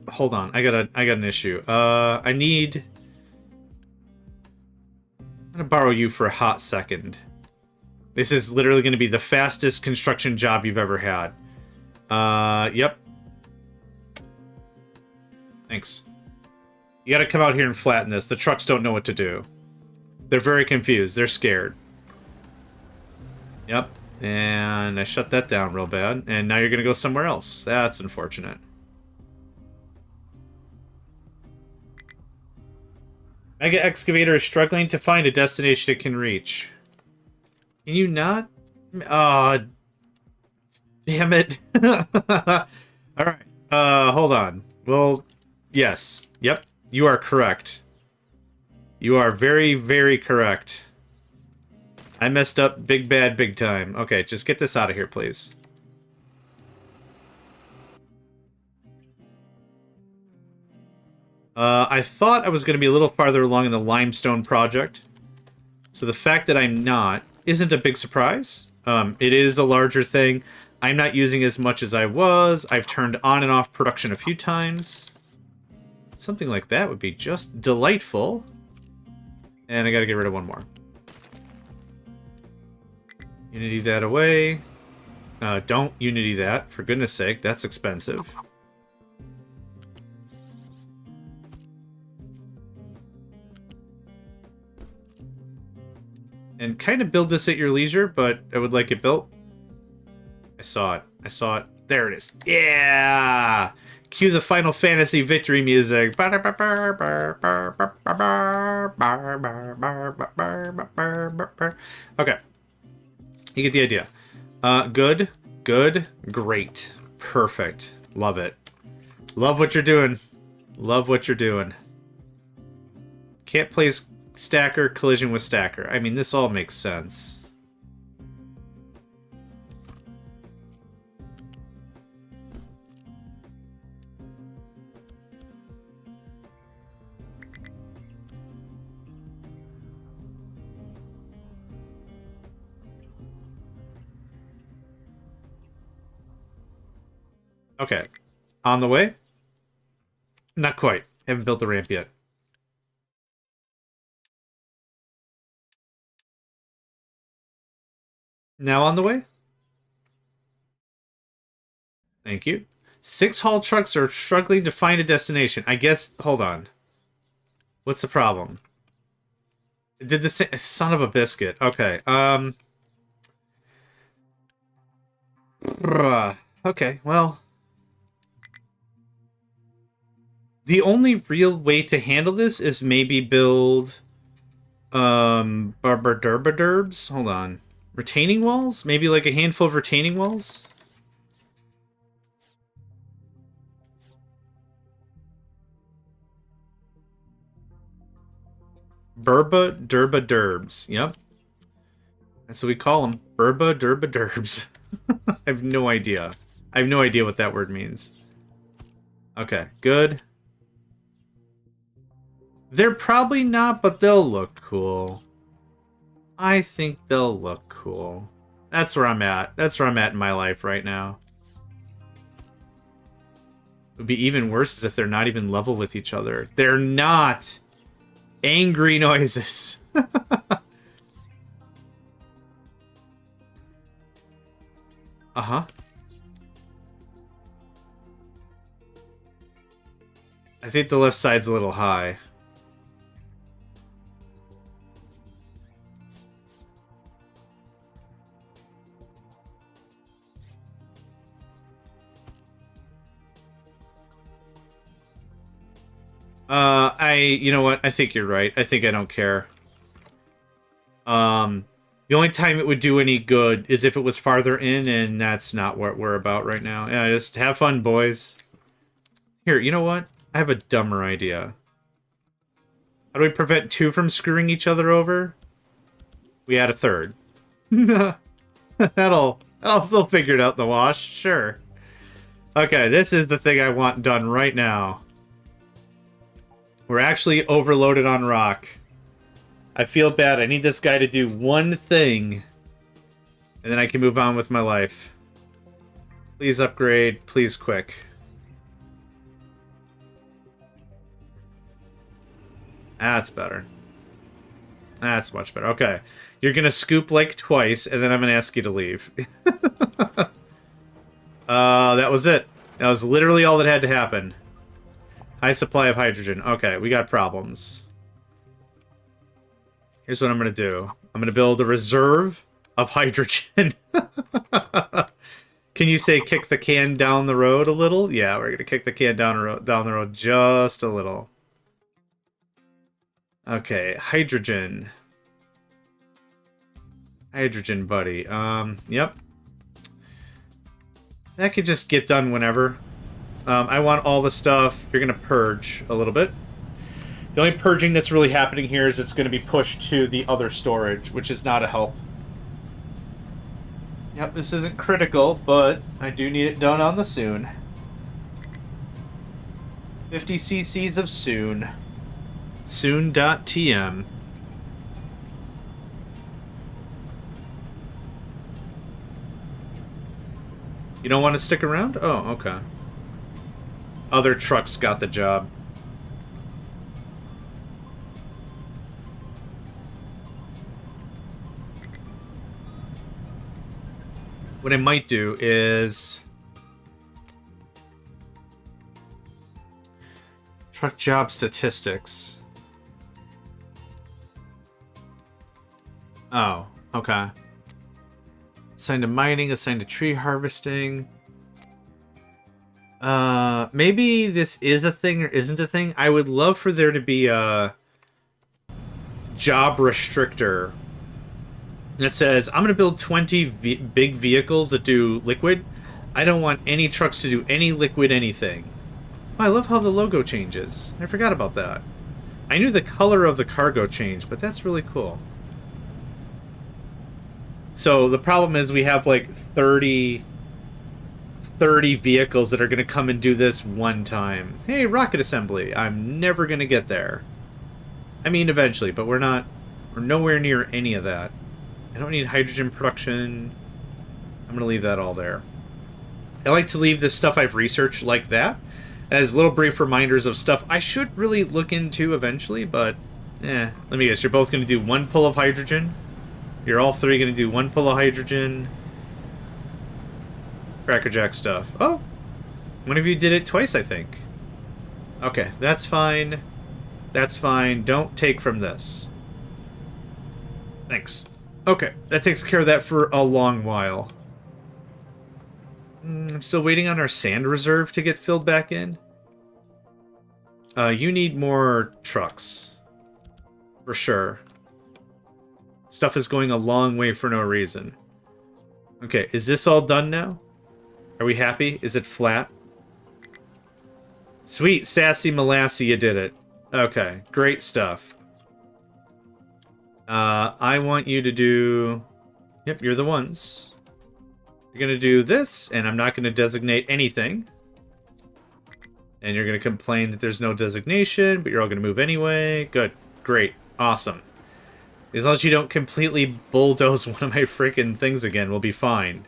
Hold on. I got an issue. I need. I'm gonna borrow you for a hot second. This is literally gonna be the fastest construction job you've ever had. Yep. Thanks. You gotta come out here and flatten this. The trucks don't know what to do. They're very confused. They're scared. Yep. And I shut that down real bad. And now you're going to go somewhere else. That's unfortunate. Mega Excavator is struggling to find a destination it can reach. Can you not? Damn it. Alright. Hold on. Well, yes. Yep. You are correct. You are very, very correct. I messed up big bad big time. Okay, just get this out of here, please. I thought I was going to be a little farther along in the limestone project. So the fact that I'm not isn't a big surprise. It is a larger thing. I'm not using as much as I was. I've turned on and off production a few times. Something like that would be just delightful. And I got to get rid of one more. Unity that away. Don't Unity that, for goodness sake. That's expensive. And kind of build this at your leisure, but I would like it built. I saw it. I saw it. There it is. Yeah! Cue the Final Fantasy victory music. Okay. You get the idea. Good. Good. Great. Perfect. Love it. Love what you're doing. Love what you're doing. Can't place stacker, collision with stacker. I mean, this all makes sense. Okay. On the way? Not quite. Haven't built the ramp yet. Now on the way? Thank you. 6 haul trucks are struggling to find a destination. I guess... Hold on. What's the problem? Did the son of a biscuit. Okay. Okay, well... The only real way to handle this is maybe build... Barberderbaderbs? Hold on. Retaining walls? Maybe like a handful of retaining walls? Burba-derba-derbs. Yep. That's what we call them. Burba-derba-derbs. I have no idea. I have no idea what that word means. Okay, good. They're probably not, but they'll look cool. I think they'll look cool. That's where I'm at. That's where I'm at in my life right now. It would be even worse is if they're not even level with each other. They're not! Angry noises. Uh-huh. I think the left side's a little high. You know what? I think you're right. I think I don't care. The only time it would do any good is if it was farther in, and that's not what we're about right now. Yeah, just have fun, boys. Here, you know what? I have a dumber idea. How do we prevent two from screwing each other over? We add a third. They'll figure it out in the wash, sure. Okay, this is the thing I want done right now. We're actually overloaded on rock. I feel bad. I need this guy to do one thing, and then I can move on with my life. Please upgrade. Please quick. That's better. That's much better. Okay. You're going to scoop like twice, and then I'm going to ask you to leave. That was it. That was literally all that had to happen. High supply of hydrogen. Okay, we got problems. Here's what I'm going to do. I'm going to build a reserve of hydrogen. Can you say kick the can down the road a little? Yeah, we're going to kick the can down the road just a little. Okay, hydrogen. Hydrogen, buddy. Yep. That could just get done whenever. I want all the stuff. You're going to purge a little bit. The only purging that's really happening here is it's going to be pushed to the other storage, which is not a help. Yep, this isn't critical, but I do need it done on the soon. 50 cc's of soon. Soon.tm. You don't want to stick around? Oh, okay. Other trucks got the job. What I might do is... truck job statistics. Oh, okay. Assigned to mining, assigned to tree harvesting. Maybe this is a thing or isn't a thing. I would love for there to be a job restrictor that says, I'm going to build 20 big vehicles that do liquid. I don't want any trucks to do any liquid anything. Oh, I love how the logo changes. I forgot about that. I knew the color of the cargo changed, but that's really cool. So the problem is we have like 30 vehicles that are going to come and do this one time. Hey, rocket assembly. I'm never going to get there. I mean, eventually, but we're nowhere near any of that. I don't need hydrogen production. I'm going to leave that all there. I like to leave the stuff I've researched like that as little brief reminders of stuff I should really look into eventually, but let me guess. You're both going to do one pull of hydrogen? You're all three going to do one pull of hydrogen? Crackerjack stuff. Oh! One of you did it twice, I think. Okay, that's fine. That's fine. Don't take from this. Thanks. Okay, that takes care of that for a long while. I'm still waiting on our sand reserve to get filled back in. You need more trucks. For sure. Stuff is going a long way for no reason. Okay, is this all done now? Are we happy? Is it flat? Sweet, sassy Molassy, you did it. Okay, great stuff. I want you to do... Yep, you're the ones. You're going to do this, and I'm not going to designate anything. And you're going to complain that there's no designation, but you're all going to move anyway. Good. Great. Awesome. As long as you don't completely bulldoze one of my freaking things again, we'll be fine.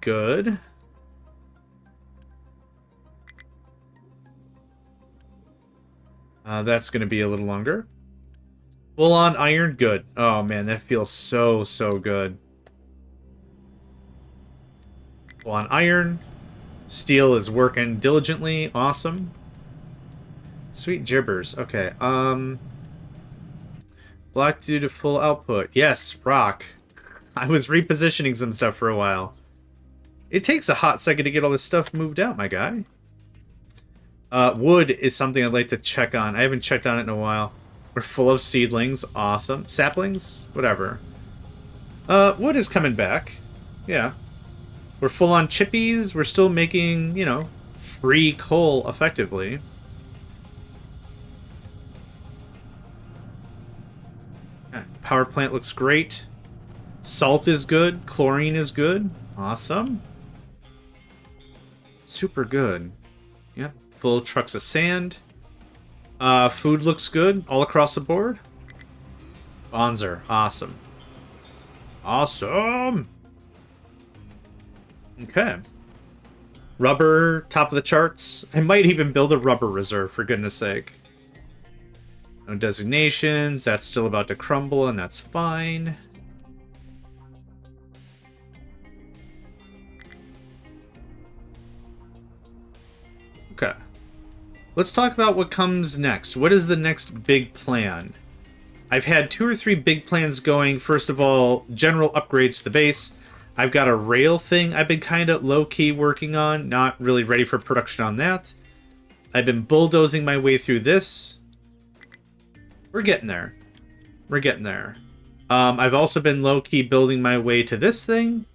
Good. That's going to be a little longer. Full on iron, good. Oh man, that feels so, so good. Full on iron. Steel is working diligently. Awesome. Sweet gibbers. Okay. Block due to full output. Yes, rock. I was repositioning some stuff for a while. It takes a hot second to get all this stuff moved out, my guy. Wood is something I'd like to check on. I haven't checked on it in a while. We're full of seedlings. Awesome. Saplings? Whatever. Wood is coming back. Yeah. We're full on chippies. We're still making, you know, free coal effectively. Power plant looks great. Salt is good. Chlorine is good. Awesome. Super good. Yep. Full trucks of sand. Food looks good all across the board. Bonzer. Awesome. Awesome! Okay. Rubber, top of the charts. I might even build a rubber reserve, for goodness sake. No designations. That's still about to crumble, and that's fine. Okay. Let's talk about what comes next. What is the next big plan? I've had 2 or 3 big plans going. First of all, general upgrades to the base. I've got a rail thing I've been kind of low-key working on. Not really ready for production on that. I've been bulldozing my way through this. We're getting there. We're getting there. I've also been low-key building my way to this thing.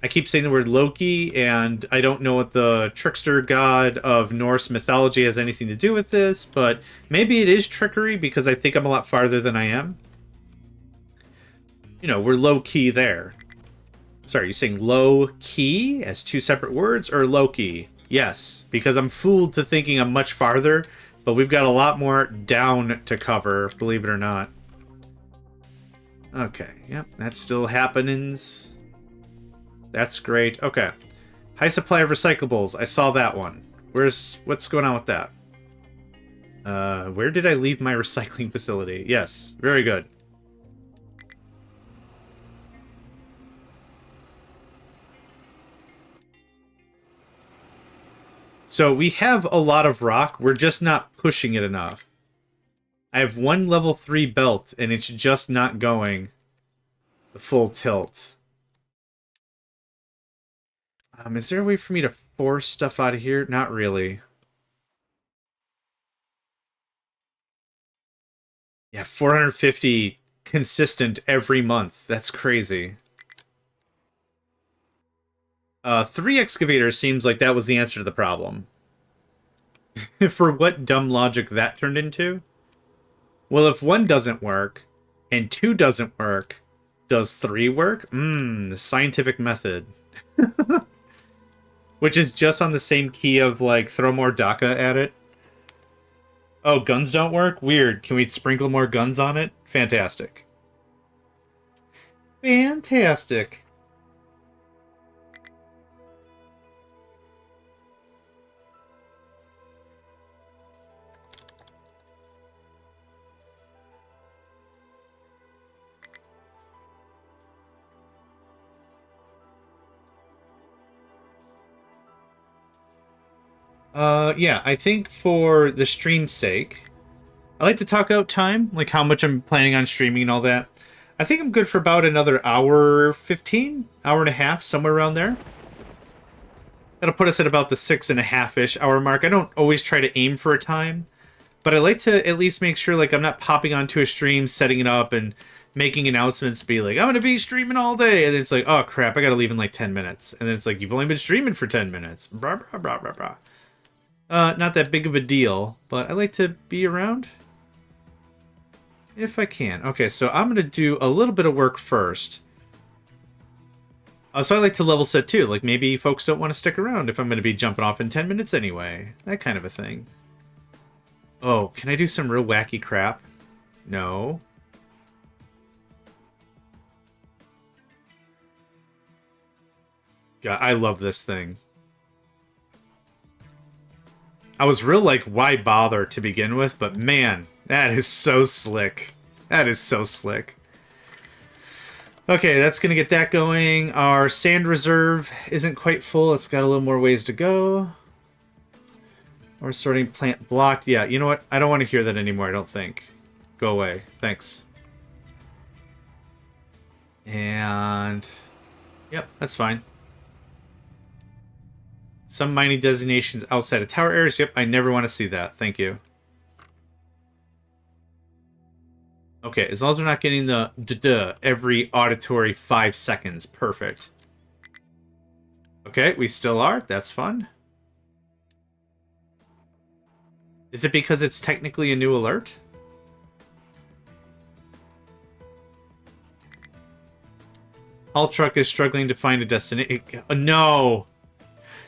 I keep saying the word Loki, and I don't know what the trickster god of Norse mythology has anything to do with this, but maybe it is trickery because I think I'm a lot farther than I am. You know, we're low-key there. Sorry, you're saying low-key as 2 separate words, or Loki? Yes, because I'm fooled to thinking I'm much farther, but we've got a lot more down to cover, believe it or not. Okay, yep, that's still happenings. That's great. Okay. High supply of recyclables. I saw that one. What's going on with that? Where did I leave my recycling facility? Yes, very good. So we have a lot of rock. We're just not pushing it enough. I have 1 level 3 belt, and it's just not going the full tilt. Is there a way for me to force stuff out of here? Not really. Yeah, 450 consistent every month. That's crazy. 3 excavators seems like that was the answer to the problem. For what dumb logic that turned into? Well, if 1 doesn't work, and 2 doesn't work, does 3 work? The scientific method. Which is just on the same key of, like, throw more DACA at it. Oh, guns don't work? Weird. Can we sprinkle more guns on it? Fantastic. Fantastic. Yeah, I think for the stream's sake, I like to talk out time, like how much I'm planning on streaming and all that. I think I'm good for about another hour 15, hour and a half, somewhere around there. That'll put us at about the 6.5-ish hour mark. I don't always try to aim for a time, but I like to at least make sure like I'm not popping onto a stream, setting it up, and making announcements to be like, I'm going to be streaming all day. And it's like, oh crap, I got to leave in like 10 minutes. And then it's like, you've only been streaming for 10 minutes. Blah, blah, blah, blah, blah. Not that big of a deal, but I like to be around if I can. Okay, so I'm going to do a little bit of work first. So I like to level set too. Like maybe folks don't want to stick around if I'm going to be jumping off in 10 minutes anyway. That kind of a thing. Oh, can I do some real wacky crap? No. God, I love this thing. I was real like, why bother to begin with? But man, that is so slick. That is so slick. Okay, that's going to get that going. Our sand reserve isn't quite full. It's got a little more ways to go. We're sorting plant blocked. Yeah, you know what? I don't want to hear that anymore, I don't think. Go away. Thanks. And... Yep, that's fine. Some mining designations outside of tower areas. Yep, I never want to see that. Thank you. Okay, as long as we're not getting the duh every auditory 5 seconds. Perfect. Okay, we still are. That's fun. Is it because it's technically a new alert? Haul truck is struggling to find a destination. No!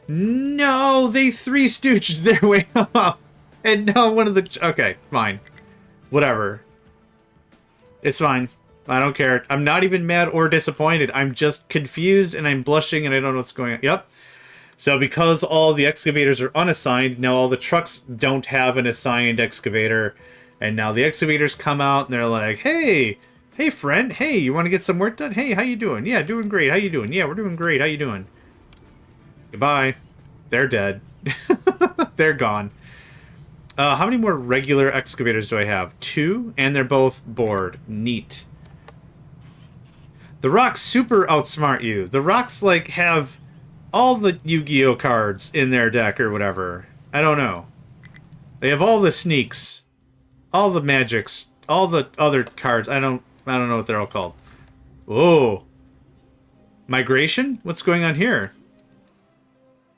No! They three-stooged their way up! And now one of the... Okay, fine. Whatever. It's fine. I don't care. I'm not even mad or disappointed. I'm just confused and I'm blushing and I don't know what's going on. Yep. So because all the excavators are unassigned, now all the trucks don't have an assigned excavator. And now the excavators come out and they're like, hey, hey friend, hey, you want to get some work done? Hey, how you doing? Yeah, doing great. How you doing? Yeah, we're doing great. How you doing? Goodbye. They're dead. They're gone. How many more regular excavators do I have? 2, and they're both bored. Neat. The rocks super outsmart you. The rocks, like, have all the Yu-Gi-Oh cards in their deck or whatever. I don't know. They have all the sneaks, all the magics, all the other cards. I don't know what they're all called. Whoa. Migration? What's going on here?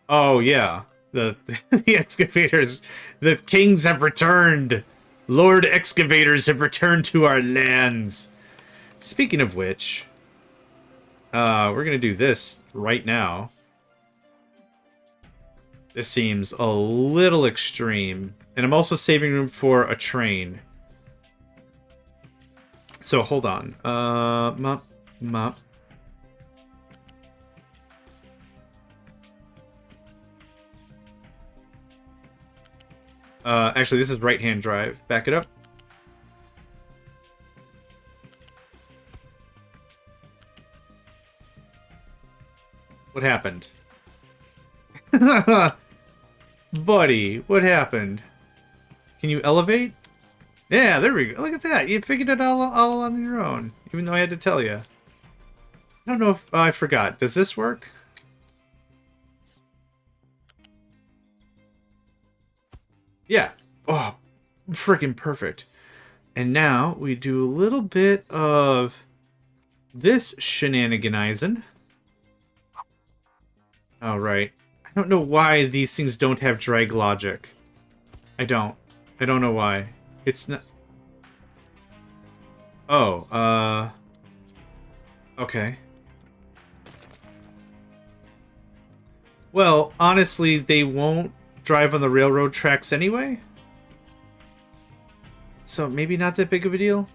Oh, yeah. The excavators, the kings have returned. Lord excavators have returned to our lands. Speaking of which, we're gonna do this right now. This seems a little extreme, and I'm also saving room for a train. So hold on. Mop. Actually, this is right-hand drive. Back it up. What happened? Buddy, what happened? Can you elevate? Yeah, there we go. Look at that. You figured it all on your own, even though I had to tell you. I don't know if... Oh, I forgot. Does this work? Yeah. Oh, freaking perfect. And now we do a little bit of this shenaniganizing. All right. I don't know why these things don't have drag logic. I don't know why. It's not... Oh, okay. Well, honestly, they won't drive on the railroad tracks anyway? So maybe not that big of a deal?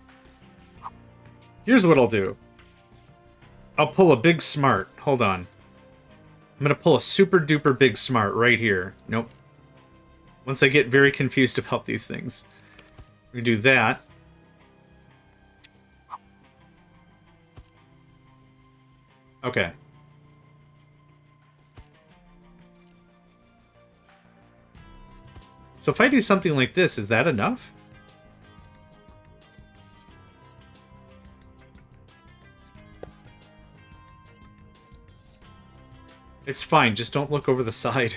Here's what I'll do. I'll pull a big smart. Hold on. I'm gonna pull a super duper big smart right here. Nope. Once I get very confused about these things. We're gonna do that. Okay. So if I do something like this, is that enough? It's fine, just don't look over the side.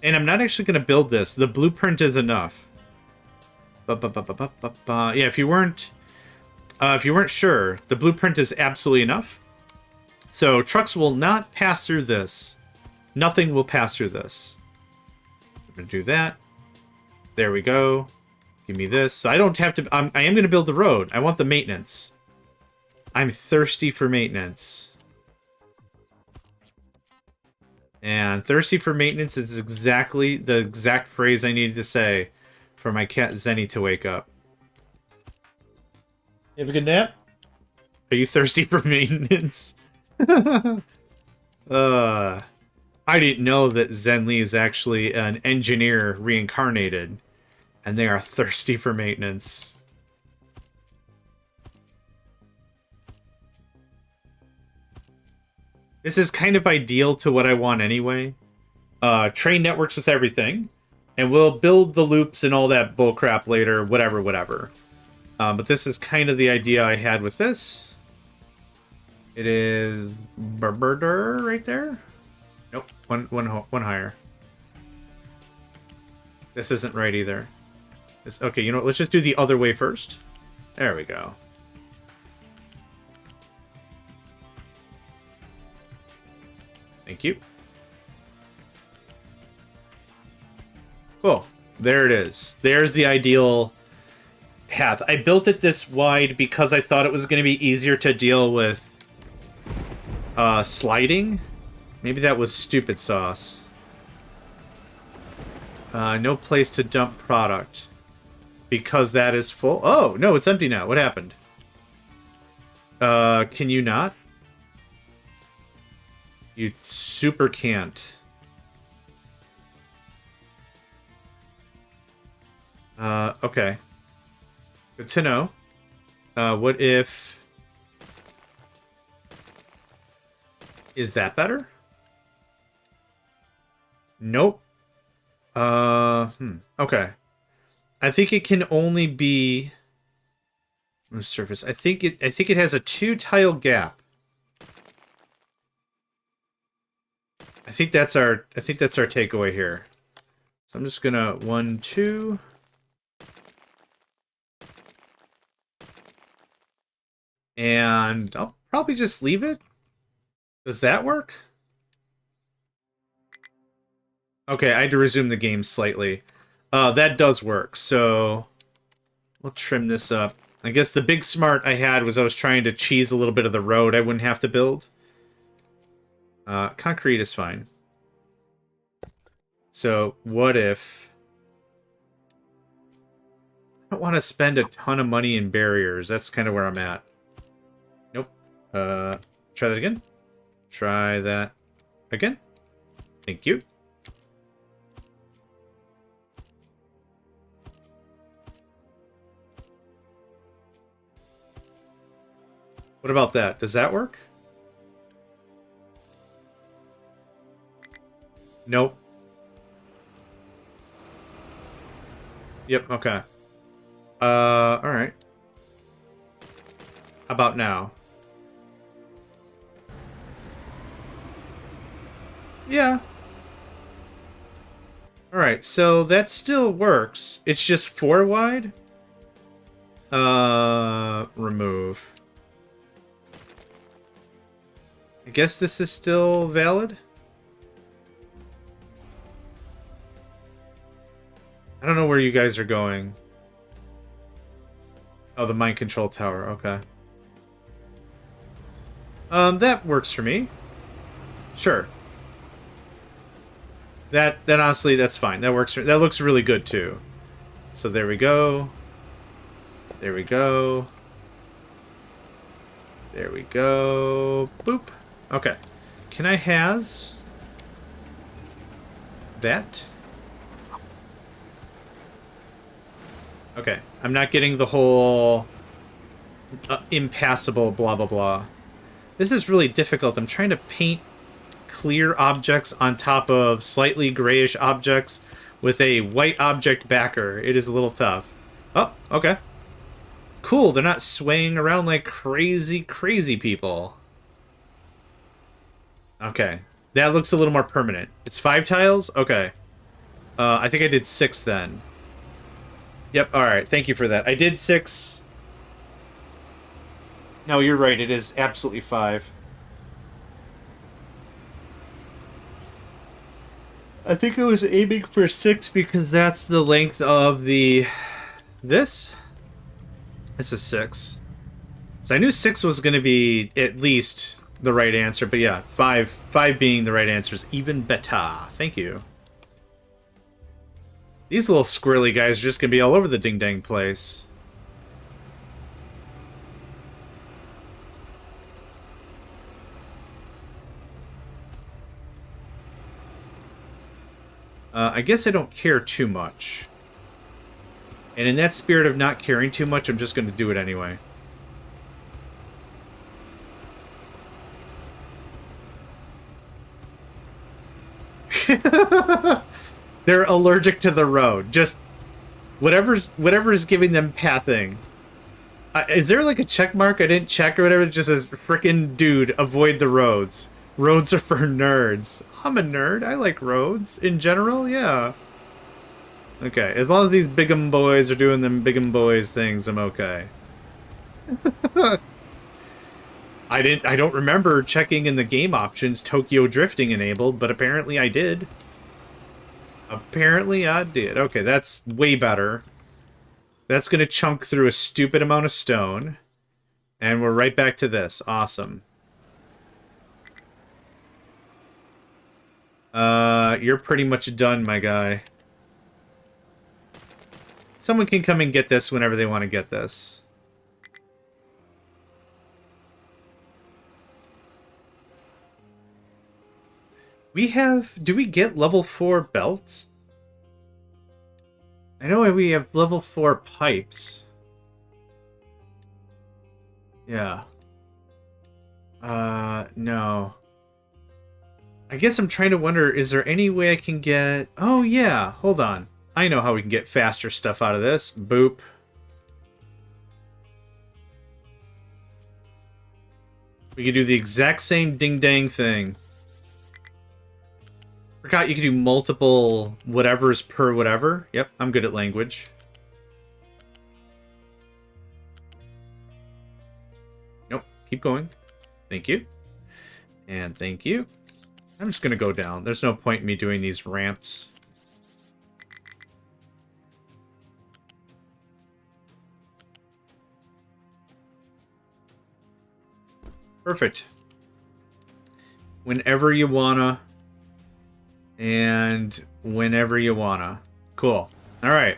And I'm not actually going to build this. The blueprint is enough. Yeah, if you weren't sure, the blueprint is absolutely enough. So trucks will not pass through this. Nothing will pass through this. I'm going to do that. There we go. Give me this. So I don't have to... I am going to build the road. I want the maintenance. I'm thirsty for maintenance. And thirsty for maintenance is exactly the exact phrase I needed to say for my cat Zenny to wake up. You have a good nap? Are you thirsty for maintenance? I didn't know that Zenli is actually an engineer reincarnated, and they are thirsty for maintenance. This is kind of ideal to what I want anyway. Train networks with everything, and we'll build the loops and all that bullcrap later, whatever. But this is kind of the idea I had with this. It is Burberder right there. Nope, one higher. This isn't right either. Okay, you know what? Let's just do the other way first. There we go. Thank you. Cool. There it is. There's the ideal path. I built it this wide because I thought it was going to be easier to deal with sliding. Maybe that was stupid sauce. No place to dump product. Because that is full. Oh, no, it's empty now. What happened? Can you not? You super can't. Okay. Good to know. What if... Is that better? Nope. Okay. I think it can only be... surface. I think it has a 2-tile gap. I think that's our takeaway here. So I'm just gonna 1, 2. And I'll probably just leave it. Does that work? Okay, I had to resume the game slightly. That does work, so we'll trim this up. I guess the big smart I had was I was trying to cheese a little bit of the road I wouldn't have to build. Concrete is fine. So, what if... I don't want to spend a ton of money in barriers. That's kind of where I'm at. Nope. Try that again. Try that again. Thank you. What about that? Does that work? Nope. Yep, okay. Alright. How about now? Yeah. Alright, so that still works. It's just 4 wide? Remove. I guess this is still valid? I don't know where you guys are going. Oh, the mind control tower, okay. That works for me. Sure. That honestly, that's fine. That works. That looks really good too. So there we go. There we go. There we go. Boop. Okay. Can I has that? Okay. I'm not getting the whole impassable blah blah blah. This is really difficult. I'm trying to paint clear objects on top of slightly grayish objects with a white object backer. It is a little tough. Oh, okay. Cool, they're not swaying around like crazy people. Okay. That looks a little more permanent. It's 5 tiles? Okay. I think I did 6 then. Yep, alright. Thank you for that. I did 6. No, you're right. It is absolutely 5. I think I was aiming for 6 because that's the length of the... This? This is 6. So I knew 6 was going to be at least the right answer, but yeah, 5 being the right answer is even better. Thank you. These little squirrely guys are just going to be all over the ding-dang place. I guess I don't care too much. And in that spirit of not caring too much, I'm just going to do it anyway. They're allergic to the road. Just whatever's giving them pathing. Is there like a check mark I didn't check or whatever? It just says, frickin' dude, avoid the roads. Roads are for nerds. I'm a nerd. I like roads. In general, yeah. Okay, as long as these big'em boys are doing them big'em boys things, I'm okay. I don't remember checking in the game options Tokyo drifting enabled, but apparently I did. Apparently I did. Okay, that's way better. That's gonna chunk through a stupid amount of stone. And we're right back to this. Awesome. You're pretty much done, my guy. Someone can come and get this whenever they want to get this. We have... Do we get level 4 belts? I know we have level 4 pipes. Yeah. No. I guess I'm trying to wonder, is there any way I can get... Oh, yeah. Hold on. I know how we can get faster stuff out of this. Boop. We can do the exact same ding-dang thing. Forgot you can do multiple whatevers per whatever. Yep, I'm good at language. Nope, keep going. Thank you. And thank you. I'm just gonna go down. There's no point in me doing these ramps. Perfect. Whenever you wanna. And whenever you wanna. Cool. Alright.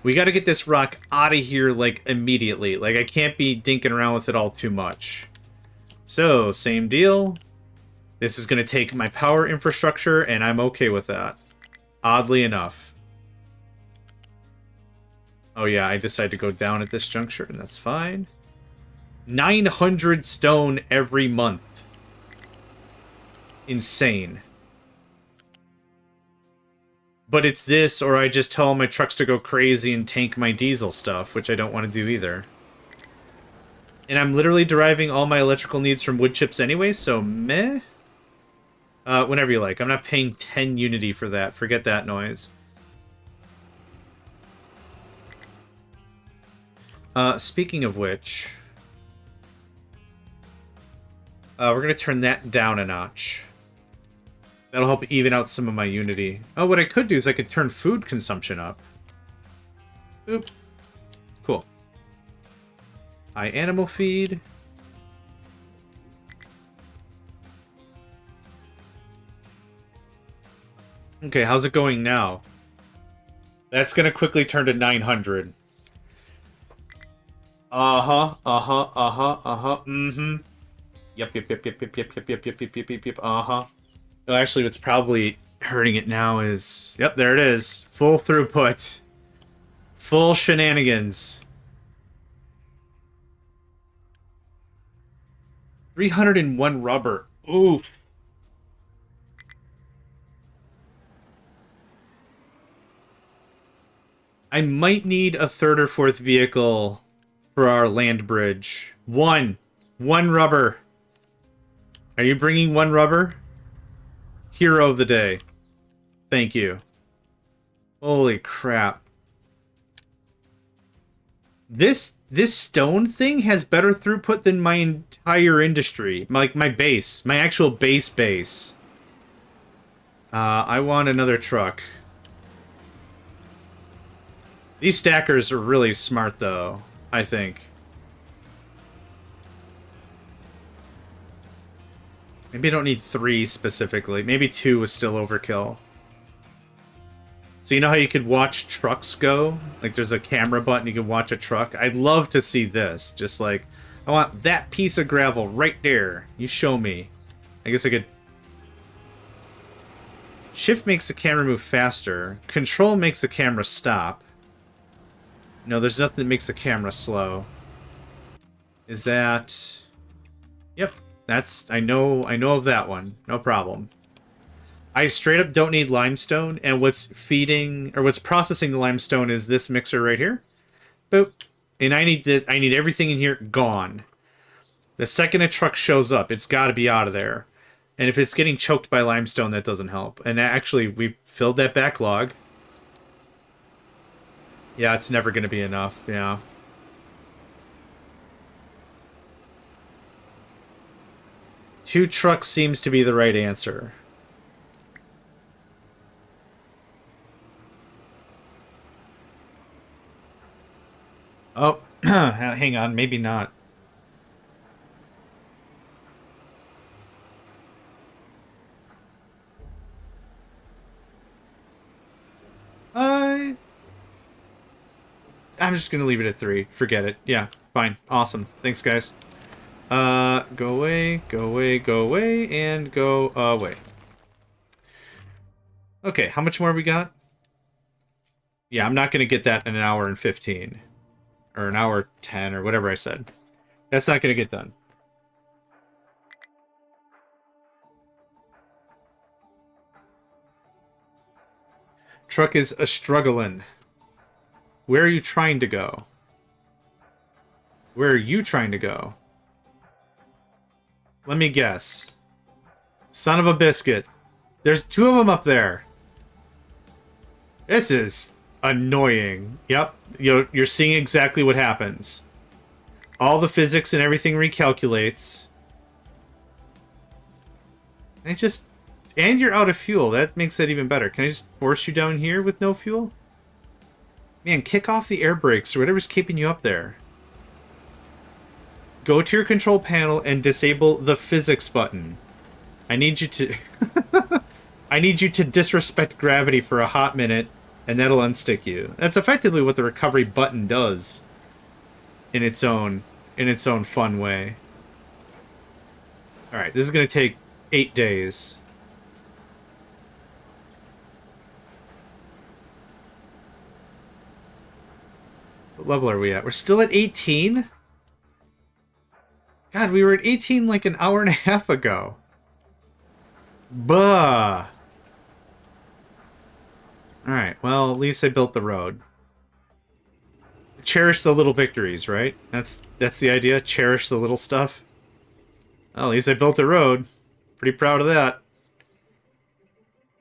We gotta get this rock out of here, like, immediately. Like, I can't be dinking around with it all too much. So, same deal. This is gonna take my power infrastructure, and I'm okay with that. Oddly enough. Oh yeah, I decided to go down at this juncture, and that's fine. 900 stone every month. Insane. But it's this, or I just tell my trucks to go crazy and tank my diesel stuff, which I don't want to do either. And I'm literally deriving all my electrical needs from wood chips anyway, so meh? Whenever you like. I'm not paying 10 Unity for that. Forget that noise. Speaking of which... we're going to turn that down a notch. That'll help even out some of my Unity. Oh, what I could do is I could turn food consumption up. Boop. Cool. High animal feed. Okay, how's it going now? That's going to quickly turn to 900. Mm-hmm. Yep. Well, actually, what's probably hurting it now is... Yep, there it is. Full throughput. Full shenanigans. 301 rubber. Oof. I might need a third or fourth vehicle for our land bridge. One rubber. Are you bringing one rubber? Hero of the day. Thank you. Holy crap. This stone thing has better throughput than my entire industry. Like my base. My actual base. I want another truck. These stackers are really smart though, I think. Maybe I don't need 3 specifically. Maybe 2 was still overkill. So you know how you could watch trucks go? Like there's a camera button, you can watch a truck. I'd love to see this. Just like, I want that piece of gravel right there. You show me. I guess I could Shift makes the camera move faster. Control makes the camera stop. No, there's nothing that makes the camera slow. Is that... Yep, that's... I know of that one. No problem. I straight up don't need limestone, and what's feeding... or what's processing the limestone is this mixer right here. Boop. And I need this... I need everything in here gone. The second a truck shows up, it's got to be out of there. And if it's getting choked by limestone, that doesn't help. And actually, we filled that backlog. Yeah, it's never going to be enough. Yeah. Two trucks seems to be the right answer. Oh, hang on. Maybe not. I'm just gonna leave it at 3. Forget it. Yeah, fine. Awesome. Thanks, guys. Go away, go away, go away, and go away. Okay, how much more we got? Yeah, I'm not gonna get that in an hour and 15. Or an hour 10, or whatever I said. That's not gonna get done. Truck is a struggling. Where are you trying to go? Where are you trying to go? Let me guess. Son of a biscuit. There's 2 of them up there. This is annoying. Yep. You're seeing exactly what happens. All the physics and everything recalculates. And it just... And you're out of fuel. That makes that even better. Can I just force you down here with no fuel? Man, kick off the air brakes or whatever's keeping you up there. Go to your control panel and disable the physics button. I need you to... I need you to disrespect gravity for a hot minute, and that'll unstick you. That's effectively what the recovery button does in its own fun way. Alright, this is going to take 8 days. What level are we at? We're still at 18? God, we were at 18 like an hour and a half ago. Buh. Alright, well, at least I built the road. Cherish the little victories, right? That's the idea. Cherish the little stuff. Well, at least I built the road. Pretty proud of that.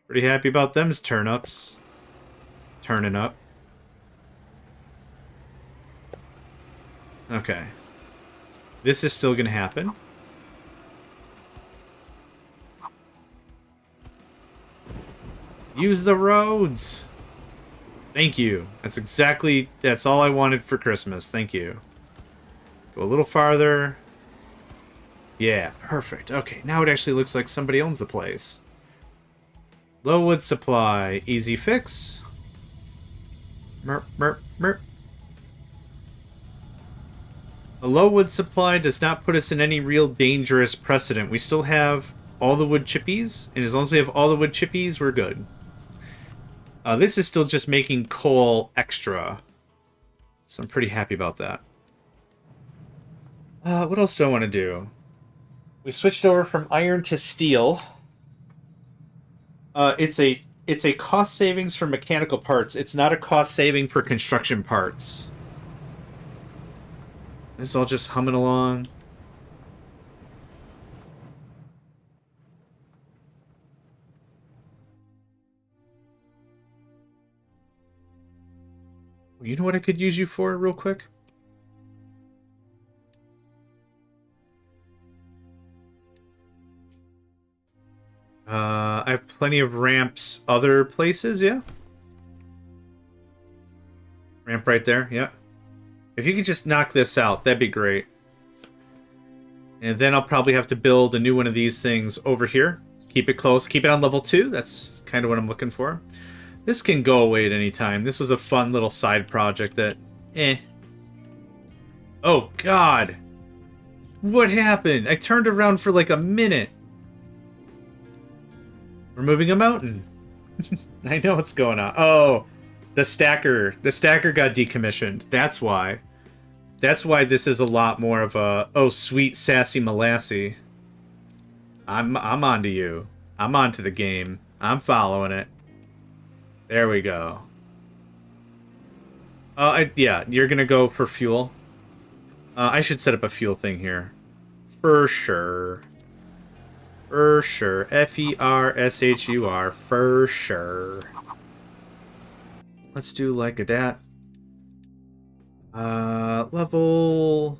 Pretty happy about them's turn-ups. Turning up. Okay. This is still gonna happen. Use the roads! Thank you. That's all I wanted for Christmas. Thank you. Go a little farther. Yeah, perfect. Okay, now it actually looks like somebody owns the place. Low wood supply. Easy fix. Merp, merp, merp. A low wood supply does not put us in any real dangerous precedent. We still have all the wood chippies, and as long as we have all the wood chippies, we're good. This is still just making coal extra, so I'm pretty happy about that. What else do I want to do? We switched over from iron to steel. It's a cost savings for mechanical parts. It's not a cost saving for construction parts. This is all just humming along. You know what I could use you for real quick? I have plenty of ramps other places, yeah? Ramp right there, yeah. If you could just knock this out, that'd be great. And then I'll probably have to build a new one of these things over here. Keep it close. Keep it on level 2. That's kind of what I'm looking for. This can go away at any time. This was a fun little side project that... Oh, God! What happened? I turned around for like a minute. We're moving a mountain. I know what's going on. Oh, the stacker. The stacker got decommissioned. That's why. That's why this is a lot more of a, oh, sweet, sassy Molassy. I'm onto you. I'm onto the game. I'm following it. There we go. Yeah, you're gonna go for fuel. I should set up a fuel thing here. For sure. For sure. F-E-R-S-H-U-R. For sure. Let's do like a dat. Level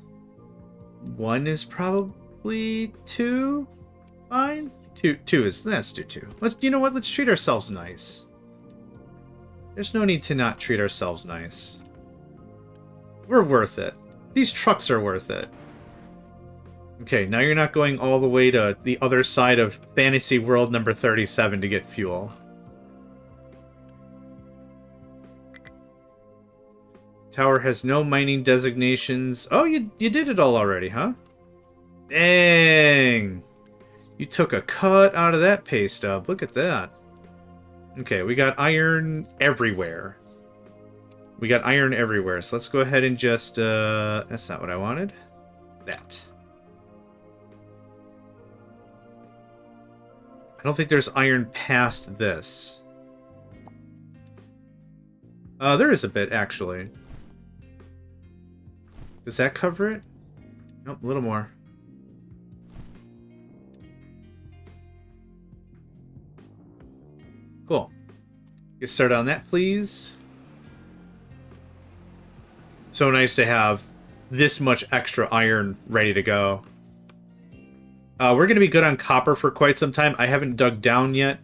1 is probably 2. Fine. Two is, let's do 2. You know what? Let's treat ourselves nice. There's no need to not treat ourselves nice. We're worth it. These trucks are worth it. Okay, now you're not going all the way to the other side of Fantasy World number 37 to get fuel. Tower has no mining designations. Oh, you did it all already, huh? Dang! You took a cut out of that pay stub. Look at that. Okay, we got iron everywhere. We got iron everywhere, so let's go ahead and just, that's not what I wanted. That. I don't think there's iron past this. There is a bit, actually. Does that cover it? Nope, a little more. Cool. Get started on that, please. So nice to have this much extra iron ready to go. We're going to be good on copper for quite some time. I haven't dug down yet.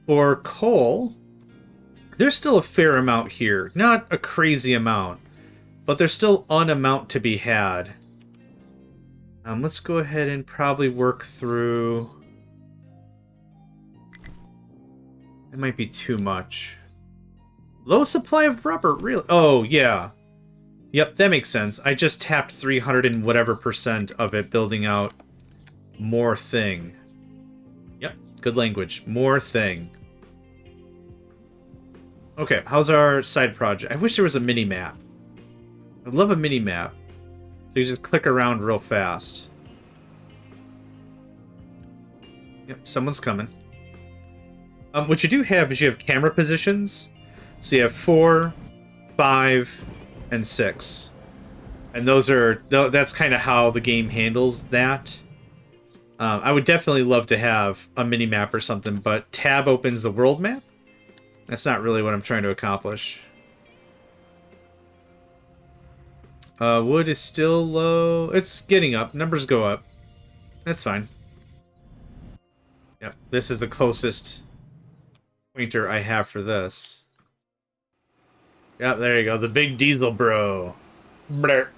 For coal, there's still a fair amount here. Not a crazy amount, but there's still an amount to be had. Let's go ahead and probably work through... It might be too much. Low supply of rubber, really? Oh, yeah. Yep, that makes sense. I just tapped 300 and whatever % of it, building out more thing. Yep, good language. More thing. Okay, how's our side project? I wish there was a mini-map. I'd love a mini-map. So you just click around real fast. Yep, someone's coming. What you do have is you have camera positions. So you have 4, 5, and 6. And those are... That's kind of how the game handles that. I would definitely love to have a mini-map or something, but tab opens the world map? That's not really what I'm trying to accomplish. Wood is still low. It's getting up. Numbers go up. That's fine. Yep, this is the closest pointer I have for this. Yep, there you go. The big diesel bro. Blur.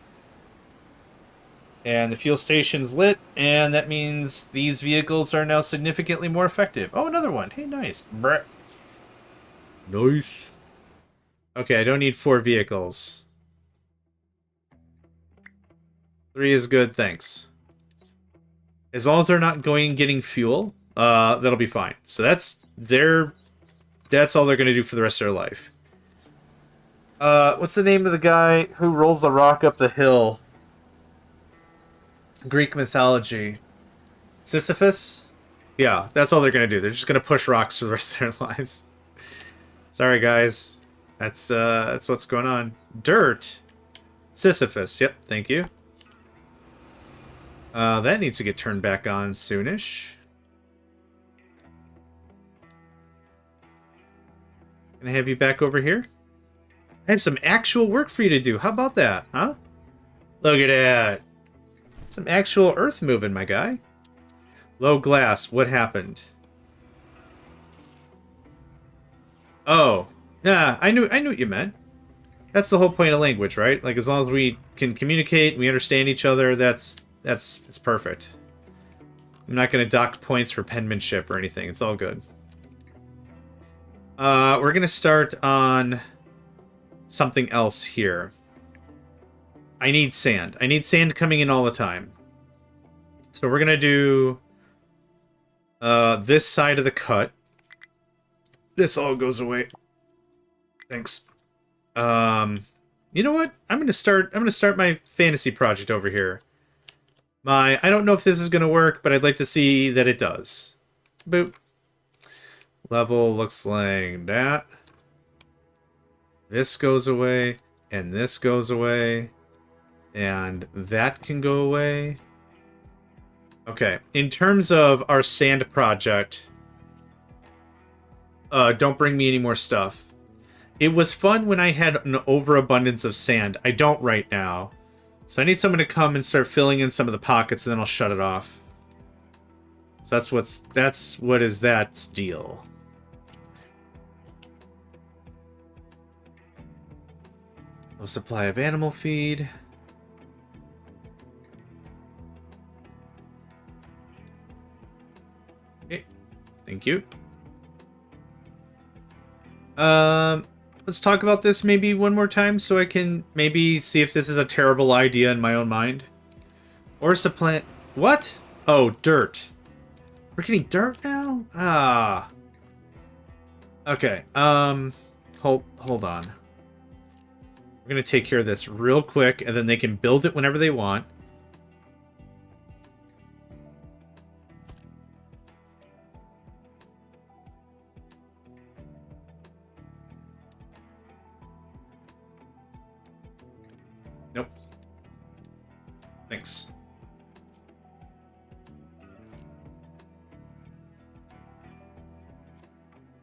And the fuel station's lit, and that means these vehicles are now significantly more effective. Oh, another one. Hey, nice. Brr. Nice. Okay, I don't need 4 vehicles. 3 is good, thanks. As long as they're not going and getting fuel, that'll be fine. So that's all they're going to do for the rest of their life. What's the name of the guy who rolls the rock up the hill? Greek mythology. Sisyphus? Yeah, that's all they're going to do. They're just going to push rocks for the rest of their lives. Sorry, guys. That's what's going on. Dirt. Sisyphus. Yep, thank you. That needs to get turned back on soonish. Can I have you back over here? I have some actual work for you to do. How about that, huh? Look at that. Some actual earth moving, my guy. Low glass. What happened? Oh. Yeah, I knew what you meant. That's the whole point of language, right? Like, as long as we can communicate, we understand each other, it's perfect. I'm not going to dock points for penmanship or anything. It's all good. We're going to start on something else here. I need sand. I need sand coming in all the time. So we're going to do this side of the cut. this all goes away. Thanks. You know what? I'm gonna start my fantasy project over here. I don't know if this is gonna work, but I'd like to see that it does. Boop. Level looks like that. This goes away, and this goes away, and that can go away. Okay, in terms of our sand project, don't bring me any more stuff. It was fun when I had an overabundance of sand. I don't right now. So I need someone to come and start filling in some of the pockets, and then I'll shut it off. So that's what is that deal. No supply of animal feed. Okay, thank you. Let's talk about this maybe one more time so I can maybe see if this is a terrible idea in my own mind. Or supplant... What? Oh, dirt. We're getting dirt now? Ah. Okay, hold on. We're gonna take care of this real quick, and then they can build it whenever they want. Nope. Thanks.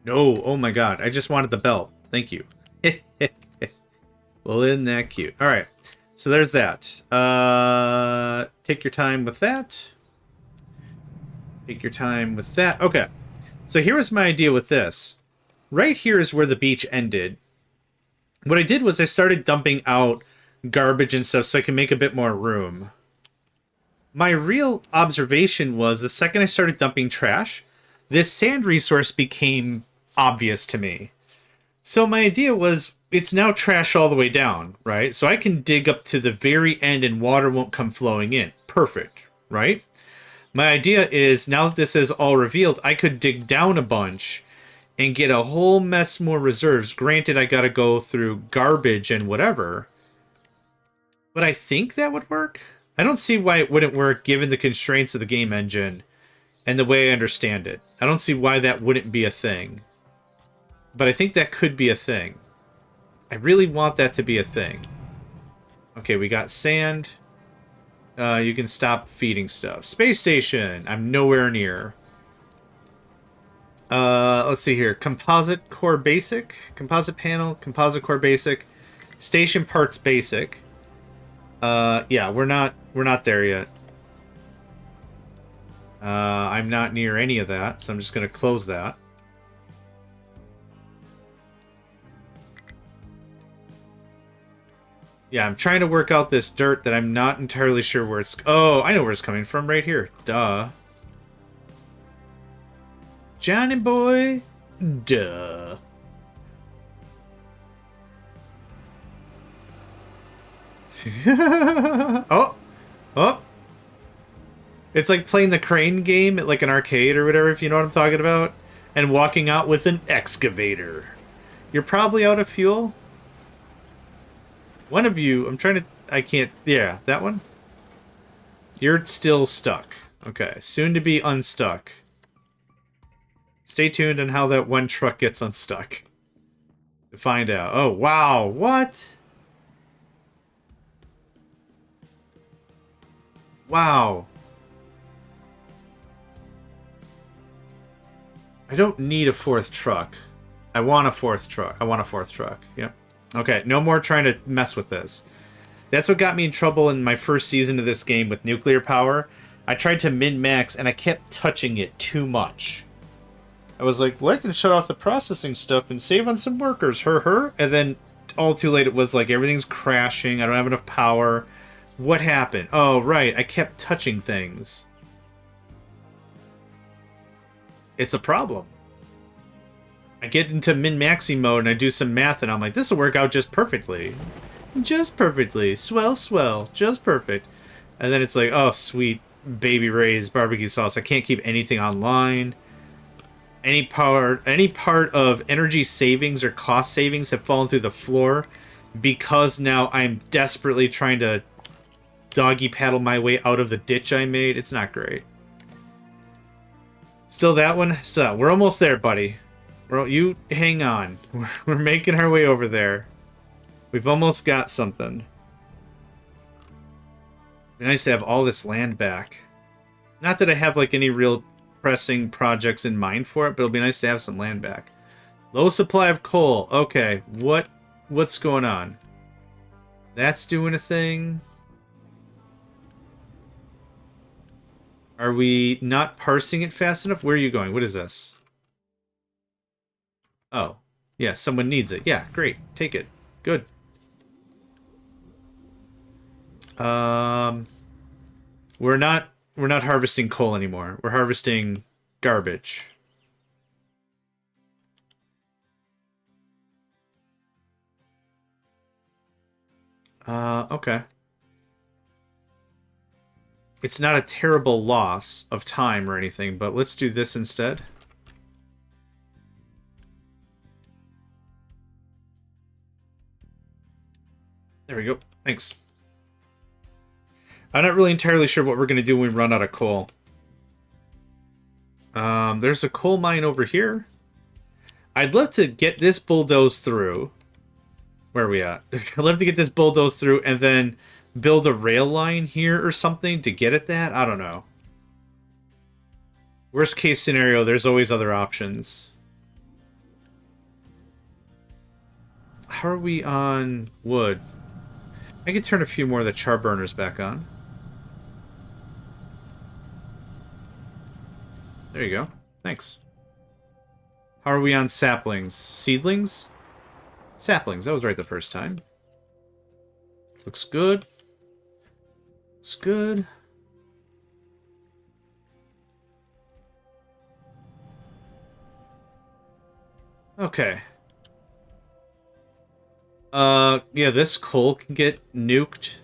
No, oh my god, I just wanted the belt. Thank you. Well, isn't that cute? Alright, so there's that. Take your time with that. Take your time with that. Okay, so here was my idea with this. Right here is where the beach ended. What I did was I started dumping out garbage and stuff so I can make a bit more room. My real observation was the second I started dumping trash, this sand resource became obvious to me. So my idea was, it's now trash all the way down, right? So I can dig up to the very end and water won't come flowing in. Perfect, right? My idea is, now that this is all revealed, I could dig down a bunch and get a whole mess more reserves. Granted, I gotta go through garbage and whatever. But I think that would work. I don't see why it wouldn't work given the constraints of the game engine and the way I understand it. I don't see why that wouldn't be a thing. But I think that could be a thing. I really want that to be a thing. Okay, we got sand. You can stop feeding stuff. Space station. I'm nowhere near. Let's see here. Composite core basic. Composite panel. Composite core basic. Station parts basic. Yeah, we're not there yet. I'm not near any of that, so I'm just gonna close that. Yeah, I'm trying to work out this dirt that I'm not entirely sure where it's... Oh, I know where it's coming from, right here. Duh. Johnny boy. Duh. Oh! Oh! It's like playing the crane game at like an arcade or whatever, if you know what I'm talking about. And walking out with an excavator. You're probably out of fuel. One of you, I'm trying to... I can't... Yeah, that one? You're still stuck. Okay, soon to be unstuck. Stay tuned on how that one truck gets unstuck. To find out. Oh, wow. What? Wow. I don't need a fourth truck. I want a fourth truck. I want a fourth truck. Yep. Okay, no more trying to mess with this. That's what got me in trouble in my first season of this game with nuclear power. I tried to min-max, and I kept touching it too much. I was like, well, I can shut off the processing stuff and save on some workers, her. And then, all too late, it was like, everything's crashing, I don't have enough power. What happened? Oh, right, I kept touching things. It's a problem. I get into min-maxing mode and I do some math and I'm like, this will work out just perfectly. Just perfectly. Swell, swell. Just perfect. And then it's like, oh, sweet baby Ray's barbecue sauce. I can't keep anything online. Any part of energy savings or cost savings have fallen through the floor because now I'm desperately trying to doggy paddle my way out of the ditch I made. It's not great. Still that one? Still, we're almost there, buddy. You hang on. We're making our way over there. We've almost got something. It'd be nice to have all this land back. Not that I have like any real pressing projects in mind for it, but it'll be nice to have some land back. Low supply of coal. Okay, what's going on? That's doing a thing. Are we not parsing it fast enough? Where are you going? What is this? Oh, yeah, someone needs it. Yeah, great. Take it. Good. We're not harvesting coal anymore. We're harvesting garbage. Okay. It's not a terrible loss of time or anything, but let's do this instead. There we go. Thanks. I'm not really entirely sure what we're going to do when we run out of coal. There's a coal mine over here. I'd love to get this bulldozed through. Where are we at? I'd love to get this bulldozed through and then build a rail line here or something to get at that. I don't know. Worst case scenario, there's always other options. How are we on wood? I could turn a few more of the char burners back on. There you go. Thanks. How are we on saplings? Seedlings? Saplings. That was right the first time. Looks good. Looks good. Okay. Yeah, this coal can get nuked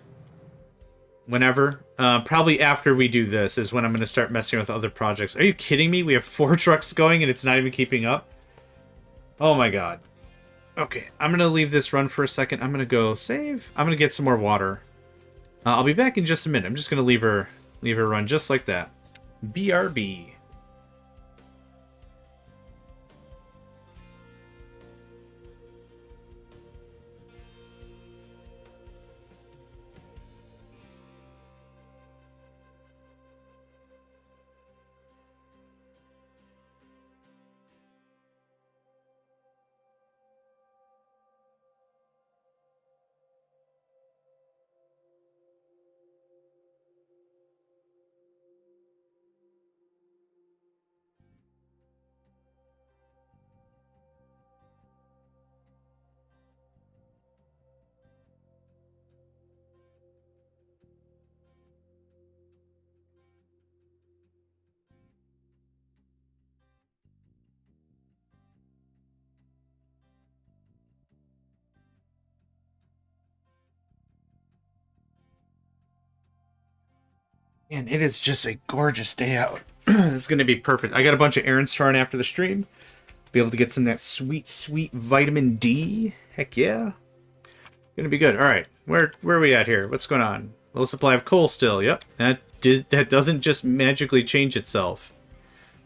whenever. Probably after we do this is when I'm going to start messing with other projects. Are you kidding me? We have 4 trucks going and it's not even keeping up? Oh my god. Okay, I'm going to leave this run for a second. I'm going to go save. I'm going to get some more water. I'll be back in just a minute. I'm just going to leave her run just like that. BRB. And it is just a gorgeous day out. It's going to be perfect. I got a bunch of errands to run after the stream. Be able to get some of that sweet, sweet vitamin D. Heck yeah. Going to be good. All right. Where are we at here? What's going on? Low supply of coal still. Yep. That doesn't just magically change itself.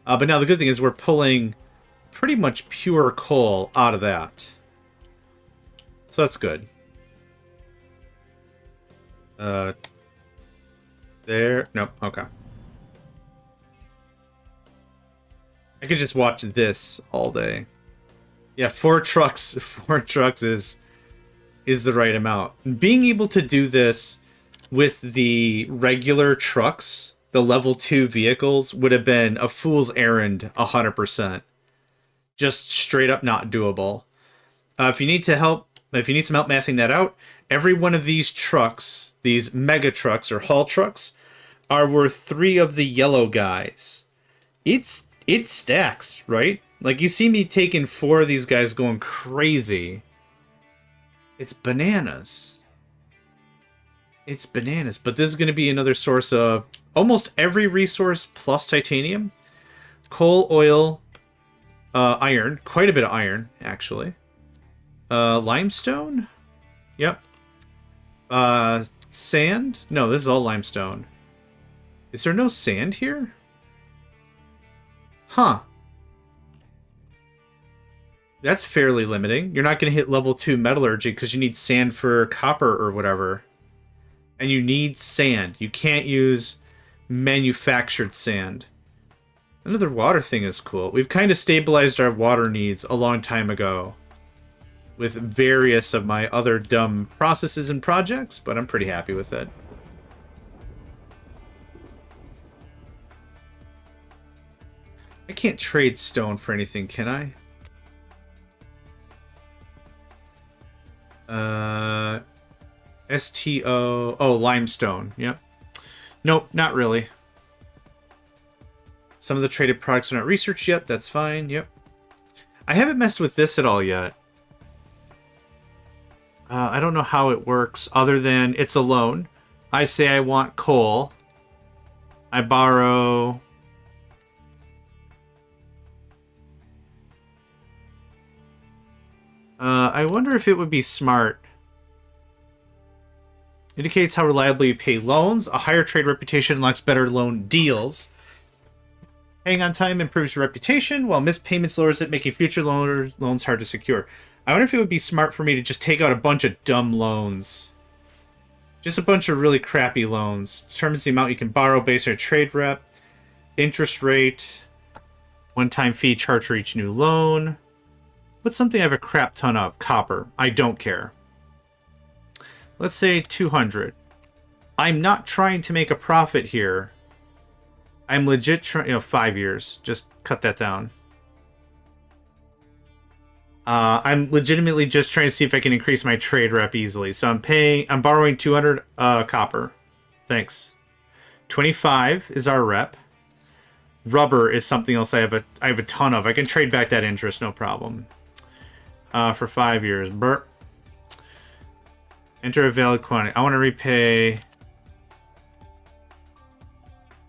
But now the good thing is we're pulling pretty much pure coal out of that. So that's good. There. Nope. Okay. I could just watch this all day. Yeah, 4 trucks. 4 trucks is the right amount. Being able to do this with the regular trucks, the level 2 vehicles, would have been a fool's errand 100%. Just straight up not doable. If you need some help mathing that out, every one of these trucks, these mega trucks or haul trucks, are worth 3 of the yellow guys. It stacks, right? Like, you see me taking 4 of these guys going crazy. It's bananas. It's bananas. But this is going to be another source of almost every resource plus titanium. Coal, oil, Iron. Quite a bit of iron, actually. Limestone? Yep. Sand? No, this is all limestone. Is there no sand here? Huh. That's fairly limiting. You're not going to hit level 2 metallurgy because you need sand for copper or whatever. And you need sand. You can't use manufactured sand. Another water thing is cool. We've kind of stabilized our water needs a long time ago with various of my other dumb processes and projects, but I'm pretty happy with it. I can't trade stone for anything, can I? STO... Oh, limestone. Yep. Nope, not really. Some of the traded products are not researched yet. That's fine. Yep. I haven't messed with this at all yet. I don't know how it works other than it's a loan. I say I want coal. I borrow... I wonder if it would be smart. Indicates how reliably you pay loans. A higher trade reputation unlocks better loan deals. Paying on time improves your reputation, while missed payments lowers it, making future loans hard to secure. I wonder if it would be smart for me to just take out a bunch of dumb loans. Just a bunch of really crappy loans. Determines the amount you can borrow based on a trade rep. Interest rate. One-time fee charged for each new loan. What's something I have a crap ton of? Copper. I don't care. Let's say 200. I'm not trying to make a profit here. I'm legit trying, 5 years. Just cut that down. I'm legitimately just trying to see if I can increase my trade rep easily. So I'm borrowing 200 copper. Thanks. 25 is our rep. Rubber is something else I have a ton of. I can trade back that interest, no problem. For 5 years. Burp. Enter a valid quantity. I want to repay...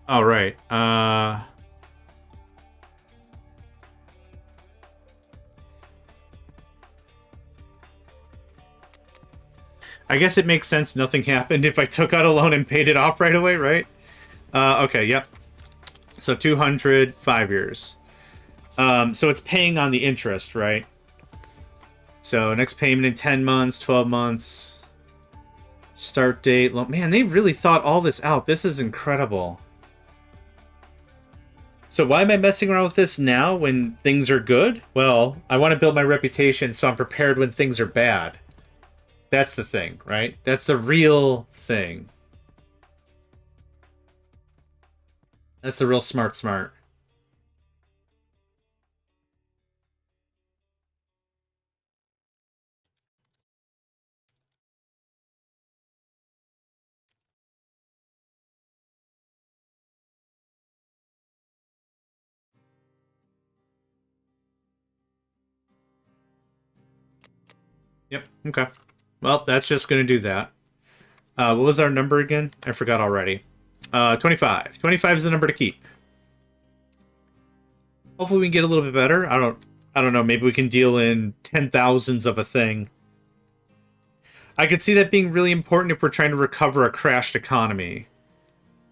Oh, right. I guess it makes sense nothing happened if I took out a loan and paid it off right away, right? Okay, yep. So 200, 5 years. So it's paying on the interest, right? So next payment in 10 months, 12 months. Start date. Man, they really thought all this out. This is incredible. So why am I messing around with this now when things are good? Well, I want to build my reputation so I'm prepared when things are bad. That's the thing, right? That's the real thing. That's the real smart. Yep, okay. Well, that's just going to do that. What was our number again? I forgot already. 25. 25 is the number to keep. Hopefully we can get a little bit better. I don't know. Maybe we can deal in 10,000s of a thing. I could see that being really important if we're trying to recover a crashed economy.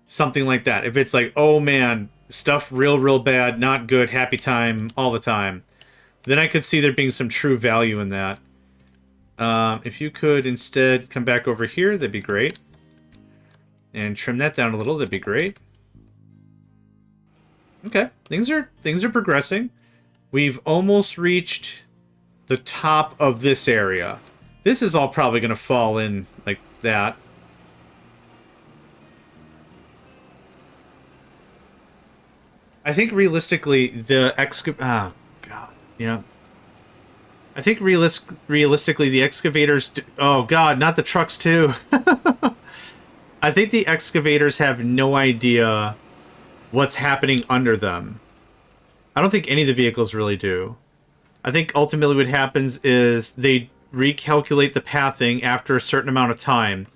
Something like that. If it's like, oh man, stuff real bad, not good, happy time, all the time. Then I could see there being some true value in that. If you could instead come back over here, that'd be great. And trim that down a little, that'd be great. Okay, things are progressing. We've almost reached the top of this area. This is all probably going to fall in like that. I think realistically, the oh god, yeah. I think realistically, the excavators... Oh, God, not the trucks, too. I think the excavators have no idea what's happening under them. I don't think any of the vehicles really do. I think ultimately what happens is they recalculate the pathing after a certain amount of time,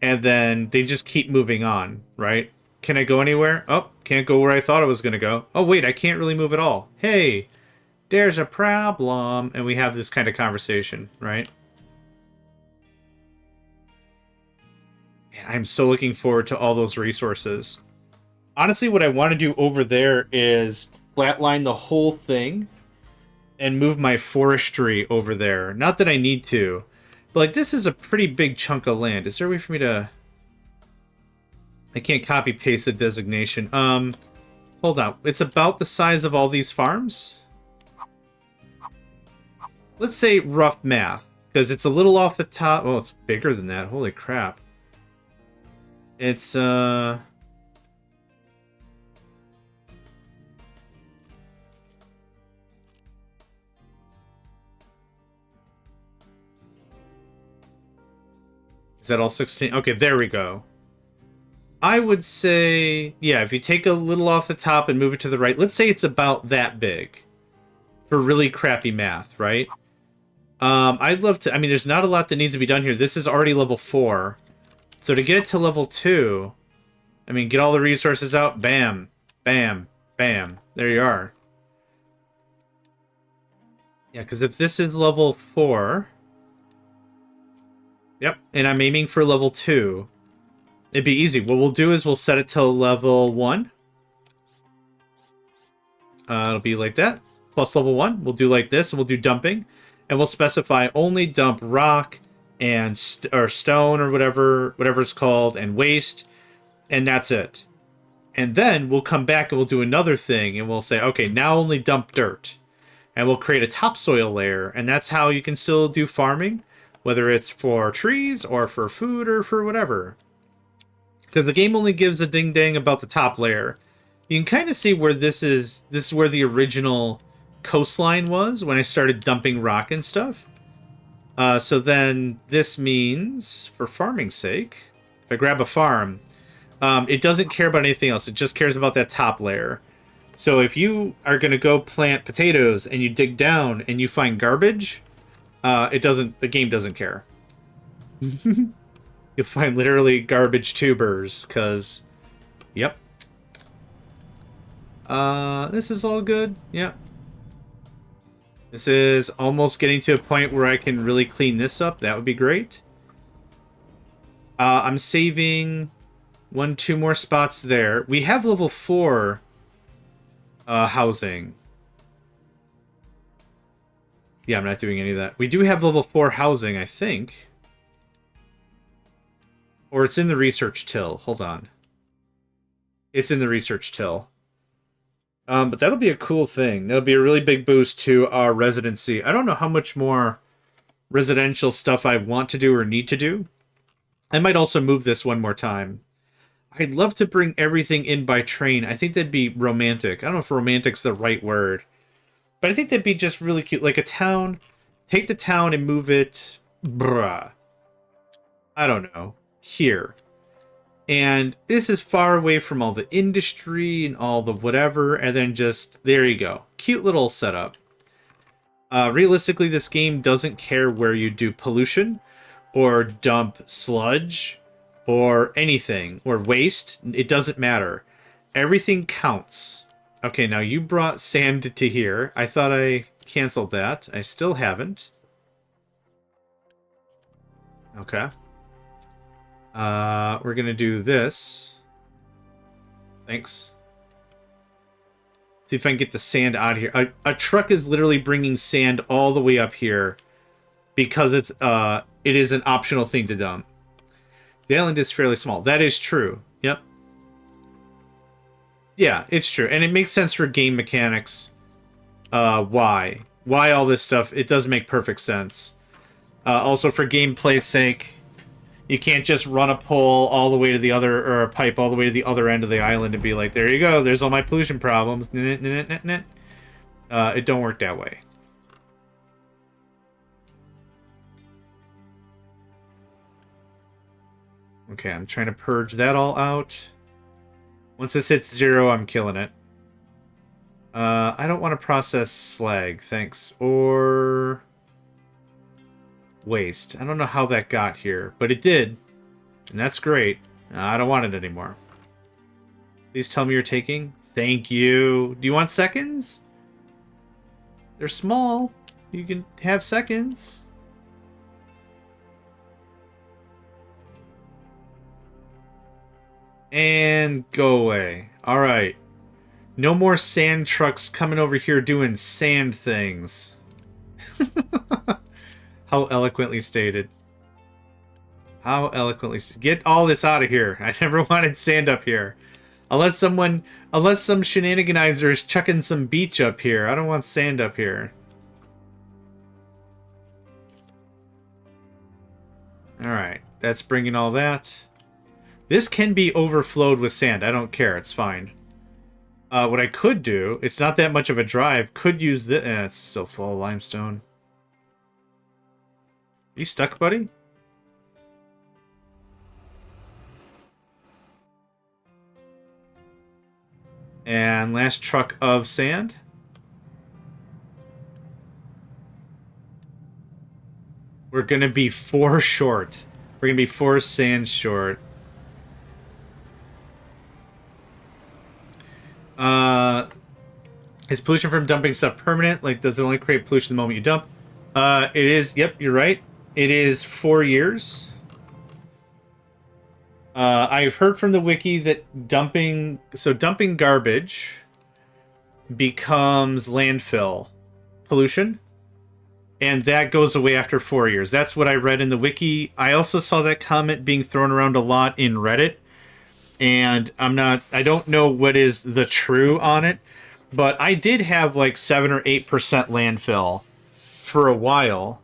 and then they just keep moving on, right? Can I go anywhere? Oh, can't go where I thought I was going to go. Oh, wait, I can't really move at all. Hey! there's a problem, and we have this kind of conversation, right? Man, I'm so looking forward to all those resources. Honestly, what I want to do over there is flatline the whole thing and move my forestry over there. Not that I need to, but like this is a pretty big chunk of land. Is there a way for me to... I can't copy paste the designation. Hold on. It's about the size of all these farms. Let's say rough math, because it's a little off the top. Oh, it's bigger than that. Holy crap. It's, Is that all 16? Okay, there we go. I would say, yeah, if you take a little off the top and move it to the right, let's say it's about that big for really crappy math, right? I'd love to, I mean, there's not a lot that needs to be done here. This is already level 4. So to get it to level 2, I mean, get all the resources out, bam, bam, bam. There you are. Yeah, because if this is level 4, yep, and I'm aiming for level 2, it'd be easy. What we'll do is we'll set it to level 1. It'll be like that. Plus level 1. We'll do like this, and we'll do dumping. And we'll specify only dump rock and or stone or whatever it's called, and waste. And that's it. And then we'll come back and we'll do another thing, and we'll say, okay, now only dump dirt. And we'll create a topsoil layer, and that's how you can still do farming, whether it's for trees or for food or for whatever. Because the game only gives a ding-dang about the top layer. You can kind of see where this is where the original coastline was when I started dumping rock and stuff. So then this means, for farming's sake, if I grab a farm, it doesn't care about anything else. It just cares about that top layer. So if you are going to go plant potatoes and you dig down and you find garbage, the game doesn't care. You'll find literally garbage tubers, because, yep. This is all good. Yep. This is almost getting to a point where I can really clean this up. That would be great. I'm saving 2 more spots there. We have level 4 housing. Yeah, I'm not doing any of that. We do have level 4 housing, I think. Or it's in the research till. Hold on. It's in the research till. But that'll be a cool thing. That'll be a really big boost to our residency. I don't know how much more residential stuff I want to do or need to do. I might also move this one more time. I'd love to bring everything in by train. I think that'd be romantic. I don't know if romantic's the right word. But I think that'd be just really cute. Like a town. Take the town and move it... Bruh. I don't know. Here. And this is far away from all the industry and all the whatever. And then just... There you go. Cute little setup. Realistically, this game doesn't care where you do pollution. Or dump sludge. Or anything. Or waste. It doesn't matter. Everything counts. Okay, now you brought sand to here. I thought I canceled that. I still haven't. Okay. We're gonna do this. Thanks. See if I can get the sand out of here. A truck is literally bringing sand all the way up here because it is an optional thing to dump. The island is fairly small. That is true. Yep. Yeah, it's true. And it makes sense for game mechanics. Why all this stuff? It does make perfect sense. Also, for gameplay's sake, you can't just run a pole all the way to the other, or a pipe all the way to the other end of the island and be like, there you go, there's all my pollution problems. It don't work that way. Okay, I'm trying to purge that all out. Once this hits 0, I'm killing it. I don't want to process slag, thanks. Or... waste. I don't know how that got here, but it did. And that's great. I don't want it anymore. Please tell me you're taking. Thank you. Do you want seconds? They're small. You can have seconds. And go away. Alright. No more sand trucks coming over here doing sand things. How eloquently stated. How eloquently... Get all this out of here. I never wanted sand up here. Unless some shenaniganizer is chucking some beach up here. I don't want sand up here. Alright. That's bringing all that. This can be overflowed with sand. I don't care. It's fine. What I could do, it's not that much of a drive, could use this. It's so full of limestone. You stuck, buddy? And last truck of sand. We're going to be 4 short. We're going to be 4 sand short. Is pollution from dumping stuff permanent? Like, does it only create pollution the moment you dump? It is, yep, you're right. It is 4 years. I've heard from the wiki that dumping garbage becomes landfill pollution, and that goes away after 4 years. That's what I read in the wiki. I also saw that comment being thrown around a lot in Reddit, and I don't know what is the true on it, but I did have like 7 or 8% landfill for a while,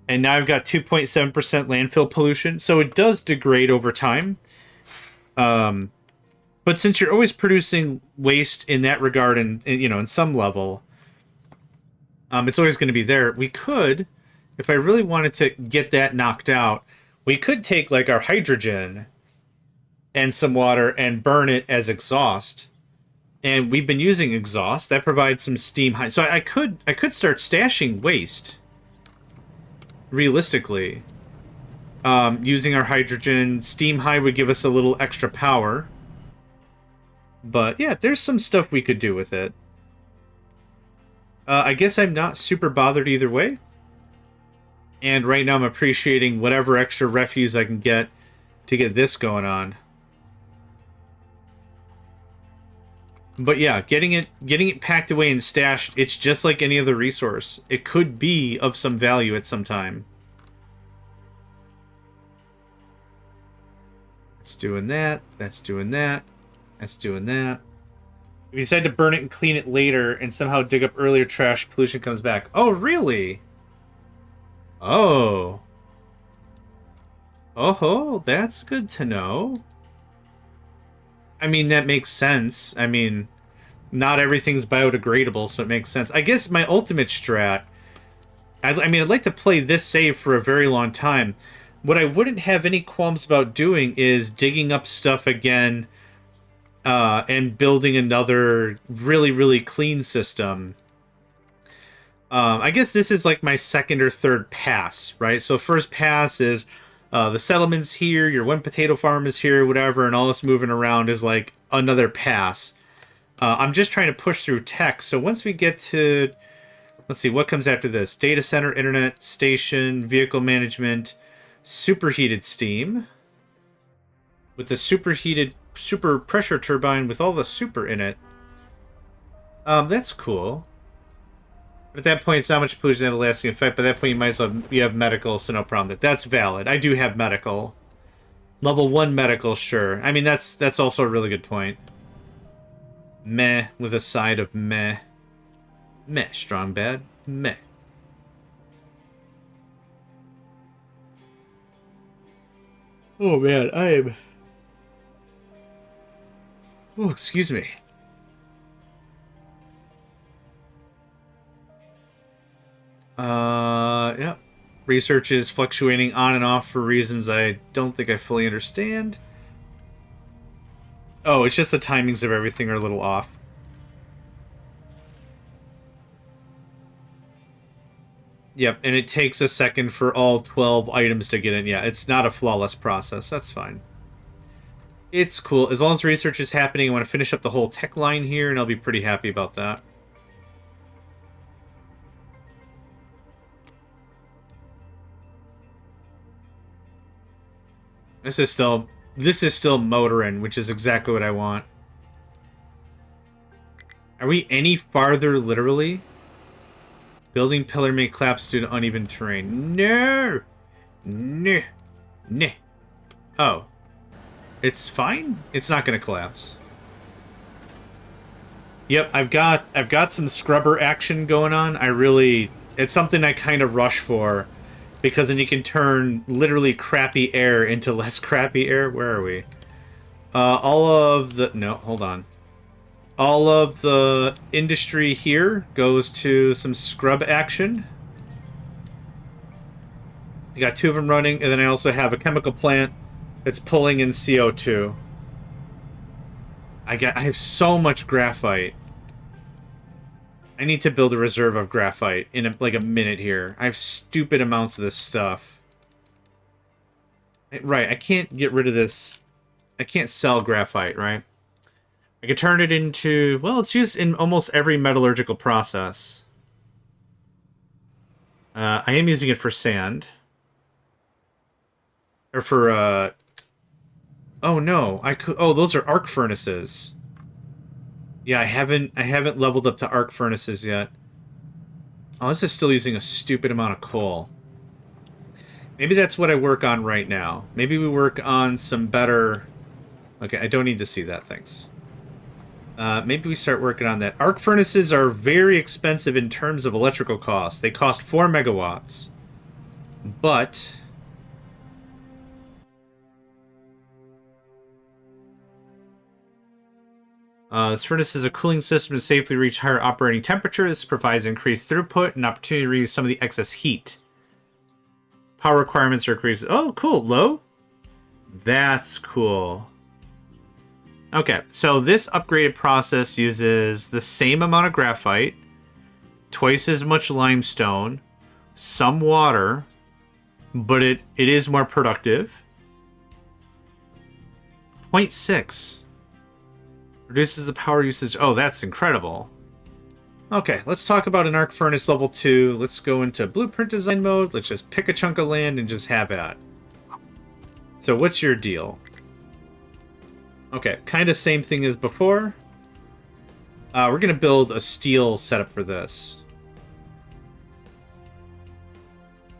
and now I've got 2.7% landfill pollution, so it does degrade over time. But since you're always producing waste in that regard, and you know, in some level, it's always going to be there. We could, if I really wanted to get that knocked out, we could take like our hydrogen and some water and burn it as exhaust. And we've been using exhaust that provides some steam. So I could start stashing waste. Realistically, using our hydrogen, steam high would give us a little extra power. But yeah, there's some stuff we could do with it. I guess I'm not super bothered either way. And right now I'm appreciating whatever extra refuse I can get to get this going on. But yeah, getting it packed away and stashed, it's just like any other resource. It could be of some value at some time. That's doing that. That's doing that. That's doing that. If you decide to burn it and clean it later and somehow dig up earlier trash, pollution comes back. Oh, really? Oh. Oh, that's good to know. I mean, that makes sense. I mean, not everything's biodegradable, so it makes sense. I guess my ultimate strat... I mean, I'd like to play this save for a very long time. What I wouldn't have any qualms about doing is digging up stuff again and building another really, really clean system. I guess this is like my second or third pass, right? So first pass is... the settlement's here, your one potato farm is here, whatever, and all this moving around is like another pass. I'm just trying to push through tech, so once we get to... Let's see, what comes after this? Data center, internet, station, vehicle management, superheated steam. With the superheated super pressure turbine with all the super in it. That's cool. But at that point, it's not much pollution that a lasting effect. By that point, you might as well you have medical, so no problem. That's valid. I do have medical. Level 1 medical, sure. I mean, that's also a really good point. Meh, with a side of meh. Meh, strong bad. Meh. Oh, man, I am... Oh, excuse me. Yep. Research is fluctuating on and off for reasons I don't think I fully understand. Oh, it's just the timings of everything are a little off. Yep, and it takes a second for all 12 items to get in. Yeah, it's not a flawless process. That's fine. It's cool. As long as research is happening, I want to finish up the whole tech line here, and I'll be pretty happy about that. This is still motoring, which is exactly what I want. Are we any farther, literally? Building pillar may collapse due to uneven terrain. No! No! No! Oh. It's fine? It's not gonna collapse. Yep, I've got some scrubber action going on. It's something I kind of rush for, because then you can turn literally crappy air into less crappy air. Where are we? No, hold on. All of the industry here goes to some scrub action. You got 2 of them running, and then I also have a chemical plant that's pulling in CO2. I have so much graphite. I need to build a reserve of graphite in like a minute here. I have stupid amounts of this stuff. Right, I can't get rid of this. I can't sell graphite, right? I can turn it into... Well, it's used in almost every metallurgical process. I am using it for sand. Or for, Oh, no. Oh, those are arc furnaces. Yeah, I haven't leveled up to arc furnaces yet. Oh, this is still using a stupid amount of coal. Maybe that's what I work on right now. Maybe we work on some better... Okay, I don't need to see that, thanks. Maybe we start working on that. Arc furnaces are very expensive in terms of electrical costs. They cost 4 megawatts. But... this furnace is a cooling system to safely reach higher operating temperatures. This provides increased throughput and opportunity to reuse some of the excess heat. Power requirements are increased. Oh, cool. Low? That's cool. Okay, so this upgraded process uses the same amount of graphite, twice as much limestone, some water, but it is more productive. 0.6. Reduces the power usage. Oh, that's incredible. Okay, let's talk about an arc furnace level 2. Let's go into blueprint design mode. Let's just pick a chunk of land and just have at. So what's your deal? Okay, kind of same thing as before. We're going to build a steel setup for this.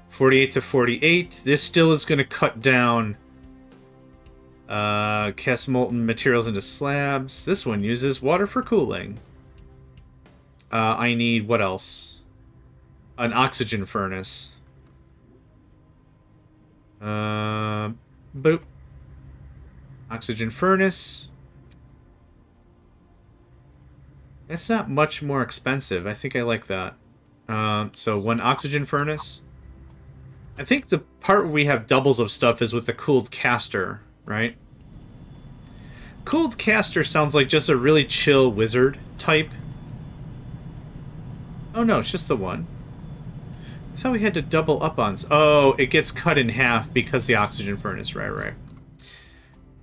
48 to 48. This still is going to cut down cast molten materials into slabs. This one uses water for cooling. I need, what else? An oxygen furnace. Boop. Oxygen furnace. That's not much more expensive. I think I like that. So one oxygen furnace. I think the part where we have doubles of stuff is with the cooled caster, right? Cooled caster sounds like just a really chill wizard type. Oh no, it's just the one. I thought we had to double up on... Oh, it gets cut in half because the oxygen furnace. Right.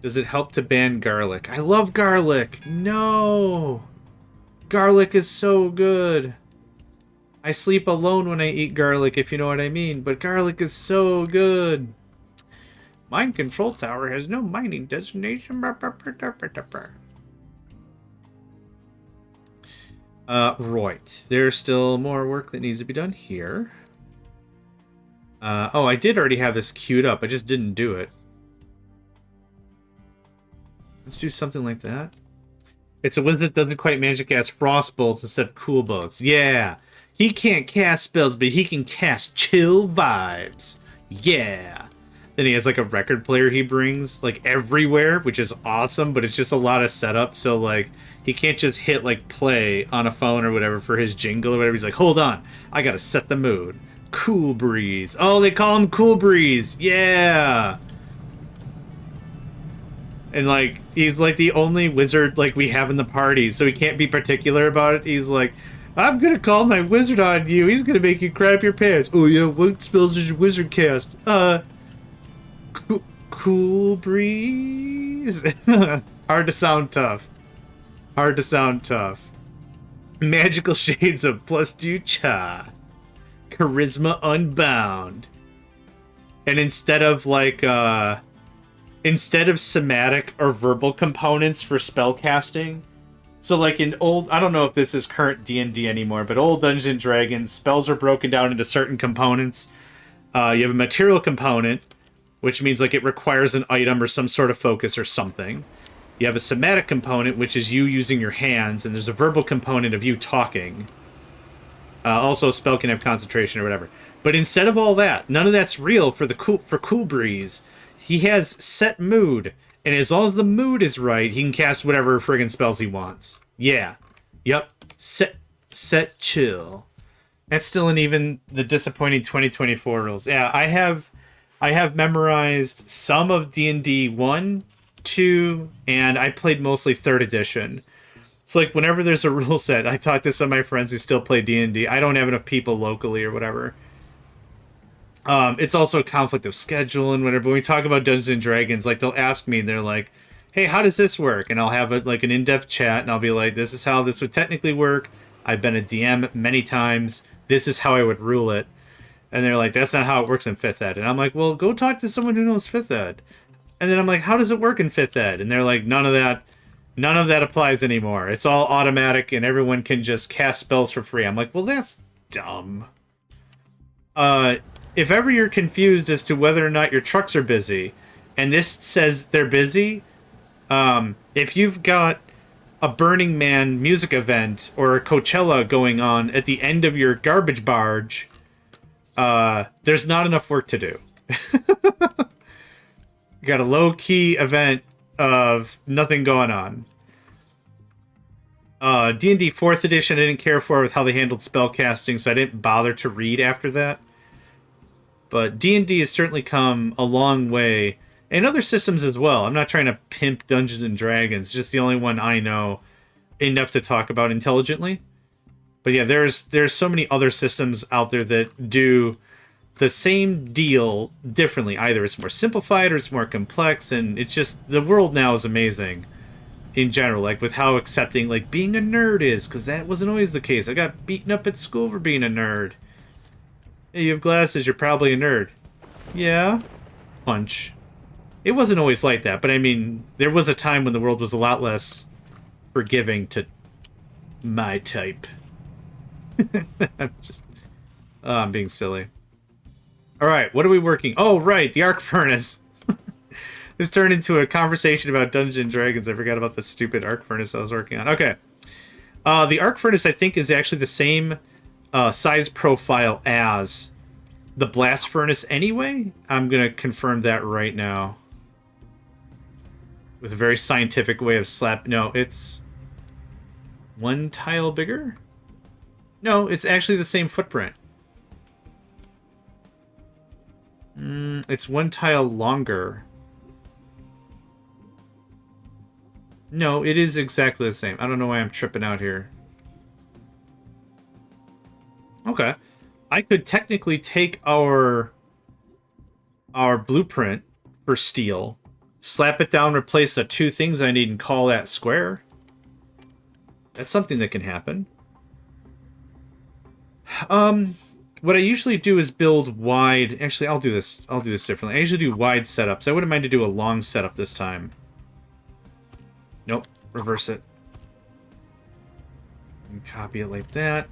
Does it help to ban garlic? I love garlic! No! Garlic is so good! I sleep alone when I eat garlic, if you know what I mean, but garlic is so good! Mine control tower has no mining destination. Right. There's still more work that needs to be done here. Oh, I did already have this queued up. I just didn't do it. Let's do something like that. It's a wizard that doesn't quite manage to cast frost bolts instead of cool bolts. Yeah. He can't cast spells, but he can cast chill vibes. Yeah. Then he has like a record player he brings like everywhere, which is awesome, but it's just a lot of setup. So like he can't just hit like play on a phone or whatever for his jingle or whatever. He's like, hold on, I gotta set the mood. Cool Breeze. Oh, they call him Cool Breeze. Yeah. And like he's like the only wizard like we have in the party, so he can't be particular about it. He's like, I'm gonna call my wizard on you. He's gonna make you crap your pants. Oh yeah, what spells does your wizard cast? Cool Breeze. Hard to sound tough. Hard to sound tough. Magical shades of +2 cha. Charisma unbound. And instead of like instead of somatic or verbal components for spell casting. So like in old, I don't know if this is current D&D anymore, but old Dungeons and Dragons, spells are broken down into certain components. You have a material component, which means like it requires an item or some sort of focus or something. You have a somatic component, which is you using your hands, and there's a verbal component of you talking. Also, a spell can have concentration or whatever. But instead of all that, none of that's real for Cool Breeze. He has set mood, and as long as the mood is right, he can cast whatever friggin' spells he wants. Yeah. Yep. Set chill. That's still in even the disappointing 2024 rules. Yeah, I have memorized some of D&D 1, 2, and I played mostly 3rd edition. So like whenever there's a rule set, I talk to some of my friends who still play D&D. I don't have enough people locally or whatever. It's also a conflict of schedule and whatever. When we talk about Dungeons and Dragons, like they'll ask me and they're like, "Hey, how does this work?" And I'll have like an in-depth chat and I'll be like, "This is how this would technically work. I've been a DM many times. This is how I would rule it." And they're like, "That's not how it works in 5th Ed." And I'm like, "Well, go talk to someone who knows 5th Ed." And then I'm like, "How does it work in 5th Ed?" And they're like, "None of that applies anymore. It's all automatic and everyone can just cast spells for free." I'm like, "Well, that's dumb." If ever you're confused as to whether or not your trucks are busy, and this says they're busy, if you've got a Burning Man music event or a Coachella going on at the end of your garbage barge, there's not enough work to do. You got a low-key event of nothing going on. D&D 4th edition I didn't care for with how they handled spell casting, so I didn't bother to read after that. But D&D has certainly come a long way, and other systems as well. I'm not trying to pimp Dungeons and Dragons, just the only one I know enough to talk about intelligently. But yeah, there's so many other systems out there that do the same deal differently. Either it's more simplified or it's more complex, and it's just, the world now is amazing in general, like with how accepting like being a nerd is, because that wasn't always the case. I got beaten up at school for being a nerd. "Hey, you have glasses, you're probably a nerd." "Yeah." Punch. It wasn't always like that, but I mean, there was a time when the world was a lot less forgiving to my type. I'm being silly. Alright, what are we working? Oh, right, the arc furnace. This turned into a conversation about Dungeons and Dragons. I forgot about the stupid arc furnace I was working on. Okay. The arc furnace, I think, is actually the same size profile as the blast furnace anyway. I'm going to confirm that right now. With a very scientific way of No, it's one tile bigger? No, it's actually the same footprint. It's one tile longer. No, it is exactly the same. I don't know why I'm tripping out here. Okay. I could technically take our blueprint for steel, slap it down, replace the 2 things I need, and call that square. That's something that can happen. What I usually do is build wide. Actually, I'll do this differently. I usually do wide setups. I wouldn't mind to do a long setup this time. Nope. Reverse it. And copy it like that.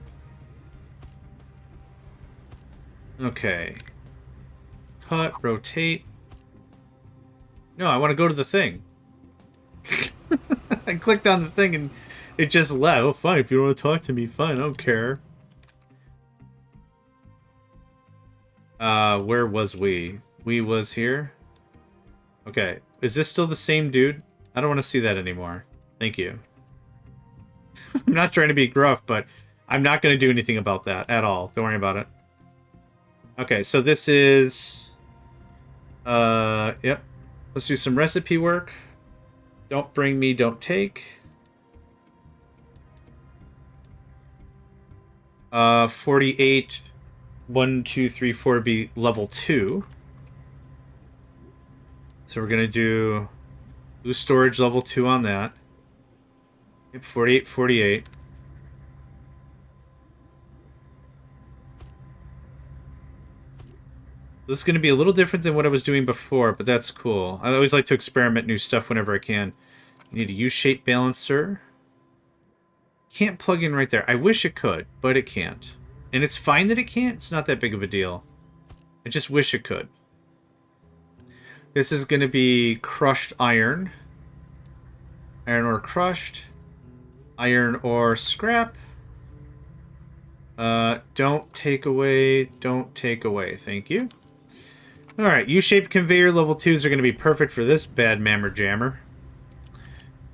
Okay. Cut, rotate. No, I want to go to the thing. I clicked on the thing and it just left. Oh, fine. If you don't want to talk to me, fine. I don't care. Where was we? We was here. Okay. Is this still the same dude? I don't want to see that anymore. Thank you. I'm not trying to be gruff, but I'm not going to do anything about that at all. Don't worry about it. Okay, so this is... Yep. Let's do some recipe work. Don't bring me, don't take. 48... 1, 2, 3, 4 be level 2. So we're going to do storage level 2 on that. Yep, 48, 48. This is going to be a little different than what I was doing before, but that's cool. I always like to experiment new stuff whenever I can. You need a U-shaped balancer. Can't plug in right there. I wish it could, but it can't. And it's fine that it can't. It's not that big of a deal. I just wish it could. This is going to be crushed iron. Iron ore crushed. Iron ore scrap. Don't take away. Don't take away. Thank you. Alright, U-shaped conveyor level 2s are going to be perfect for this bad mammer jammer.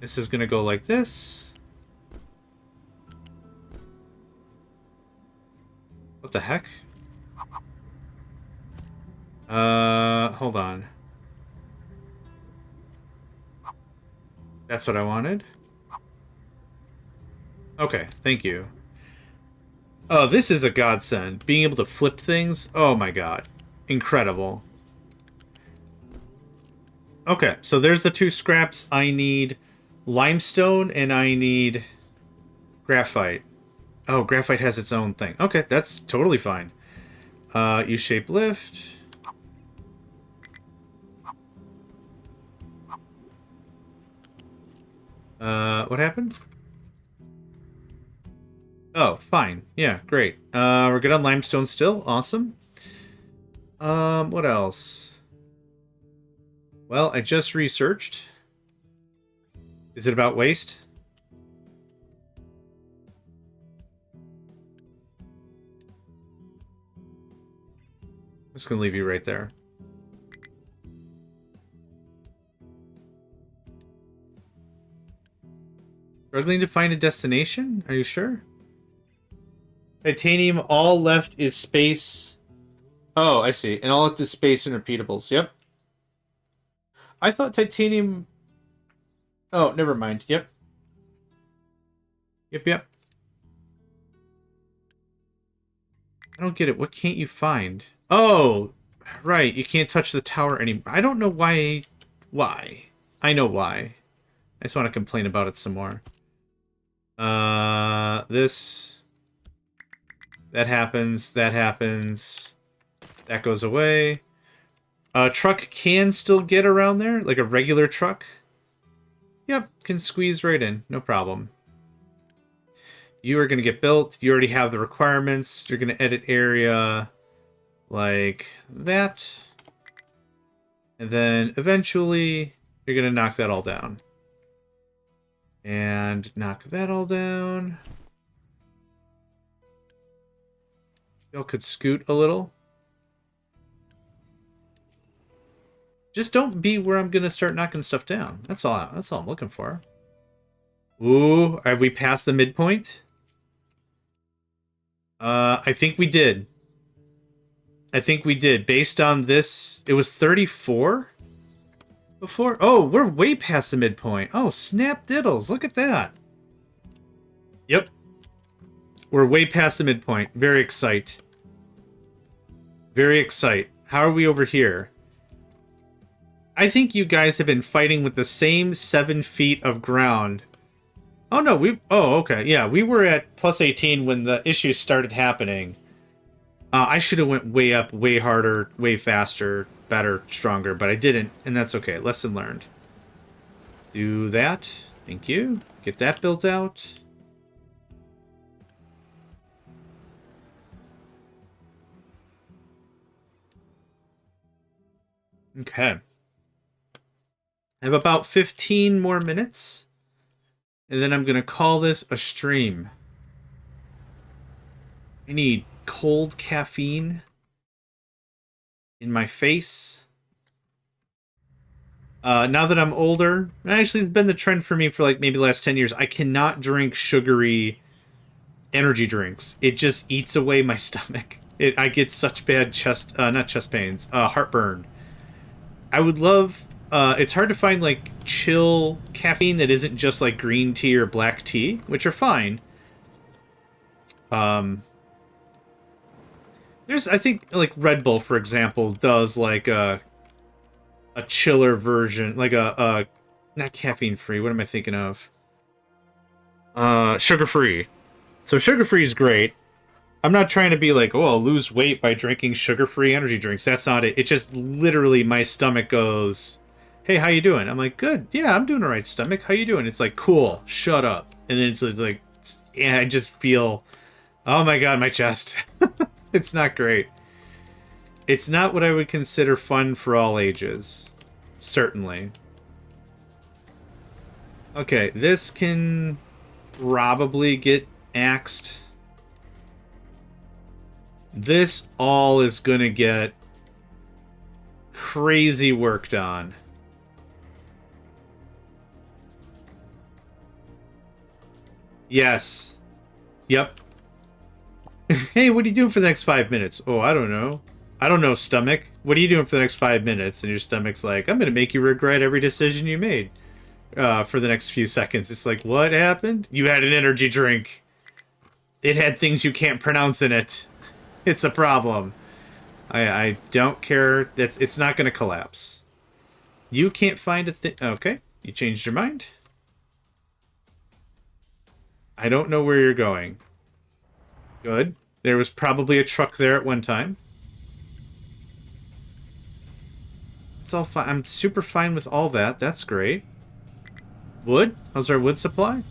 This is going to go like this. What the heck? Hold on. That's what I wanted. Okay, thank you. Oh, this is a godsend. Being able to flip things. Oh my god. Incredible. Okay, so there's the 2 scraps. I need limestone and I need graphite. Oh, graphite has its own thing. Okay, that's totally fine. U-shaped lift. What happened? Oh, fine. Yeah, great. We're good on limestone still. Awesome. What else? Well, I just researched. Is it about waste? I'm just gonna leave you right there. Struggling to find a destination? Are you sure? Titanium, all left is space. Oh, I see. And all left is space and repeatables. Yep. I thought titanium... Oh, never mind. Yep. Yep. I don't get it. What can't you find? Oh, right. You can't touch the tower anymore. I don't know why. Why? I know why. I just want to complain about it some more. This... That happens. That happens. That goes away. A truck can still get around there, like a regular truck. Yep, can squeeze right in, no problem. You are going to get built. You already have the requirements. You're going to edit area like that. And then eventually you're going to knock that all down. And knock that all down. Y'all could scoot a little. Just don't be where I'm gonna start knocking stuff down. That's all I'm looking for. Ooh, have we passed the midpoint? I think we did. Based on this, it was 34 before. Oh, we're way past the midpoint. Oh, snap diddles. Look at that. Yep. We're way past the midpoint. Very excite. Very excite. How are we over here? I think you guys have been fighting with the same 7 feet of ground. Oh, no, oh, okay. Yeah, we were at plus 18 when the issues started happening. I should have went way up, way harder, way faster, better, stronger, but I didn't, and that's okay. Lesson learned. Do that. Thank you. Get that built out. Okay. I have about 15 more minutes, and then I'm going to call this a stream. I need cold caffeine in my face. Now that I'm older, actually it's been the trend for me for like maybe the last 10 years, I cannot drink sugary energy drinks. It just eats away my stomach. I get such bad not chest pains, heartburn. I would love... it's hard to find, like, chill caffeine that isn't just, like, green tea or black tea, which are fine. There's, I think, like, Red Bull, for example, does, like, a chiller version, like not caffeine-free, what am I thinking of? Sugar-free. So sugar-free is great. I'm not trying to be like, oh, I'll lose weight by drinking sugar-free energy drinks. That's not it. It just literally my stomach goes, hey, how you doing? I'm like, good. Yeah, I'm doing all right, stomach. How you doing? It's like, cool. Shut up. And then it's like, yeah, I just feel, oh my God, my chest. It's not great. It's not what I would consider fun for all ages. Certainly. Okay, this can probably get axed. This all is gonna get crazy worked on. Yes. Yep. Hey, what are you doing for the next 5 minutes? Oh, I don't know. I don't know, stomach. What are you doing for the next 5 minutes? And your stomach's like, I'm gonna make you regret every decision you made for the next few seconds. It's like, what happened? You had an energy drink. It had things you can't pronounce in it. It's a problem. I don't care. It's not gonna collapse. You can't find a thing. Okay, you changed your mind. I don't know where you're going. Good. There was probably a truck there at one time. It's all fine. I'm super fine with all that. That's great. Wood? How's our wood supply?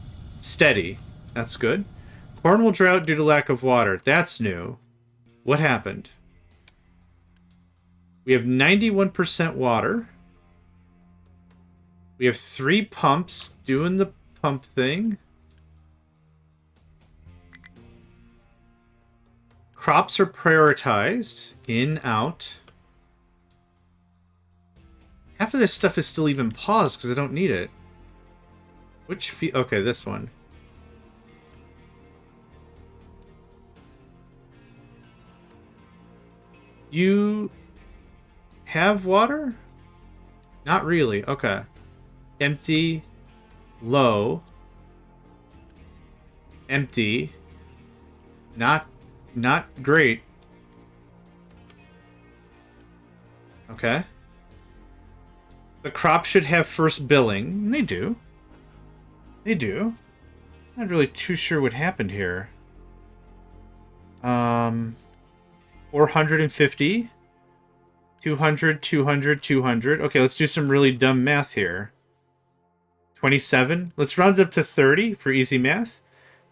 Steady. That's good. Corn will drought due to lack of water. That's new. What happened? We have 91% water. We have 3 pumps doing the pump thing. Crops are prioritized. In, out. Half of this stuff is still even paused because I don't need it. Which okay, this one. You have water? Not really. Okay. Empty. Low. Empty. Not great. Okay. The crop should have first billing. They do. They do. Not really too sure what happened here. 450. 200, 200, 200. Okay, let's do some really dumb math here. 27. Let's round it up to 30 for easy math.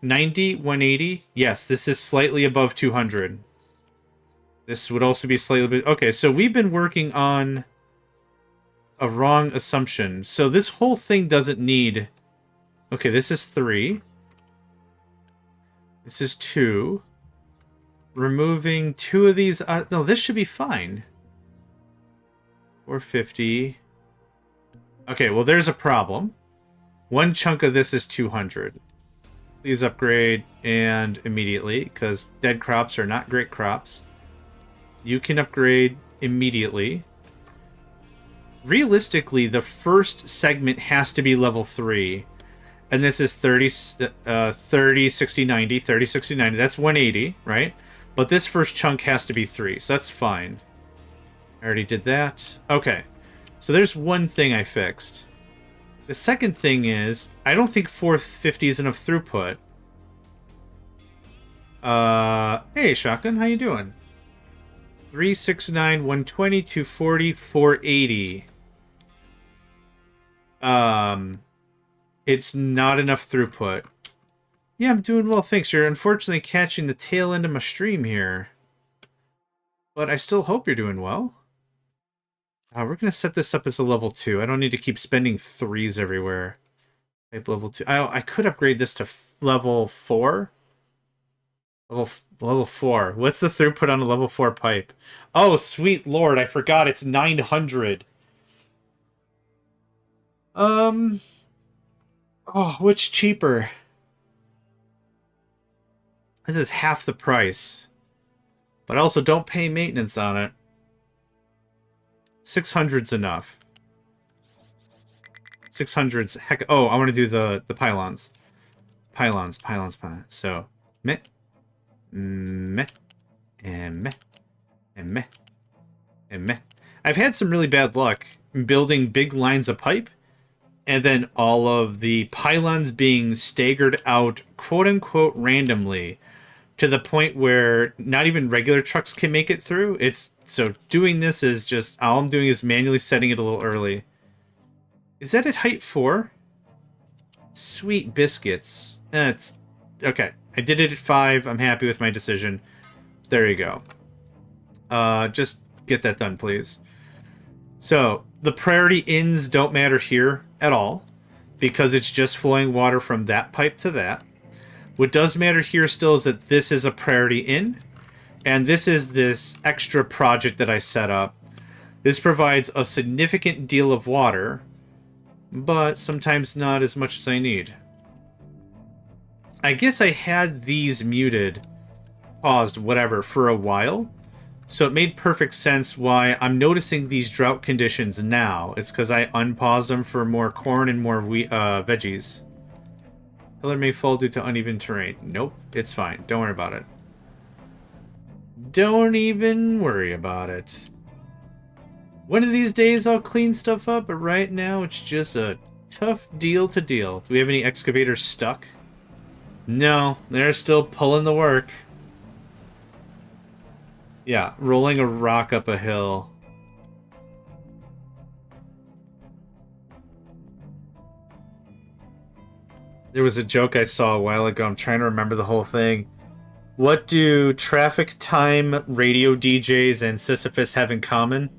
90, 180. Yes, this is slightly above 200. This would also be slightly... Okay, so we've been working on a wrong assumption. So this whole thing doesn't need... Okay, this is 3. This is 2. Removing 2 of these... no, this should be fine. 450. Okay, well, there's a problem. One chunk of this is 200. Please upgrade, and immediately, because dead crops are not great crops. You can upgrade immediately. Realistically, the first segment has to be level 3. And this is 30, 60, 90, 30, 60, 90. That's 180, right? But this first chunk has to be 3, so that's fine. I already did that. Okay. So there's one thing I fixed. The second thing is, I don't think 450 is enough throughput. Hey, Shotgun, how you doing? 369, 120, 240, 480. It's not enough throughput. Yeah, I'm doing well, thanks. You're unfortunately catching the tail end of my stream here. But I still hope you're doing well. We're going to set this up as a level 2. I don't need to keep spending 3s everywhere. Type level 2. I could upgrade this to level 4. Level 4. What's the throughput on a level 4 pipe? Oh, sweet lord, I forgot it's 900. Oh, which cheaper? This is half the price. But I also don't pay maintenance on it. 600's enough. 600's heck. Oh, I want to do the pylons. Pylons. So, meh, meh, and meh, and meh, and meh. I've had some really bad luck building big lines of pipe, and then all of the pylons being staggered out, quote-unquote, randomly to the point where not even regular trucks can make it through. So doing this is just, all I'm doing is manually setting it a little early. Is that at height 4? Sweet biscuits. It's okay. I did it at 5. I'm happy with my decision. There you go. Just get that done, please. So, the priority ins don't matter here at all, because it's just flowing water from that pipe to that. What does matter here still is that this is a priority in, and this is this extra project that I set up. This provides a significant deal of water, but sometimes not as much as I need. I guess I had these muted, paused, whatever, for a while, so it made perfect sense why I'm noticing these drought conditions now. It's because I unpaused them for more corn and more veggies. Pillar may fall due to uneven terrain. Nope, it's fine. Don't worry about it. Don't even worry about it. One of these days I'll clean stuff up, but right now it's just a tough deal to deal. Do we have any excavators stuck? No, they're still pulling the work. Yeah, rolling a rock up a hill. There was a joke I saw a while ago. I'm trying to remember the whole thing. What do traffic time radio DJs and Sisyphus have in common?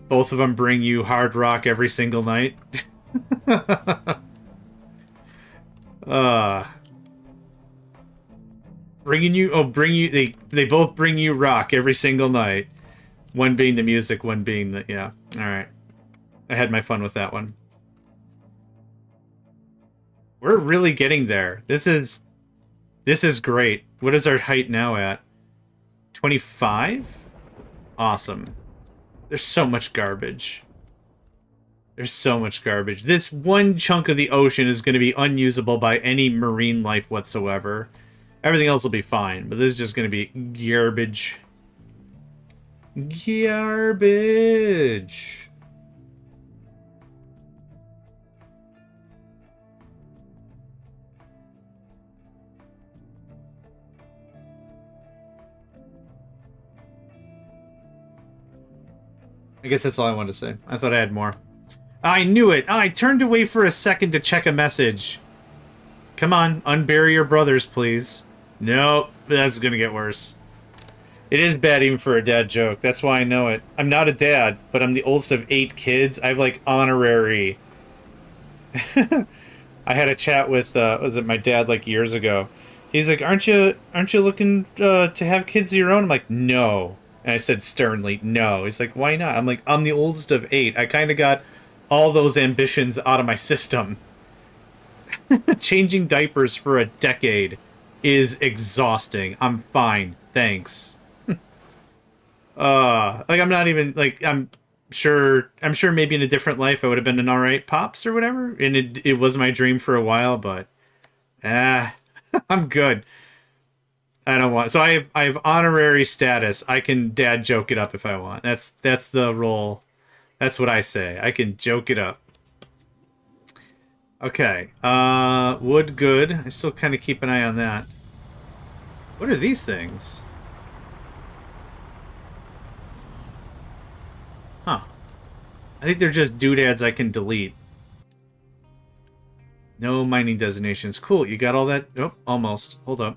Both of them bring you hard rock every single night. They both bring you rock every single night. One being the music, one being the, yeah. Alright. I had my fun with that one. We're really getting there. This is great. What is our height now at? 25? Awesome. There's so much garbage. There's so much garbage. This one chunk of the ocean is going to be unusable by any marine life whatsoever. Everything else will be fine, but this is just going to be garbage. Garbage. I guess that's all I wanted to say. I thought I had more. I knew it! I turned away for a second to check a message. Come on, unbury your brothers, please. Nope, that's gonna get worse. It is bad even for a dad joke. That's why I know it. I'm not a dad, but I'm the oldest of 8 kids. I have, like, honorary... I had a chat with, was it my dad, like, years ago. He's like, aren't you looking to have kids of your own? I'm like, no. And I said sternly, no. He's like, why not? I'm like, I'm the oldest of 8. I kind of got all those ambitions out of my system. Changing diapers for a decade is exhausting. I'm fine, thanks. Like, I'm not even, like, I'm sure maybe in a different life I would have been an alright pops or whatever. And it was my dream for a while, but, I'm good. I don't want, so I have honorary status. I can dad joke it up if I want. That's the role. That's what I say. I can joke it up. Okay. Wood good. I still kind of keep an eye on that. What are these things? Huh. I think they're just doodads I can delete. No mining designations. Cool. You got all that? Oh, almost. Hold up.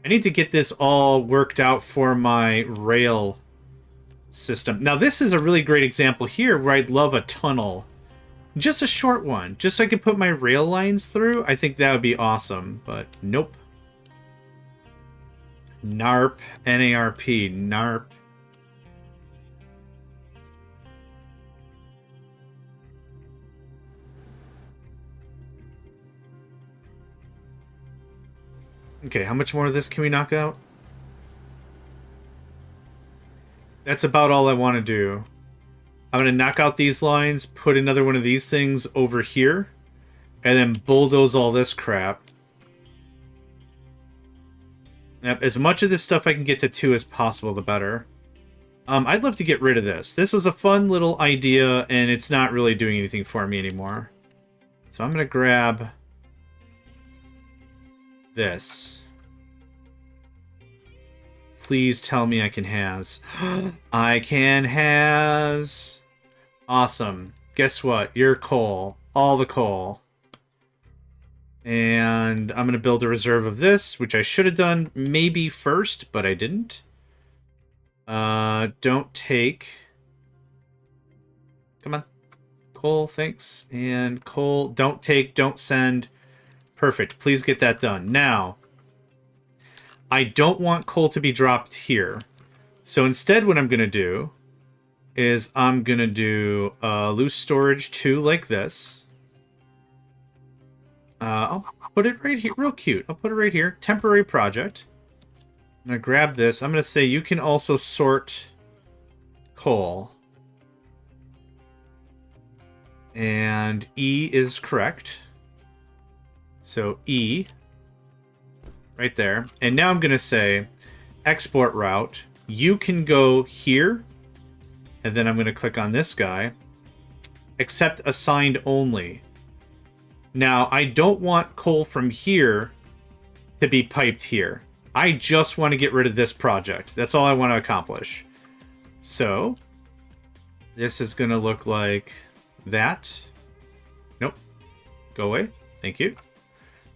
I need to get this all worked out for my rail system. Now, this is a really great example here where I'd love a tunnel. Just a short one. Just so I could put my rail lines through. I think that would be awesome, but nope. NARP. N-A-R-P. NARP. Okay, how much more of this can we knock out? That's about all I want to do. I'm going to knock out these lines, put another one of these things over here, and then bulldoze all this crap. Yep, as much of this stuff I can get to 2 as possible, the better. I'd love to get rid of this. This was a fun little idea, and it's not really doing anything for me anymore. So I'm going to grab this. Please tell me I can has. I can has. Awesome. Guess what? You're coal. All the coal. And I'm going to build a reserve of this, which I should have done maybe first, but I didn't. Don't take... Come on. Coal, thanks. And coal, don't take, don't send. Perfect. Please get that done. Now, I don't want coal to be dropped here. So instead what I'm going to do is I'm going to do loose storage 2 like this. I'll put it right here. Real cute. I'll put it right here. Temporary project. I'm going to grab this. I'm going to say you can also sort coal. And E is correct. So E, right there. And now I'm going to say export route. You can go here. And then I'm going to click on this guy. Accept assigned only. Now, I don't want coal from here to be piped here. I just want to get rid of this project. That's all I want to accomplish. So, this is going to look like that. Nope. Go away. Thank you.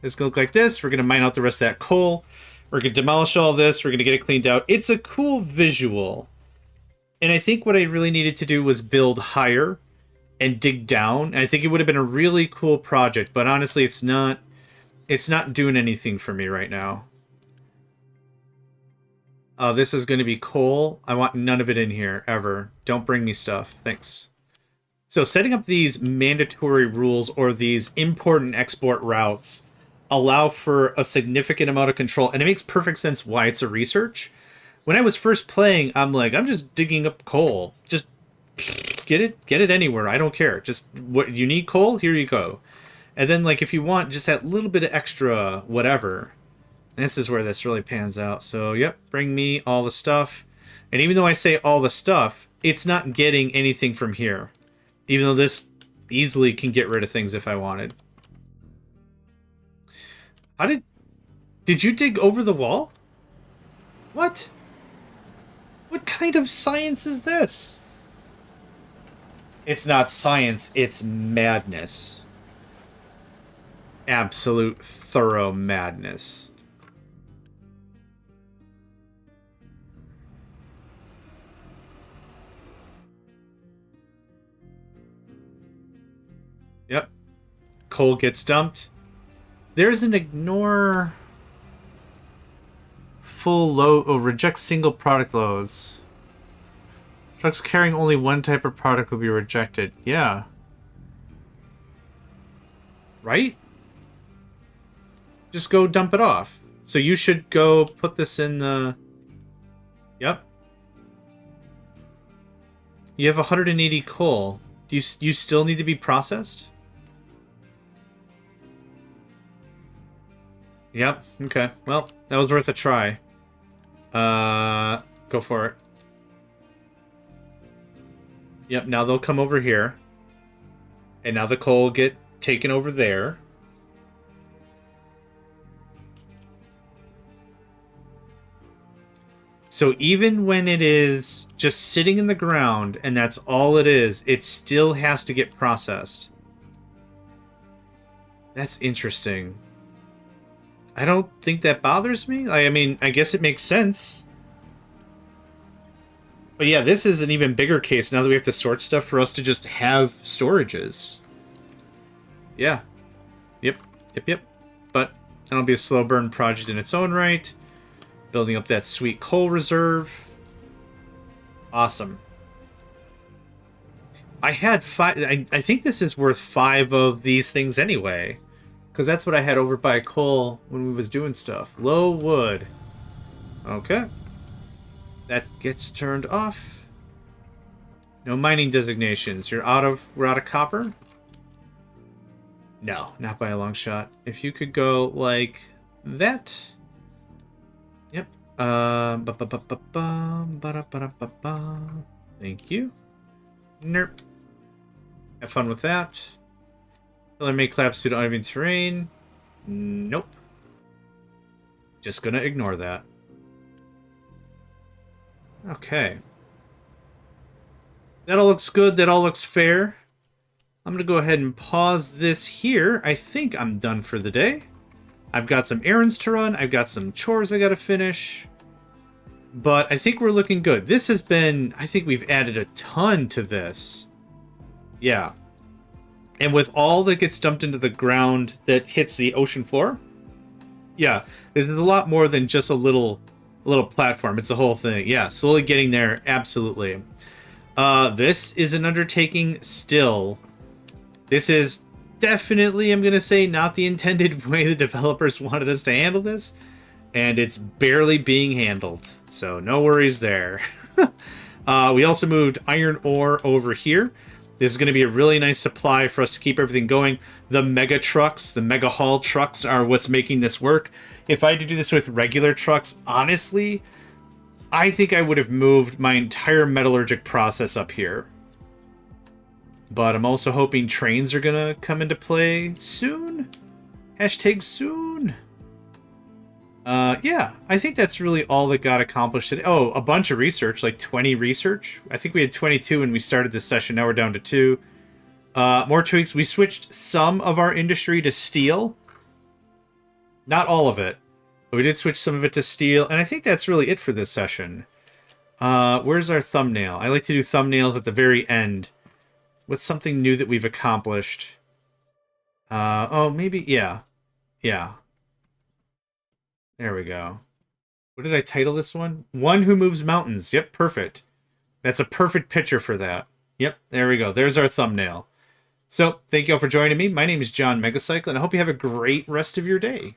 This is going to look like this. We're going to mine out the rest of that coal. We're going to demolish all this. We're going to get it cleaned out. It's a cool visual. And I think what I really needed to do was build higher and dig down. I think it would have been a really cool project, but honestly, it's not doing anything for me right now. This is going to be coal. I want none of it in here, ever. Don't bring me stuff. Thanks. So setting up these mandatory rules or these import and export routes allow for a significant amount of control, and it makes perfect sense why it's a research. When I was first playing, I'm like, I'm just digging up coal. Just get it anywhere. I don't care. Just what you need coal, here you go. And then like if you want just that little bit of extra whatever, this is where this really pans out. So yep, bring me all the stuff. And even though I say all the stuff, it's not getting anything from here. Even though this easily can get rid of things if I wanted. How did you dig over the wall? What? What kind of science is this? It's not science, it's madness. Absolute thorough madness. Yep. Coal gets dumped. There's an ignore full load or reject single product loads. Trucks carrying only one type of product will be rejected. Yeah. Right? Just go dump it off. So you should go put this in the... Yep. You have 180 coal. Do you still need to be processed? Yep. Okay. Well, that was worth a try. Go for it. Yep, now they'll come over here. And now the coal will get taken over there. So even when it is just sitting in the ground, and that's all it is, it still has to get processed. That's interesting. I don't think that bothers me. I mean, I guess it makes sense. But yeah, this is an even bigger case now that we have to sort stuff for us to just have storages. Yeah. Yep. But that'll be a slow burn project in its own right. Building up that sweet coal reserve. Awesome. I had 5... I think this is worth 5 of these things anyway. Because that's what I had over by coal when we was doing stuff. Low wood. Okay. That gets turned off. No mining designations. We're out of copper? No, not by a long shot. If you could go like that. Yep. Thank you. Nerp. Have fun with that. Pillar may collapse due to uneven terrain. Nope. Just gonna ignore that. Okay. That all looks good. That all looks fair. I'm gonna go ahead and pause this here. I think I'm done for the day. I've got some errands to run. I've got some chores I gotta finish. But I think we're looking good. This has been... I think we've added a ton to this. Yeah. And with all that gets dumped into the ground that hits the ocean floor, yeah, this is a lot more than just a little platform. It's a whole thing. Yeah, slowly getting there, absolutely. This is an undertaking still. This is definitely, I'm going to say, not the intended way the developers wanted us to handle this. And it's barely being handled. So no worries there. We also moved iron ore over here. This is going to be a really nice supply for us to keep everything going. The mega trucks, the mega haul trucks are what's making this work. If I had to do this with regular trucks, honestly, I think I would have moved my entire metallurgic process up here. But I'm also hoping trains are going to come into play soon. Hashtag soon. Yeah, I think that's really all that got accomplished today. Oh, a bunch of research, like 20 research. I think we had 22 when we started this session. Now we're down to 2. More tweaks. We switched some of our industry to steel. Not all of it. But we did switch some of it to steel. And I think that's really it for this session. Where's our thumbnail? I like to do thumbnails at the very end. What's something new that we've accomplished? Oh, maybe, yeah. Yeah. There we go. What did I title this one? One Who Moves Mountains. Yep, perfect. That's a perfect picture for that. Yep, there we go. There's our thumbnail. So, thank you all for joining me. My name is JohnMegacycle, and I hope you have a great rest of your day.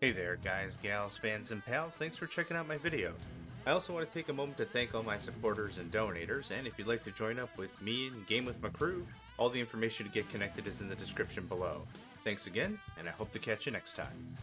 Hey there, guys, gals, fans, and pals. Thanks for checking out my video. I also want to take a moment to thank all my supporters and donators, and if you'd like to join up with me and game with my crew, all the information to get connected is in the description below. Thanks again, and I hope to catch you next time.